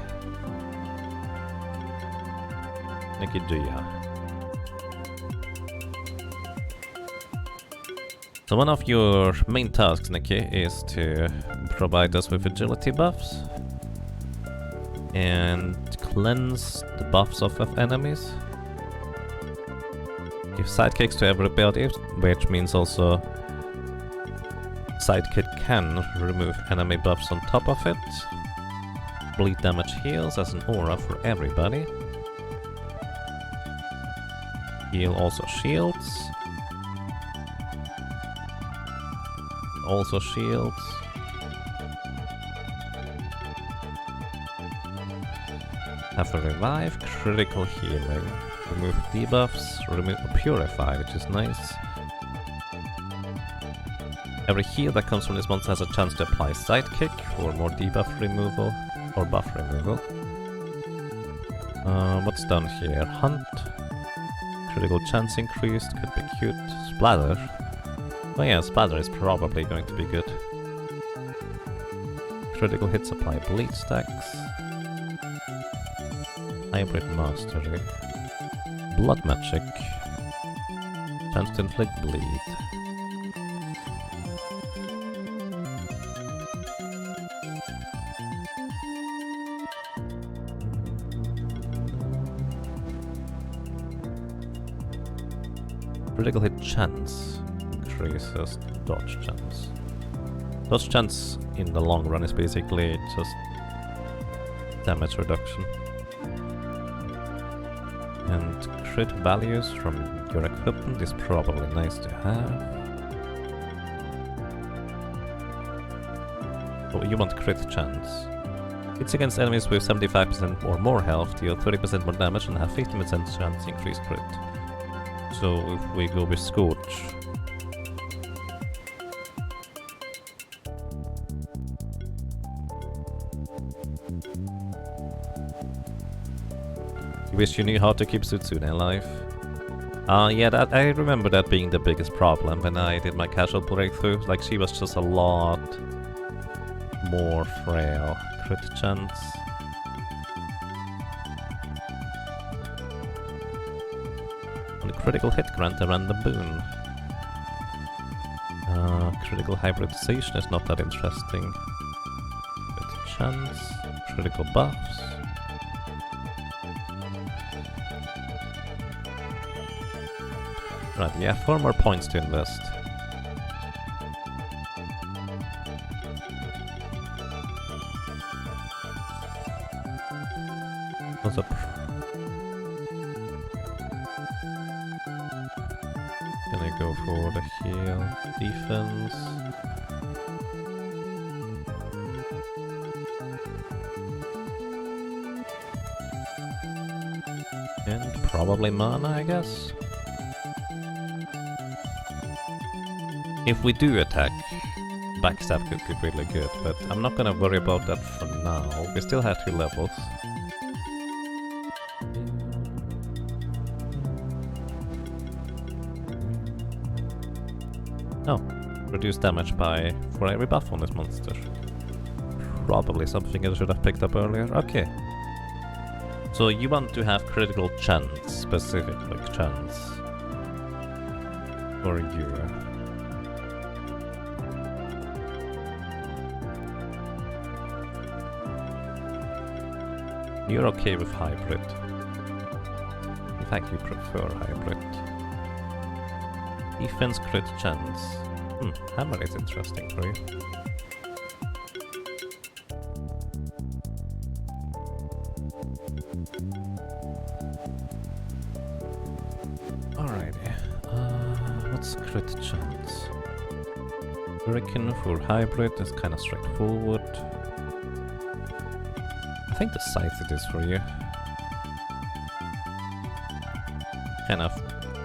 Nikki Duya. So one of your main tasks, Nikki, is to provide us with agility buffs and cleanse the buffs of enemies. Give sidekicks to everybody, which means also sidekick can remove enemy buffs on top of it. Bleed damage heals as an aura for everybody. Heal also shields. Also shields. Have a revive, critical healing. Remove debuffs, remove purify, which is nice. Every heal that comes from this monster has a chance to apply sidekick for more debuff removal or buff removal. What's done here? Hunt. Critical chance increased, could be cute. Splatter. Oh yeah, splatter is probably going to be good. Critical hits apply bleed stacks. Hybrid Mastery. Blood Magic. Chance to inflict bleed. Critical hit chance increases dodge chance. Dodge chance in the long run is basically just damage reduction. And crit values from your equipment is probably nice to have. Oh, you want crit chance. Hits against enemies with 75% or more health deal 30% more damage and have 50% chance increased crit. So if we go with Scorch. You wish you knew how to keep Sutsune alive. Yeah, that I remember that being the biggest problem when I did my casual breakthrough. Like, she was just a lot more frail. Crit chance. On a critical hit, grant a random boon. Critical hybridization is not that interesting. Crit chance. Critical buffs. Right, yeah, 4 more points to invest. What's up? Gonna go for the heal, defense. And probably mana, I guess. If we do attack, backstab could be really good, but I'm not gonna worry about that for now. We still have 2 levels. Oh, Reduce damage by 4 every buff on this monster. Probably something I should have picked up earlier. Okay. So you want to have critical chance, specific like chance. For you. You're okay with hybrid. In fact, you prefer hybrid. Defense crit chance. Hammer is interesting for you. Alrighty. What's crit chance? Hurricane for hybrid is kind of straightforward. I think the scythe it is for you. Kind of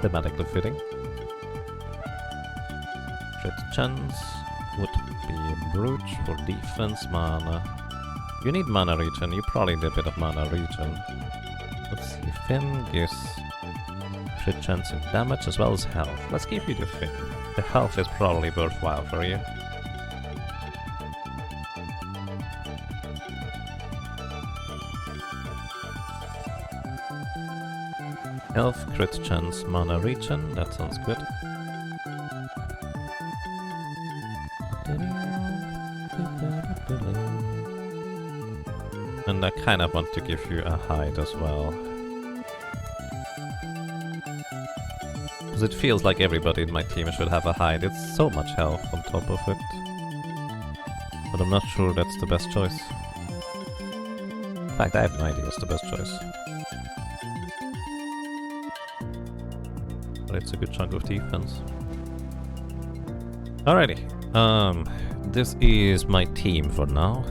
thematically fitting. Crit chance would be brooch for defense mana. You need mana regen, you probably need a bit of mana regen. Let's see, Finn gives crit chance in damage as well as health. Let's give you the Finn. The health is probably worthwhile for you. Health, crit chance, mana regen, that sounds good. And I kind of want to give you a hide as well. Because it feels like everybody in my team should have a hide. It's so much health on top of it. But I'm not sure that's the best choice. In fact, I have no idea what's the best choice. But it's a good chunk of defense. Alrighty. This is my team for now.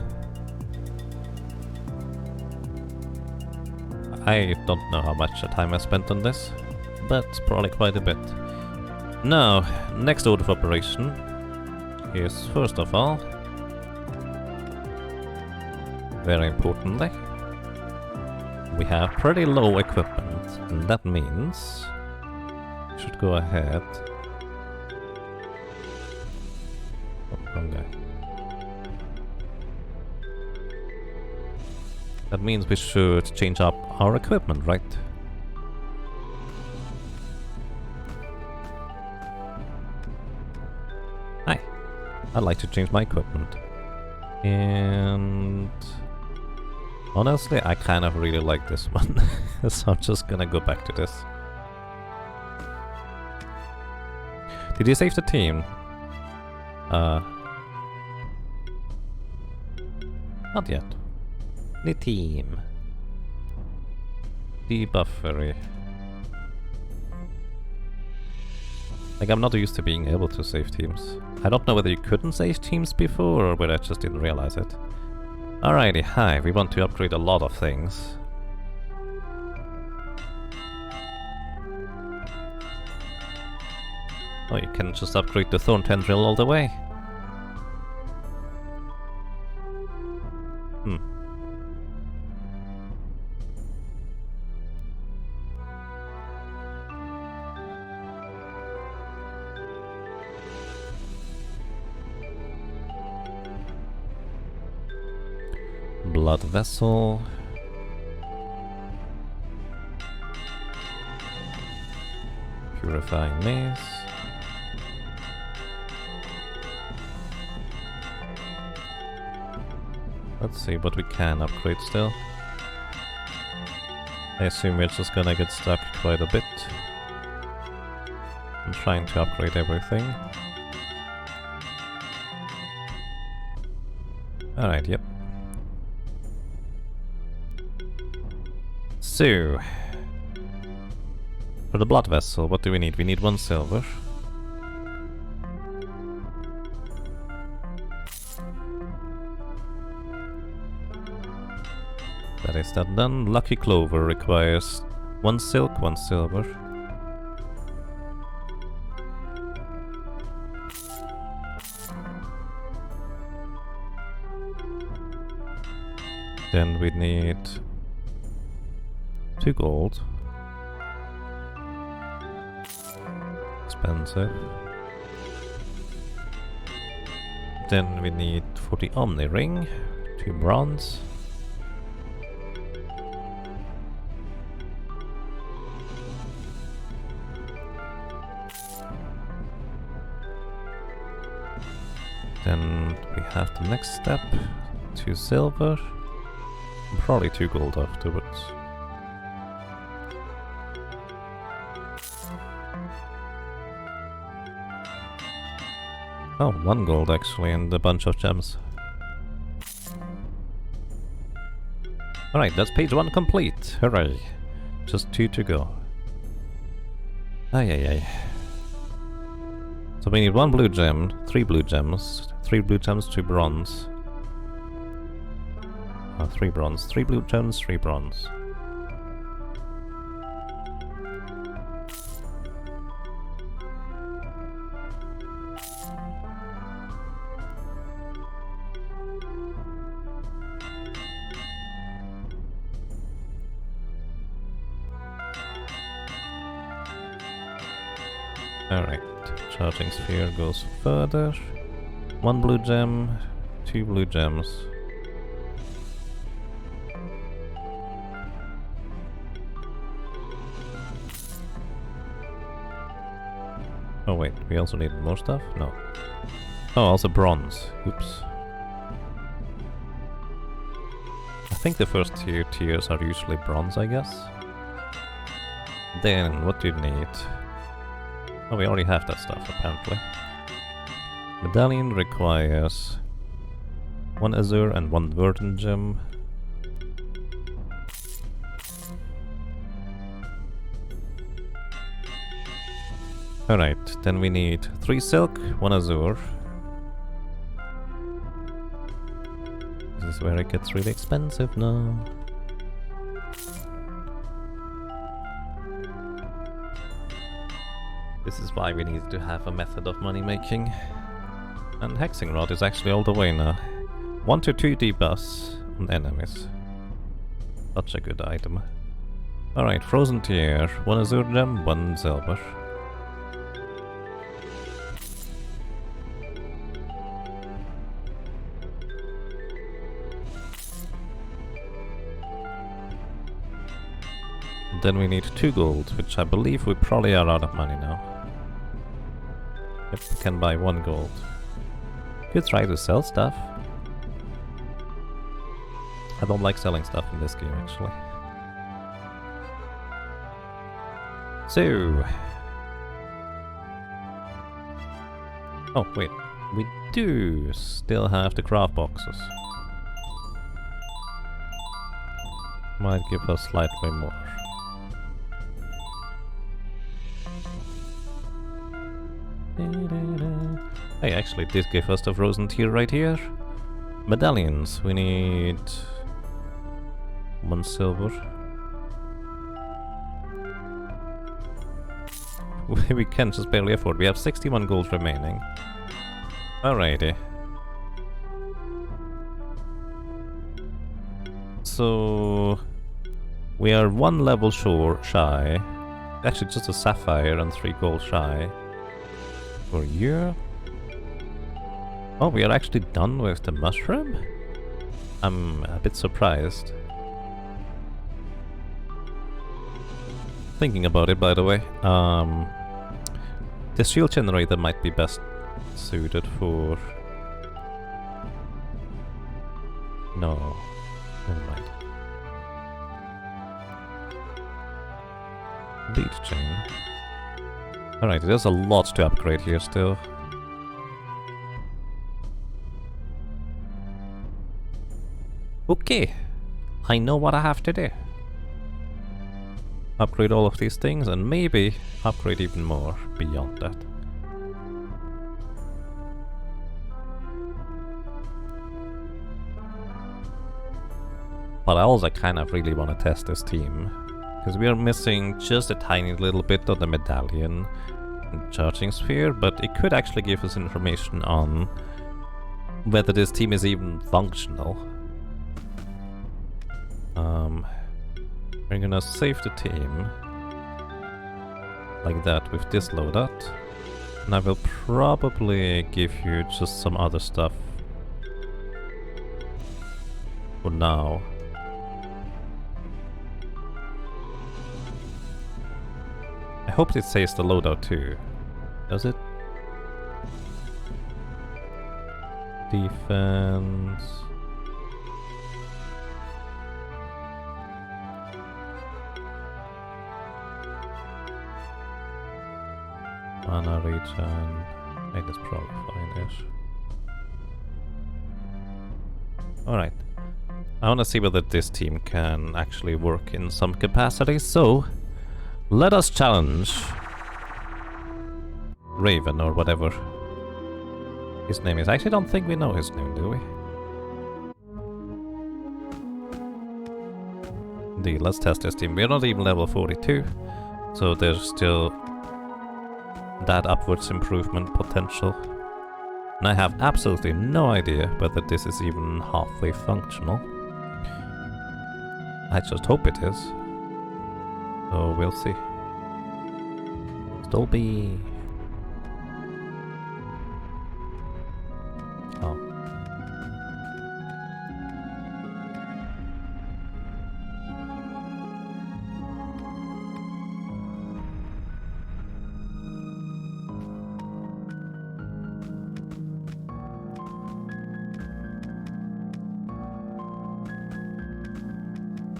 I don't know how much time I spent on this, but probably quite a bit. Now, next order of operation is, first of all, very importantly, we have pretty low equipment, and that means we should go ahead. Oh, wrong guy. That means we should change up our equipment, right? Hi. I'd like to change my equipment. And honestly, I kind of really like this one. So I'm just gonna go back to this. Did you save the team? Not yet. The team. Debuff Mastery. Like, I'm not used to being able to save teams. I don't know whether you couldn't save teams before or whether I just didn't realize it. Alrighty, hi, we want to upgrade a lot of things. Oh, you can just upgrade the Thorn Tendril all the way. Blood Vessel. Purifying Mace. Let's see what we can upgrade still. I assume we're just gonna get stuck quite a bit. I'm trying to upgrade everything. Alright, yep. So, for the blood vessel, what do we need? We need 1 silver. That is that done. Lucky Clover requires 1 silk, 1 silver. Then we need 2 gold. Expensive. Then we need for the Omni Ring, 2 bronze. Then we have the next step, 2 silver, and probably 2 gold afterwards. Oh, 1 gold actually, and a bunch of gems. Alright, that's page 1 complete. Hooray. Just 2 to go. Ay ay ay. So we need 1 blue gem, 3 blue gems, 3 blue gems, 2 bronze. 3 bronze, 3 blue gems, 3 bronze. Alright, charging sphere goes further. 1 blue gem, 2 blue gems. Oh wait, we also need more stuff? No. Oh, also bronze. Oops. I think the first tiers are usually bronze, I guess. Then, what do you need? Oh, we already have that stuff, apparently. Medallion requires 1 azure and 1 verdant gem. Alright, then we need 3 silk, 1 azure. This is where it gets really expensive now. This is why we need to have a method of money making. And Hexing Rod is actually all the way now. 1 to 2 debuffs on enemies. Such a good item. Alright, Frozen Tier. 1 azure gem, 1 silver. Then we need 2 gold, which I believe we probably are out of money now. Yep, we can buy 1 gold. Could try to sell stuff. I don't like selling stuff in this game, actually. So... oh, wait. We do still have the craft boxes. Might give us slightly more. Hey, actually, this gave us the frozen tier right here. Medallions, we need 1 silver. We can just barely afford. We have 61 gold remaining. Alrighty. So we are 1 level shy. Actually, just a sapphire and 3 gold shy. For you. Oh, we are actually done with the mushroom? I'm a bit surprised. Thinking about it, by the way, the shield generator might be best suited for... no, never mind. Beat chain. Alright, there's a lot to upgrade here still. Okay, I know what I have to do. Upgrade all of these things and maybe upgrade even more beyond that. But I also kind of really want to test this team. Because we are missing just a tiny little bit of the medallion and charging sphere, but it could actually give us information on whether this team is even functional. We're gonna save the team like that with this loadout. And I will probably give you just some other stuff for now. I hope it says the loadout too. Does it? Defense. Mana regen. Wait, that's probably fine-ish. Alright. I wanna see whether this team can actually work in some capacity, so let us challenge Raven or whatever his name is. I actually don't think we know his name, do we? Indeed, let's test this team. We're not even level 42, so there's still that upwards improvement potential. And I have absolutely no idea whether this is even halfway functional. I just hope it is. So we'll see. Stolby. Oh.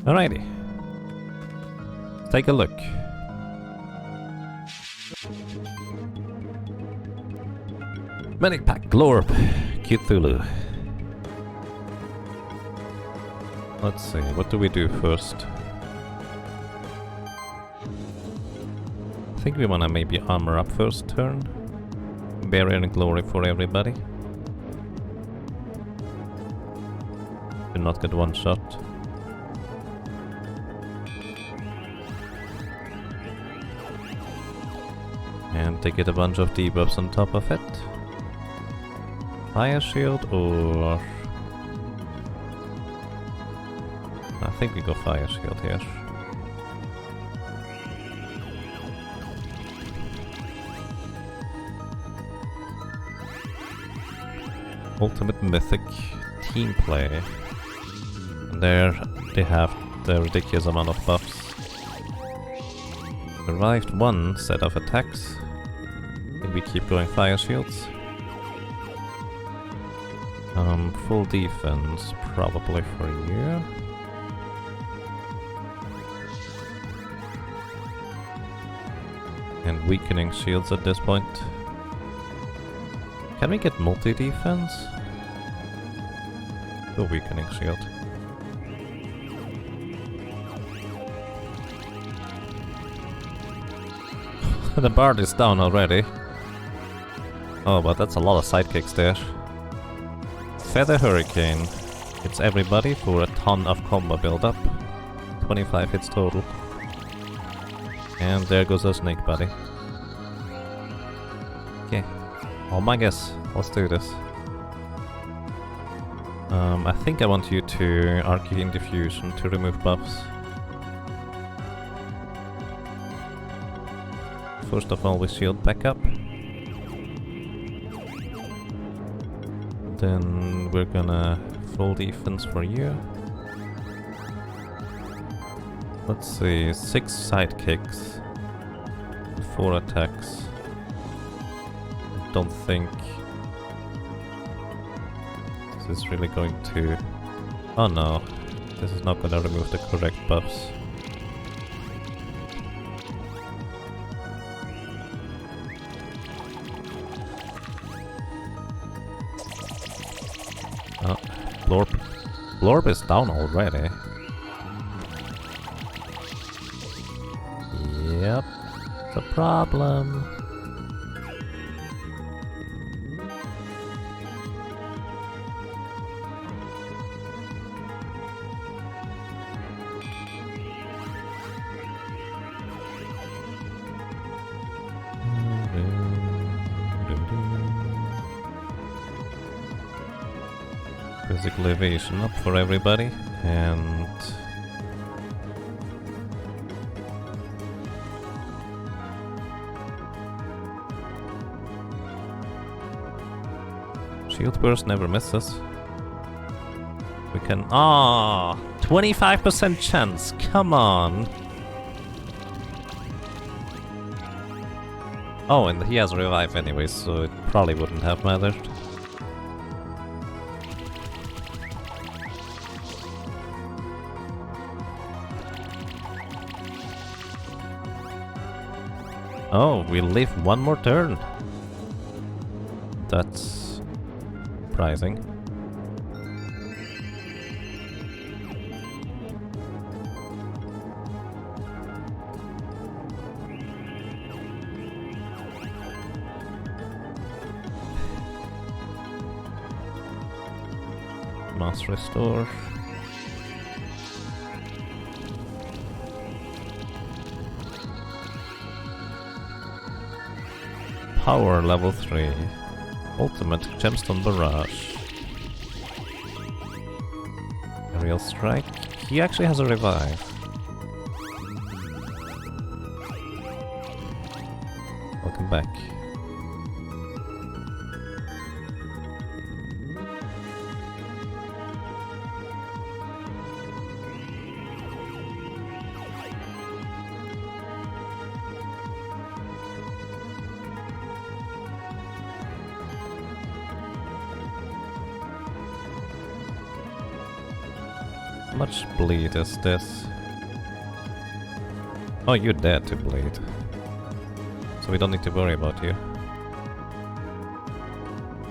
Alrighty. Let's take a look. Medic Pack, Glorp, Cthulhu. Let's see, what do we do first? I think we wanna maybe armor up first turn. Barrier and glory for everybody. Do not get one shot. And they get a bunch of debuffs on top of it. Fire shield or... I think we go fire shield here. Ultimate Mythic team play. And there they have the ridiculous amount of buffs. Survived one set of attacks. I think we keep going fire shields. Full defense probably for you. And weakening shields at this point. Can we get multi-defense? The weakening shield. The bard is down already. Oh, but that's a lot of sidekicks there. Feather Hurricane hits everybody for a ton of combo build-up. 25 hits total. And there goes our snake buddy. Okay. Oh my guess. Let's do this. I think I want you to Arcane Diffusion to remove buffs. First of all, we shield back up. Then we're gonna full defense for you. Let's see, 6 sidekicks, 4 attacks. Don't think this is really going to... Oh no, this is not gonna remove the correct buffs. Blob is down already. Yep, it's a problem. Physical evasion up for everybody, and Shield Burst never misses. We can... Ah, 25% chance, come on! Oh, and he has Revive anyway, so it probably wouldn't have mattered. Oh, we live one more turn. That's surprising. Mass Restore. Power level 3. Ultimate Gemstone Barrage. Aerial Strike. He actually has a Revive. Welcome back. How much bleed is this? Oh, you're dead to bleed. So we don't need to worry about you.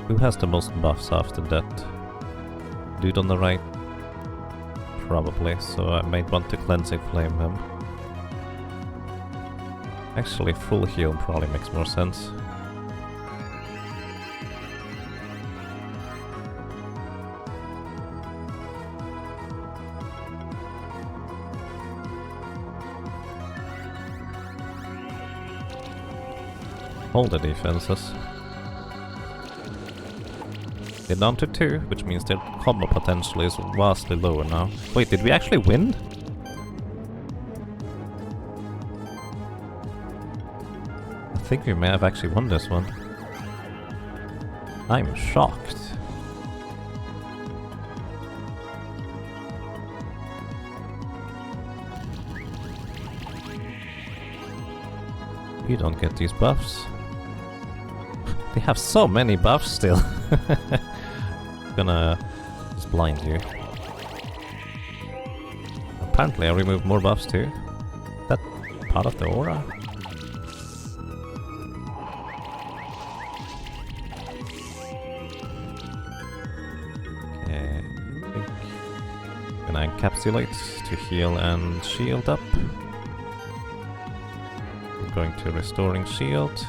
Who has the most buffs after that? Dude on the right? Probably, so I might want to Cleansing Flame him. Actually, full heal probably makes more sense. All the defenses. They're down to 2, which means their combo potential is vastly lower now. Wait, did we actually win? I think we may have actually won this one. I'm shocked. You don't get these buffs. They have so many buffs still. Gonna just blind you. Apparently I removed more buffs too. That part of the aura? Okay, I think I'm gonna encapsulate to heal and shield up. I'm going to restoring shield.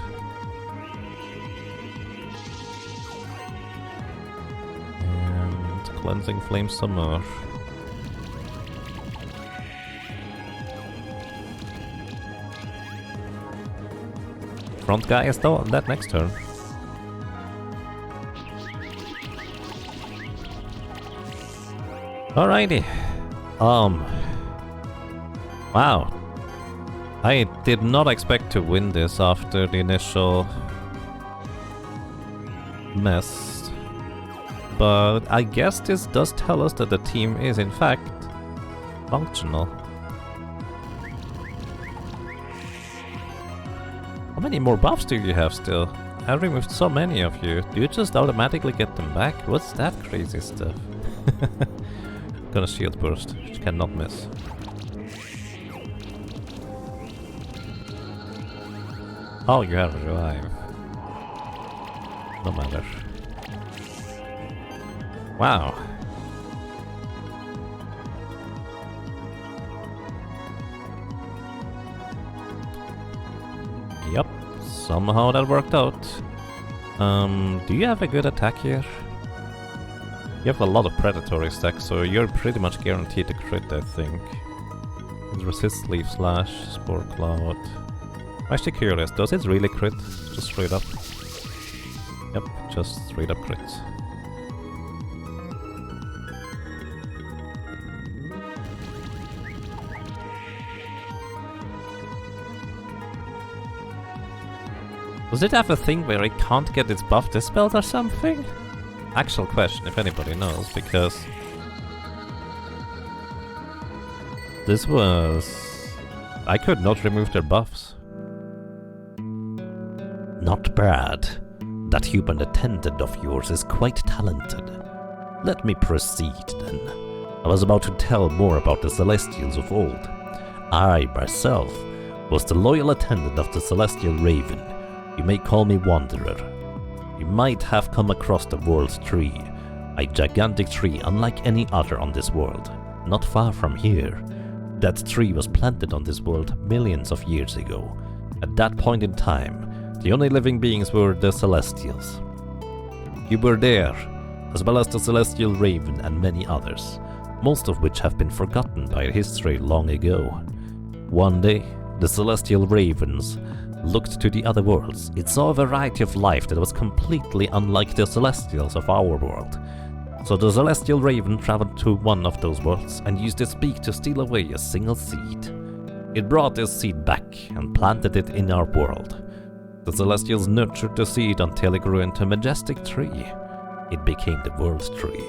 Cleansing Flame some more. Front guy is though on that next turn. Alrighty. Wow. I did not expect to win this after the initial mess. But I guess this does tell us that the team is in fact functional. How many more buffs do you have still? I removed so many of you. Do you just automatically get them back? What's that crazy stuff? Gonna shield burst, which cannot miss. Oh, you have revive. No matter. Wow. Yep, somehow that worked out. Do you have a good attack here? You have a lot of predatory stacks, so you're pretty much guaranteed to crit, I think. Resist Leaf Slash, Spore Cloud. I'm actually curious, does it really crit? Just straight up. Yep, just straight up crit. Does it have a thing where it can't get its buff dispelled or something? actual question, if anybody knows, because this was... I could not remove their buffs. Not bad. That human attendant of yours is quite talented. Let me proceed then. I was about to tell more about the Celestials of old. I, myself, was the loyal attendant of the Celestial Raven. You may call me Wanderer. You might have come across the world's tree, a gigantic tree unlike any other on this world, not far from here. That tree was planted on this world millions of years ago. At that point in time, the only living beings were the Celestials. You were there, as well as the Celestial Raven and many others, most of which have been forgotten by history long ago. One day, the Celestial Ravens looked to the other worlds. It saw a variety of life that was completely unlike the Celestials of our world. So the Celestial Raven traveled to one of those worlds and used its beak to steal away a single seed. It brought this seed back and planted it in our world. The Celestials nurtured the seed until it grew into a majestic tree. It became the World's Tree.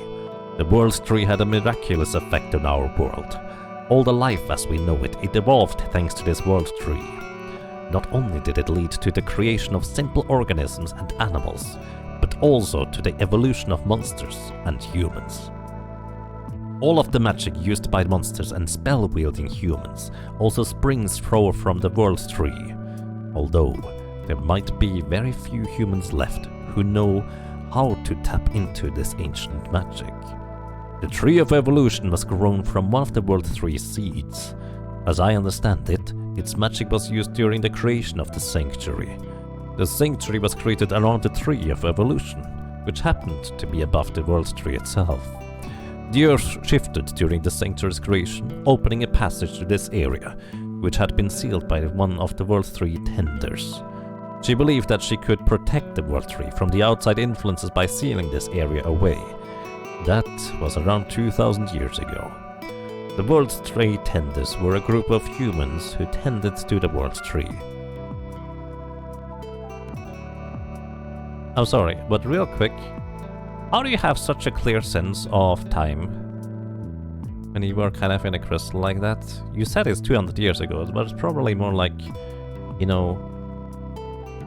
The World's Tree had a miraculous effect on our world. All the life as we know it, it evolved thanks to this World Tree. Not only did it lead to the creation of simple organisms and animals, but also to the evolution of monsters and humans. All of the magic used by monsters and spell-wielding humans also springs from the World's Tree, although there might be very few humans left who know how to tap into this ancient magic. The Tree of Evolution was grown from one of the World Tree's seeds. As I understand it, its magic was used during the creation of the Sanctuary. The Sanctuary was created around the Tree of Evolution, which happened to be above the World Tree itself. The earth shifted during the Sanctuary's creation, opening a passage to this area, which had been sealed by one of the World Tree tenders. She believed that she could protect the World Tree from the outside influences by sealing this area away. That was around 2,000 years ago. The World Tree tenders were a group of humans who tended to the World Tree. I'm sorry, but real quick, how do you have such a clear sense of time when you were kind of in a crystal like that? You said it's 200 years ago, but it's probably more like, you know,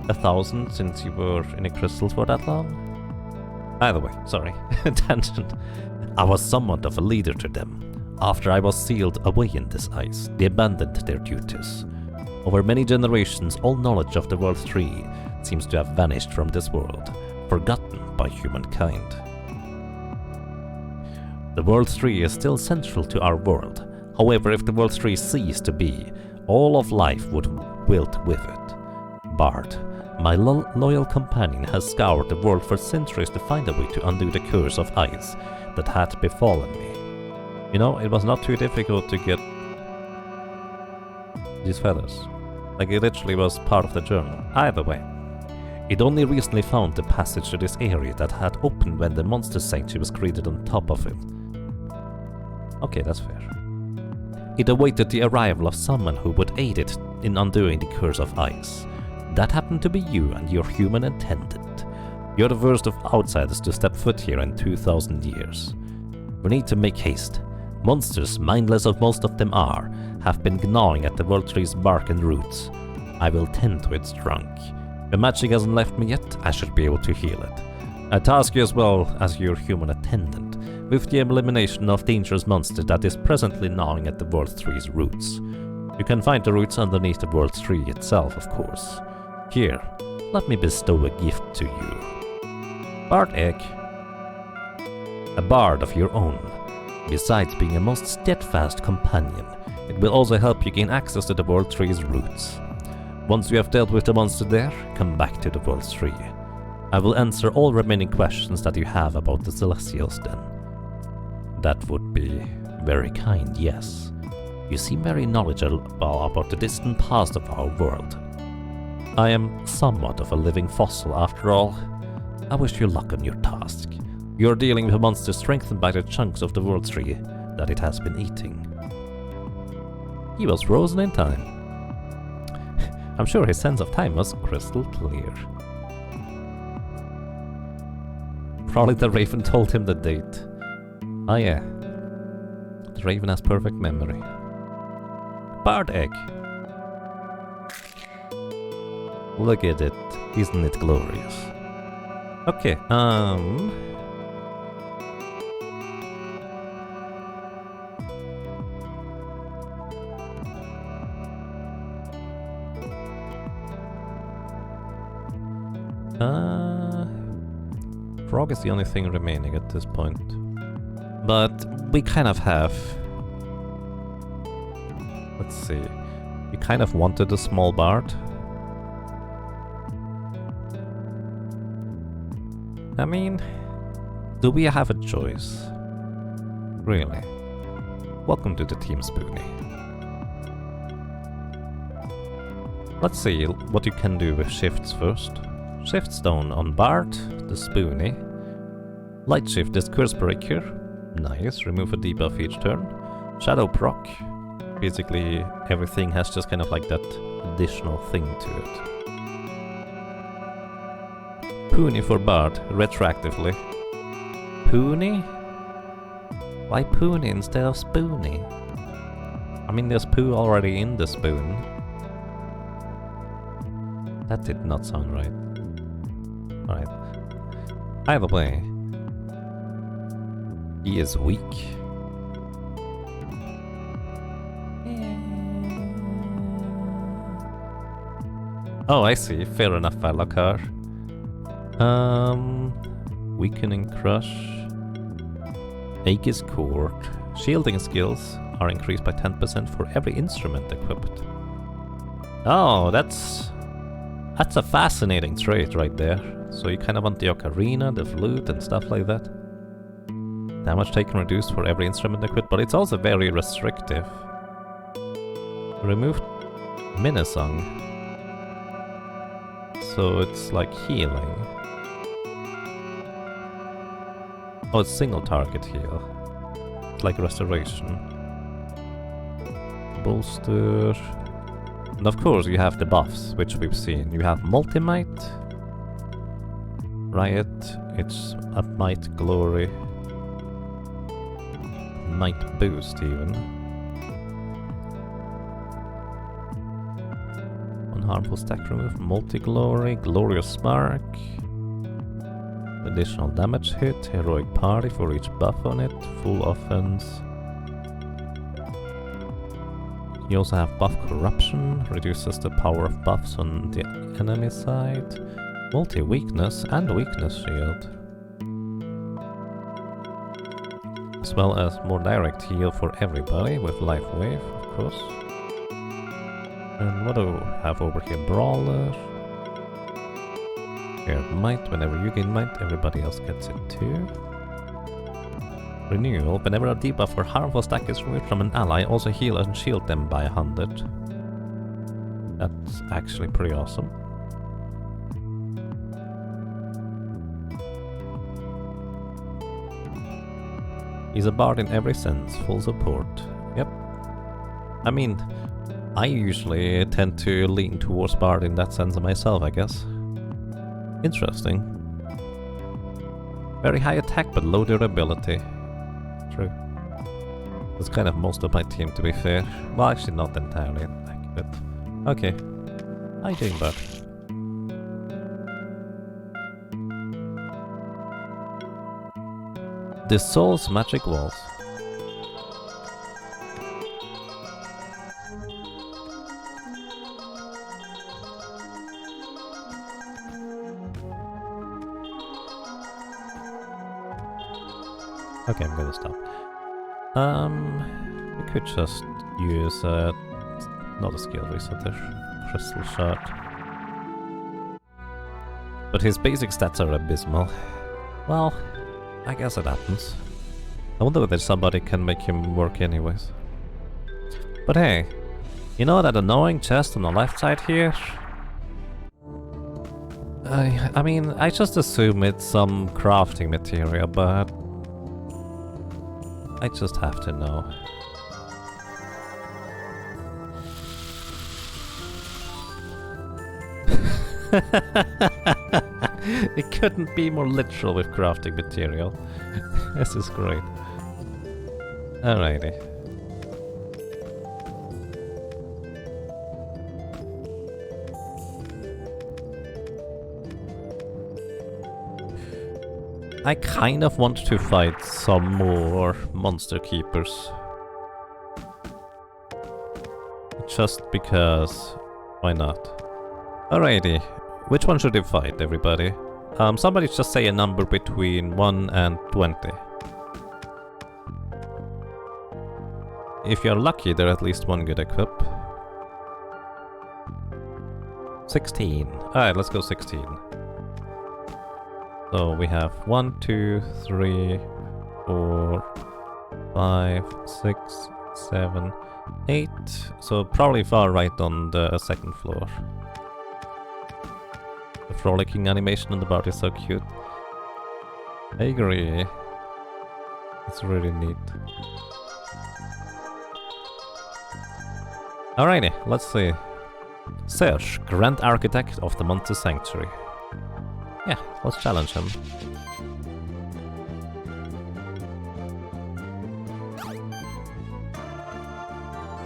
1,000 since you were in a crystal for that long? Either way, sorry, tangent. I was somewhat of a leader to them. After I was sealed away in this ice, they abandoned their duties. Over many generations, all knowledge of the World Tree seems to have vanished from this world, forgotten by humankind. The World Tree is still central to our world. However, if the World Tree ceased to be, all of life would wilt with it. Bard, my loyal companion, has scoured the world for centuries to find a way to undo the curse of ice that had befallen me. You know, it was not too difficult to get these feathers. Like, it literally was part of the journal. Either way, it only recently found the passage to this area that had opened when the monster sanctuary was created on top of it. Okay, that's fair. It awaited the arrival of someone who would aid it in undoing the curse of ice. That happened to be you and your human attendant. You're the first of outsiders to step foot here in 2,000 years. We need to make haste. Monsters, mindless as most of them are, have been gnawing at the World Tree's bark and roots. I will tend to its trunk. The magic hasn't left me yet, I should be able to heal it. I task you as well as your human attendant with the elimination of dangerous monster that is presently gnawing at the World Tree's roots. You can find the roots underneath the World Tree itself, of course. Here, let me bestow a gift to you. Bard Egg. A bard of your own. Besides being a most steadfast companion, it will also help you gain access to the World Tree's roots. Once you have dealt with the monster there, come back to the World Tree. I will answer all remaining questions that you have about the Celestials then. That would be very kind, yes. You seem very knowledgeable about the distant past of our world. I am somewhat of a living fossil after all. I wish you luck on your task. You're dealing with a monster strengthened by the chunks of the World Tree that it has been eating. He was frozen in time. I'm sure his sense of time was crystal clear. Probably the Raven told him the date. Oh yeah. The Raven has perfect memory. Bard egg. Look at it. Isn't it glorious? Okay, Frog is the only thing remaining at this point. But we kind of have... Let's see. We kind of wanted a small bard. I mean, do we have a choice? Really? Welcome to the Team Spoonie. Let's see what you can do with shifts first. Shift stone on Bard, the Spoonie. Light shift is Curse Breaker. Nice, remove a debuff each turn. Shadow proc. Basically everything has just kind of like that additional thing to it. Poonie for Bard, retroactively. Poonie? Why Poonie instead of Spoonie? I mean, there's poo already in the spoon. That did not sound right. Alright. Either way, he is weak. Oh, I see. Fair enough, Valakar. Weakening Crush. Aegis Court. Shielding skills are increased by 10% for every instrument equipped. Oh, that's a fascinating trait right there. So you kind of want the ocarina, the flute and stuff like that. Damage taken reduced for every instrument equipped, but it's also very restrictive. Removed Minnesong. So it's like healing. Oh, it's single target heal. It's like restoration. Bolster. And of course you have the buffs, which we've seen. You have Multi-Might. Riot. It's a Might Glory. Might Boost even. Unharmful stack remove. Multi-Glory. Glorious Spark. Additional damage hit, Heroic Party for each buff on it, full offense. You also have Buff Corruption, reduces the power of buffs on the enemy side. Multi-weakness and weakness shield. As well as more direct heal for everybody with Life Wave, of course. And what do we have over here? Brawler. Might, whenever you gain might, everybody else gets it too. Renewal, whenever a debuff or harmful stack is removed from an ally, also heal and shield them by 100. That's actually pretty awesome. He's a bard in every sense, full support. Yep. I mean, I usually tend to lean towards bard in that sense myself, I guess. Interesting. Very high attack but low durability. True. That's kind of most of my team, to be fair. Well, actually not entirely accurate. Okay. How you doing, bud? The Soul's Magic Walls. Okay, I'm gonna stop. We could just use not a skill resetter, Crystal Shard. But his basic stats are abysmal. Well, I guess it happens. I wonder whether somebody can make him work anyways. But hey, you know that annoying chest on the left side here? I mean, I just assume it's some crafting material, but I just have to know. It couldn't be more literal with crafting material. This is great. Alrighty. I kind of want to fight some more monster keepers. Just because, why not? Alrighty, which one should we fight, everybody? Somebody just say a number between 1 and 20. If you're lucky, there's at least one good equip. 16. Alright, let's go 16. So we have 1, 2, 3, 4, 5, 6, 7, 8. So probably far right on the second floor. The frolicking animation on the board is so cute. I agree. It's really neat. Alrighty, let's see. Serge, Grand Architect of the Monster Sanctuary. Yeah, let's challenge him.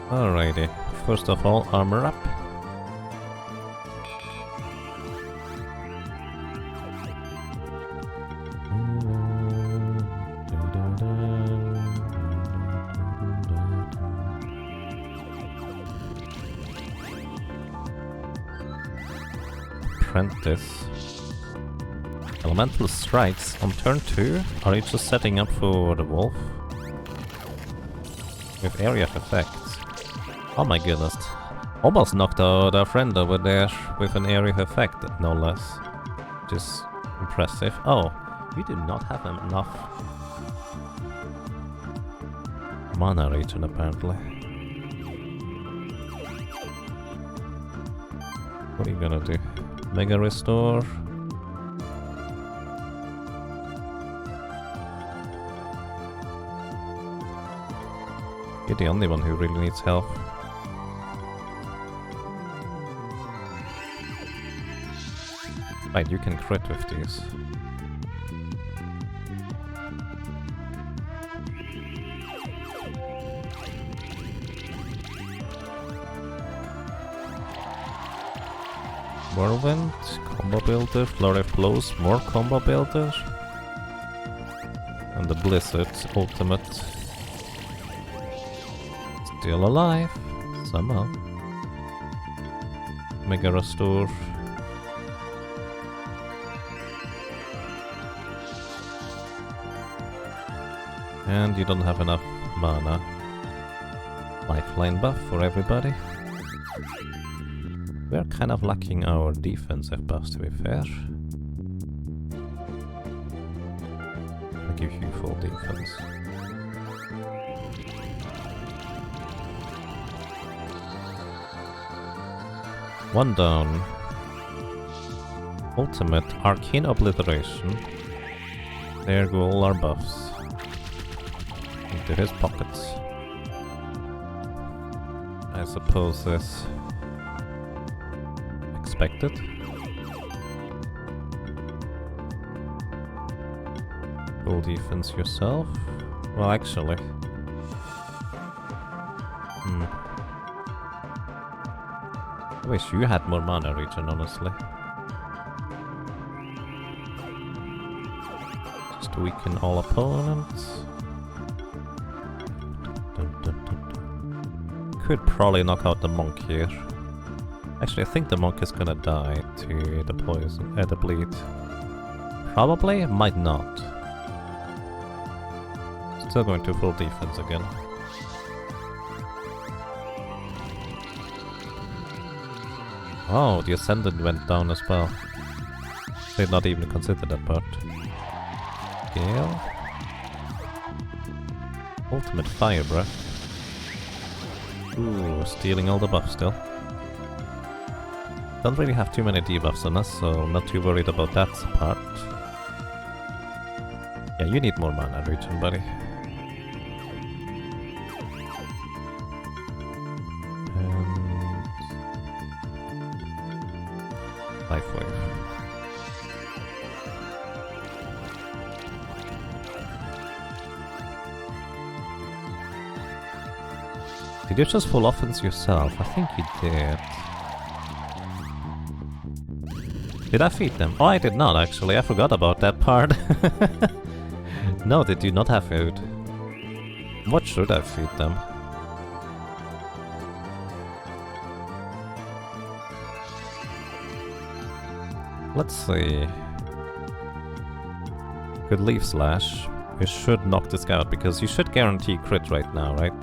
Alrighty, first of all, armor up. Apprentice. Elemental strikes on turn 2? Are you just setting up for the wolf? With area of effects. Oh my goodness. Almost knocked out our friend over there with an area of effect, no less. Which is impressive. Oh, we do not have enough mana regen apparently. What are you gonna do? Mega restore? You're the only one who really needs help. Right, you can crit with these. Whirlwind, combo builder, flurry of blows, more combo builder. And the Blizzard ultimate. Still alive, somehow. Mega restore. And you don't have enough mana. Lifeline buff for everybody. We're kind of lacking our defensive buffs, to be fair. I'll give you full defense. One down. Ultimate Arcane Obliteration. There go all our buffs. Into his pockets. I suppose this expected. Full defense yourself. Well, actually. I wish you had more mana regen, honestly. Just weaken all opponents. Could probably knock out the monk here. Actually, I think the monk is gonna die to the poison, the bleed. Probably, might not. Still going to full defense again. Oh, the Ascendant went down as well. Did not even consider that part. Gale. Ultimate Fire Breath. Ooh, stealing all the buffs still. Don't really have too many debuffs on us, so I'm not too worried about that part. Yeah, you need more mana regen, buddy. Life wave. Did you just full offense yourself? I think you did. Did I feed them? Oh, I did not actually. I forgot about that part. No, they do not have food. What should I feed them? Let's see. Good Leaf Slash. You should knock this guy out because you should guarantee crit right now, right?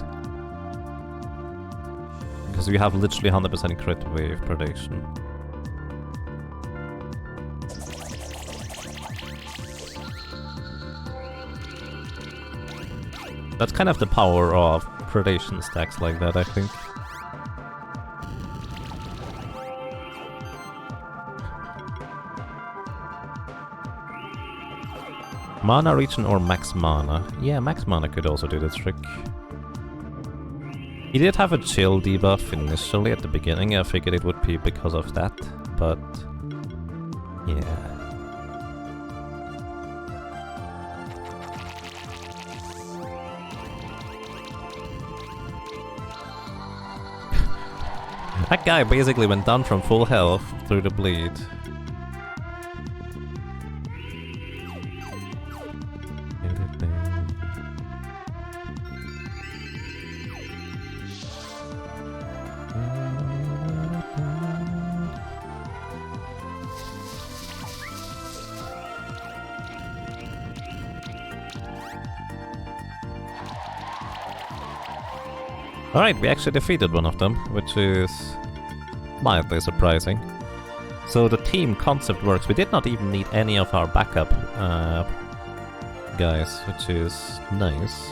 Because we have literally 100% crit with predation. That's kind of the power of predation stacks like that, I think. Mana Regen or Max Mana? Yeah, Max Mana could also do the trick. He did have a chill debuff initially at the beginning. I figured it would be because of that, but yeah. That guy basically went down from full health through the bleed. Alright, we actually defeated one of them, which is mildly surprising. So the team concept works. We did not even need any of our backup guys, which is nice.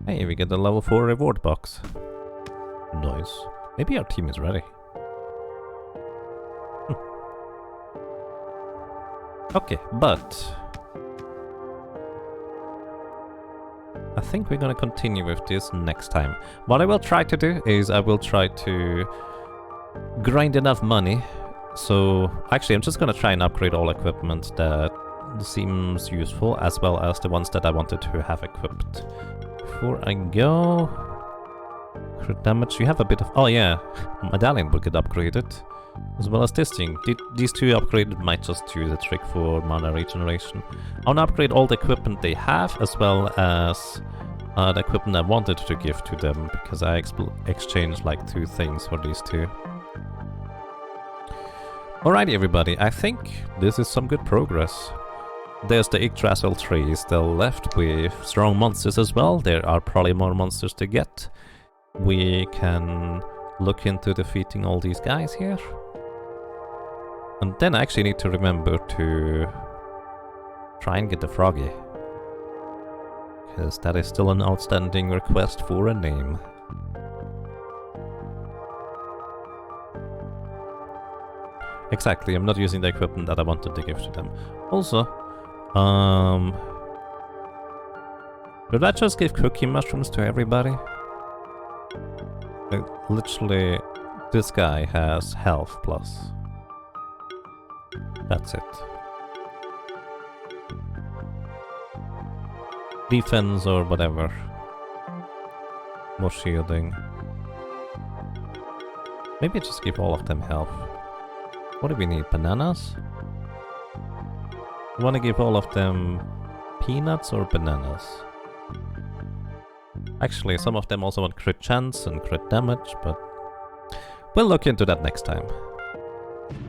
Hey, we get the level 4 reward box. Nice. Maybe our team is ready. Okay, but I think we're gonna continue with this next time. What I will try to do is I will try to grind enough money. So actually I'm just gonna try and upgrade all equipment that seems useful, as well as the ones that I wanted to have equipped. Before I go, crit damage, you have a bit of... Oh yeah, medallion will get upgraded, as well as this thing. These two upgraded might just do the trick for mana regeneration. I want to upgrade all the equipment they have, as well as the equipment I wanted to give to them, because I exchanged like 2 things for these two. Alrighty everybody, I think this is some good progress. There's the Yggdrasil tree still left with strong monsters as well. There are probably more monsters to get. We can look into defeating all these guys here. And then I actually need to remember to try and get the froggy. Because that is still an outstanding request for a name. Exactly, I'm not using the equipment that I wanted to give to them. Also, did I just give cookie mushrooms to everybody? Literally, this guy has health plus. That's it. Defense or whatever. More shielding. Maybe just give all of them health. What do we need? Bananas? You want to give all of them peanuts or bananas? Actually, some of them also want crit chance and crit damage, but we'll look into that next time.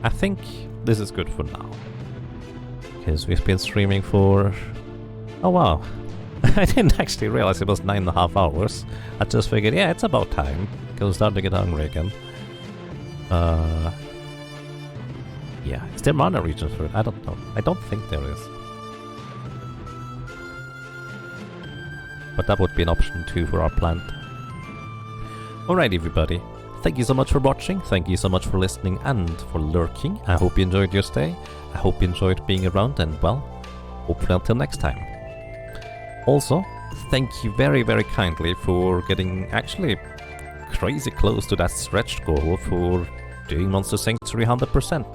I think this is good for now. Because we've been streaming for... Oh wow! I didn't actually realize it was 9.5 hours. I just figured, yeah, it's about time. Because I'm starting to get hungry again. Yeah, is there mana regions for it? I don't know. I don't think there is. But that would be an option too for our plant. Alright everybody, thank you so much for watching, thank you so much for listening and for lurking. I hope you enjoyed your stay, I hope you enjoyed being around, and well, hopefully until next time. Also, thank you very kindly for getting actually crazy close to that stretch goal for doing Monster Sanctuary 100%.